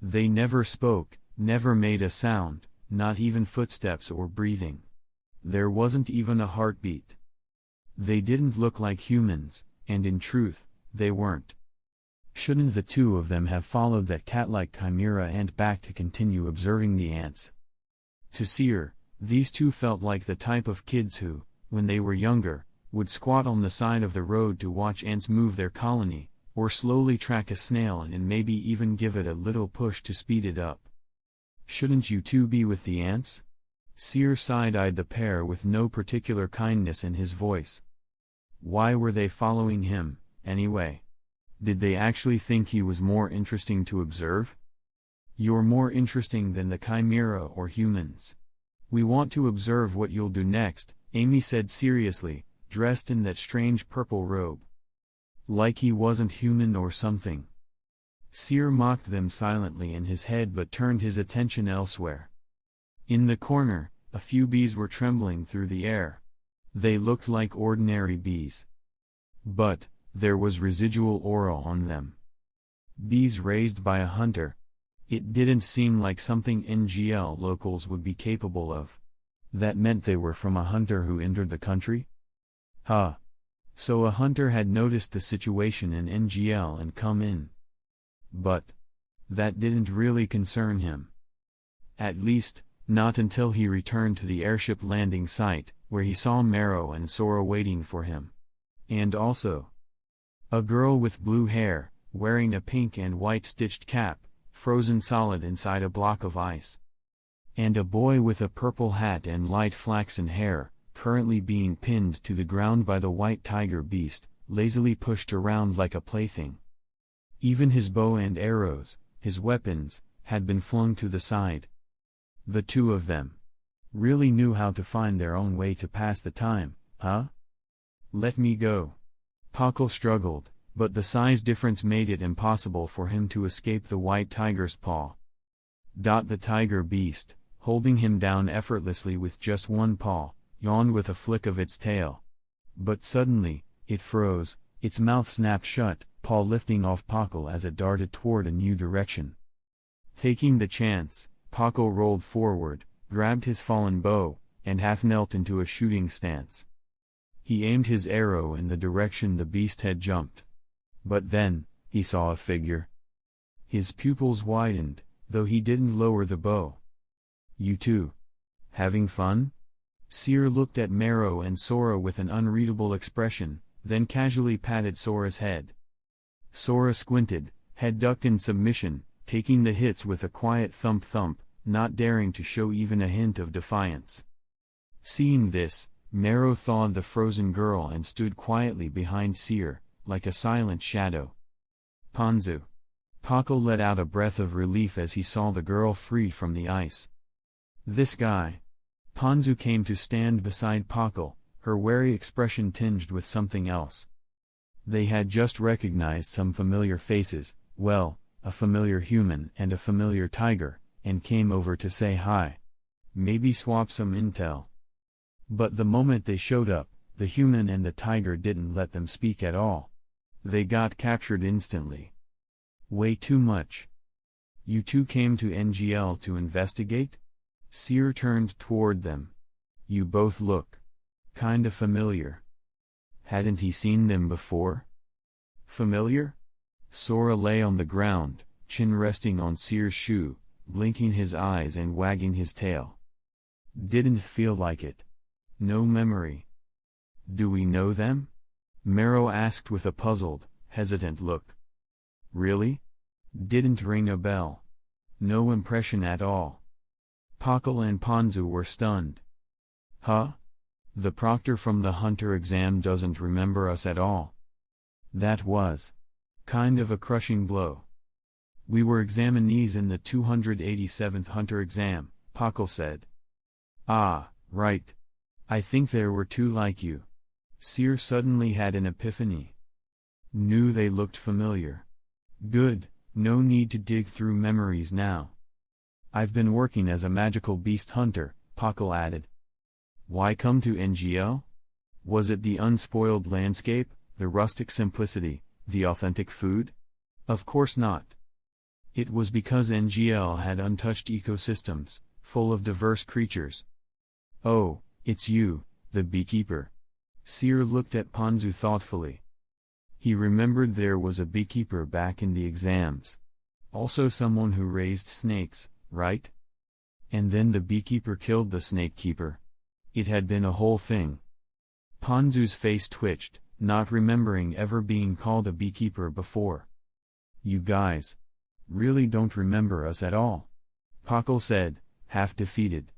They never spoke, never made a sound, not even footsteps or breathing. There wasn't even a heartbeat. They didn't look like humans, and in truth, they weren't. Shouldn't the two of them have followed that cat-like chimera ant back to continue observing the ants? To Seer, these two felt like the type of kids who, when they were younger, would squat on the side of the road to watch ants move their colony, or slowly track a snail and maybe even give it a little push to speed it up. Shouldn't you two be with the ants? Seer side-eyed the pair with no particular kindness in his voice. Why were they following him, anyway? Did they actually think he was more interesting to observe? You're more interesting than the chimera or humans. We want to observe what you'll do next, Amy said seriously, dressed in that strange purple robe. Like he wasn't human or something. Seer mocked them silently in his head but turned his attention elsewhere. In the corner, a few bees were trembling through the air. They looked like ordinary bees. But there was residual aura on them. Bees raised by a hunter. It didn't seem like something NGL locals would be capable of. That meant they were from a hunter who entered the country? Huh. So a hunter had noticed the situation in NGL and come in. But that didn't really concern him. At least, not until he returned to the airship landing site, where he saw Marrow and Sora waiting for him. And also, a girl with blue hair, wearing a pink and white stitched cap, frozen solid inside a block of ice. And a boy with a purple hat and light flaxen hair, currently being pinned to the ground by the white tiger beast, lazily pushed around like a plaything. Even his bow and arrows, his weapons, had been flung to the side. The two of them really knew how to find their own way to pass the time, huh? Let me go. Pakal struggled, but the size difference made it impossible for him to escape the white tiger's paw. The tiger beast, holding him down effortlessly with just one paw, yawned with a flick of its tail. But suddenly, it froze, its mouth snapped shut, paw lifting off Pakal as it darted toward a new direction. Taking the chance, Pakal rolled forward, grabbed his fallen bow, and half knelt into a shooting stance. He aimed his arrow in the direction the beast had jumped. But then, he saw a figure. His pupils widened, though he didn't lower the bow. You two? Having fun? Seer looked at Marrow and Sora with an unreadable expression, then casually patted Sora's head. Sora squinted, head ducked in submission, taking the hits with a quiet thump-thump, not daring to show even a hint of defiance. Seeing this, Marrow thawed the frozen girl and stood quietly behind Seer, like a silent shadow. Panzu. Pakal let out a breath of relief as he saw the girl freed from the ice. This guy. Panzu came to stand beside Pakal, her wary expression tinged with something else. They had just recognized some familiar faces, well, a familiar human and a familiar tiger, and came over to say hi. Maybe swap some intel. But the moment they showed up, the human and the tiger didn't let them speak at all. They got captured instantly. Way too much. You two came to NGL to investigate? Seer turned toward them. You both look kinda familiar. Hadn't he seen them before? Familiar? Sora lay on the ground, chin resting on Seer's shoe, blinking his eyes and wagging his tail. Didn't feel like it. No memory. Do we know them? Marrow asked with a puzzled, hesitant look. Really? Didn't ring a bell. No impression at all. Pakal and Panzu were stunned. Huh? The proctor from the hunter exam doesn't remember us at all. That was kind of a crushing blow. We were examinees in the 287th hunter exam, Pakal said. Ah, right. I think there were two like you. Seer suddenly had an epiphany. Knew they looked familiar. Good, no need to dig through memories now. I've been working as a magical beast hunter, Pakal added. Why come to NGL? Was it the unspoiled landscape, the rustic simplicity, the authentic food? Of course not. It was because NGL had untouched ecosystems, full of diverse creatures. Oh, it's you, the beekeeper. Seer looked at Ponzu thoughtfully. He remembered there was a beekeeper back in the exams. Also someone who raised snakes, right? And then the beekeeper killed the snake keeper. It had been a whole thing. Ponzu's face twitched, not remembering ever being called a beekeeper before. You guys really don't remember us at all, Pakal said, half defeated.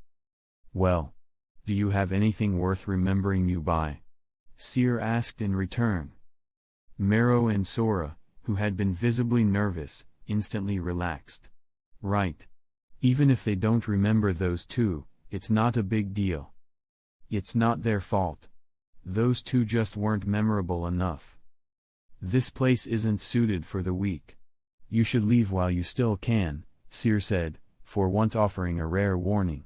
Well, do you have anything worth remembering you by? Seer asked in return. Mero and Sora, who had been visibly nervous, instantly relaxed. Right. Even if they don't remember those two, it's not a big deal. It's not their fault. Those two just weren't memorable enough. This place isn't suited for the weak. You should leave while you still can, Seer said, for once offering a rare warning.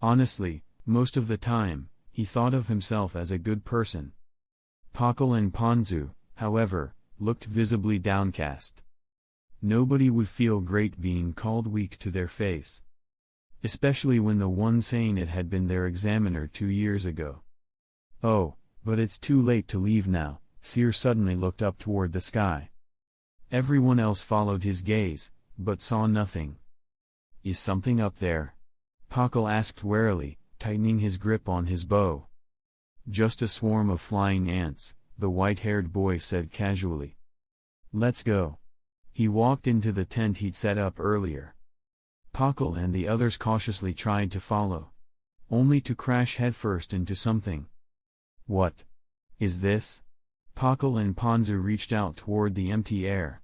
Honestly, most of the time, he thought of himself as a good person. Pakal and Ponzu, however, looked visibly downcast. Nobody would feel great being called weak to their face. Especially when the one saying it had been their examiner 2 years ago. Oh, but it's too late to leave now, Seer suddenly looked up toward the sky. Everyone else followed his gaze, but saw nothing. Is something up there? Pakal asked warily, tightening his grip on his bow. Just a swarm of flying ants, the white-haired boy said casually. Let's go. He walked into the tent he'd set up earlier. Pakal and the others cautiously tried to follow. Only to crash headfirst into something. What is this? Pakal and Ponzu reached out toward the empty air.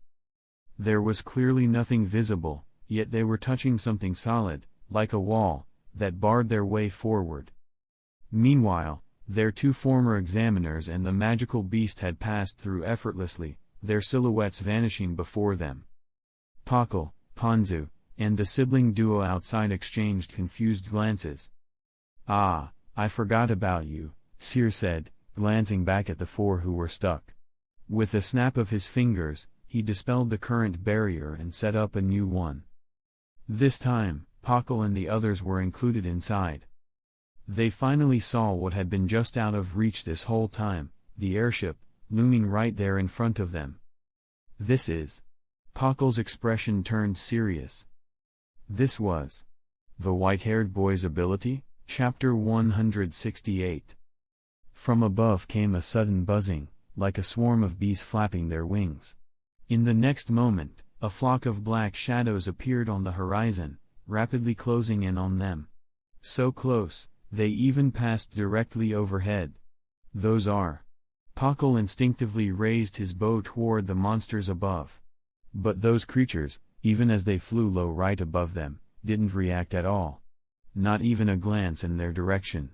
There was clearly nothing visible, yet they were touching something solid, like a wall, that barred their way forward. Meanwhile, their 2 former examiners and the magical beast had passed through effortlessly, their silhouettes vanishing before them. Pakal, Ponzu, and the sibling duo outside exchanged confused glances. Ah, I forgot about you, Seer said, glancing back at the 4 who were stuck. With a snap of his fingers, he dispelled the current barrier and set up a new one. This time, Pakal and the others were included inside. They finally saw what had been just out of reach this whole time, the airship, looming right there in front of them. This is... Pakal's expression turned serious. This was... the white-haired boy's ability? Chapter 168. From above came a sudden buzzing, like a swarm of bees flapping their wings. In the next moment, a flock of black shadows appeared on the horizon, rapidly closing in on them. So close, they even passed directly overhead. Those are... Pakal instinctively raised his bow toward the monsters above. But those creatures, even as they flew low right above them, didn't react at all. Not even a glance in their direction.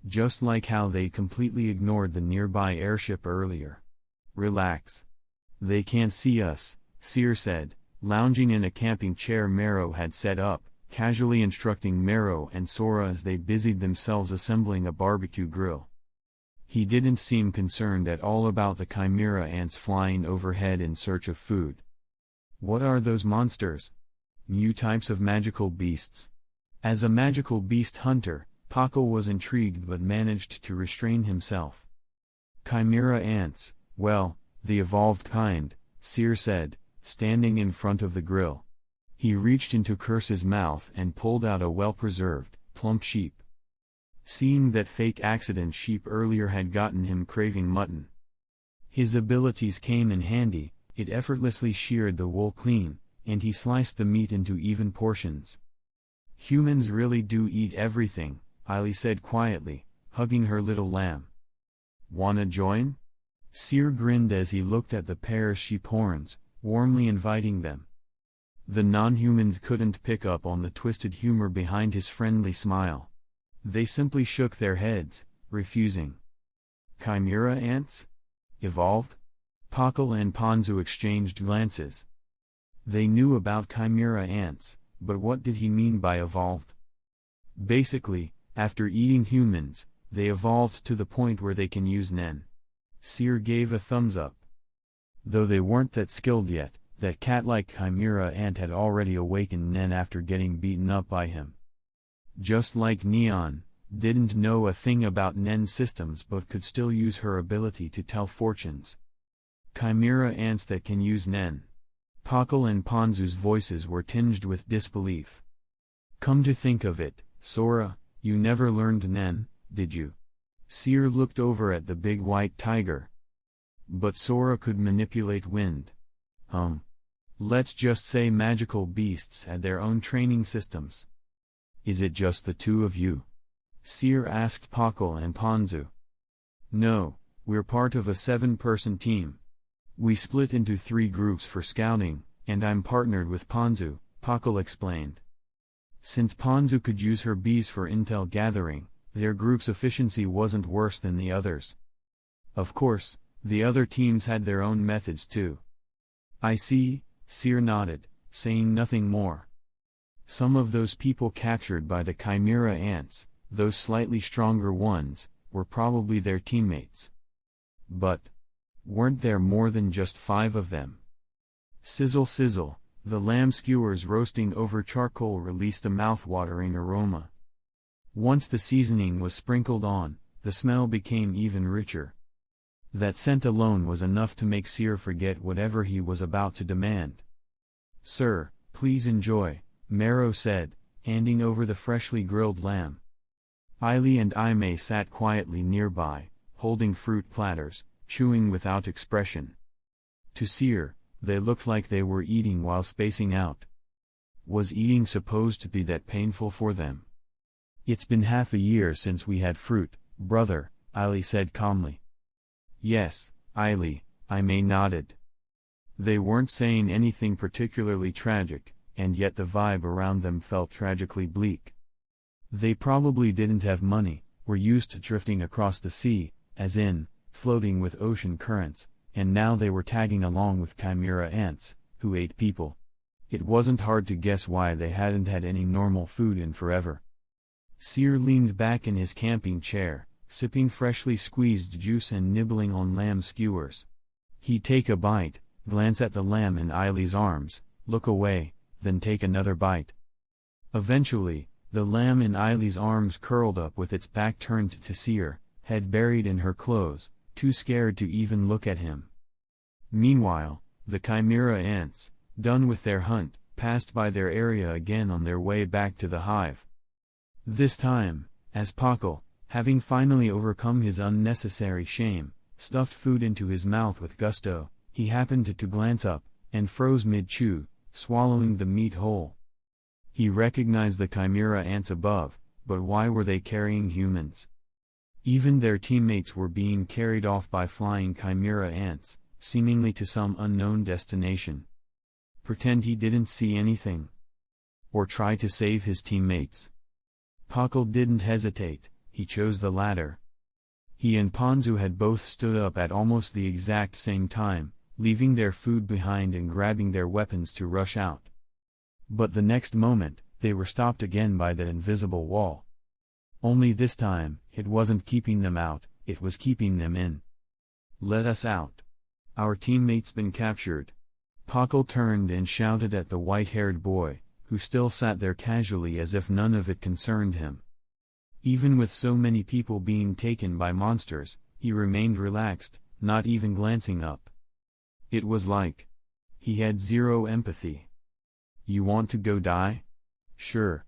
Just like how they completely ignored the nearby airship earlier. Relax. They can't see us, Seer said, lounging in a camping chair Mero had set up, casually instructing Mero and Sora as they busied themselves assembling a barbecue grill. He didn't seem concerned at all about the chimera ants flying overhead in search of food. What are those monsters? New types of magical beasts. As a magical beast hunter, Pakal was intrigued but managed to restrain himself. Chimera ants, well, the evolved kind, Seer said, standing in front of the grill. He reached into Curse's mouth and pulled out a well-preserved, plump sheep. Seeing that fake accident sheep earlier had gotten him craving mutton. His abilities came in handy, it effortlessly sheared the wool clean, and he sliced the meat into even portions. Humans really do eat everything, Eily said quietly, hugging her little lamb. Wanna join? Seer grinned as he looked at the pair's sheep horns, warmly inviting them. The non-humans couldn't pick up on the twisted humor behind his friendly smile. They simply shook their heads, refusing. Chimera ants? Evolved? Pakal and Ponzu exchanged glances. They knew about chimera ants, but what did he mean by evolved? Basically, after eating humans, they evolved to the point where they can use Nen. Seer gave a thumbs up. Though they weren't that skilled yet, that cat-like chimera ant had already awakened Nen after getting beaten up by him. Just like Neon, didn't know a thing about Nen's systems but could still use her ability to tell fortunes. Chimera ants that can use Nen. Pakal and Ponzu's voices were tinged with disbelief. Come to think of it, Sora, you never learned Nen, did you? Seer looked over at the big white tiger. But Sora could manipulate wind. Let's just say magical beasts had their own training systems. Is it just the two of you? Seer asked Pakal and Ponzu. No, we're part of a 7-person team. We split into 3 groups for scouting, and I'm partnered with Ponzu, Pakal explained. Since Ponzu could use her bees for intel gathering, their group's efficiency wasn't worse than the others. Of course, the other teams had their own methods too. I see, Seer nodded, saying nothing more. Some of those people captured by the chimera ants, those slightly stronger ones, were probably their teammates. But weren't there more than just 5 of them? Sizzle sizzle, the lamb skewers roasting over charcoal released a mouth-watering aroma. Once the seasoning was sprinkled on, the smell became even richer. That scent alone was enough to make Seer forget whatever he was about to demand. Sir, please enjoy, Mero said, handing over the freshly grilled lamb. Eily and Aimee sat quietly nearby, holding fruit platters, chewing without expression. To Seer, they looked like they were eating while spacing out. Was eating supposed to be that painful for them? It's been half a year since we had fruit, brother, Eily said calmly. Yes, Eily, Aimee nodded. They weren't saying anything particularly tragic, and yet the vibe around them felt tragically bleak. They probably didn't have money, were used to drifting across the sea, as in, floating with ocean currents, and now they were tagging along with chimera ants, who ate people. It wasn't hard to guess why they hadn't had any normal food in forever. Seer leaned back in his camping chair, sipping freshly squeezed juice and nibbling on lamb skewers. He'd take a bite, glance at the lamb in Eily's arms, look away, then take another bite. Eventually, the lamb in Eily's arms curled up with its back turned to Seer, head buried in her clothes, too scared to even look at him. Meanwhile, the chimera ants, done with their hunt, passed by their area again on their way back to the hive. This time, as Pakal, having finally overcome his unnecessary shame, stuffed food into his mouth with gusto, he happened to glance up, and froze mid-chew, swallowing the meat whole. He recognized the chimera ants above, but why were they carrying humans? Even their teammates were being carried off by flying chimera ants, seemingly to some unknown destination. Pretend he didn't see anything. Or try to save his teammates. Pakal didn't hesitate, he chose the latter. He and Ponzu had both stood up at almost the exact same time, leaving their food behind and grabbing their weapons to rush out. But the next moment, they were stopped again by the invisible wall. Only this time, it wasn't keeping them out, it was keeping them in. Let us out. Our teammate's been captured. Pakal turned and shouted at the white-haired boy, who still sat there casually as if none of it concerned him. Even with so many people being taken by monsters, he remained relaxed, not even glancing up. It was like he had zero empathy. You want to go die? Sure.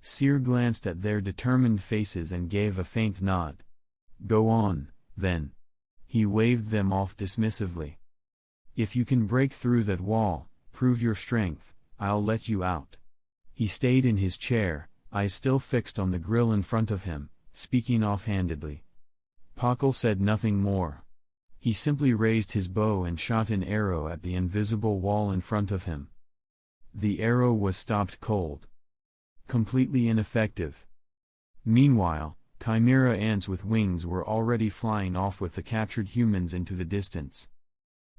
Seer glanced at their determined faces and gave a faint nod. Go on, then. He waved them off dismissively. If you can break through that wall, prove your strength, I'll let you out. He stayed in his chair, eyes still fixed on the grill in front of him, speaking offhandedly. Pakal said nothing more. He simply raised his bow and shot an arrow at the invisible wall in front of him. The arrow was stopped cold. Completely ineffective. Meanwhile, chimera ants with wings were already flying off with the captured humans into the distance.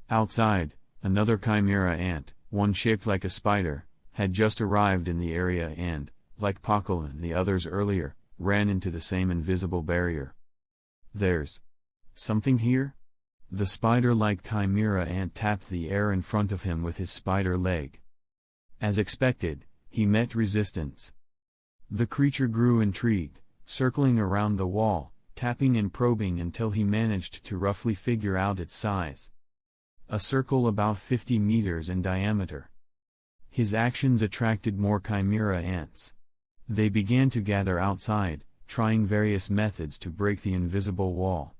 Outside, another chimera ant, one shaped like a spider, had just arrived in the area and, like Pakal and the others earlier, ran into the same invisible barrier. "There's something here?" The spider-like chimera ant tapped the air in front of him with his spider leg. As expected, he met resistance. The creature grew intrigued, circling around the wall, tapping and probing until he managed to roughly figure out its size. A circle about 50 meters in diameter. His actions attracted more chimera ants. They began to gather outside, trying various methods to break the invisible wall.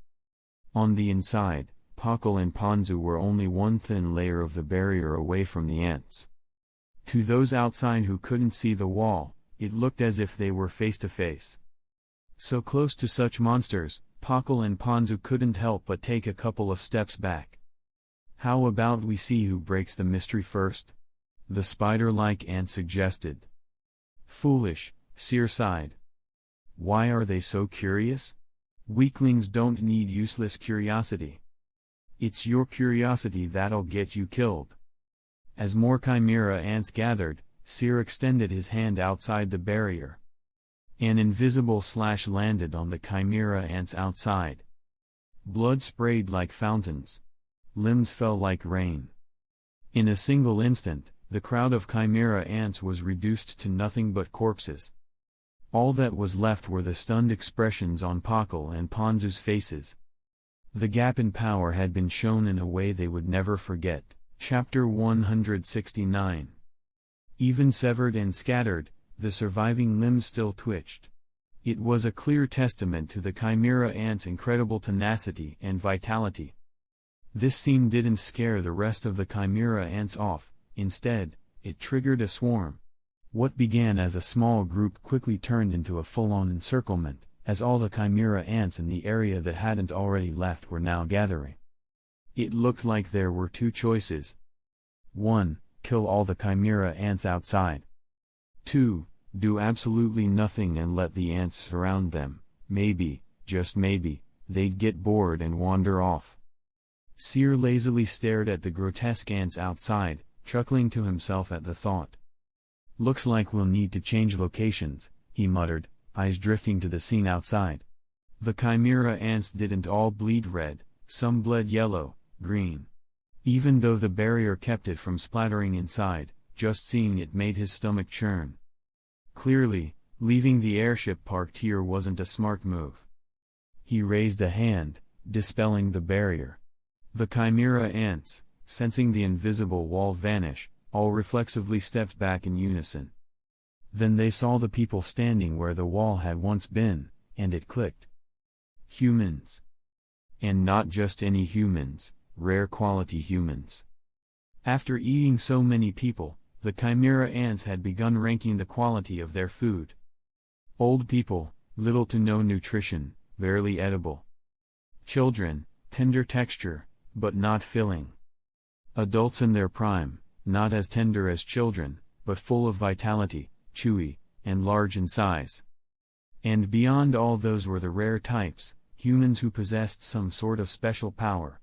On the inside, Pakal and Ponzu were only one thin layer of the barrier away from the ants. To those outside who couldn't see the wall, it looked as if they were face to face. So close to such monsters, Pakal and Ponzu couldn't help but take a couple of steps back. "How about we see who breaks the mystery first?" the spider-like ant suggested. "Foolish," Seer sighed. "Why are they so curious? Weaklings don't need useless curiosity. It's your curiosity that'll get you killed." As more chimera ants gathered, Seer extended his hand outside the barrier. An invisible slash landed on the chimera ants outside. Blood sprayed like fountains. Limbs fell like rain. In a single instant, the crowd of chimera ants was reduced to nothing but corpses. All that was left were the stunned expressions on Pakal and Ponzu's faces. The gap in power had been shown in a way they would never forget. Chapter 169. Even severed and scattered, the surviving limbs still twitched. It was a clear testament to the chimera ants' incredible tenacity and vitality. This scene didn't scare the rest of the chimera ants off, instead, it triggered a swarm. What began as a small group quickly turned into a full-on encirclement, as all the chimera ants in the area that hadn't already left were now gathering. It looked like there were two choices. 1. Kill all the chimera ants outside. 2. Do absolutely nothing and let the ants surround them. Maybe, just maybe, they'd get bored and wander off. Seer lazily stared at the grotesque ants outside, chuckling to himself at the thought. "Looks like we'll need to change locations," he muttered, eyes drifting to the scene outside. The chimera ants didn't all bleed red, some bled yellow, green. Even though the barrier kept it from splattering inside, just seeing it made his stomach churn. Clearly, leaving the airship parked here wasn't a smart move. He raised a hand, dispelling the barrier. The chimera ants, sensing the invisible wall vanish, all reflexively stepped back in unison. Then they saw the people standing where the wall had once been, and it clicked. Humans. And not just any humans, rare quality humans. After eating so many people, the chimera ants had begun ranking the quality of their food. Old people, little to no nutrition, barely edible. Children, tender texture, but not filling. Adults in their prime, not as tender as children, but full of vitality, chewy, and large in size. And beyond all those were the rare types, humans who possessed some sort of special power.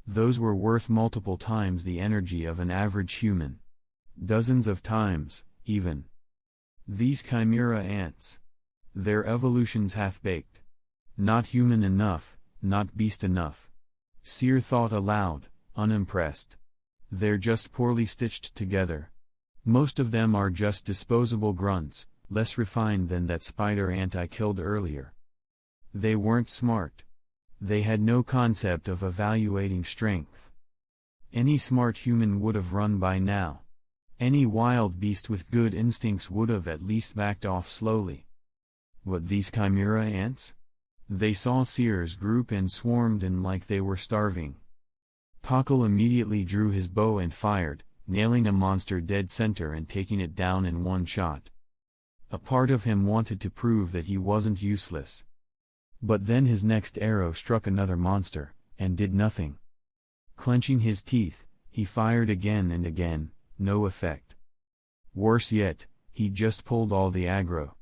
Those were worth multiple times the energy of an average human. Dozens of times, even. These chimera ants. Their evolution's half-baked. Not human enough, not beast enough. Seer thought aloud, unimpressed. They're just poorly stitched together. Most of them are just disposable grunts, less refined than that spider ant I killed earlier. They weren't smart. They had no concept of evaluating strength. Any smart human would have run by now. Any wild beast with good instincts would have at least backed off slowly. What, these chimera ants? They saw Seer's group and swarmed in like they were starving. Pakal immediately drew his bow and fired, nailing a monster dead center and taking it down in one shot. A part of him wanted to prove that he wasn't useless. But then his next arrow struck another monster, and did nothing. Clenching his teeth, he fired again and again, no effect. Worse yet, he just pulled all the aggro.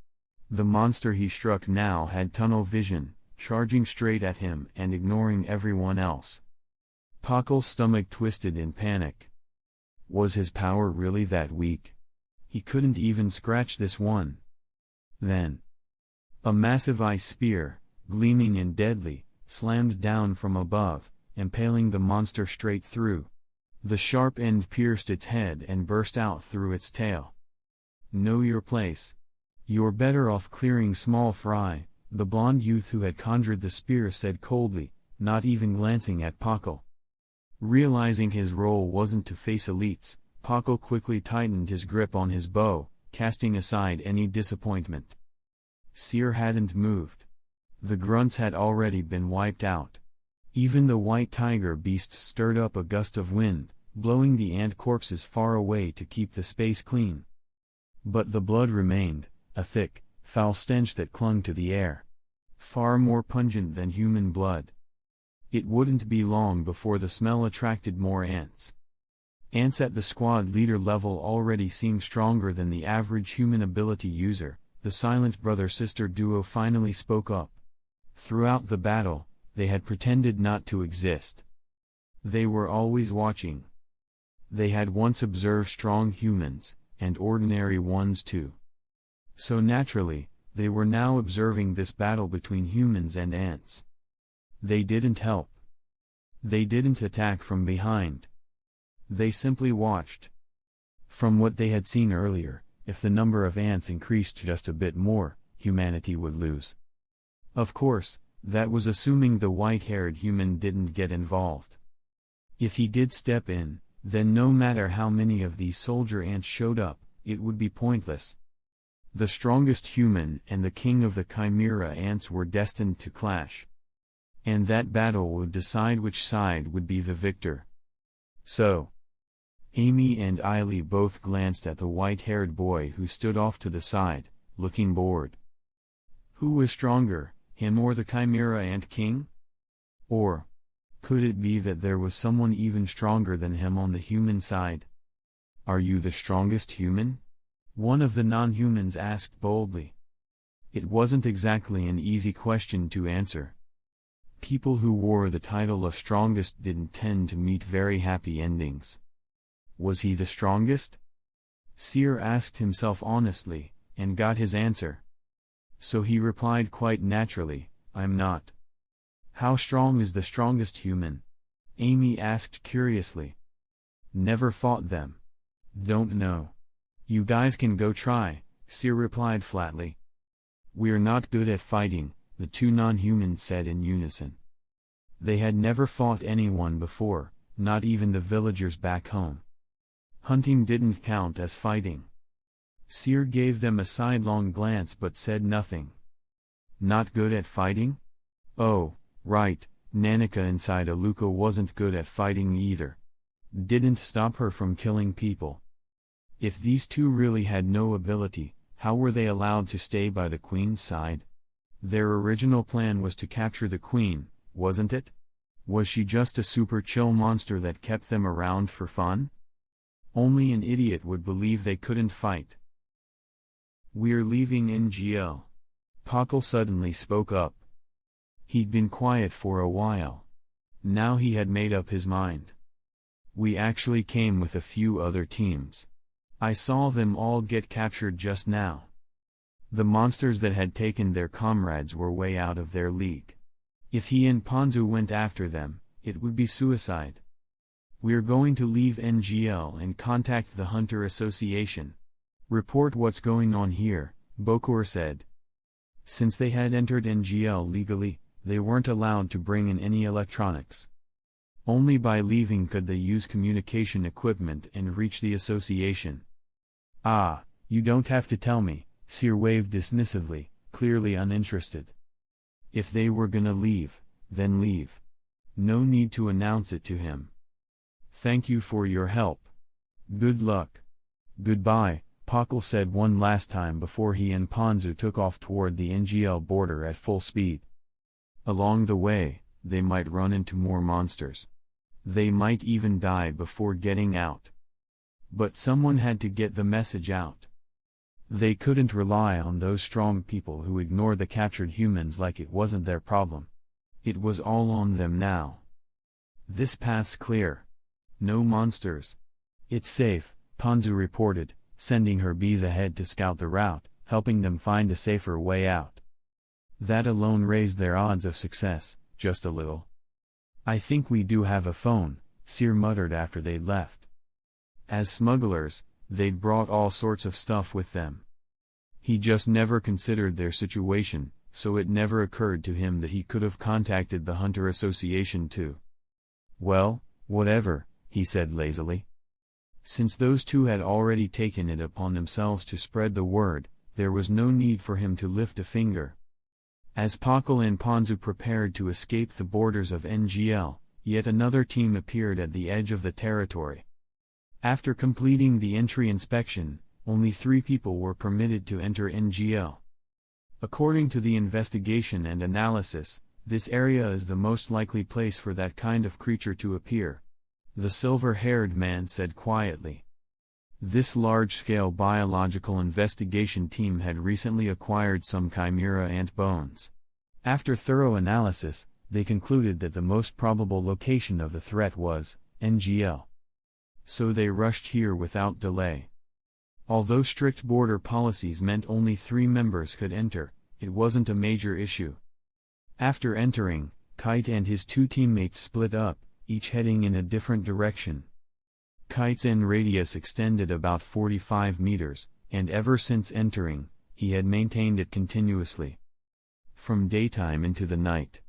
The monster he struck now had tunnel vision, charging straight at him and ignoring everyone else. Pakal's stomach twisted in panic. Was his power really that weak? He couldn't even scratch this one. Then, a massive ice spear, gleaming and deadly, slammed down from above, impaling the monster straight through. The sharp end pierced its head and burst out through its tail. Know your place. You're better off clearing small fry, the blond youth who had conjured the spear said coldly, not even glancing at Pakal. Realizing his role wasn't to face elites, Pakal quickly tightened his grip on his bow, casting aside any disappointment. Seer hadn't moved. The grunts had already been wiped out. Even the white tiger beasts stirred up a gust of wind, blowing the ant corpses far away to keep the space clean. But the blood remained, a thick, foul stench that clung to the air. Far more pungent than human blood. It wouldn't be long before the smell attracted more ants. Ants at the squad leader level already seemed stronger than the average human ability user. The silent brother-sister duo finally spoke up. Throughout the battle, they had pretended not to exist. They were always watching. They had once observed strong humans, and ordinary ones too. So naturally, they were now observing this battle between humans and ants. They didn't help. They didn't attack from behind. They simply watched. From what they had seen earlier, if the number of ants increased just a bit more, humanity would lose. Of course, that was assuming the white-haired human didn't get involved. If he did step in, then no matter how many of these soldier ants showed up, it would be pointless. The strongest human and the king of the chimera ants were destined to clash. And that battle would decide which side would be the victor. So, Amy and Eiley both glanced at the white-haired boy who stood off to the side, looking bored. Who was stronger, him or the chimera ant king? Or, could it be that there was someone even stronger than him on the human side? Are you the strongest human? One of the non-humans asked boldly. It wasn't exactly an easy question to answer. People who wore the title of strongest didn't tend to meet very happy endings. Was he the strongest? Seer asked himself honestly, and got his answer. So he replied quite naturally, I'm not. How strong is the strongest human? Amy asked curiously. Never fought them. Don't know. You guys can go try, Seer replied flatly. We're not good at fighting, the two non-humans said in unison. They had never fought anyone before, not even the villagers back home. Hunting didn't count as fighting. Seer gave them a sidelong glance but said nothing. Not good at fighting? Oh, right, Nanika inside Aluka wasn't good at fighting either. Didn't stop her from killing people. If these two really had no ability, how were they allowed to stay by the queen's side? Their original plan was to capture the queen, wasn't it? Was she just a super chill monster that kept them around for fun? Only an idiot would believe they couldn't fight. We're leaving NGL. Pakal suddenly spoke up. He'd been quiet for a while. Now he had made up his mind. We actually came with a few other teams. I saw them all get captured just now. The monsters that had taken their comrades were way out of their league. If he and Ponzu went after them, it would be suicide. We're going to leave NGL and contact the Hunter Association. Report what's going on here, Bokor said. Since they had entered NGL legally, they weren't allowed to bring in any electronics. Only by leaving could they use communication equipment and reach the association. Ah, you don't have to tell me, Seer waved dismissively, clearly uninterested. If they were gonna leave, then leave. No need to announce it to him. Thank you for your help. Good luck. Goodbye, Pakal said one last time before he and Ponzu took off toward the NGL border at full speed. Along the way, they might run into more monsters. They might even die before getting out. But someone had to get the message out. They couldn't rely on those strong people who ignore the captured humans like it wasn't their problem. It was all on them now. This path's clear. No monsters. It's safe, Ponzu reported, sending her bees ahead to scout the route, helping them find a safer way out. That alone raised their odds of success, just a little. I think we do have a phone, Seer muttered after they'd left. As smugglers, they'd brought all sorts of stuff with them. He just never considered their situation, so it never occurred to him that he could have contacted the Hunter Association too. Well, whatever, he said lazily. Since those two had already taken it upon themselves to spread the word, there was no need for him to lift a finger. As Pakal and Ponzu prepared to escape the borders of NGL, yet another team appeared at the edge of the territory. After completing the entry inspection, only 3 people were permitted to enter NGL. According to the investigation and analysis, this area is the most likely place for that kind of creature to appear, the silver-haired man said quietly. This large-scale biological investigation team had recently acquired some chimera ant bones. After thorough analysis, they concluded that the most probable location of the threat was NGL. So they rushed here without delay. Although strict border policies meant only 3 members could enter, it wasn't a major issue. After entering, Kite and his 2 teammates split up, each heading in a different direction. Kite's end radius extended about 45 meters, and ever since entering, he had maintained it continuously. From daytime into the night.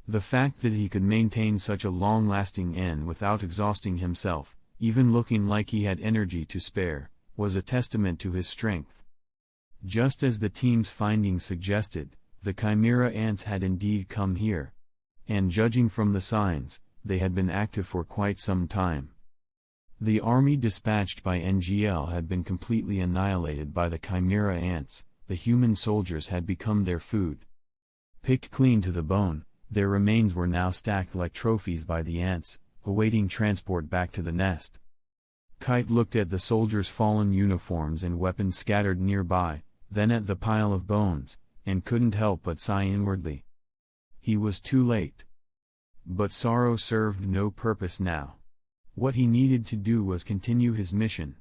The fact that he could maintain such a long-lasting N without exhausting himself, even looking like he had energy to spare, was a testament to his strength. Just as the team's findings suggested, the chimera ants had indeed come here. And judging from the signs, they had been active for quite some time. The army dispatched by NGL had been completely annihilated by the chimera ants, the human soldiers had become their food. Picked clean to the bone, their remains were now stacked like trophies by the ants, awaiting transport back to the nest. Kite looked at the soldiers' fallen uniforms and weapons scattered nearby, then at the pile of bones, and couldn't help but sigh inwardly. He was too late. But sorrow served no purpose now. What he needed to do was continue his mission.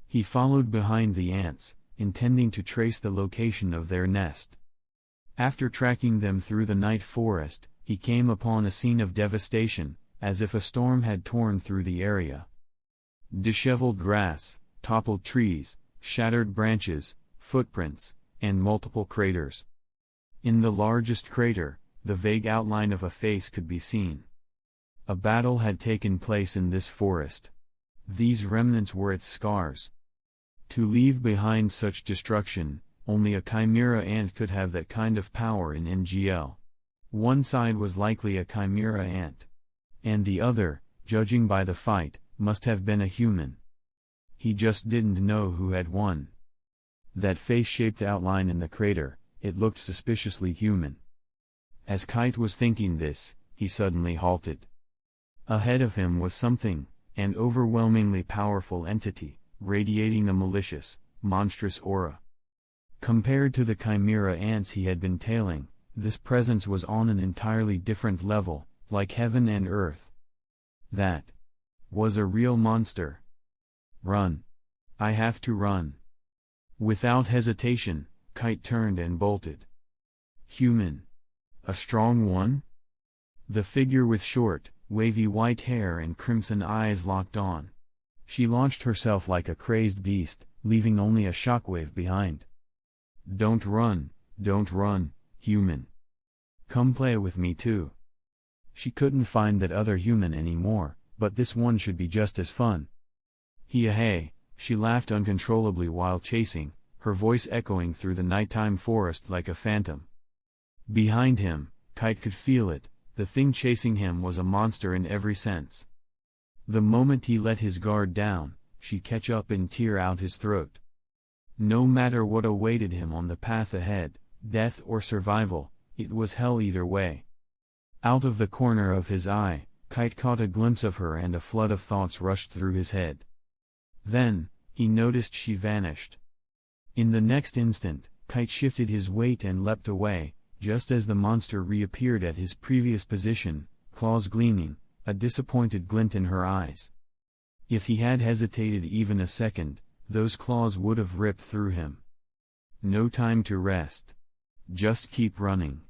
He followed behind the ants, intending to trace the location of their nest. After tracking them through the night forest, he came upon a scene of devastation, as if a storm had torn through the area. Disheveled grass, toppled trees, shattered branches, footprints, and multiple craters. In the largest crater, the vague outline of a face could be seen. A battle had taken place in this forest. These remnants were its scars. To leave behind such destruction, only a chimera ant could have that kind of power in NGL. One side was likely a chimera ant. And the other, judging by the fight, must have been a human. He just didn't know who had won. That face-shaped outline in the crater, it looked suspiciously human. As Kite was thinking this, he suddenly halted. Ahead of him was something, an overwhelmingly powerful entity, radiating a malicious, monstrous aura. Compared to the chimera ants he had been tailing, this presence was on an entirely different level, like heaven and earth. That was a real monster. Run. I have to run. Without hesitation, Kite turned and bolted. Human. A strong one? The figure with short, wavy white hair and crimson eyes locked on. She launched herself like a crazed beast, leaving only a shockwave behind. Don't run, human. Come play with me too. She couldn't find that other human anymore, but this one should be just as fun. Hey, she laughed uncontrollably while chasing, her voice echoing through the nighttime forest like a phantom. Behind him, Kite could feel it, the thing chasing him was a monster in every sense. The moment he let his guard down, she'd catch up and tear out his throat. No matter what awaited him on the path ahead, death or survival, it was hell either way. Out of the corner of his eye, Kite caught a glimpse of her and a flood of thoughts rushed through his head. Then, he noticed she vanished. In the next instant, Kite shifted his weight and leapt away, just as the monster reappeared at his previous position, claws gleaming, a disappointed glint in her eyes. If he had hesitated even a second, those claws would have ripped through him. No time to rest. Just keep running.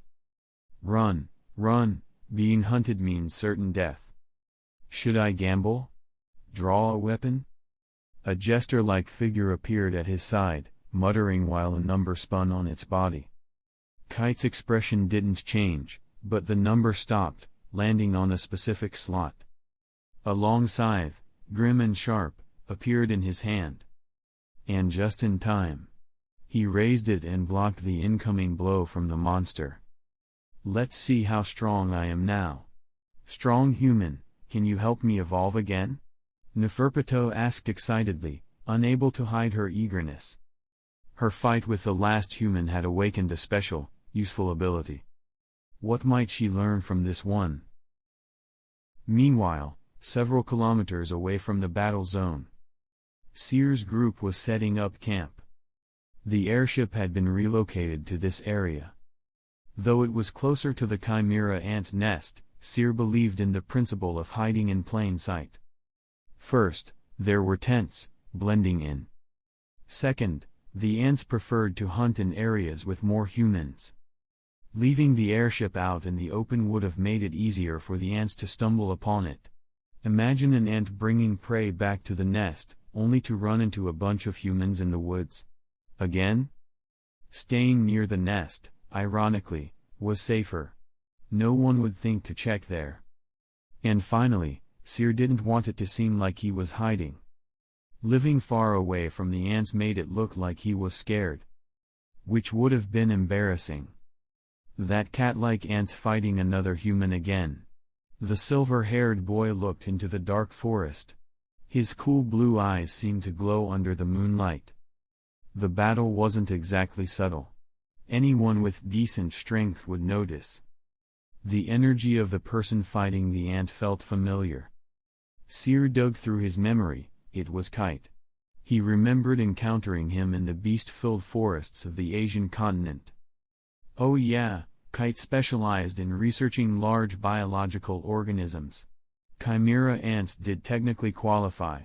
Run, run, being hunted means certain death. Should I gamble? Draw a weapon? A jester-like figure appeared at his side, muttering while a number spun on its body. Kite's expression didn't change, but the number stopped, landing on a specific slot. A long scythe, grim and sharp, appeared in his hand. And just in time. He raised it and blocked the incoming blow from the monster. Let's see how strong I am now. Strong human, can you help me evolve again? Neferpitou asked excitedly, unable to hide her eagerness. Her fight with the last human had awakened a special, useful ability. What might she learn from this one? Meanwhile, several kilometers away from the battle zone, Seer's group was setting up camp. The airship had been relocated to this area. Though it was closer to the Chimera ant nest, Seer believed in the principle of hiding in plain sight. First, there were tents, blending in. Second, the ants preferred to hunt in areas with more humans. Leaving the airship out in the open would have made it easier for the ants to stumble upon it. Imagine an ant bringing prey back to the nest, only to run into a bunch of humans in the woods. Again? Staying near the nest, ironically, was safer. No one would think to check there. And finally, Seer didn't want it to seem like he was hiding. Living far away from the ants made it look like he was scared. Which would have been embarrassing. That cat-like ants fighting another human again. The silver-haired boy looked into the dark forest. His cool blue eyes seemed to glow under the moonlight. The battle wasn't exactly subtle. Anyone with decent strength would notice. The energy of the person fighting the ant felt familiar. Seer dug through his memory. It was Kite. He remembered encountering him in the beast-filled forests of the Asian continent. Oh yeah, Kite specialized in researching large biological organisms. Chimera ants did technically qualify.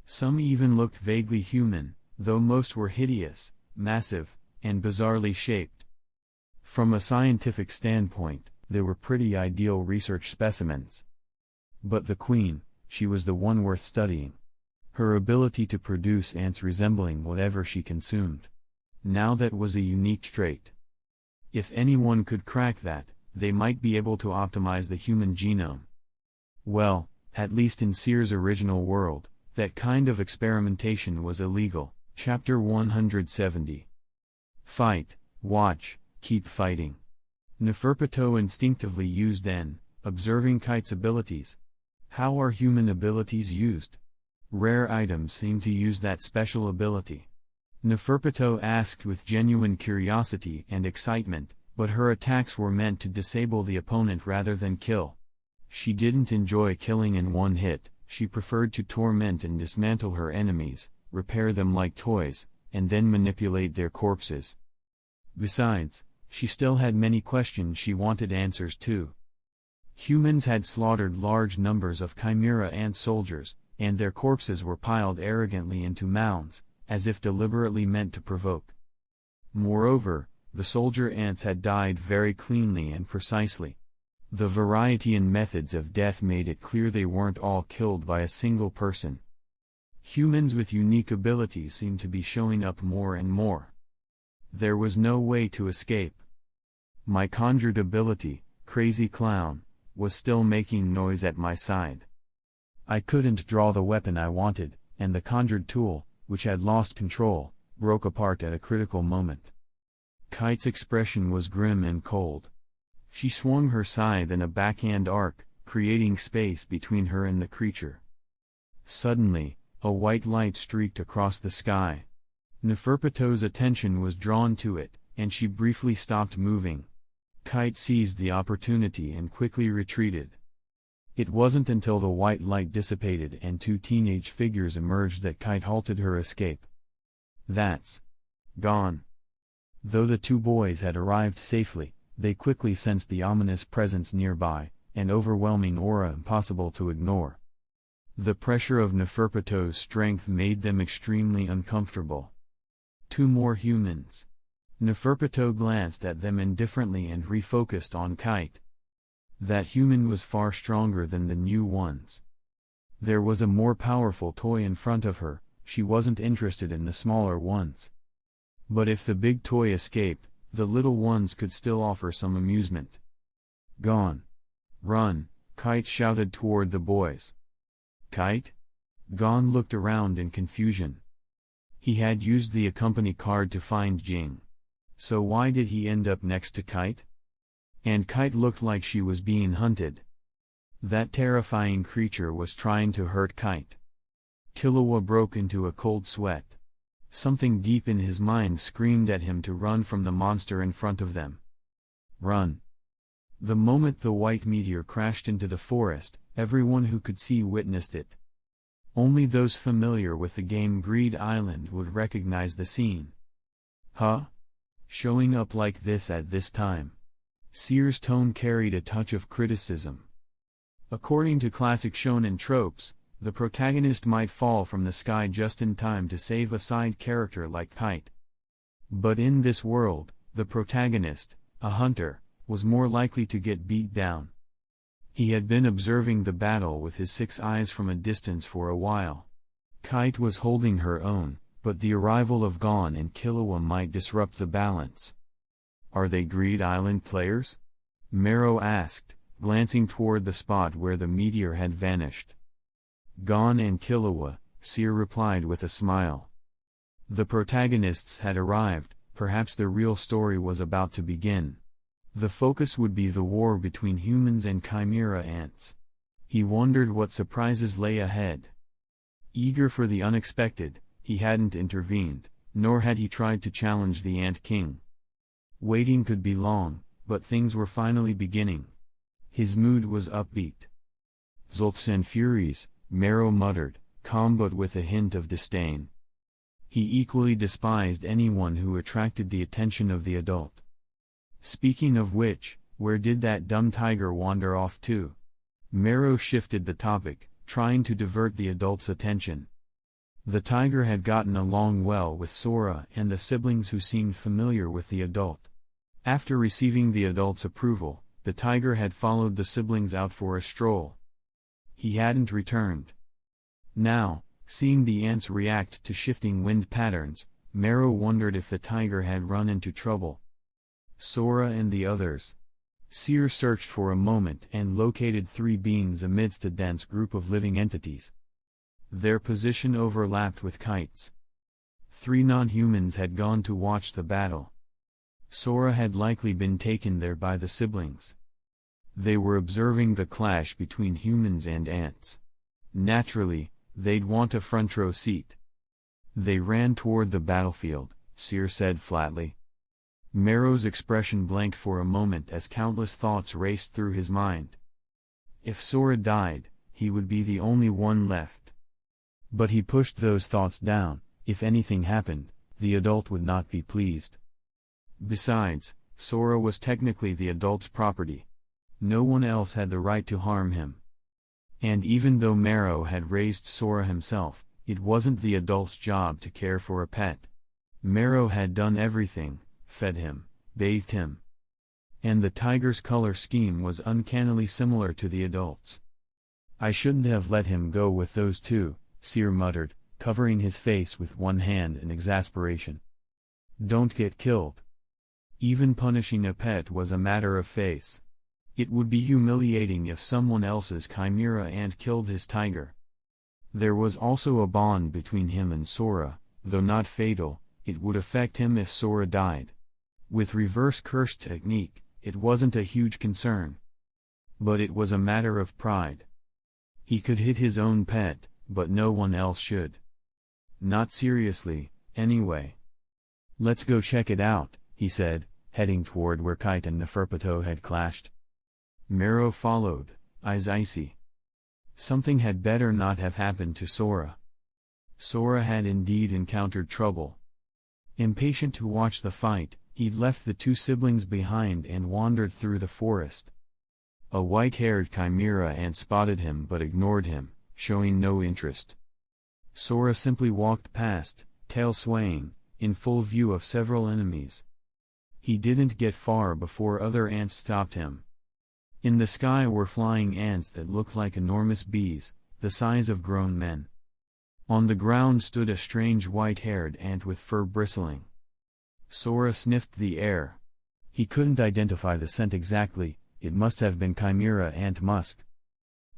Some even looked vaguely human, though most were hideous, massive, and bizarrely shaped. From a scientific standpoint, they were pretty ideal research specimens. But the queen, she was the one worth studying. Her ability to produce ants resembling whatever she consumed. Now that was a unique trait. If anyone could crack that, they might be able to optimize the human genome. Well, at least in Seer's original world, that kind of experimentation was illegal. Chapter 170. Fight, watch, keep fighting. Neferpitou instinctively used N, observing Kite's abilities. How are human abilities used? Rare items seem to use that special ability. Neferpitou asked with genuine curiosity and excitement, but her attacks were meant to disable the opponent rather than kill. She didn't enjoy killing in one hit, she preferred to torment and dismantle her enemies, repair them like toys, and then manipulate their corpses. Besides, she still had many questions she wanted answers to. Humans had slaughtered large numbers of Chimera ant soldiers, and their corpses were piled arrogantly into mounds, as if deliberately meant to provoke. Moreover, the soldier ants had died very cleanly and precisely. The variety in methods of death made it clear they weren't all killed by a single person. Humans with unique abilities seemed to be showing up more and more. There was no way to escape. My conjured ability, Crazy Clown, was still making noise at my side. I couldn't draw the weapon I wanted, and the conjured tool, which had lost control, broke apart at a critical moment. Kite's expression was grim and cold. She swung her scythe in a backhand arc, creating space between her and the creature. Suddenly, a white light streaked across the sky. Neferpitou's attention was drawn to it, and she briefly stopped moving. Kite seized the opportunity and quickly retreated. It wasn't until the white light dissipated and two teenage figures emerged that Kite halted her escape. That's gone. Though the two boys had arrived safely, they quickly sensed the ominous presence nearby, an overwhelming aura impossible to ignore. The pressure of Neferpito's strength made them extremely uncomfortable. Two more humans. Neferpito glanced at them indifferently and refocused on Kite. That human was far stronger than the new ones. There was a more powerful toy in front of her, she wasn't interested in the smaller ones. But if the big toy escaped, the little ones could still offer some amusement. Gone. Run, Kite shouted toward the boys. Kite? Gon looked around in confusion. He had used the accompany card to find Jing. So why did he end up next to Kite? And Kite looked like she was being hunted. That terrifying creature was trying to hurt Kite. Killua broke into a cold sweat. Something deep in his mind screamed at him to run from the monster in front of them. Run. The moment the white meteor crashed into the forest, everyone who could see witnessed it. Only those familiar with the game Greed Island would recognize the scene. Huh? Showing up like this at this time? Seer's tone carried a touch of criticism. According to classic shonen tropes, the protagonist might fall from the sky just in time to save a side character like Kite. But in this world, the protagonist, a hunter, was more likely to get beat down. He had been observing the battle with his 6 eyes from a distance for a while. Kite was holding her own, but the arrival of Gon and Killua might disrupt the balance. Are they Greed Island players? Marrow asked, glancing toward the spot where the meteor had vanished. Gon and Killua, Seer replied with a smile. The protagonists had arrived, perhaps the real story was about to begin. The focus would be the war between humans and chimera ants. He wondered what surprises lay ahead. Eager for the unexpected, he hadn't intervened, nor had he tried to challenge the Ant King. Waiting could be long, but things were finally beginning. His mood was upbeat. Zulps and Furies, Marrow muttered, calm but with a hint of disdain. He equally despised anyone who attracted the attention of the adult. Speaking of which, where did that dumb tiger wander off to? Marrow shifted the topic, trying to divert the adult's attention. The tiger had gotten along well with Sora and the siblings who seemed familiar with the adult. After receiving the adult's approval, the tiger had followed the siblings out for a stroll. He hadn't returned. Now, seeing the ants react to shifting wind patterns, Marrow wondered if the tiger had run into trouble. Sora and the others. Seer searched for a moment and located 3 beings amidst a dense group of living entities. Their position overlapped with Kite's. 3 non-humans had gone to watch the battle. Sora had likely been taken there by the siblings. They were observing the clash between humans and ants. Naturally, they'd want a front row seat. They ran toward the battlefield, Seer said flatly. Marrow's expression blanked for a moment as countless thoughts raced through his mind. If Sora died, he would be the only one left. But he pushed those thoughts down. If anything happened, the adult would not be pleased. Besides, Sora was technically the adult's property. No one else had the right to harm him. And even though Marrow had raised Sora himself, it wasn't the adult's job to care for a pet. Marrow had done everything, fed him, bathed him. And the tiger's color scheme was uncannily similar to the adult's. I shouldn't have let him go with those 2, Seer muttered, covering his face with one hand in exasperation. Don't get killed. Even punishing a pet was a matter of face. It would be humiliating if someone else's chimera ant killed his tiger. There was also a bond between him and Sora, though not fatal. It would affect him if Sora died. With reverse curse technique, it wasn't a huge concern. But it was a matter of pride. He could hit his own pet, but no one else should. Not seriously, anyway. Let's go check it out, he said, heading toward where Kite and Neferpito had clashed. Marrow followed, eyes icy. Something had better not have happened to Sora. Sora had indeed encountered trouble. Impatient to watch the fight, he'd left the 2 siblings behind and wandered through the forest. A white-haired chimera ant spotted him but ignored him, showing no interest. Sora simply walked past, tail swaying, in full view of several enemies. He didn't get far before other ants stopped him. In the sky were flying ants that looked like enormous bees, the size of grown men. On the ground stood a strange white-haired ant with fur bristling. Sora sniffed the air. He couldn't identify the scent exactly, it must have been chimera ant musk.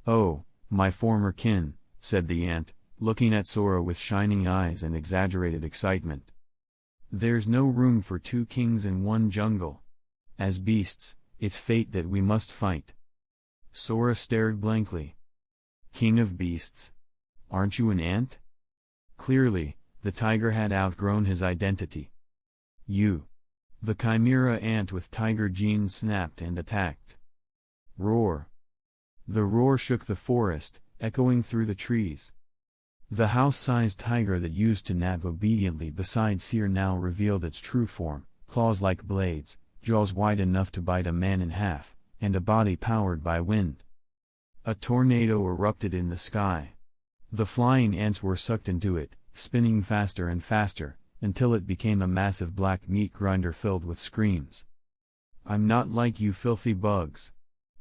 "Oh, my former kin," said the ant, looking at Sora with shining eyes and exaggerated excitement. "There's no room for two kings in one jungle. As beasts, it's fate that we must fight." Sora stared blankly. "King of beasts? Aren't you an ant?" Clearly, the tiger had outgrown his identity. "You!" The chimera ant with tiger genes snapped and attacked. Roar! The roar shook the forest, echoing through the trees. The house-sized tiger that used to nap obediently beside Seer now revealed its true form, claws like blades, jaws wide enough to bite a man in half, and a body powered by wind. A tornado erupted in the sky. The flying ants were sucked into it, spinning faster and faster, until it became a massive black meat grinder filled with screams. "I'm not like you filthy bugs."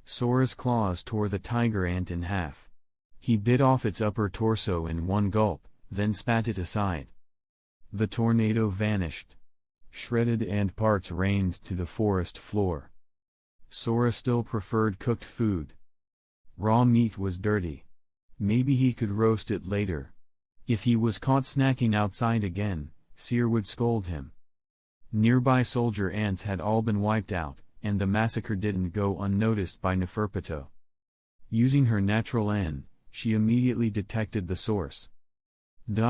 Sora's claws tore the tiger ant in half. He bit off its upper torso in one gulp, then spat it aside. The tornado vanished. Shredded ant parts rained to the forest floor. Sora still preferred cooked food. Raw meat was dirty. Maybe he could roast it later. If he was caught snacking outside again, Seer would scold him. Nearby soldier ants had all been wiped out, and the massacre didn't go unnoticed by Neferpito. Using her natural N, she immediately detected the source.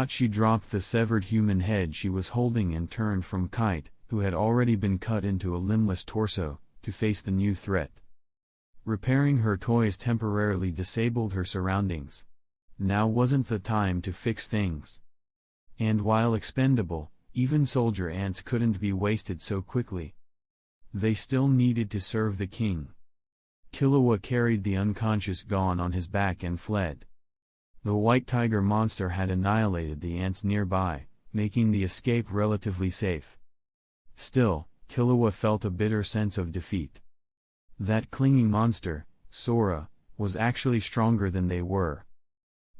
She dropped the severed human head she was holding and turned from Kite, who had already been cut into a limbless torso, to face the new threat. Repairing her toys temporarily disabled her surroundings. Now wasn't the time to fix things. And while expendable, even soldier ants couldn't be wasted so quickly. They still needed to serve the king. Killua carried the unconscious Gon on his back and fled. The white tiger monster had annihilated the ants nearby, making the escape relatively safe. Still, Killua felt a bitter sense of defeat. That clinging monster, Sora, was actually stronger than they were.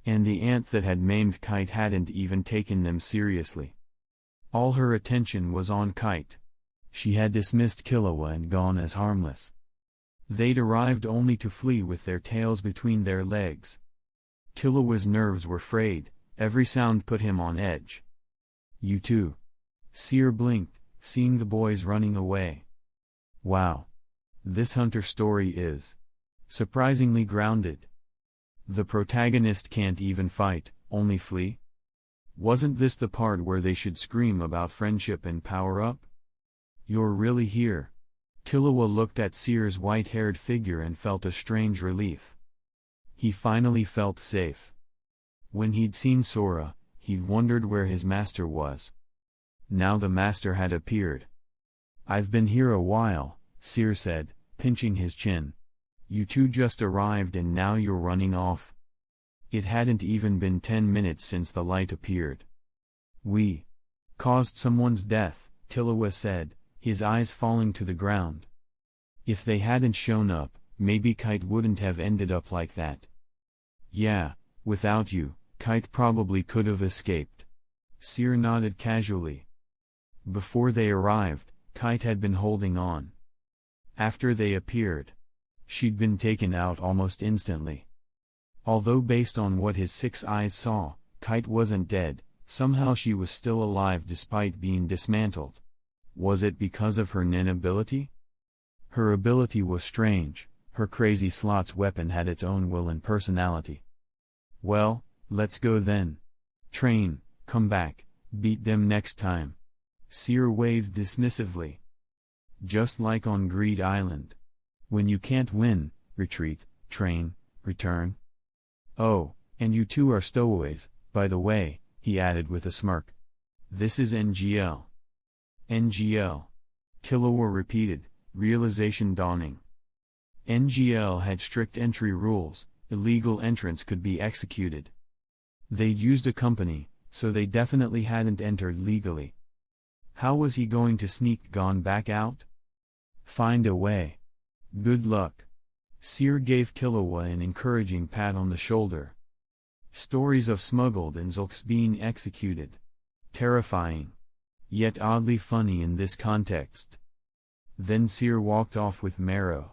And the ant that had maimed Kite hadn't even taken them seriously. All her attention was on Kite. She had dismissed Killua and Gon as harmless. They'd arrived only to flee with their tails between their legs. Killua's nerves were frayed, every sound put him on edge. "You too?" Seer blinked, seeing the boys running away. Wow. This hunter story is surprisingly grounded. The protagonist can't even fight, only flee? Wasn't this the part where they should scream about friendship and power up? "You're really here?" Killua looked at Seer's white-haired figure and felt a strange relief. He finally felt safe. When he'd seen Sora, he'd wondered where his master was. Now the master had appeared. "I've been here a while," Seer said, pinching his chin. "You two just arrived and now you're running off." It hadn't even been 10 minutes since the light appeared. "We caused someone's death," Killua said, his eyes falling to the ground. "If they hadn't shown up, maybe Kite wouldn't have ended up like that." "Yeah, without you, Kite probably could have escaped." Seer nodded casually. Before they arrived, Kite had been holding on. After they appeared, she'd been taken out almost instantly. Although based on what his 6 eyes saw, Kite wasn't dead, somehow she was still alive despite being dismantled. Was it because of her Nin ability? Her ability was strange, her crazy slot's weapon had its own will and personality. "Well, let's go then. Train, come back, beat them next time." Seer waved dismissively. Just like on Greed Island. When you can't win, retreat, train, return. "Oh, and you two are stowaways, by the way," he added with a smirk. "This is NGL." "NGL?" Killua repeated, realization dawning. NGL had strict entry rules, illegal entrants could be executed. They'd used a company, so they definitely hadn't entered legally. How was he going to sneak gone back out? Find a way. Good luck. Seer gave Killua an encouraging pat on the shoulder. Stories of smuggled and zulks being executed. Terrifying. Yet oddly funny in this context. Then Seer walked off with Marrow.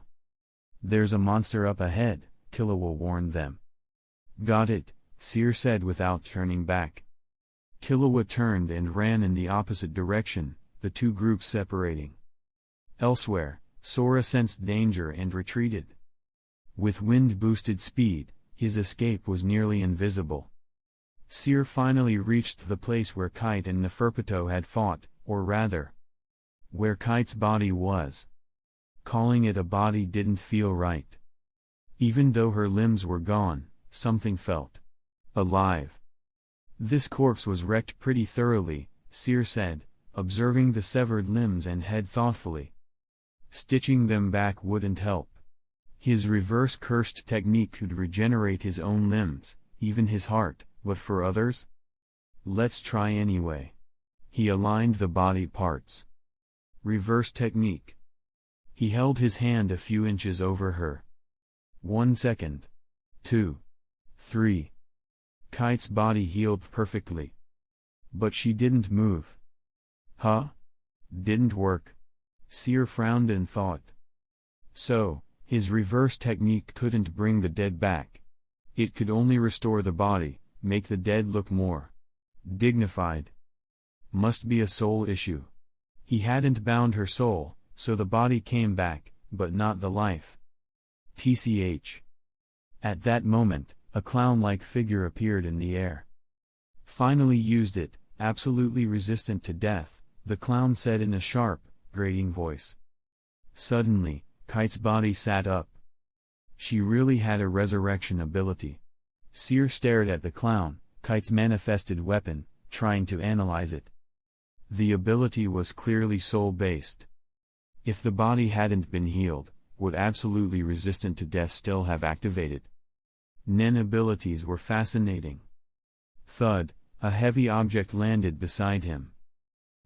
There's a monster up ahead, Killua warned them. Got it, Seer said without turning back. Killua turned and ran in the opposite direction, the two groups separating. Elsewhere, Sora sensed danger and retreated. With wind-boosted speed, his escape was nearly invisible. Seer finally reached the place where Kite and Neferpito had fought, or rather, where Kite's body was. Calling it a body didn't feel right. Even though her limbs were gone, something felt alive. This corpse was wrecked pretty thoroughly, Seer said, observing the severed limbs and head thoughtfully. Stitching them back wouldn't help. His reverse cursed technique could regenerate his own limbs, even his heart, but for others? Let's try anyway. He aligned the body parts. Reverse technique. He held his hand a few inches over her. 1 second. 2. 3. Kite's body healed perfectly. But she didn't move. Huh? Didn't work. Seer frowned and thought. So, his reverse technique couldn't bring the dead back. It could only restore the body, make the dead look more dignified. Must be a soul issue. He hadn't bound her soul, so the body came back, but not the life. TCH. At that moment, a clown-like figure appeared in the air. Finally used it, absolutely resistant to death, the clown said in a sharp, grating voice. Suddenly, Kite's body sat up. She really had a resurrection ability. Seer stared at the clown, Kite's manifested weapon, trying to analyze it. The ability was clearly soul-based. If the body hadn't been healed, would absolutely resistant to death still have activated? Nen abilities were fascinating. Thud, a heavy object landed beside him.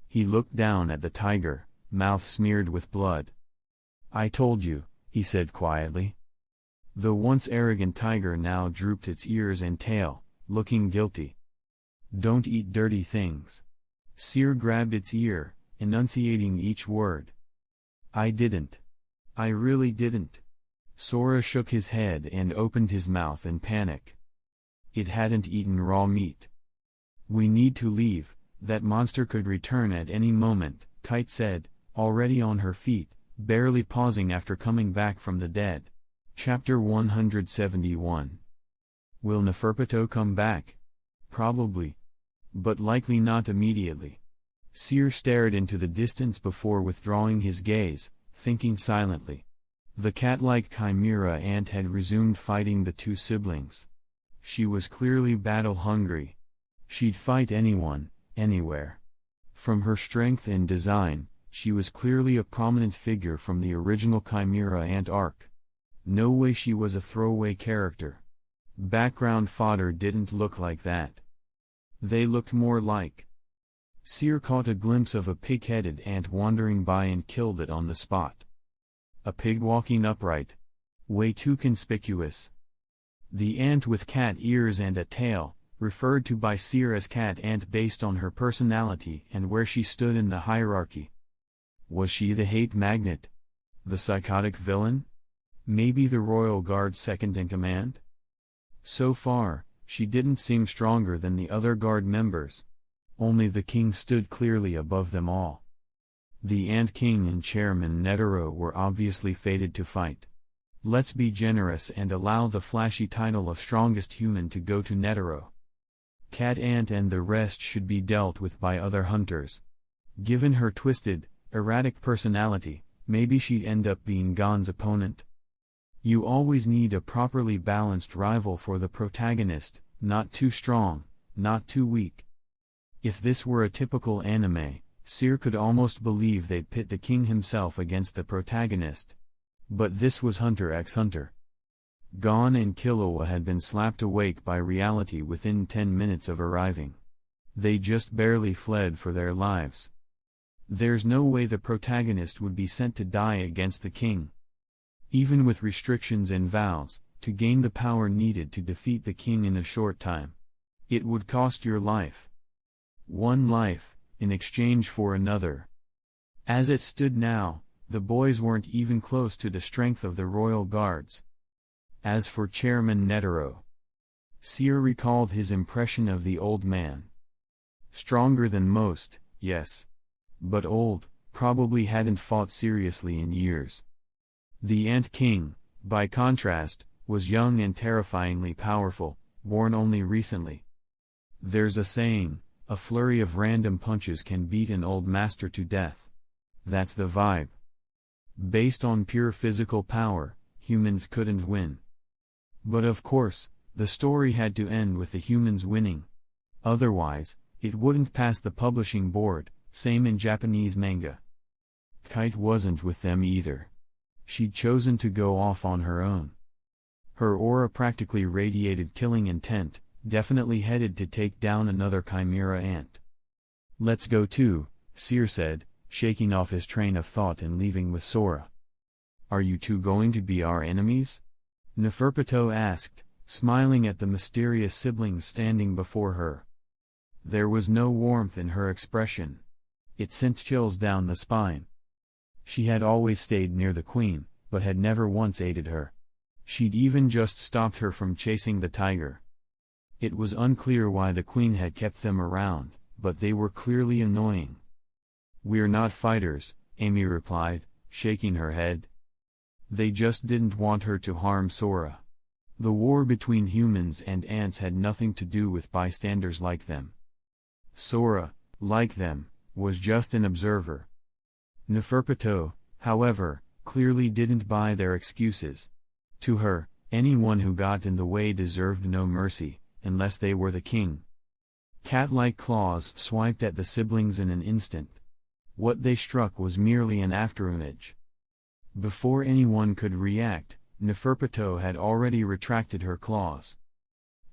He looked down at the tiger, mouth smeared with blood. I told you, he said quietly. The once arrogant tiger now drooped its ears and tail, looking guilty. Don't eat dirty things. Seer grabbed its ear, enunciating each word. I didn't. I really didn't. Sora shook his head and opened his mouth in panic. It hadn't eaten raw meat. We need to leave, that monster could return at any moment, Kite said, already on her feet, barely pausing after coming back from the dead. Chapter 171. Will Neferpito come back? Probably. But likely not immediately. Seer stared into the distance before withdrawing his gaze, thinking silently. The cat-like chimera ant had resumed fighting the two siblings. She was clearly battle-hungry. She'd fight anyone, anywhere. From her strength and design, she was clearly a prominent figure from the original chimera ant arc. No way she was a throwaway character. Background fodder didn't look like that. They looked more like. Seer caught a glimpse of a pig-headed ant wandering by and killed it on the spot. A pig walking upright. Way too conspicuous. The ant with cat ears and a tail, referred to by Seer as cat ant based on her personality and where she stood in the hierarchy. Was she the hate magnet? The psychotic villain? Maybe the royal guard's second in command? So far, she didn't seem stronger than the other guard members. Only the king stood clearly above them all. The Ant King and Chairman Netero were obviously fated to fight. Let's be generous and allow the flashy title of Strongest Human to go to Netero. Cat Ant and the rest should be dealt with by other hunters. Given her twisted, erratic personality, maybe she'd end up being Gon's opponent. You always need a properly balanced rival for the protagonist, not too strong, not too weak. If this were a typical anime, Seer could almost believe they'd pit the king himself against the protagonist. But this was Hunter x Hunter. Gon and Killua had been slapped awake by reality within 10 minutes of arriving. They just barely fled for their lives. There's no way the protagonist would be sent to die against the king. Even with restrictions and vows, to gain the power needed to defeat the king in a short time, it would cost your life. One life, in exchange for another. As it stood now, the boys weren't even close to the strength of the royal guards. As for Chairman Netero, Seer recalled his impression of the old man. Stronger than most, yes. But old, probably hadn't fought seriously in years. The Ant King, by contrast, was young and terrifyingly powerful, born only recently. There's a saying, a flurry of random punches can beat an old master to death. That's the vibe. Based on pure physical power, humans couldn't win. But of course, the story had to end with the humans winning. Otherwise, it wouldn't pass the publishing board, same in Japanese manga. Kite wasn't with them either. She'd chosen to go off on her own. Her aura practically radiated killing intent, definitely headed to take down another chimera ant. Let's go too, Seer said, shaking off his train of thought and leaving with Sora. Are you two going to be our enemies? Neferpitou asked, smiling at the mysterious siblings standing before her. There was no warmth in her expression. It sent chills down the spine. She had always stayed near the queen, but had never once aided her. She'd even just stopped her from chasing the tiger. It was unclear why the queen had kept them around, but they were clearly annoying. We're not fighters, Amy replied, shaking her head. They just didn't want her to harm Sora. The war between humans and ants had nothing to do with bystanders like them. Sora, like them, was just an observer. Neferpitou, however, clearly didn't buy their excuses. To her, anyone who got in the way deserved no mercy, unless they were the king. Cat-like claws swiped at the siblings in an instant. What they struck was merely an afterimage. Before anyone could react, Neferpitou had already retracted her claws.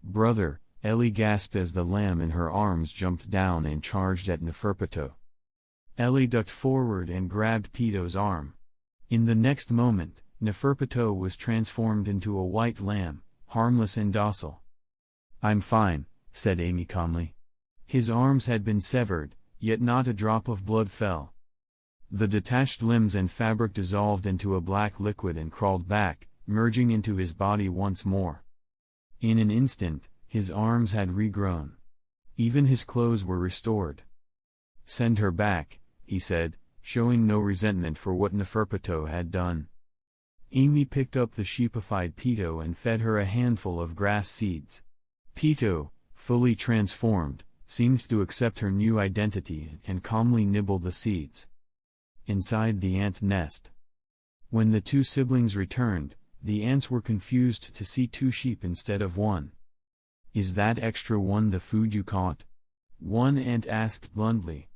Brother, Ellie gasped as the lamb in her arms jumped down and charged at Neferpitou. Ellie ducked forward and grabbed Pitou's arm. In the next moment, Neferpitou was transformed into a white lamb, harmless and docile. I'm fine, said Amy calmly. His arms had been severed, yet not a drop of blood fell. The detached limbs and fabric dissolved into a black liquid and crawled back, merging into his body once more. In an instant, his arms had regrown. Even his clothes were restored. Send her back, he said, showing no resentment for what Neferpitou had done. Amy picked up the sheepified Pitou and fed her a handful of grass seeds. Pitou, fully transformed, seemed to accept her new identity and calmly nibbled the seeds. Inside the ant nest. When the two siblings returned, the ants were confused to see two sheep instead of one. Is that extra one the food you caught? One ant asked bluntly.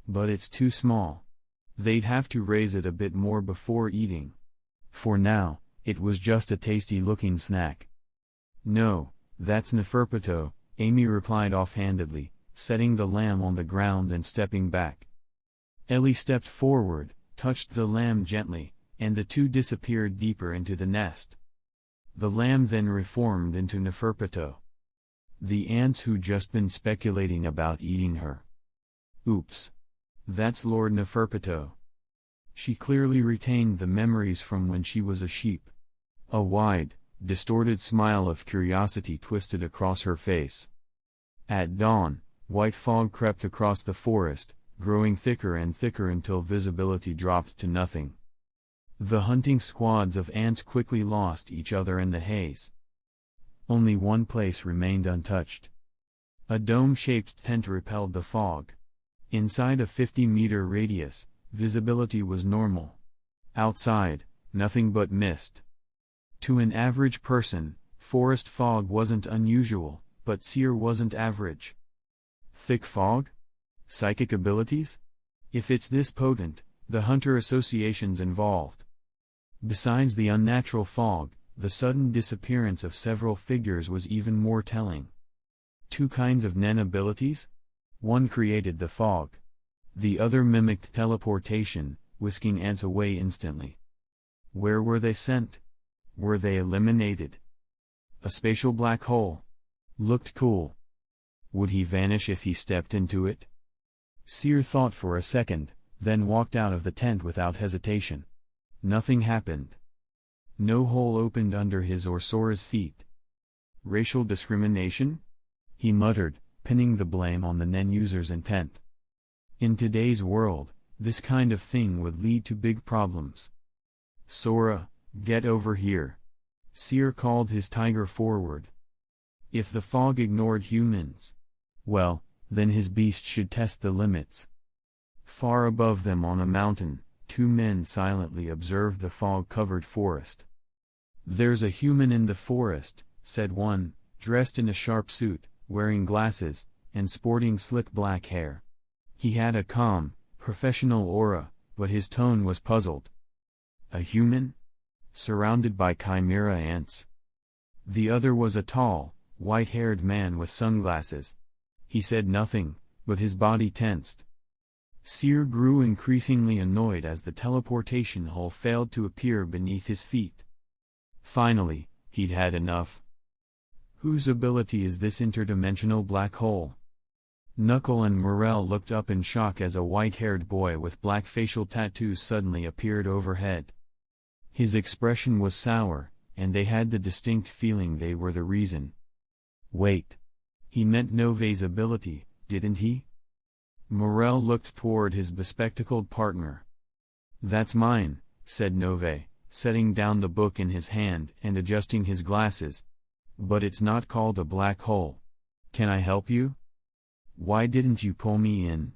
But it's too small. They'd have to raise it a bit more before eating. For now, it was just a tasty-looking snack. No, that's Neferpitou, Amy replied offhandedly, setting the lamb on the ground and stepping back. Ellie stepped forward, touched the lamb gently, and the two disappeared deeper into the nest. The lamb then reformed into Neferpitou. The ants who'd just been speculating about eating her. Oops. That's Lord Neferpitou. She clearly retained the memories from when she was a sheep. A wide, distorted smile of curiosity twisted across her face. At dawn, white fog crept across the forest, growing thicker and thicker until visibility dropped to nothing. The hunting squads of ants quickly lost each other in the haze. Only one place remained untouched. A dome-shaped tent repelled the fog. Inside a 50-meter radius, visibility was normal. Outside, nothing but mist. To an average person, forest fog wasn't unusual, but Seer wasn't average. Thick fog? Psychic abilities? If it's this potent, the hunter associations involved. Besides the unnatural fog, The sudden disappearance of several figures was even more telling. Two kinds of Nen abilities? One created the fog. The other mimicked teleportation, whisking ants away instantly. Where were they sent? Were they eliminated? A spatial black hole. Looked cool. Would he vanish if he stepped into it? Seer thought for a second, then walked out of the tent without hesitation. Nothing happened. No hole opened under his or Sora's feet. Racial discrimination? He muttered, pinning the blame on the Nen user's intent. In today's world, this kind of thing would lead to big problems. Sora, get over here. Seer called his tiger forward. If the fog ignored humans, well, then his beast should test the limits. Far above them on a mountain, two men silently observed the fog-covered forest. "There's a human in the forest," said one, dressed in a sharp suit, wearing glasses, and sporting slick black hair. He had a calm, professional aura, but his tone was puzzled. A human? Surrounded by chimera ants. The other was a tall, white-haired man with sunglasses. He said nothing, but his body tensed. Seer grew increasingly annoyed as the teleportation hole failed to appear beneath his feet. Finally, he'd had enough. Whose ability is this interdimensional black hole? Knuckle and Morel looked up in shock as a white-haired boy with black facial tattoos suddenly appeared overhead. His expression was sour, and they had the distinct feeling they were the reason. Wait. He meant Nove's ability, didn't he? Morel looked toward his bespectacled partner. "That's mine," said Nove, setting down the book in his hand and adjusting his glasses. "But it's not called a black hole. Can I help you?" "Why didn't you pull me in?"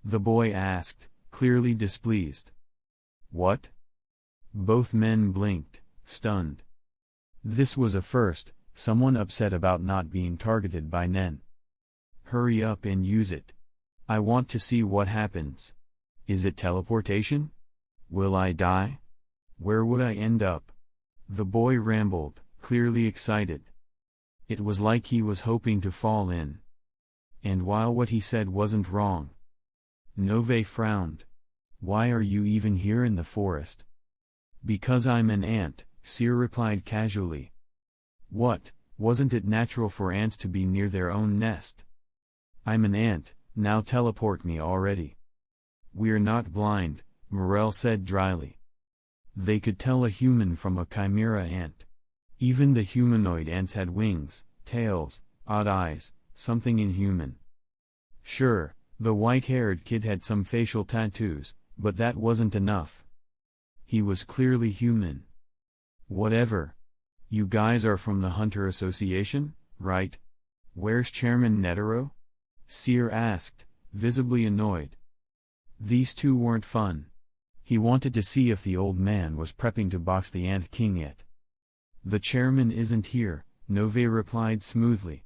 the boy asked, clearly displeased. "What?" Both men blinked, stunned. This was a first, someone upset about not being targeted by Nen. "Hurry up and use it. I want to see what happens. Is it teleportation? Will I die? Where would I end up?" The boy rambled, clearly excited. It was like he was hoping to fall in. And while what he said wasn't wrong. Nove frowned. "Why are you even here in the forest?" "Because I'm an ant," Seer replied casually. "What, wasn't it natural for ants to be near their own nest?" "I'm an ant, now teleport me already." "We're not blind," Morel said dryly. They could tell a human from a chimera ant. Even the humanoid ants had wings, tails, odd eyes, something inhuman. Sure, the white-haired kid had some facial tattoos, but that wasn't enough. He was clearly human. "Whatever. You guys are from the Hunter Association, right? Where's Chairman Netero?" Seer asked, visibly annoyed. These two weren't fun. He wanted to see if the old man was prepping to box the Ant King yet. "The chairman isn't here," Nove replied smoothly.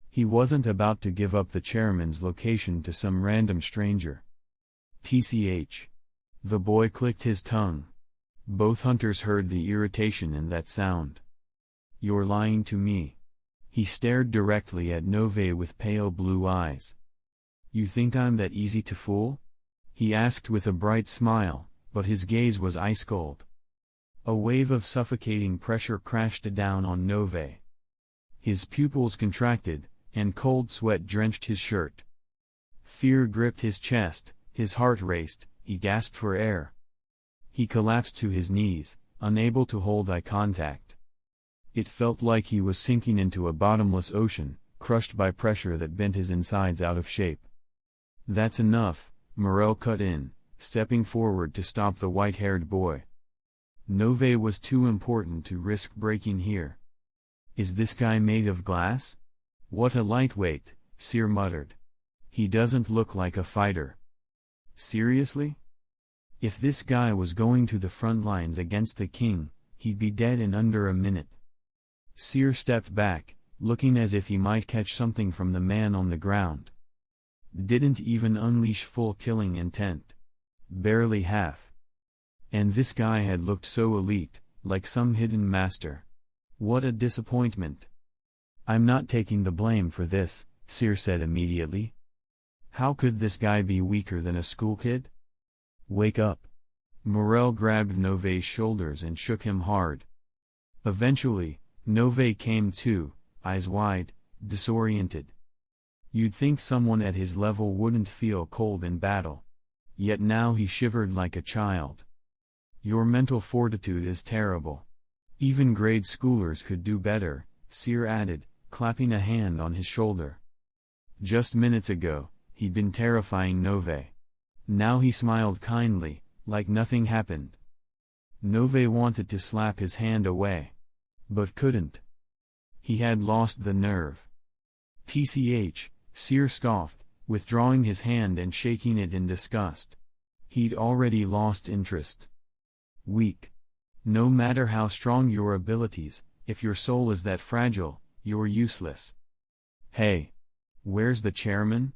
He wasn't about to give up the chairman's location to some random stranger. "TCH." The boy clicked his tongue. Both hunters heard the irritation in that sound. "You're lying to me." He stared directly at Nove with pale blue eyes. "You think I'm that easy to fool?" he asked with a bright smile, but his gaze was ice-cold. A wave of suffocating pressure crashed down on Nove. His pupils contracted, and cold sweat drenched his shirt. Fear gripped his chest, his heart raced, he gasped for air. He collapsed to his knees, unable to hold eye contact. It felt like he was sinking into a bottomless ocean, crushed by pressure that bent his insides out of shape. "That's enough," Morel cut in, stepping forward to stop the white-haired boy. Nove was too important to risk breaking here. "Is this guy made of glass?" "What a lightweight," Seer muttered. "He doesn't look like a fighter." "Seriously? If this guy was going to the front lines against the king, he'd be dead in under a minute." Seer stepped back, looking as if he might catch something from the man on the ground. Didn't even unleash full killing intent. Barely half. And this guy had looked so elite, like some hidden master. What a disappointment. I'm not taking the blame for this, Seer said immediately. How could this guy be weaker than a school kid? Wake up. Morel grabbed Nove's shoulders and shook him hard. Eventually, Nove came to, eyes wide, disoriented. You'd think someone at his level wouldn't feel cold in battle. Yet now he shivered like a child. Your mental fortitude is terrible. Even grade schoolers could do better, Seer added, clapping a hand on his shoulder. Just minutes ago, he'd been terrifying Nove. Now he smiled kindly, like nothing happened. Nove wanted to slap his hand away. But couldn't. He had lost the nerve. TCH, Seer scoffed, withdrawing his hand and shaking it in disgust. He'd already lost interest. Weak. No matter how strong your abilities, if your soul is that fragile, you're useless. Hey! Where's the chairman?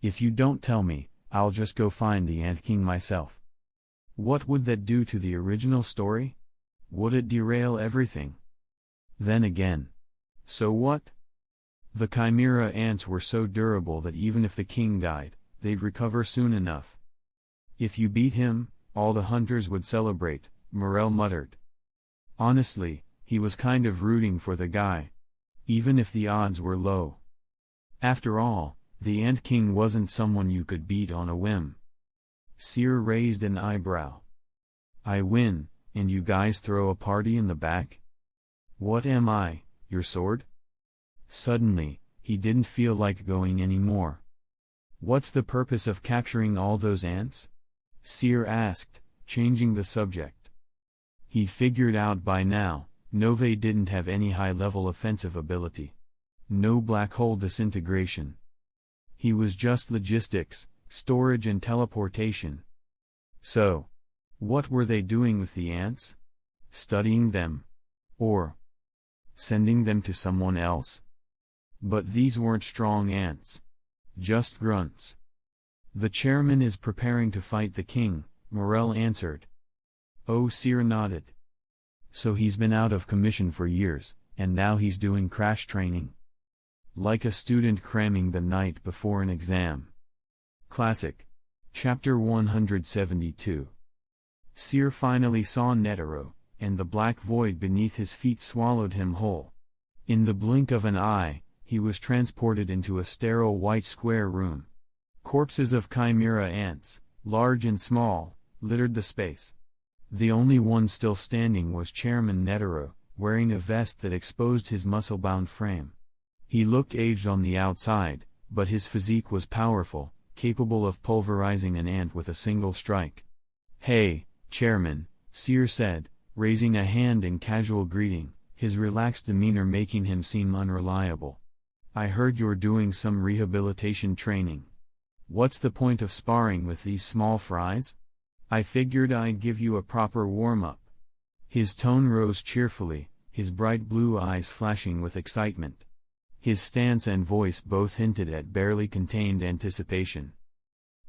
If you don't tell me, I'll just go find the Ant King myself. What would that do to the original story? Would it derail everything? Then again. So what? The Chimera ants were so durable that even if the king died, they'd recover soon enough. If you beat him, all the hunters would celebrate, Morel muttered. Honestly, he was kind of rooting for the guy. Even if the odds were low. After all, the Ant King wasn't someone you could beat on a whim. Seer raised an eyebrow. I win, and you guys throw a party in the back? What am I, your sword? Suddenly, he didn't feel like going anymore. What's the purpose of capturing all those ants? Seer asked, changing the subject. He figured out by now, Nove didn't have any high-level offensive ability. No black hole disintegration. He was just logistics, storage and teleportation. So, what were they doing with the ants? Studying them? Or sending them to someone else? But these weren't strong ants. Just grunts. The chairman is preparing to fight the king, Morel answered. Oh, Seer nodded. So he's been out of commission for years, and now he's doing crash training. Like a student cramming the night before an exam. Classic. Chapter 172. Seer finally saw Netero, and the black void beneath his feet swallowed him whole. In the blink of an eye, he was transported into a sterile white square room. Corpses of chimera ants, large and small, littered the space. The only one still standing was Chairman Netero, wearing a vest that exposed his muscle-bound frame. He looked aged on the outside, but his physique was powerful, capable of pulverizing an ant with a single strike. Hey, Chairman, Seer said, raising a hand in casual greeting, his relaxed demeanor making him seem unreliable. I heard you're doing some rehabilitation training. What's the point of sparring with these small fries? I figured I'd give you a proper warm-up. His tone rose cheerfully, his bright blue eyes flashing with excitement. His stance and voice both hinted at barely contained anticipation.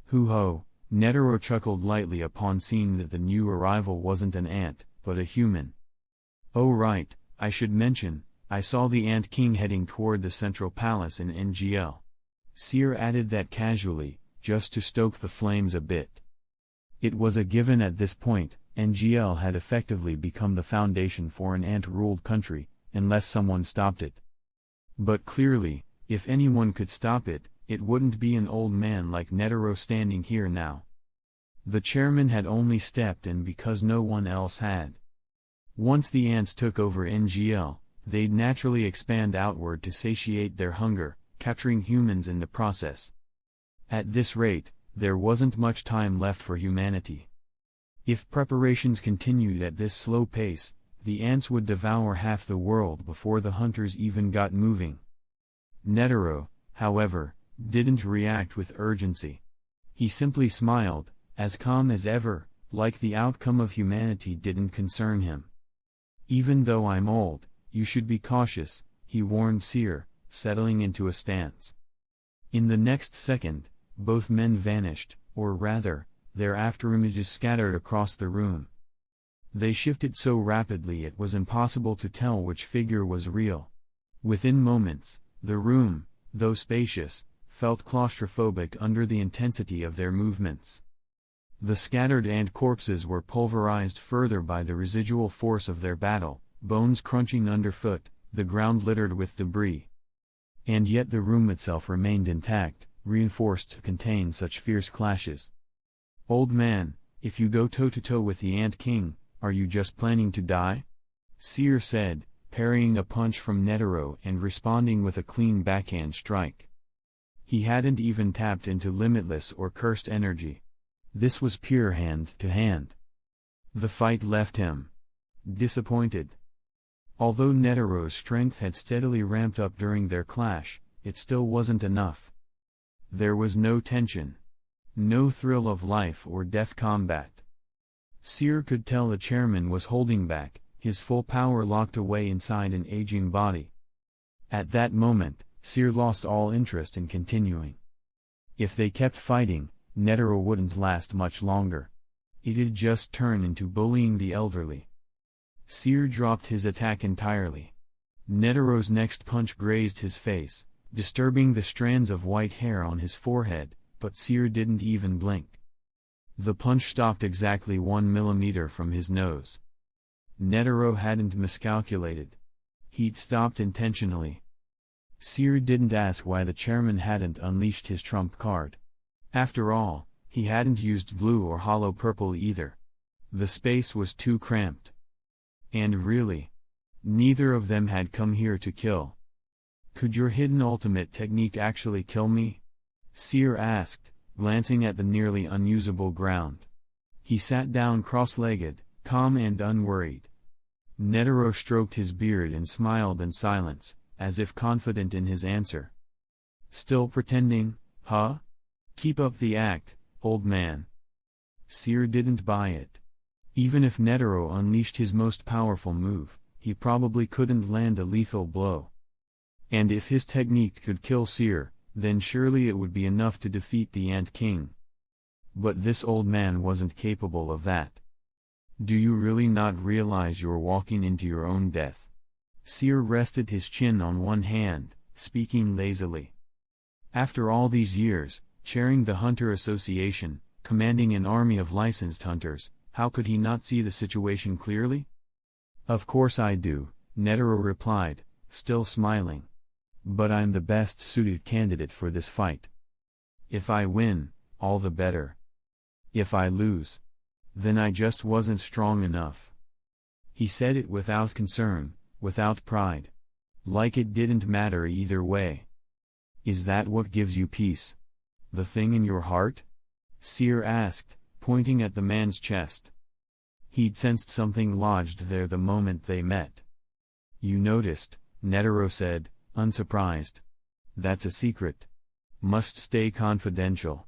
Hoo-ho, Netero chuckled lightly upon seeing that the new arrival wasn't an ant, but a human. Oh right, I should mention, I saw the Ant King heading toward the central palace in NGL. Seer added that casually, just to stoke the flames a bit. It was a given at this point, NGL had effectively become the foundation for an ant-ruled country, unless someone stopped it. But clearly, if anyone could stop it, it wouldn't be an old man like Netero standing here now. The chairman had only stepped in because no one else had. Once the ants took over NGL, they'd naturally expand outward to satiate their hunger, capturing humans in the process. At this rate, there wasn't much time left for humanity. If preparations continued at this slow pace, the ants would devour half the world before the hunters even got moving. Netero, however, didn't react with urgency. He simply smiled, as calm as ever, like the outcome of humanity didn't concern him. Even though I'm old, you should be cautious, he warned Seer, settling into a stance. In the next second, both men vanished, or rather, their afterimages scattered across the room. They shifted so rapidly it was impossible to tell which figure was real. Within moments, the room, though spacious, felt claustrophobic under the intensity of their movements. The scattered ant corpses were pulverized further by the residual force of their battle, bones crunching underfoot, the ground littered with debris. And yet the room itself remained intact, reinforced to contain such fierce clashes. "Old man, if you go toe-to-toe with the Ant King, are you just planning to die?" Seer said, parrying a punch from Netero and responding with a clean backhand strike. He hadn't even tapped into limitless or cursed energy. This was pure hand-to-hand. The fight left him disappointed. Although Netero's strength had steadily ramped up during their clash, it still wasn't enough. There was no tension. No thrill of life or death combat. Seer could tell the chairman was holding back, his full power locked away inside an aging body. At that moment, Seer lost all interest in continuing. If they kept fighting, Netero wouldn't last much longer. It'd just turn into bullying the elderly. Seer dropped his attack entirely. Netero's next punch grazed his face, disturbing the strands of white hair on his forehead, but Seer didn't even blink. The punch stopped exactly 1 millimeter from his nose. Netero hadn't miscalculated. He'd stopped intentionally. Seer didn't ask why the chairman hadn't unleashed his trump card. After all, he hadn't used blue or hollow purple either. The space was too cramped. And really, neither of them had come here to kill. "Could your hidden ultimate technique actually kill me?" Seer asked, glancing at the nearly unusable ground. He sat down cross-legged, calm and unworried. Netero stroked his beard and smiled in silence, as if confident in his answer. "Still pretending, huh? Keep up the act, old man." Seer didn't buy it. Even if Netero unleashed his most powerful move, he probably couldn't land a lethal blow. And if his technique could kill Seer, then surely it would be enough to defeat the Ant King. But this old man wasn't capable of that. "Do you really not realize you're walking into your own death?" Seer rested his chin on one hand, speaking lazily. After all these years, chairing the Hunter Association, commanding an army of licensed hunters, how could he not see the situation clearly? "Of course I do," Netero replied, still smiling. "But I'm the best suited candidate for this fight. If I win, all the better. If I lose, then I just wasn't strong enough." He said it without concern, without pride. Like it didn't matter either way. "Is that what gives you peace? The thing in your heart?" Seer asked, pointing at the man's chest. He'd sensed something lodged there the moment they met. "You noticed," Netero said, unsurprised. "That's a secret. Must stay confidential.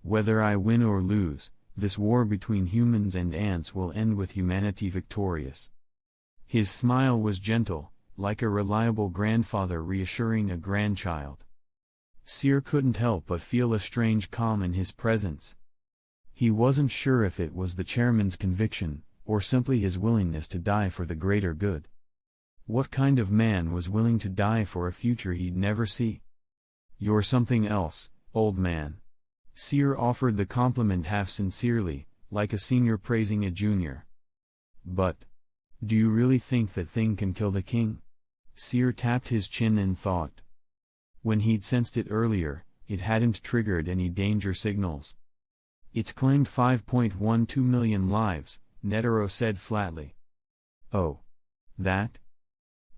Whether I win or lose, this war between humans and ants will end with humanity victorious." His smile was gentle, like a reliable grandfather reassuring a grandchild. Seer couldn't help but feel a strange calm in his presence. He wasn't sure if it was the chairman's conviction, or simply his willingness to die for the greater good. What kind of man was willing to die for a future he'd never see? "You're something else, old man." Seer offered the compliment half sincerely, like a senior praising a junior. "But, do you really think that thing can kill the king?" Seer tapped his chin in thought. When he'd sensed it earlier, it hadn't triggered any danger signals. "It's claimed 5.12 million lives," Netero said flatly. "Oh. That?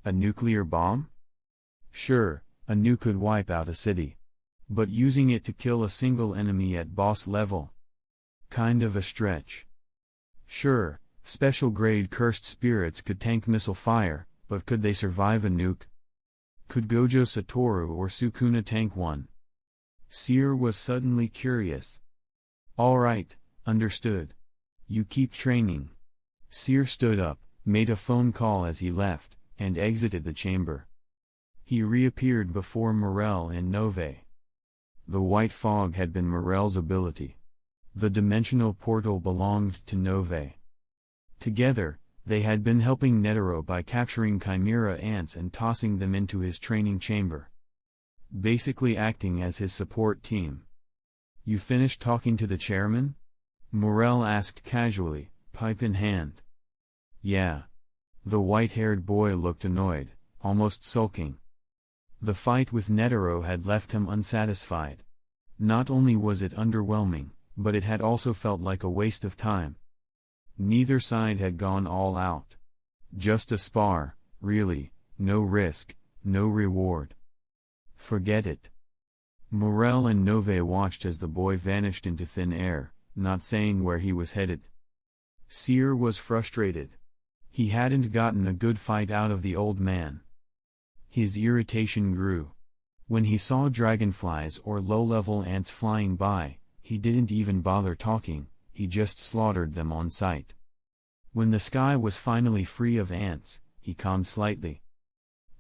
A nuclear bomb?" "Sure, a nuke could wipe out a city. But using it to kill a single enemy at boss level? Kind of a stretch." "Sure, special-grade cursed spirits could tank missile fire, but could they survive a nuke? Could Gojo Satoru or Sukuna tank one?" Seer was suddenly curious. "All right, understood. You keep training." Seer stood up, made a phone call as he left, and exited the chamber. He reappeared before Morel and Nove. The white fog had been Morel's ability. The dimensional portal belonged to Nove. Together, they had been helping Netero by capturing chimera ants and tossing them into his training chamber. Basically acting as his support team. "You finished talking to the chairman?" Morel asked casually, pipe in hand. "Yeah." The white-haired boy looked annoyed, almost sulking. The fight with Netero had left him unsatisfied. Not only was it underwhelming, but it had also felt like a waste of time. Neither side had gone all out. Just a spar, really, no risk, no reward. Forget it. Morel and Nove watched as the boy vanished into thin air, not saying where he was headed. Seer was frustrated. He hadn't gotten a good fight out of the old man. His irritation grew. When he saw dragonflies or low-level ants flying by, he didn't even bother talking, he just slaughtered them on sight. When the sky was finally free of ants, he calmed slightly.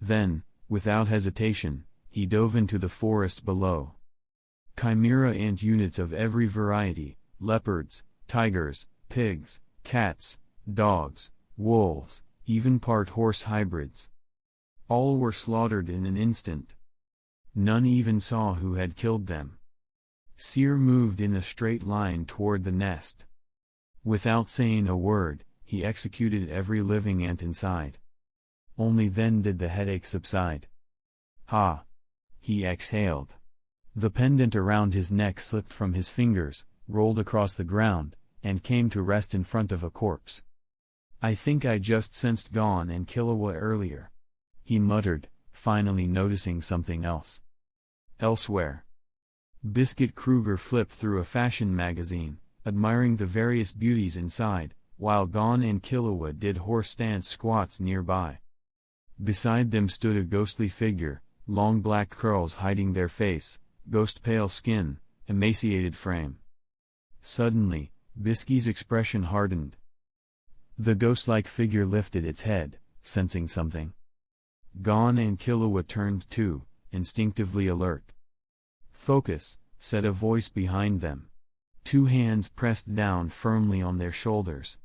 Then, without hesitation, he dove into the forest below. Chimera ant units of every variety, leopards, tigers, pigs, cats, dogs, wolves, even part horse hybrids. All were slaughtered in an instant. None even saw who had killed them. Seer moved in a straight line toward the nest. Without saying a word, he executed every living ant inside. Only then did the headache subside. "Ha!" He exhaled. The pendant around his neck slipped from his fingers, rolled across the ground, and came to rest in front of a corpse. "I think I just sensed Gon and Killua earlier," he muttered, finally noticing something else. Elsewhere. Biscuit Kruger flipped through a fashion magazine, admiring the various beauties inside, while Gon and Killua did horse stance squats nearby. Beside them stood a ghostly figure, long black curls hiding their face, ghost-pale skin, emaciated frame. Suddenly, Bisky's expression hardened. The ghost-like figure lifted its head, sensing something. Gon and Killua turned too, instinctively alert. "Focus," said a voice behind them. Two hands pressed down firmly on their shoulders.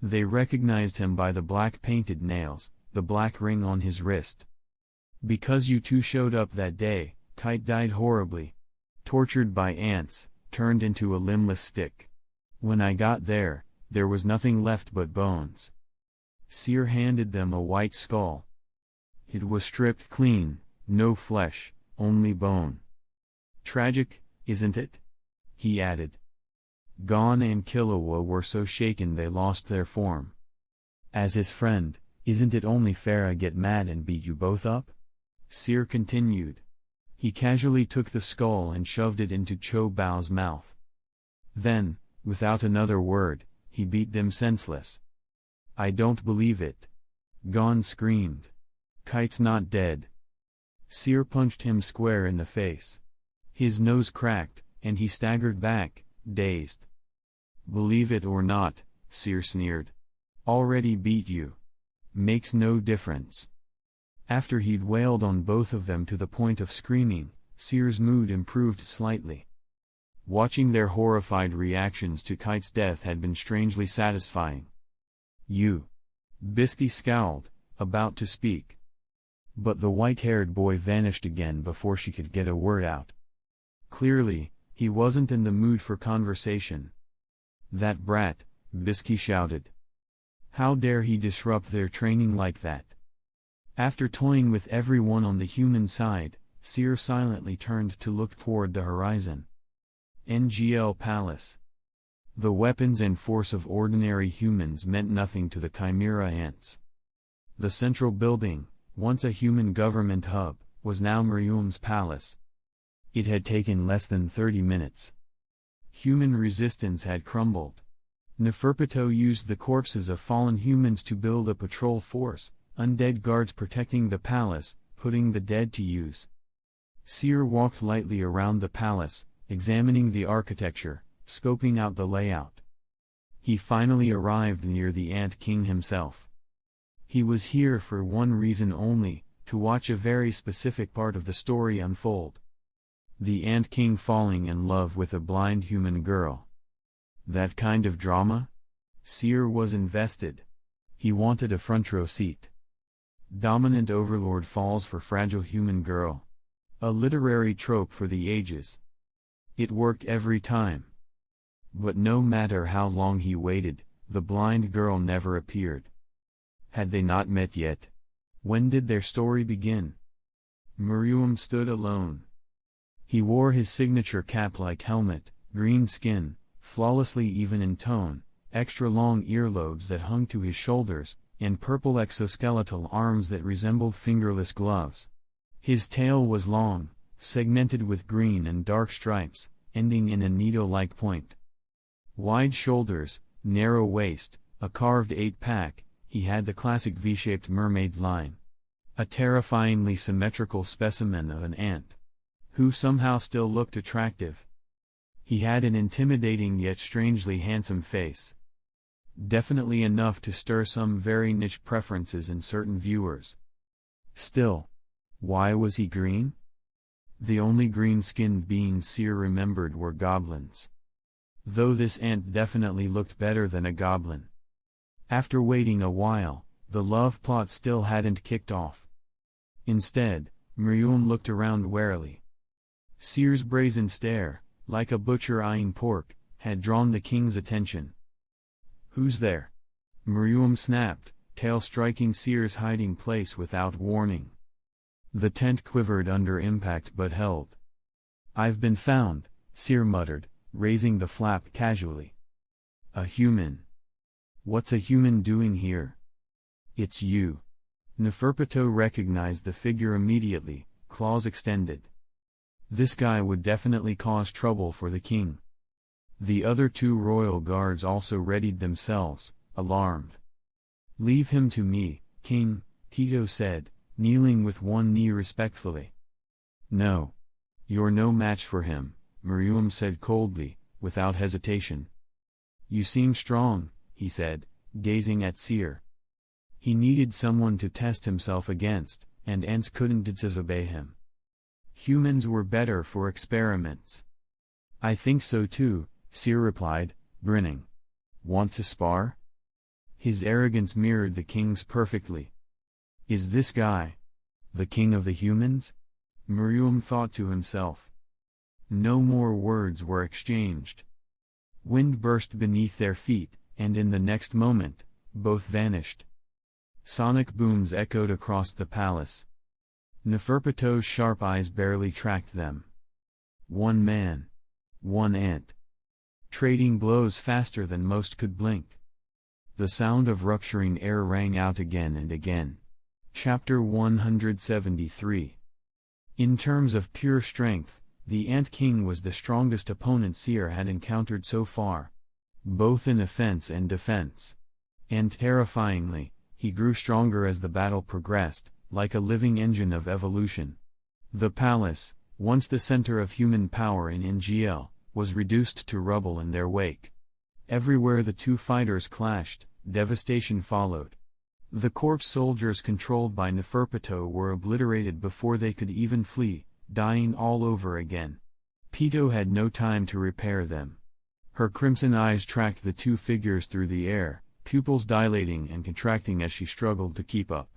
They recognized him by the black painted nails, the black ring on his wrist. "Because you two showed up that day, Kite died horribly. Tortured by ants, turned into a limbless stick. When I got there, there was nothing left but bones." Seer handed them a white skull. It was stripped clean, no flesh, only bone. "Tragic, isn't it?" he added. Gon and Killua were so shaken they lost their form. "As his friend, isn't it only fair I get mad and beat you both up?" Seer continued. He casually took the skull and shoved it into Cho Bao's mouth. Then, without another word, he beat them senseless. "I don't believe it." Gon screamed. "Kite's not dead." Seer punched him square in the face. His nose cracked, and he staggered back, dazed. "Believe it or not," Seer sneered. "Already beat you. Makes no difference." After he'd wailed on both of them to the point of screaming, Seer's mood improved slightly. Watching their horrified reactions to Kite's death had been strangely satisfying. "You." Bisky scowled, about to speak. But the white-haired boy vanished again before she could get a word out. Clearly, he wasn't in the mood for conversation. "That brat," Bisky shouted. "How dare he disrupt their training like that?" After toying with everyone on the human side, Seer silently turned to look toward the horizon. NGL Palace. The weapons and force of ordinary humans meant nothing to the Chimera ants. The central building, once a human government hub, was now Ryomen's palace. It had taken less than 30 minutes. Human resistance had crumbled. Neferpito used the corpses of fallen humans to build a patrol force, undead guards protecting the palace, putting the dead to use. Seer walked lightly around the palace, examining the architecture, scoping out the layout. He finally arrived near the Ant King himself. He was here for one reason only, to watch a very specific part of the story unfold. The Ant King falling in love with a blind human girl. That kind of drama? Seer was invested. He wanted a front row seat. Dominant overlord falls for fragile human girl. A literary trope for the ages. It worked every time. But no matter how long he waited, the blind girl never appeared. Had they not met yet? When did their story begin? Ryomen stood alone. He wore his signature cap-like helmet, green skin, flawlessly even in tone, extra long earlobes that hung to his shoulders, and purple exoskeletal arms that resembled fingerless gloves. His tail was long, segmented with green and dark stripes, ending in a needle-like point. Wide shoulders, narrow waist, a carved 8-pack, he had the classic V-shaped mermaid line. A terrifyingly symmetrical specimen of an ant, who somehow still looked attractive. He had an intimidating yet strangely handsome face. Definitely enough to stir some very niche preferences in certain viewers. Still, why was he green? The only green-skinned beings Seer remembered were goblins. Though this ant definitely looked better than a goblin. After waiting a while, the love plot still hadn't kicked off. Instead, Ryomen looked around warily. Seer's brazen stare, like a butcher eyeing pork, had drawn the king's attention. "Who's there?" Ryomen snapped, tail striking Seer's hiding place without warning. The tent quivered under impact but held. "I've been found," Seer muttered, raising the flap casually. "A human. What's a human doing here?" "It's you." Neferpito recognized the figure immediately, claws extended. This guy would definitely cause trouble for the king. The other two royal guards also readied themselves, alarmed. "Leave him to me, king," Tito said, kneeling with one knee respectfully. "No. You're no match for him," Ryomen said coldly, without hesitation. "You seem strong," he said, gazing at Seer. He needed someone to test himself against, and ants couldn't disobey him. Humans were better for experiments. "I think so too," Seer replied, grinning. "Want to spar?" His arrogance mirrored the king's perfectly. "Is this guy the king of the humans?" Ryomen thought to himself. No more words were exchanged. Wind burst beneath their feet, and in the next moment, both vanished. Sonic booms echoed across the palace. Neferpito's sharp eyes barely tracked them. One man. One ant. Trading blows faster than most could blink. The sound of rupturing air rang out again and again. Chapter 173. In terms of pure strength, the Ant King was the strongest opponent Seer had encountered so far. Both in offense and defense. And terrifyingly, he grew stronger as the battle progressed, like a living engine of evolution. The palace, once the center of human power in NGL, was reduced to rubble in their wake. Everywhere the two fighters clashed, devastation followed. The corpse soldiers controlled by Neferpito were obliterated before they could even flee, dying all over again. Pito had no time to repair them. Her crimson eyes tracked the two figures through the air, pupils dilating and contracting as she struggled to keep up.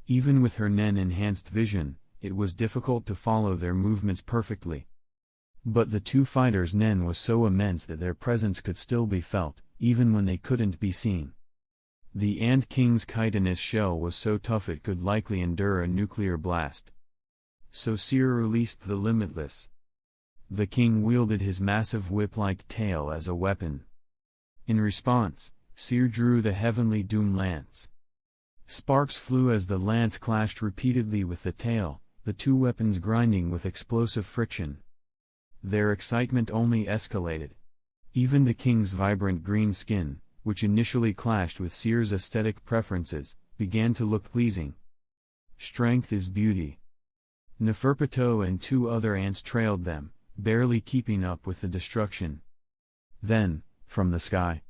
Even with her Nen-enhanced vision, it was difficult to follow their movements perfectly. But the two fighters' Nen was so immense that their presence could still be felt, even when they couldn't be seen. The Ant King's chitinous shell was so tough it could likely endure a nuclear blast. So Seer released the Limitless. The king wielded his massive whip-like tail as a weapon. In response, Seer drew the heavenly Doom Lance. Sparks flew as the lance clashed repeatedly with the tail, the two weapons grinding with explosive friction. Their excitement only escalated. Even the king's vibrant green skin, which initially clashed with Seer's aesthetic preferences, began to look pleasing. Strength is beauty. Neferpito and two other ants trailed them, barely keeping up with the destruction. Then, from the sky,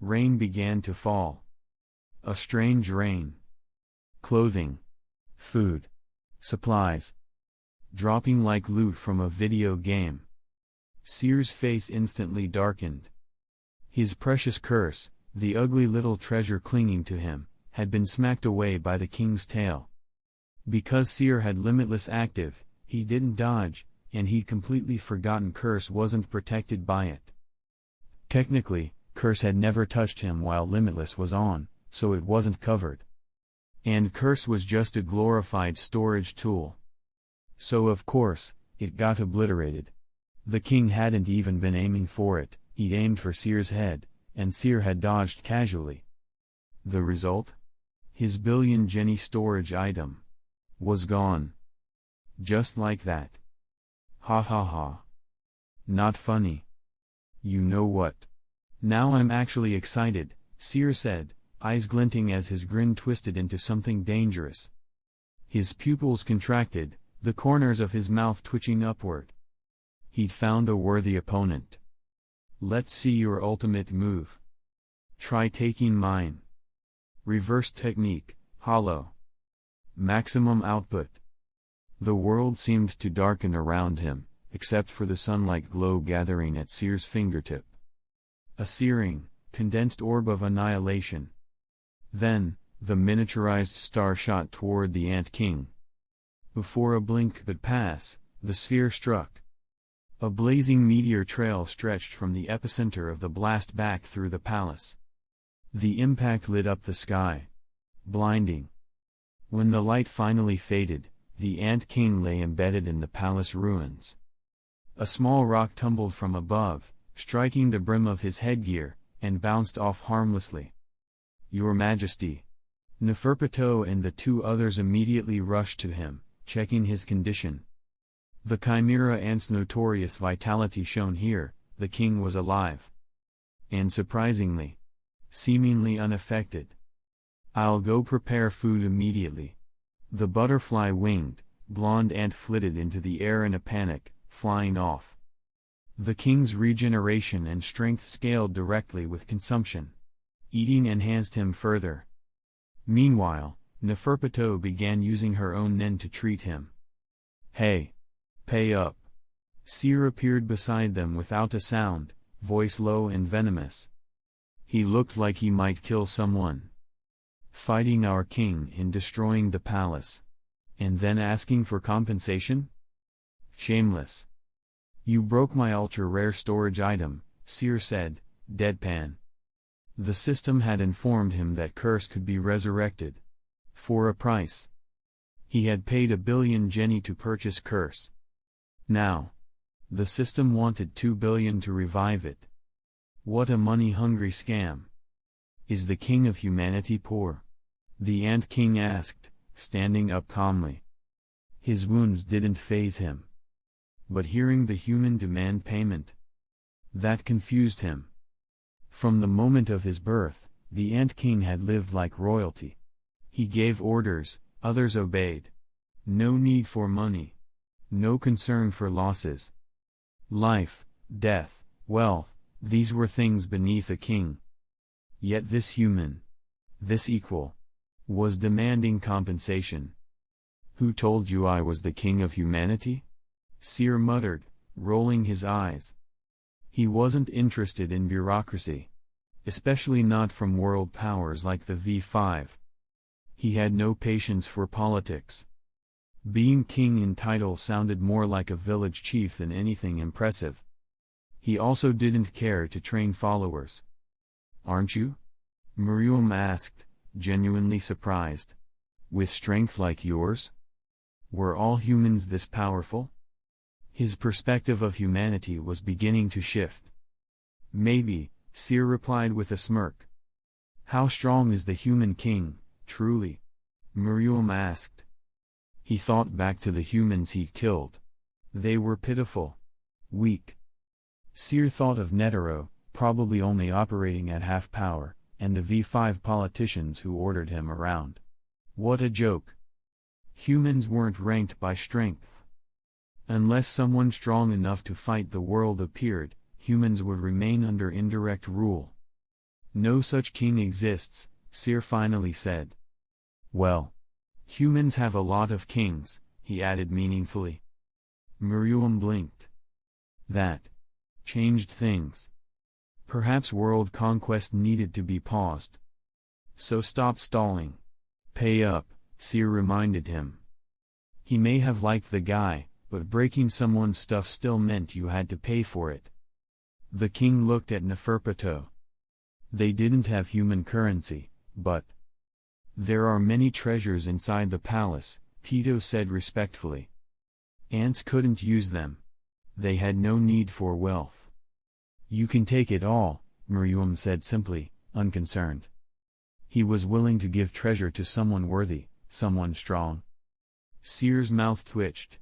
rain began to fall. A strange rain. Clothing. Food. Supplies. Dropping like loot from a video game. Seer's face instantly darkened. His precious curse, the ugly little treasure clinging to him, had been smacked away by the king's tail. Because Seer had limitless active, he didn't dodge, and he'd completely forgotten Curse wasn't protected by it. Technically, Curse had never touched him while limitless was on, so it wasn't covered. And Curse was just a glorified storage tool. So of course, it got obliterated. The king hadn't even been aiming for it, he'd aimed for Seer's head, and Seer had dodged casually. The result? His billion Jenny storage item was gone. Just like that. Ha ha ha. Not funny. You know what? Now I'm actually excited, Seer said, eyes glinting as his grin twisted into something dangerous. His pupils contracted, the corners of his mouth twitching upward. He'd found a worthy opponent. Let's see your ultimate move. Try taking mine. Reverse technique, hollow. Maximum output. The world seemed to darken around him, except for the sunlight glow gathering at Seer's fingertip. A searing, condensed orb of annihilation. Then, the miniaturized star shot toward the Ant King. Before a blink could pass, the sphere struck. A blazing meteor trail stretched from the epicenter of the blast back through the palace. The impact lit up the sky. Blinding. When the light finally faded, the Ant King lay embedded in the palace ruins. A small rock tumbled from above, striking the brim of his headgear, and bounced off harmlessly. Your Majesty. Neferpitou and the two others immediately rushed to him, checking his condition. The Chimera Ant's notorious vitality shone here, the king was alive. And surprisingly, seemingly unaffected. I'll go prepare food immediately. The butterfly winged, blonde ant flitted into the air in a panic, flying off. The king's regeneration and strength scaled directly with consumption. Eating enhanced him further. Meanwhile, Neferpitou began using her own nen to treat him. Hey! Pay up! Seer appeared beside them without a sound, voice low and venomous. He looked like he might kill someone. Fighting our king in destroying the palace. And then asking for compensation? Shameless. You broke my ultra-rare storage item, Seer said, deadpan. The system had informed him that Curse could be resurrected. For a price. He had paid 1 billion Jenny to purchase Curse. Now, the system wanted 2 billion to revive it. What a money-hungry scam. Is the king of humanity poor? The Ant King asked, standing up calmly. His wounds didn't faze him. But hearing the human demand payment, that confused him. From the moment of his birth, the Ant King had lived like royalty. He gave orders, others obeyed. No need for money. No concern for losses. Life, death, wealth, these were things beneath a king. Yet this human, this equal, was demanding compensation. Who told you I was the king of humanity? Seer muttered, rolling his eyes. He wasn't interested in bureaucracy. Especially not from world powers like the V5. He had no patience for politics. Being king in title sounded more like a village chief than anything impressive. He also didn't care to train followers. Aren't you? Ryomen asked, genuinely surprised. With strength like yours? Were all humans this powerful? His perspective of humanity was beginning to shift. Maybe, Seer replied with a smirk. How strong is the human king, truly? Ryomen asked. He thought back to the humans he'd killed. They were pitiful. Weak. Seer thought of Netero, probably only operating at half power, and the V5 politicians who ordered him around. What a joke. Humans weren't ranked by strength. Unless someone strong enough to fight the world appeared, humans would remain under indirect rule. No such king exists, Seer finally said. Well, humans have a lot of kings, he added meaningfully. Ryomen blinked. That changed things. Perhaps world conquest needed to be paused. So stop stalling. Pay up, Seer reminded him. He may have liked the guy, but breaking someone's stuff still meant you had to pay for it. The king looked at Neferpitou. They didn't have human currency, but there are many treasures inside the palace, Pitou said respectfully. Ants couldn't use them. They had no need for wealth. You can take it all, Ryomen said simply, unconcerned. He was willing to give treasure to someone worthy, someone strong. Seer's mouth twitched.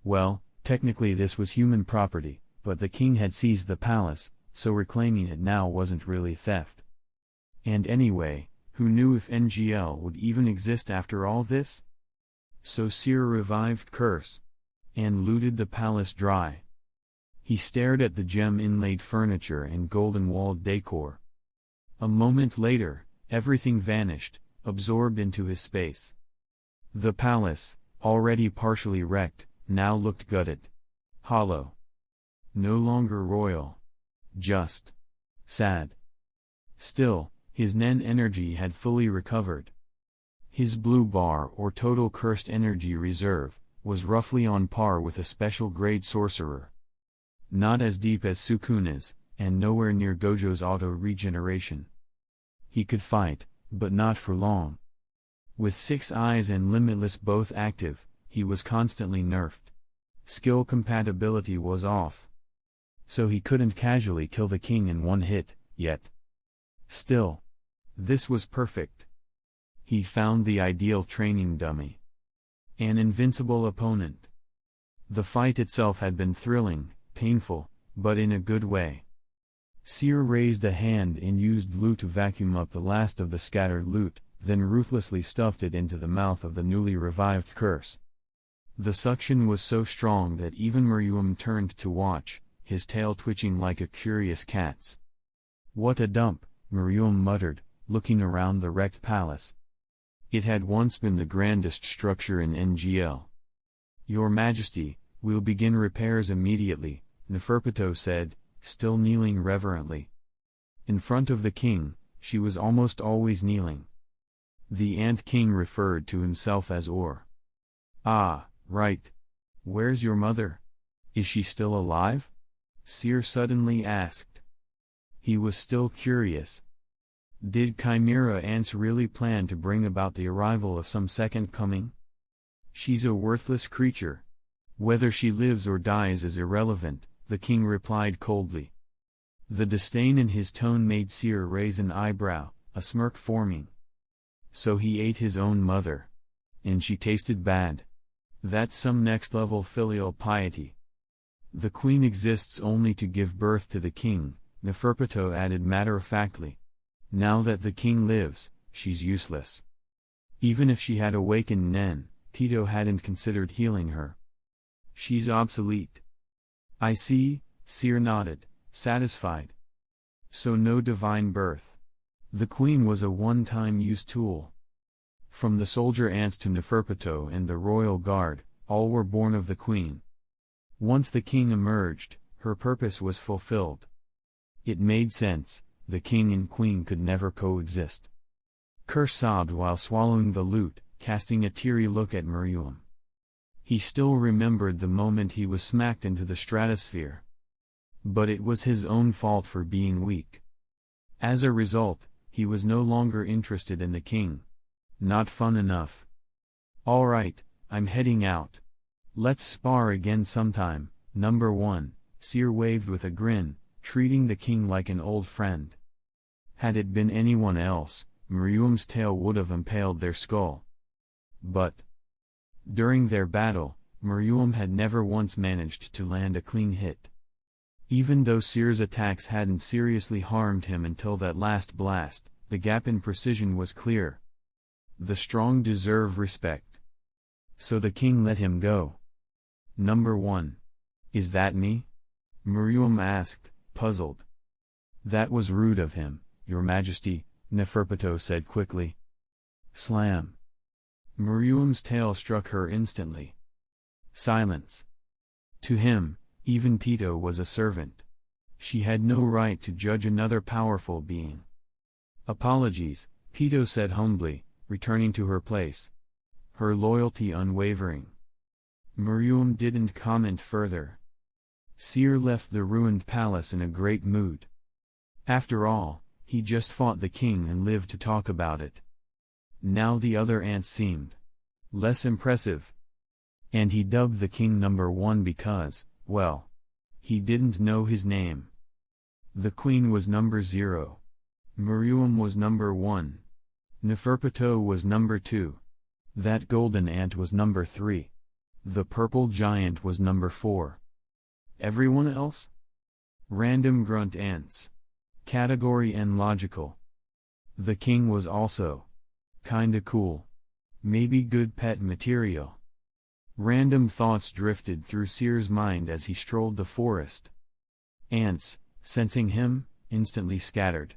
Well, technically this was human property, but the king had seized the palace, so reclaiming it now wasn't really theft. And anyway, who knew if NGL would even exist after all this? So Seer revived Curse and looted the palace dry. He stared at the gem-inlaid furniture and golden-walled decor. A moment later, everything vanished, absorbed into his space. The palace, already partially wrecked, now looked gutted. Hollow. No longer royal. Just sad. Still, his Nen energy had fully recovered. His blue bar or total cursed energy reserve was roughly on par with a special grade sorcerer. Not as deep as Sukuna's, and nowhere near Gojo's auto-regeneration. He could fight, but not for long. With 6 eyes and Limitless both active, he was constantly nerfed. Skill compatibility was off. So he couldn't casually kill the king in one hit, yet. Still, this was perfect. He found the ideal training dummy. An invincible opponent. The fight itself had been thrilling, painful, but in a good way. Seer raised a hand and used Lu to vacuum up the last of the scattered loot, then ruthlessly stuffed it into the mouth of the newly revived Curse. The suction was so strong that even Ryomen turned to watch, his tail twitching like a curious cat's. What a dump, Ryomen muttered, looking around the wrecked palace. It had once been the grandest structure in NGL. Your Majesty, we'll begin repairs immediately, Neferpitou said, still kneeling reverently. In front of the king, she was almost always kneeling. The Ant King referred to himself as Or. Ah, right. Where's your mother? Is she still alive? Seer suddenly asked. He was still curious. Did Chimera Ants really plan to bring about the arrival of some second coming? She's a worthless creature. Whether she lives or dies is irrelevant, the king replied coldly. The disdain in his tone made Seer raise an eyebrow, a smirk forming. So he ate his own mother. And she tasted bad. That's some next-level filial piety. The queen exists only to give birth to the king, Neferpitou added matter-of-factly. Now that the king lives, she's useless. Even if she had awakened Nen, Pitou hadn't considered healing her. She's obsolete. I see, Seer nodded, satisfied. So no divine birth. The queen was a one-time use tool. From the soldier ants to Neferpitou and the royal guard, all were born of the queen. Once the king emerged, her purpose was fulfilled. It made sense, the king and queen could never coexist. Curse sobbed while swallowing the loot, casting a teary look at Ryomen. He still remembered the moment he was smacked into the stratosphere. But it was his own fault for being weak. As a result, he was no longer interested in the king. Not fun enough. All right, I'm heading out. Let's spar again sometime, number 1, Seer waved with a grin, treating the king like an old friend. Had it been anyone else, Ryomen's tail would have impaled their skull. But during their battle, Ryomen had never once managed to land a clean hit. Even though Seer's attacks hadn't seriously harmed him until that last blast, the gap in precision was clear. The strong deserve respect. So the king let him go. Number 1. Is that me? Ryomen asked, puzzled. That was rude of him, Your Majesty, Neferpitou said quickly. Slam. Ryomen's tail struck her instantly. Silence. To him, even Pitou was a servant. She had no right to judge another powerful being. Apologies, Pito said humbly, returning to her place. Her loyalty unwavering. Ryomen didn't comment further. Seer left the ruined palace in a great mood. After all, he just fought the king and lived to talk about it. Now the other ants seemed less impressive. And he dubbed the king number 1 because, well, he didn't know his name. The queen was number 0. Ryomen was number 1. Neferpito was number 2. That golden ant was number 3. The purple giant was number 4. Everyone else? Random grunt ants. Category N logical. The king was also kinda cool. Maybe good pet material. Random thoughts drifted through Seer's mind as he strolled the forest. Ants, sensing him, instantly scattered.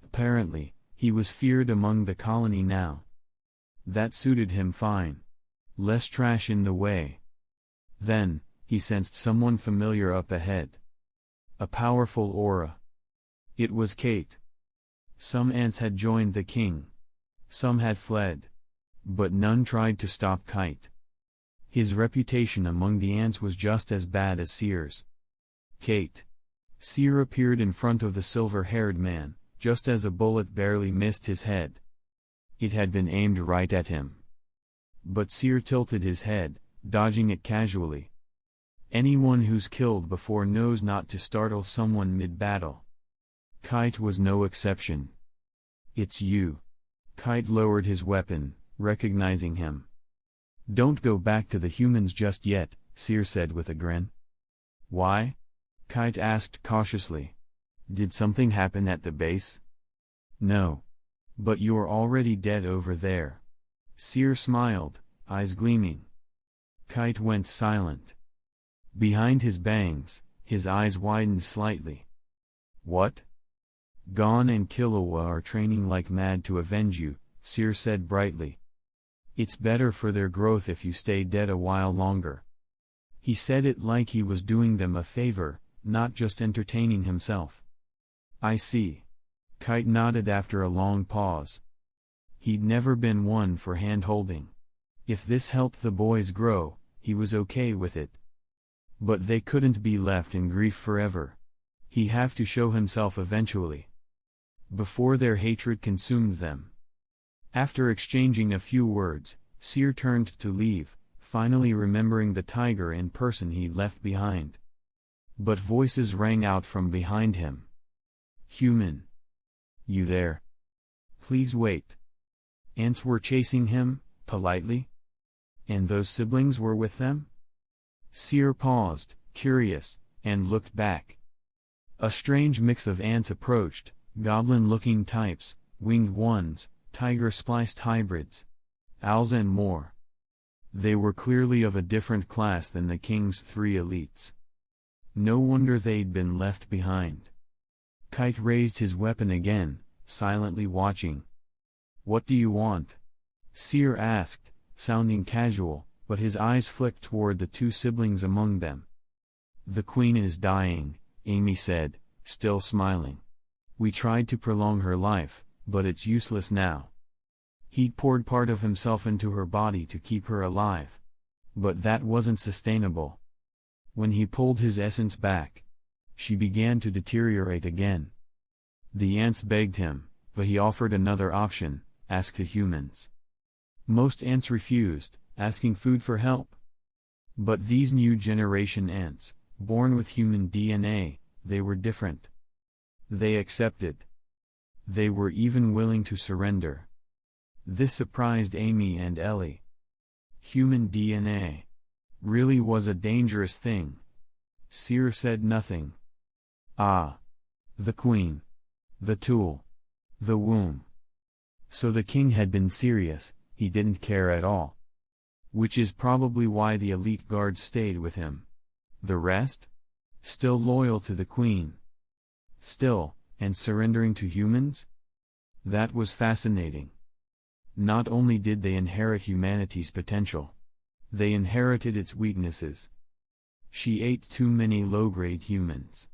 Apparently, he was feared among the colony now. That suited him fine. Less trash in the way. Then, he sensed someone familiar up ahead. A powerful aura. It was Kate. Some ants had joined the king. Some had fled. But none tried to stop Kite. His reputation among the ants was just as bad as Seer's. Kate. Seer appeared in front of the silver-haired man, just as a bullet barely missed his head. It had been aimed right at him. But Seer tilted his head, dodging it casually. Anyone who's killed before knows not to startle someone mid-battle. Kite was no exception. It's you. Kite lowered his weapon, recognizing him. Don't go back to the humans just yet, Seer said with a grin. Why? Kite asked cautiously. Did something happen at the base? No. But you're already dead over there. Seer smiled, eyes gleaming. Kite went silent. Behind his bangs, his eyes widened slightly. What? Gon and Killua are training like mad to avenge you, Seer said brightly. It's better for their growth if you stay dead a while longer. He said it like he was doing them a favor, not just entertaining himself. I see. Kite nodded after a long pause. He'd never been one for hand-holding. If this helped the boys grow, he was okay with it. But they couldn't be left in grief forever. He'd have to show himself eventually. Before their hatred consumed them. After exchanging a few words, Seer turned to leave, finally remembering the tiger in person he'd left behind. But voices rang out from behind him. Human. You there? Please wait. Ants were chasing him, politely? And those siblings were with them? Seer paused, curious, and looked back. A strange mix of ants approached, goblin-looking types, winged ones, tiger-spliced hybrids, owls and more. They were clearly of a different class than the king's 3 elites. No wonder they'd been left behind. Kite raised his weapon again, silently watching. What do you want? Seer asked, sounding casual, but his eyes flicked toward the 2 siblings among them. The queen is dying, Amy said, still smiling. We tried to prolong her life, but it's useless now. He'd poured part of himself into her body to keep her alive. But that wasn't sustainable. When he pulled his essence back, she began to deteriorate again. The ants begged him, but he offered another option, ask the humans. Most ants refused, asking food for help. But these new generation ants, born with human DNA, they were different. They accepted. They were even willing to surrender. This surprised Amy and Ellie. Human DNA really was a dangerous thing. Seer said nothing. Ah. The queen. The tool. The womb. So the king had been serious, he didn't care at all. Which is probably why the elite guards stayed with him. The rest? Still loyal to the queen. Still, and surrendering to humans? That was fascinating. Not only did they inherit humanity's potential, they inherited its weaknesses. She ate too many low-grade humans.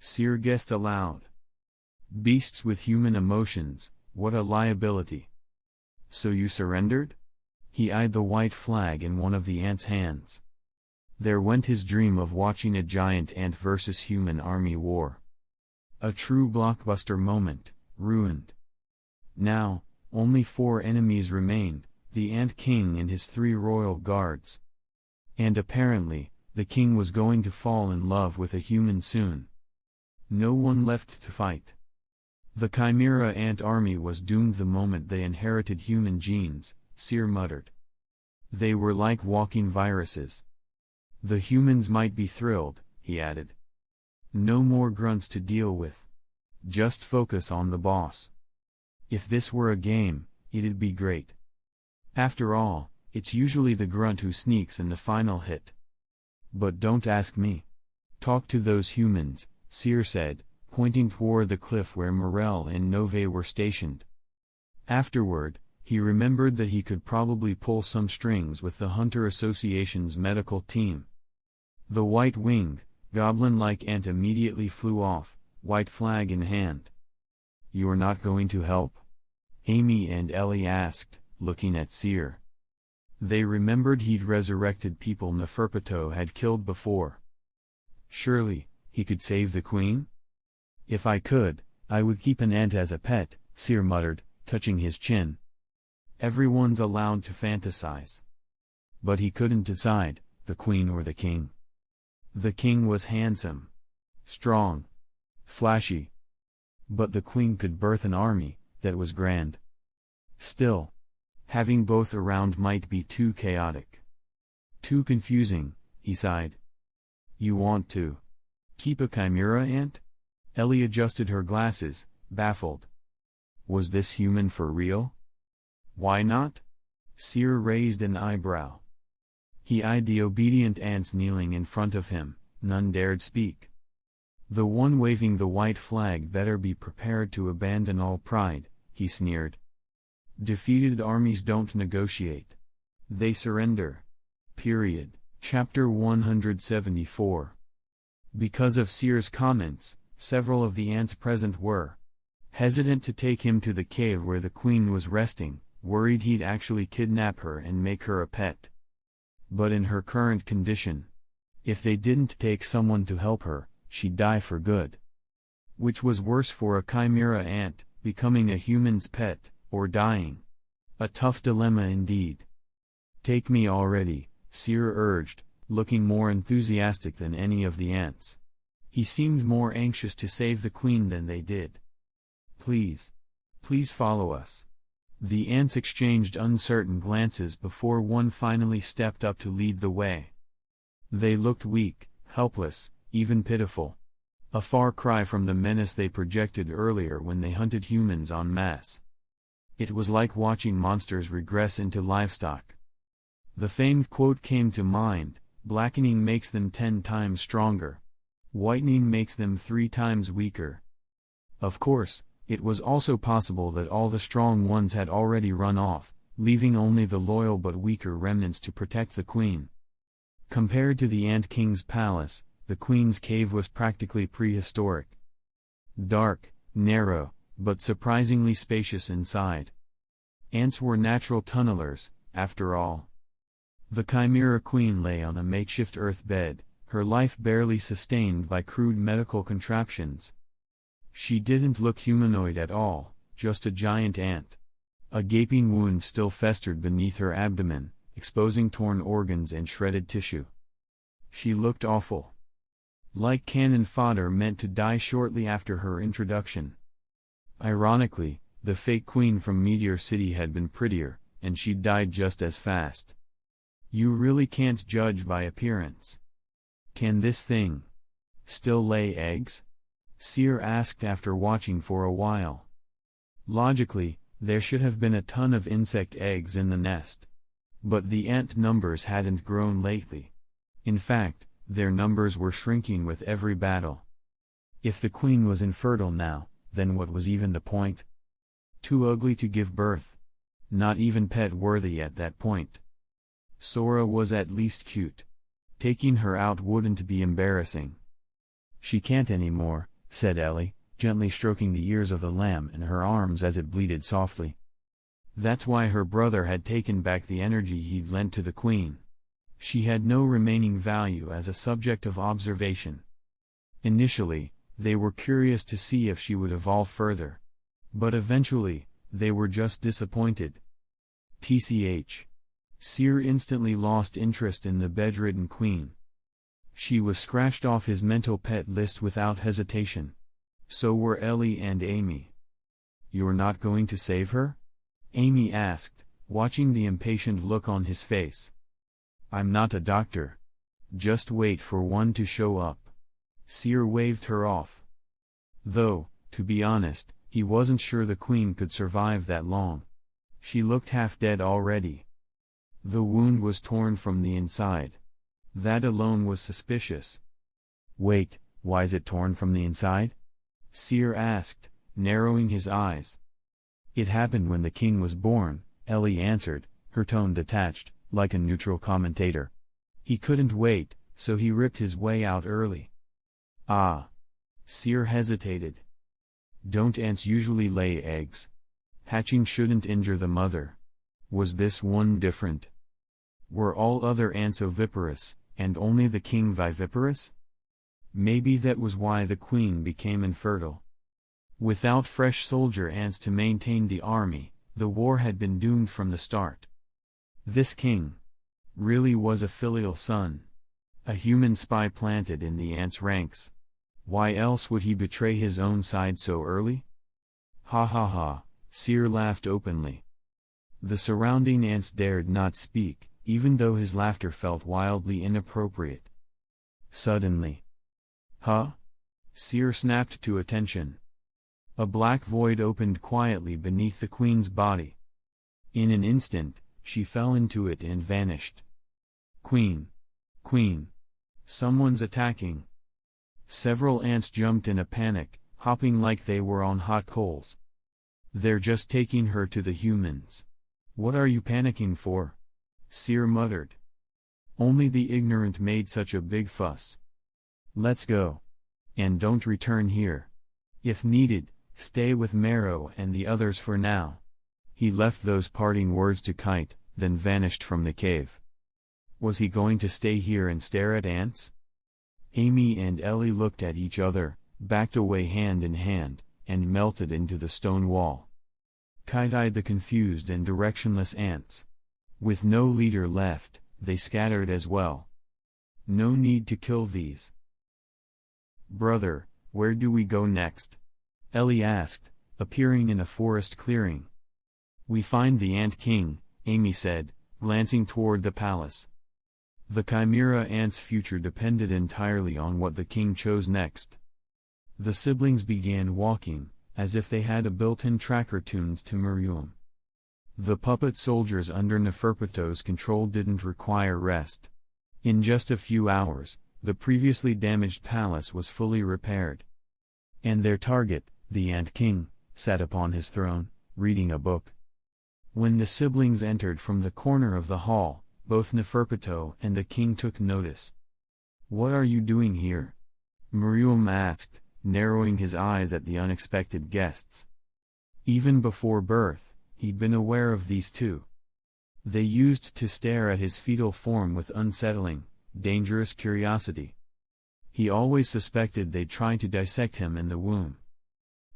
Seer guessed aloud. Beasts with human emotions, what a liability. So you surrendered? He eyed the white flag in one of the ants' hands. There went his dream of watching a giant ant versus human army war. A true blockbuster moment, ruined. Now, only 4 enemies remained, the Ant King and his 3 royal guards. And apparently, the king was going to fall in love with a human soon. No one left to fight. The Chimera ant army was doomed the moment they inherited human genes, Seer muttered. They were like walking viruses. The humans might be thrilled, he added. No more grunts to deal with. Just focus on the boss. If this were a game, it'd be great. After all, it's usually the grunt who sneaks in the final hit. But don't ask me. Talk to those humans, Seer said, pointing toward the cliff where Morel and Nove were stationed. Afterward, he remembered that he could probably pull some strings with the Hunter Association's medical team. The white-winged, goblin-like ant immediately flew off, white flag in hand. You're not going to help? Amy and Ellie asked, looking at Seer. They remembered he'd resurrected people Neferpitou had killed before. Surely, he could save the queen? If I could, I would keep an ant as a pet, Seer muttered, touching his chin. Everyone's allowed to fantasize. But he couldn't decide, the queen or the king. The king was handsome, strong, flashy. But the queen could birth an army, that was grand. Still, having both around might be too chaotic. Too confusing, he sighed. You want to keep a chimera ant? Ellie adjusted her glasses, baffled. Was this human for real? Why not? Seer raised an eyebrow. He eyed the obedient ants kneeling in front of him, none dared speak. The one waving the white flag better be prepared to abandon all pride, he sneered. Defeated armies don't negotiate. They surrender. Period. Chapter 174. Because of Seer's comments, several of the ants present were hesitant to take him to the cave where the queen was resting, worried he'd actually kidnap her and make her a pet. But in her current condition, if they didn't take someone to help her, she'd die for good. Which was worse for a chimera ant, becoming a human's pet, or dying. A tough dilemma indeed. Take me already, Seer urged, looking more enthusiastic than any of the ants. He seemed more anxious to save the queen than they did. Please. Please follow us. The ants exchanged uncertain glances before one finally stepped up to lead the way. They looked weak, helpless, even pitiful. A far cry from the menace they projected earlier when they hunted humans en masse. It was like watching monsters regress into livestock. The famed quote came to mind, blackening makes them 10 times stronger. Whitening makes them 3 times weaker. Of course, it was also possible that all the strong ones had already run off, leaving only the loyal but weaker remnants to protect the queen. Compared to the Ant King's palace, the queen's cave was practically prehistoric. Dark, narrow, but surprisingly spacious inside. Ants were natural tunnelers, after all. The Chimera Queen lay on a makeshift earth bed, her life barely sustained by crude medical contraptions. She didn't look humanoid at all, just a giant ant. A gaping wound still festered beneath her abdomen, exposing torn organs and shredded tissue. She looked awful. Like cannon fodder meant to die shortly after her introduction. Ironically, the fake queen from Meteor City had been prettier, and she'd died just as fast. You really can't judge by appearance. Can this thing still lay eggs? Seer asked after watching for a while. Logically, there should have been a ton of insect eggs in the nest. But the ant numbers hadn't grown lately. In fact, their numbers were shrinking with every battle. If the queen was infertile now, then what was even the point? Too ugly to give birth. Not even pet-worthy at that point. Sora was at least cute. Taking her out wouldn't be embarrassing. She can't anymore, said Ellie, gently stroking the ears of the lamb in her arms as it bleated softly. That's why her brother had taken back the energy he'd lent to the queen. She had no remaining value as a subject of observation. Initially, they were curious to see if she would evolve further. But eventually, they were just disappointed. TCH. Seer instantly lost interest in the bedridden queen. She was scratched off his mental pet list without hesitation. So were Ellie and Amy. You're not going to save her? Amy asked, watching the impatient look on his face. I'm not a doctor. Just wait for one to show up. Seer waved her off. Though, to be honest, he wasn't sure the queen could survive that long. She looked half dead already. The wound was torn from the inside. That alone was suspicious. Wait, why's it torn from the inside? Seer asked, narrowing his eyes. It happened when the king was born, Ellie answered, her tone detached, like a neutral commentator. He couldn't wait, so he ripped his way out early. Ah. Seer hesitated. Don't ants usually lay eggs? Hatching shouldn't injure the mother. Was this one different? Were all other ants oviparous, and only the king viviparous? Maybe that was why the queen became infertile. Without fresh soldier ants to maintain the army, the war had been doomed from the start. This king really was a filial son. A human spy planted in the ants' ranks. Why else would he betray his own side so early? Ha ha ha, Seer laughed openly. The surrounding ants dared not speak, even though his laughter felt wildly inappropriate. Suddenly. Huh? Seer snapped to attention. A black void opened quietly beneath the queen's body. In an instant, she fell into it and vanished. Queen! Queen! Someone's attacking! Several ants jumped in a panic, hopping like they were on hot coals. They're just taking her to the humans. What are you panicking for? Seer muttered. Only the ignorant made such a big fuss. Let's go. And don't return here. If needed, stay with Marrow and the others for now. He left those parting words to Kite, then vanished from the cave. Was he going to stay here and stare at ants? Amy and Ellie looked at each other, backed away hand in hand, and melted into the stone wall. Kite eyed the confused and directionless ants. With no leader left, they scattered as well. No need to kill these. Brother, where do we go next? Ellie asked, appearing in a forest clearing. We find the Ant King, Amy said, glancing toward the palace. The Chimera Ant's future depended entirely on what the king chose next. The siblings began walking, as if they had a built-in tracker tuned to Ryomen. The puppet soldiers under Neferpito's control didn't require rest. In just a few hours, the previously damaged palace was fully repaired. And their target, the Ant King, sat upon his throne, reading a book. When the siblings entered from the corner of the hall, both Neferpito and the king took notice. What are you doing here? Ryomen asked, narrowing his eyes at the unexpected guests. Even before birth, he'd been aware of these two. They used to stare at his fetal form with unsettling, dangerous curiosity. He always suspected they'd try to dissect him in the womb.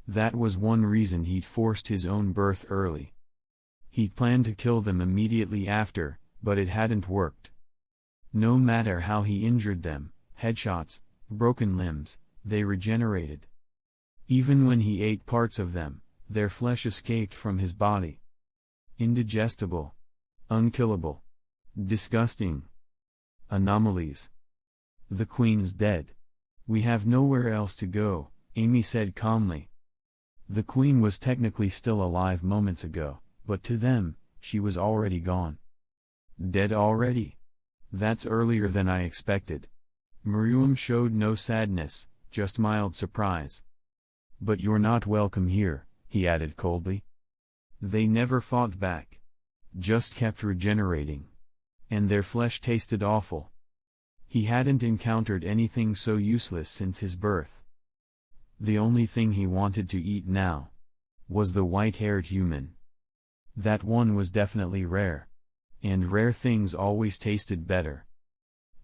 That was one reason he'd forced his own birth early. He'd planned to kill them immediately after, but it hadn't worked. No matter how he injured them, headshots, broken limbs, they regenerated. Even when he ate parts of them, their flesh escaped from his body. Indigestible. Unkillable. Disgusting. Anomalies. The queen's dead. We have nowhere else to go, Amy said calmly. The queen was technically still alive moments ago, but to them, she was already gone. Dead already? That's earlier than I expected. Ryomen showed no sadness, just mild surprise. But you're not welcome here, he added coldly. They never fought back. Just kept regenerating. And their flesh tasted awful. He hadn't encountered anything so useless since his birth. The only thing he wanted to eat now was the white-haired human. That one was definitely rare. And rare things always tasted better.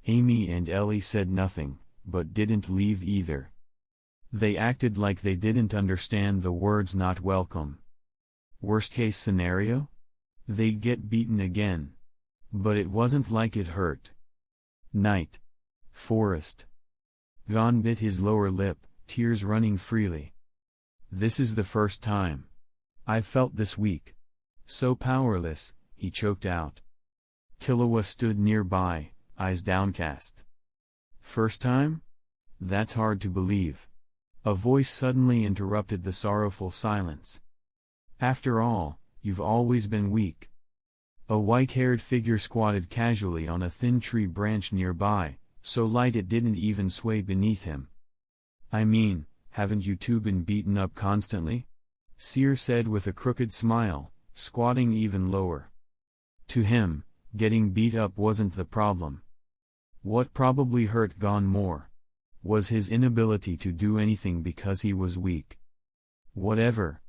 Amy and Ellie said nothing, but didn't leave either. They acted like they didn't understand the words "not welcome." Worst-case scenario? They'd get beaten again. But it wasn't like it hurt. Night. Forest. Gon bit his lower lip, tears running freely. "This is the first time I've felt this weak. So powerless," he choked out. Killua stood nearby, eyes downcast. "First time? That's hard to believe." A voice suddenly interrupted the sorrowful silence. "After all, you've always been weak." A white-haired figure squatted casually on a thin tree branch nearby, so light it didn't even sway beneath him. "I mean, haven't you two been beaten up constantly?" Seer said with a crooked smile, squatting even lower. To him, getting beat up wasn't the problem. What probably hurt Gon more was his inability to do anything because he was weak. Whatever.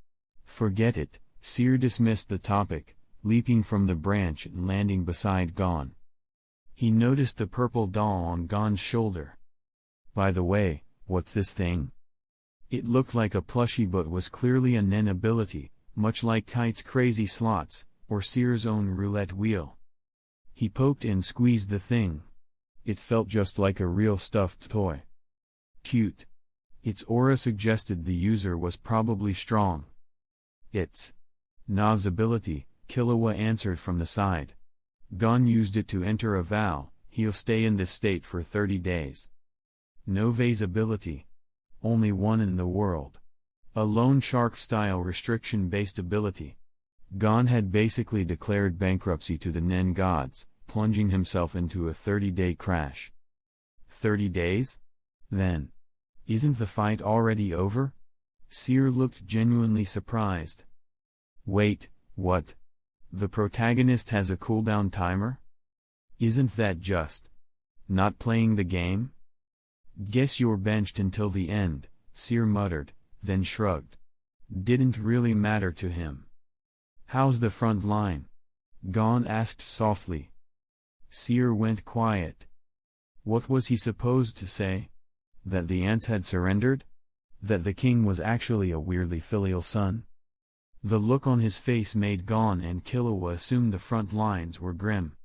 Forget it, Seer dismissed the topic, leaping from the branch and landing beside Gon. He noticed the purple doll on Gon's shoulder. "By the way, what's this thing?" It looked like a plushie but was clearly a Nen ability, much like Kite's crazy slots, or Seer's own roulette wheel. He poked and squeezed the thing. It felt just like a real stuffed toy. Cute. Its aura suggested the user was probably strong. "It's Nav's ability," Killua answered from the side. "Gon used it to enter a vow, he'll stay in this state for 30 days. Nove's ability. Only one in the world. A loan shark-style restriction-based ability." Gon had basically declared bankruptcy to the Nen gods, plunging himself into a 30-day crash. 30 days? Then, isn't the fight already over? Seer looked genuinely surprised. "Wait, what? The protagonist has a cooldown timer? Isn't that just not playing the game?" "Guess you're benched until the end," Seer muttered, then shrugged. Didn't really matter to him. "How's the front line?" Gon asked softly. Seer went quiet. What was he supposed to say? That the ants had surrendered? That the king was actually a weirdly filial son? The look on his face made Gon and Killua assume the front lines were grim.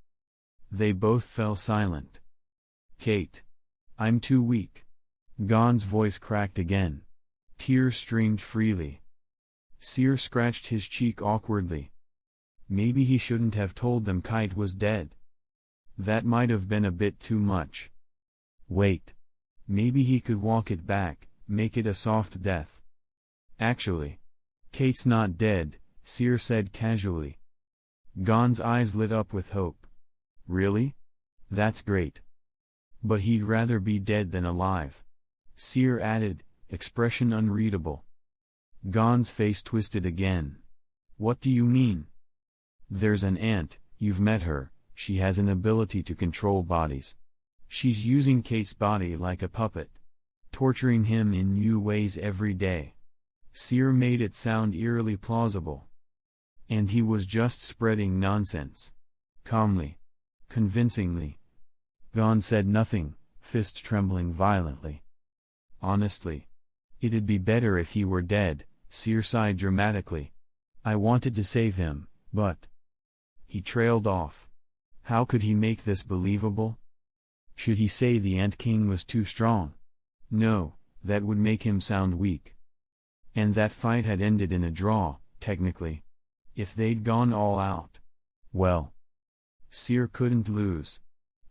They both fell silent. "Kate. I'm too weak." Gon's voice cracked again. Tears streamed freely. Seer scratched his cheek awkwardly. Maybe he shouldn't have told them Kite was dead. That might have been a bit too much. Wait. Maybe he could walk it back, make it a soft death. "Actually, Kate's not dead," Seer said casually. Gon's eyes lit up with hope. "Really? That's great. But he'd rather be dead than alive," Seer added, expression unreadable. Gon's face twisted again. "What do you mean?" "There's an ant, you've met her, she has an ability to control bodies. She's using Kate's body like a puppet, torturing him in new ways every day." Seer made it sound eerily plausible. And he was just spreading nonsense. Calmly. Convincingly. Gon said nothing, fist trembling violently. "Honestly, it'd be better if he were dead," Seer sighed dramatically. "I wanted to save him, but..." He trailed off. How could he make this believable? Should he say the Ant King was too strong? No, that would make him sound weak. And that fight had ended in a draw, technically. If they'd gone all out. Well. Seer couldn't lose.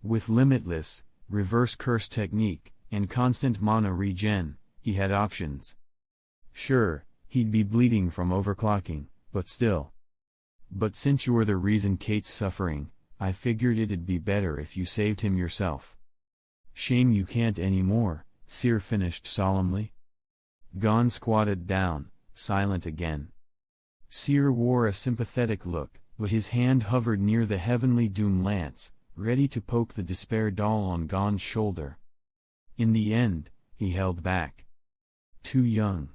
With limitless, reverse curse technique, and constant mana regen, he had options. Sure, he'd be bleeding from overclocking, but still. "But since you're the reason Kate's suffering, I figured it'd be better if you saved him yourself." "Shame you can't anymore," Seer finished solemnly. Gon squatted down, silent again. Seer wore a sympathetic look, but his hand hovered near the heavenly doom lance, ready to poke the despair doll on Gon's shoulder. In the end, he held back. Too young.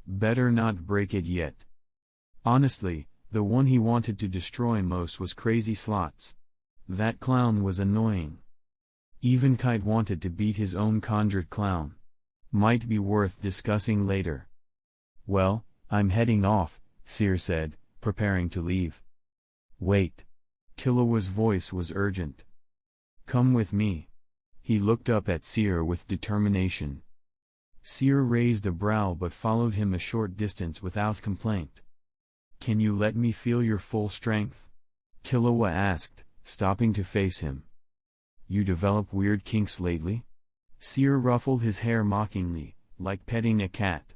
Better not break it yet. Honestly, the one he wanted to destroy most was Crazy Slots. That clown was annoying. Even Kite wanted to beat his own conjured clown. Might be worth discussing later. Well, I'm heading off, Seer said, preparing to leave. Wait. Killua's voice was urgent. Come with me. He looked up at Seer with determination. Seer raised a brow but followed him a short distance without complaint. Can you let me feel your full strength? Killua asked, stopping to face him. You develop weird kinks lately? Seer ruffled his hair mockingly, like petting a cat.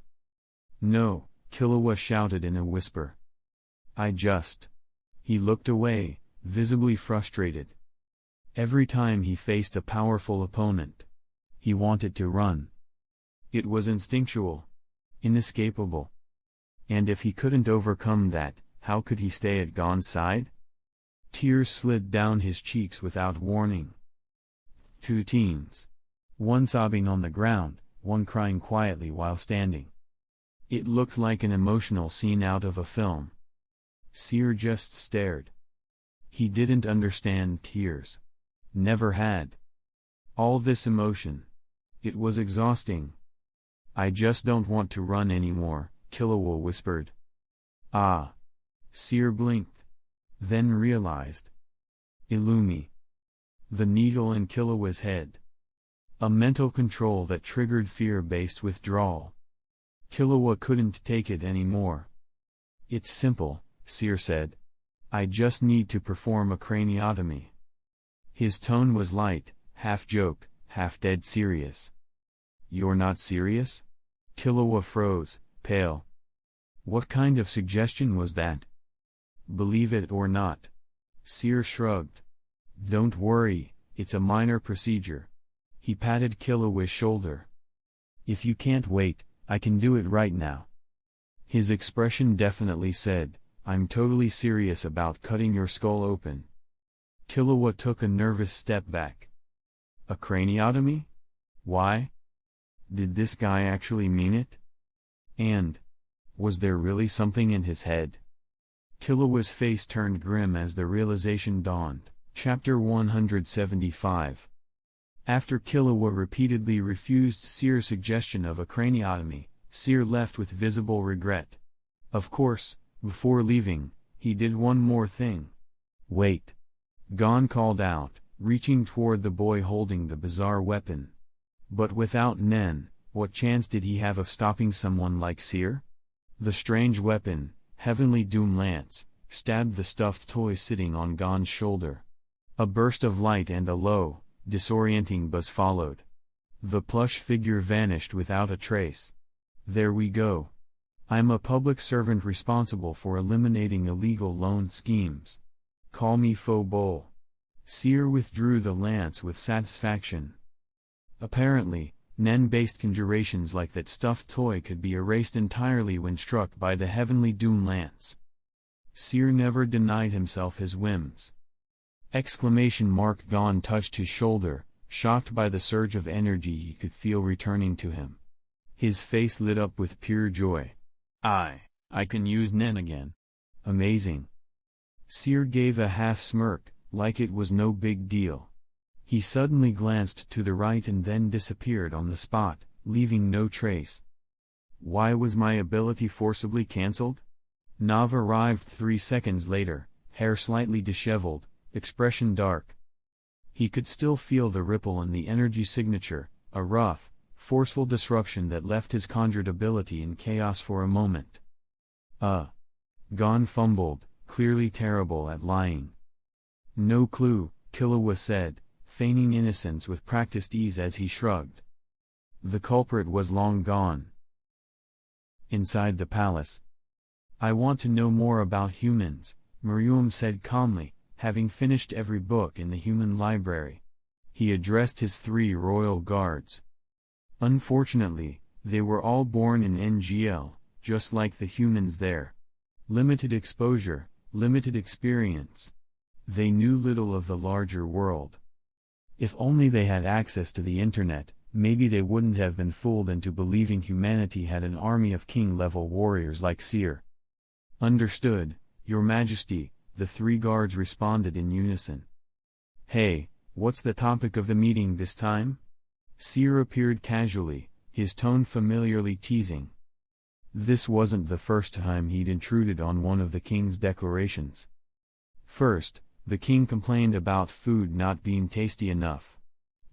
No, Killua shouted in a whisper. I just... He looked away, visibly frustrated. Every time he faced a powerful opponent, he wanted to run. It was instinctual. Inescapable. And if he couldn't overcome that, how could he stay at Gon's side? Tears slid down his cheeks without warning. Two teens. One sobbing on the ground, one crying quietly while standing. It looked like an emotional scene out of a film. Seer just stared. He didn't understand tears. Never had. All this emotion. It was exhausting. I just don't want to run anymore, Killua whispered. Ah. Seer blinked. Then realized. Illumi. The needle in Killua's head. A mental control that triggered fear-based withdrawal. Killua couldn't take it anymore. It's simple, Seer said. I just need to perform a craniotomy. His tone was light, half joke, half dead serious. You're not serious? Killua froze, pale. What kind of suggestion was that? Believe it or not. Seer shrugged. Don't worry, it's a minor procedure. He patted Killua's shoulder. If you can't wait, I can do it right now. His expression definitely said, I'm totally serious about cutting your skull open. Killua took a nervous step back. A craniotomy? Why? Did this guy actually mean it? And was there really something in his head? Killua's face turned grim as the realization dawned. Chapter 175. After Killua repeatedly refused Seer's suggestion of a craniotomy, Seer left with visible regret. Of course, before leaving, he did one more thing. Wait. Gon called out, reaching toward the boy holding the bizarre weapon. But without Nen, what chance did he have of stopping someone like Seer? The strange weapon, Heavenly Doom Lance, stabbed the stuffed toy sitting on Gon's shoulder. A burst of light and a low, disorienting buzz followed. The plush figure vanished without a trace. There we go. I'm a public servant responsible for eliminating illegal loan schemes. Call me Faux-Bowl. Seer withdrew the lance with satisfaction. Apparently, Nen-based conjurations like that stuffed toy could be erased entirely when struck by the Heavenly Doom Lance. Seer never denied himself his whims. Gon touched his shoulder, shocked by the surge of energy he could feel returning to him. His face lit up with pure joy. I can use Nen again. Amazing. Seer gave a half smirk, like it was no big deal. He suddenly glanced to the right and then disappeared on the spot, leaving no trace. Why was my ability forcibly cancelled? Nav arrived 3 seconds later, hair slightly disheveled, expression dark. He could still feel the ripple in the energy signature, a rough, forceful disruption that left his conjured ability in chaos for a moment. Gon fumbled, clearly terrible at lying. No clue, Killua said, feigning innocence with practiced ease as he shrugged. The culprit was long gone. Inside the palace. I want to know more about humans, Ryomen said calmly, having finished every book in the human library. He addressed his 3 royal guards. Unfortunately, they were all born in NGL, just like the humans there. Limited exposure, limited experience. They knew little of the larger world. If only they had access to the internet, maybe they wouldn't have been fooled into believing humanity had an army of king-level warriors like Seer. Understood, Your Majesty, the three guards responded in unison. Hey, what's the topic of the meeting this time? Seer appeared casually, his tone familiarly teasing. This wasn't the first time he'd intruded on one of the king's declarations. First, the king complained about food not being tasty enough.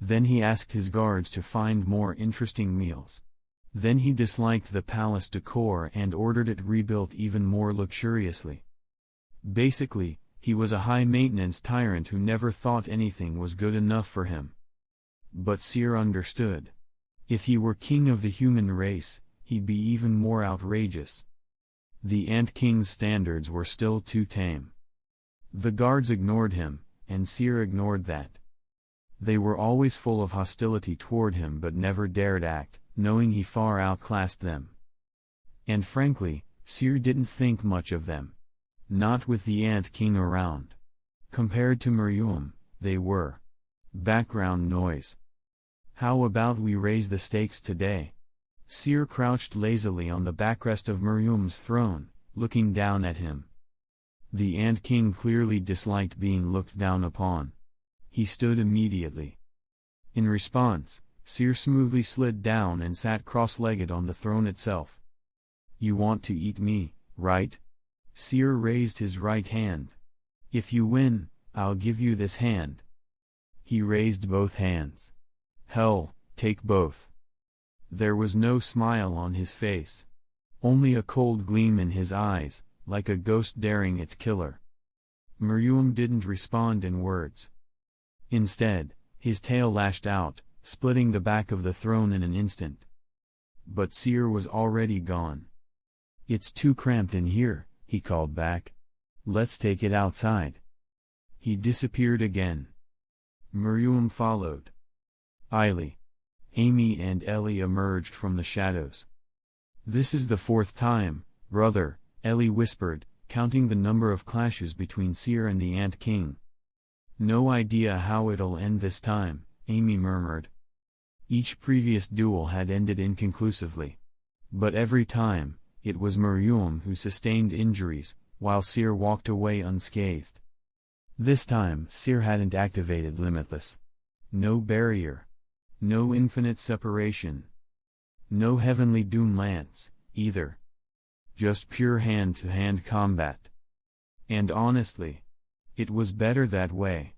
Then he asked his guards to find more interesting meals. Then he disliked the palace decor and ordered it rebuilt even more luxuriously. Basically, he was a high-maintenance tyrant who never thought anything was good enough for him. But Seer understood. If he were king of the human race, he'd be even more outrageous. The Ant King's standards were still too tame. The guards ignored him, and Seer ignored that. They were always full of hostility toward him but never dared act, knowing he far outclassed them. And frankly, Seer didn't think much of them. Not with the Ant King around. Compared to Ryomen, they were background noise. How about we raise the stakes today? Seer crouched lazily on the backrest of Ryomen's throne, looking down at him. The Ant King clearly disliked being looked down upon. He stood immediately. In response, Seer smoothly slid down and sat cross-legged on the throne itself. You want to eat me, right? Seer raised his right hand. If you win, I'll give you this hand. He raised both hands. Hell, take both. There was no smile on his face. Only a cold gleam in his eyes, like a ghost daring its killer. Ryomen didn't respond in words. Instead, his tail lashed out, splitting the back of the throne in an instant. But Seer was already gone. It's too cramped in here, he called back. Let's take it outside. He disappeared again. Ryomen followed. Eily, Amy and Ellie emerged from the shadows. This is the fourth time, brother, Ellie whispered, counting the number of clashes between Seer and the Ant King. No idea how it'll end this time, Amy murmured. Each previous duel had ended inconclusively. But every time, it was Ryomen who sustained injuries, while Seer walked away unscathed. This time Seer hadn't activated Limitless. No barrier. No infinite separation. No heavenly doom lance, either. Just pure hand-to-hand combat. And honestly, it was better that way.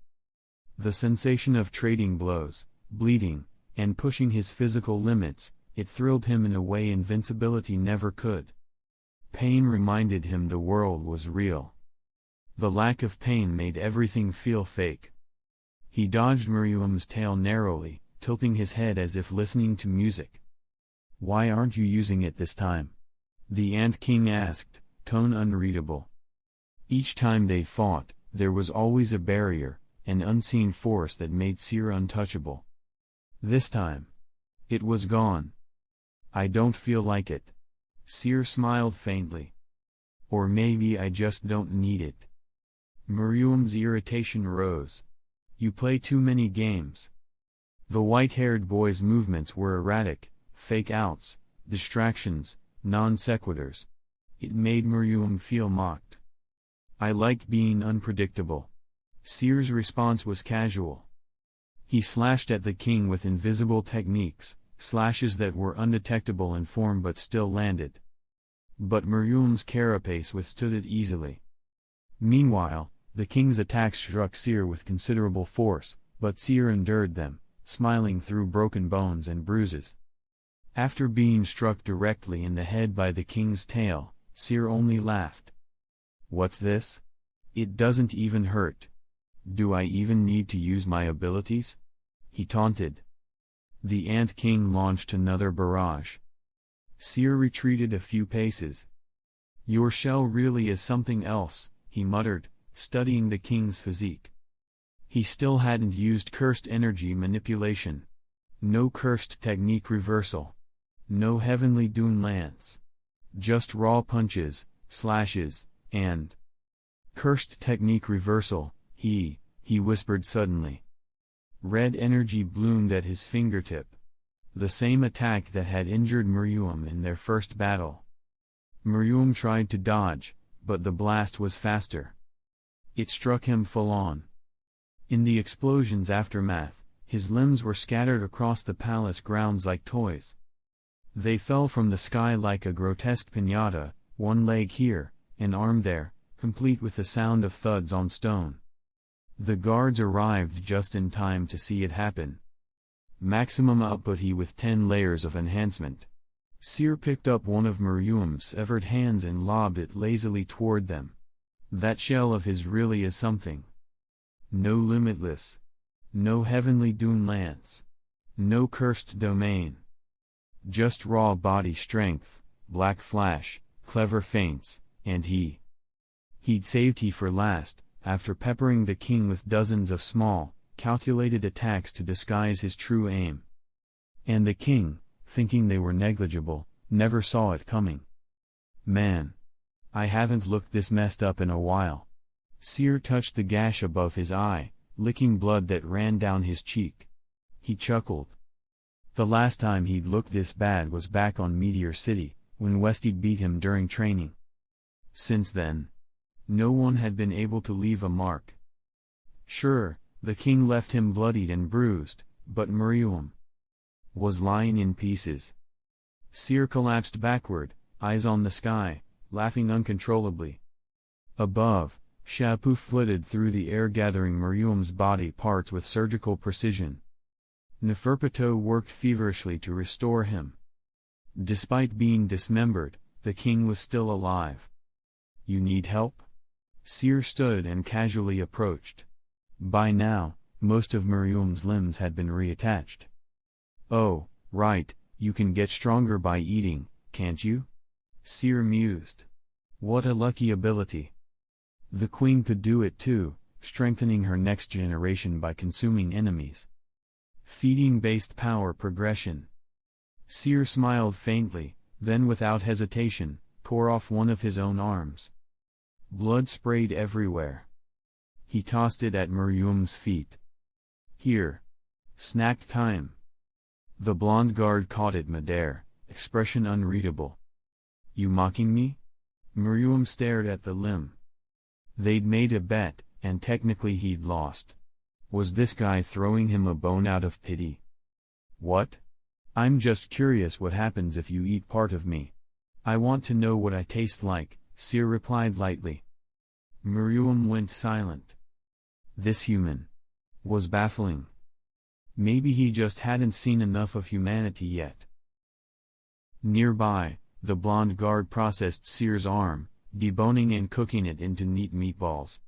The sensation of trading blows, bleeding, and pushing his physical limits, it thrilled him in a way invincibility never could. Pain reminded him the world was real. The lack of pain made everything feel fake. He dodged Ryomen's tail narrowly, tilting his head as if listening to music. Why aren't you using it this time? The Ant King asked, tone unreadable. Each time they fought, there was always a barrier, an unseen force that made Seer untouchable. This time, it was gone. I don't feel like it. Seer smiled faintly. Or maybe I just don't need it. Ryomen's irritation rose. You play too many games. The white-haired boy's movements were erratic, fake-outs, distractions, non-sequiturs. It made Ryomen feel mocked. I like being unpredictable. Seer's response was casual. He slashed at the king with invisible techniques, slashes that were undetectable in form but still landed. But Ryomen's carapace withstood it easily. Meanwhile, the king's attacks struck Seer with considerable force, but Seer endured them, smiling through broken bones and bruises. After being struck directly in the head by the king's tail, Seer only laughed. What's this? It doesn't even hurt. Do I even need to use my abilities? He taunted. The Ant King launched another barrage. Seer retreated a few paces. Your shell really is something else, he muttered, studying the king's physique. He still hadn't used cursed energy manipulation. No cursed technique reversal. No heavenly doom lance. Just raw punches, slashes, and cursed technique reversal, He whispered suddenly. Red energy bloomed at his fingertip. The same attack that had injured Ryomen in their first battle. Ryomen tried to dodge, but the blast was faster. It struck him full on. In the explosion's aftermath, his limbs were scattered across the palace grounds like toys. They fell from the sky like a grotesque piñata, one leg here, an arm there, complete with the sound of thuds on stone. The guards arrived just in time to see it happen. Maximum output he with 10 layers of enhancement. Seer picked up one of Ryomen's severed hands and lobbed it lazily toward them. That shell of his really is something. No limitless. No heavenly dune lance. No cursed domain. Just raw body strength, black flash, clever feints, and he'd saved he for last, after peppering the king with dozens of small, calculated attacks to disguise his true aim. And the king, thinking they were negligible, never saw it coming. Man. I haven't looked this messed up in a while. Seer touched the gash above his eye, licking blood that ran down his cheek. He chuckled. The last time he'd looked this bad was back on Meteor City, when Westy beat him during training. Since then, no one had been able to leave a mark. Sure, the king left him bloodied and bruised, but Ryomen was lying in pieces. Seer collapsed backward, eyes on the sky, laughing uncontrollably. Above, Shapu flitted through the air gathering Ryomen's body parts with surgical precision. Neferpitou worked feverishly to restore him. Despite being dismembered, the king was still alive. You need help? Seer stood and casually approached. By now, most of Ryomen's limbs had been reattached. Oh, right, you can get stronger by eating, can't you? Seer mused. What a lucky ability. The queen could do it too, strengthening her next generation by consuming enemies. Feeding-based power progression. Seer smiled faintly, then without hesitation, tore off one of his own arms. Blood sprayed everywhere. He tossed it at Ryomen's feet. Here. Snack time. The blonde guard caught it midair, expression unreadable. You mocking me? Ryomen stared at the limb. They'd made a bet, and technically he'd lost. Was this guy throwing him a bone out of pity? What? I'm just curious what happens if you eat part of me. I want to know what I taste like, Seer replied lightly. Ryomen went silent. This human was baffling. Maybe he just hadn't seen enough of humanity yet. Nearby, the blonde guard processed Seer's arm, deboning and cooking it into neat meatballs.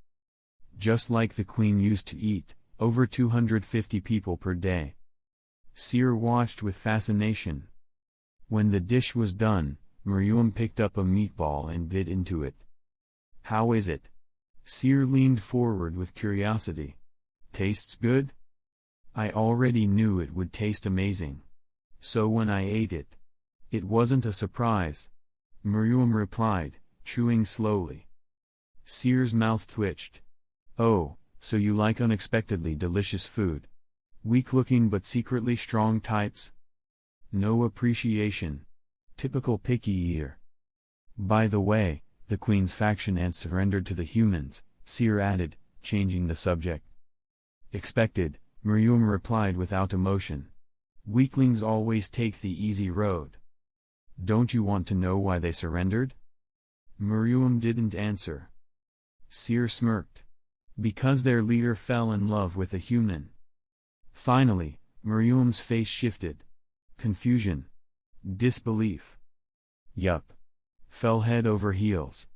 Just like the queen used to eat, over 250 people per day. Seer watched with fascination. When the dish was done, Ryomen picked up a meatball and bit into it. How is it? Seer leaned forward with curiosity. Tastes good? I already knew it would taste amazing. So when I ate it, it wasn't a surprise. Ryomen replied, chewing slowly. Seer's mouth twitched. Oh, so you like unexpectedly delicious food. Weak-looking but secretly strong types? No appreciation. Typical picky eater. By the way, the Queen's faction had surrendered to the humans, Seer added, changing the subject. Expected, Ryomen replied without emotion. Weaklings always take the easy road. Don't you want to know why they surrendered? Ryomen didn't answer. Seer smirked. Because their leader fell in love with a human. Finally, Ryomen's face shifted. Confusion. Disbelief. Yup. Fell head over heels.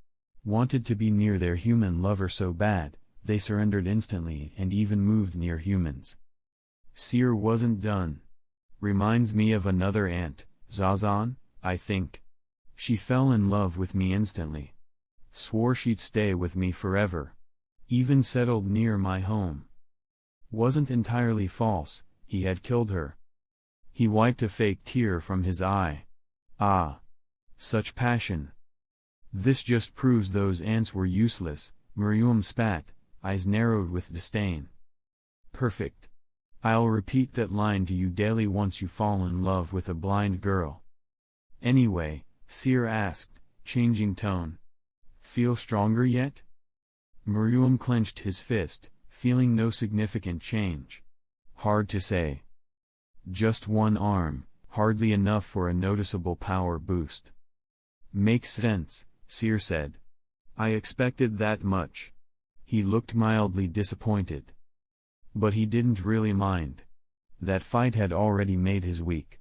Wanted to be near their human lover so bad, they surrendered instantly and even moved near humans. Seer wasn't done. Reminds me of another aunt, Zazan, I think. She fell in love with me instantly. Swore she'd stay with me forever. Even settled near my home. Wasn't entirely false, he had killed her. He wiped a fake tear from his eye. Ah. Such passion. This just proves those ants were useless, Ryomen spat, eyes narrowed with disdain. Perfect. I'll repeat that line to you daily once you fall in love with a blind girl. Anyway, Seer asked, changing tone. Feel stronger yet? Ryomen clenched his fist, feeling no significant change. Hard to say. Just one arm, hardly enough for a noticeable power boost. Makes sense, Seer said. I expected that much. He looked mildly disappointed. But he didn't really mind. That fight had already made his week.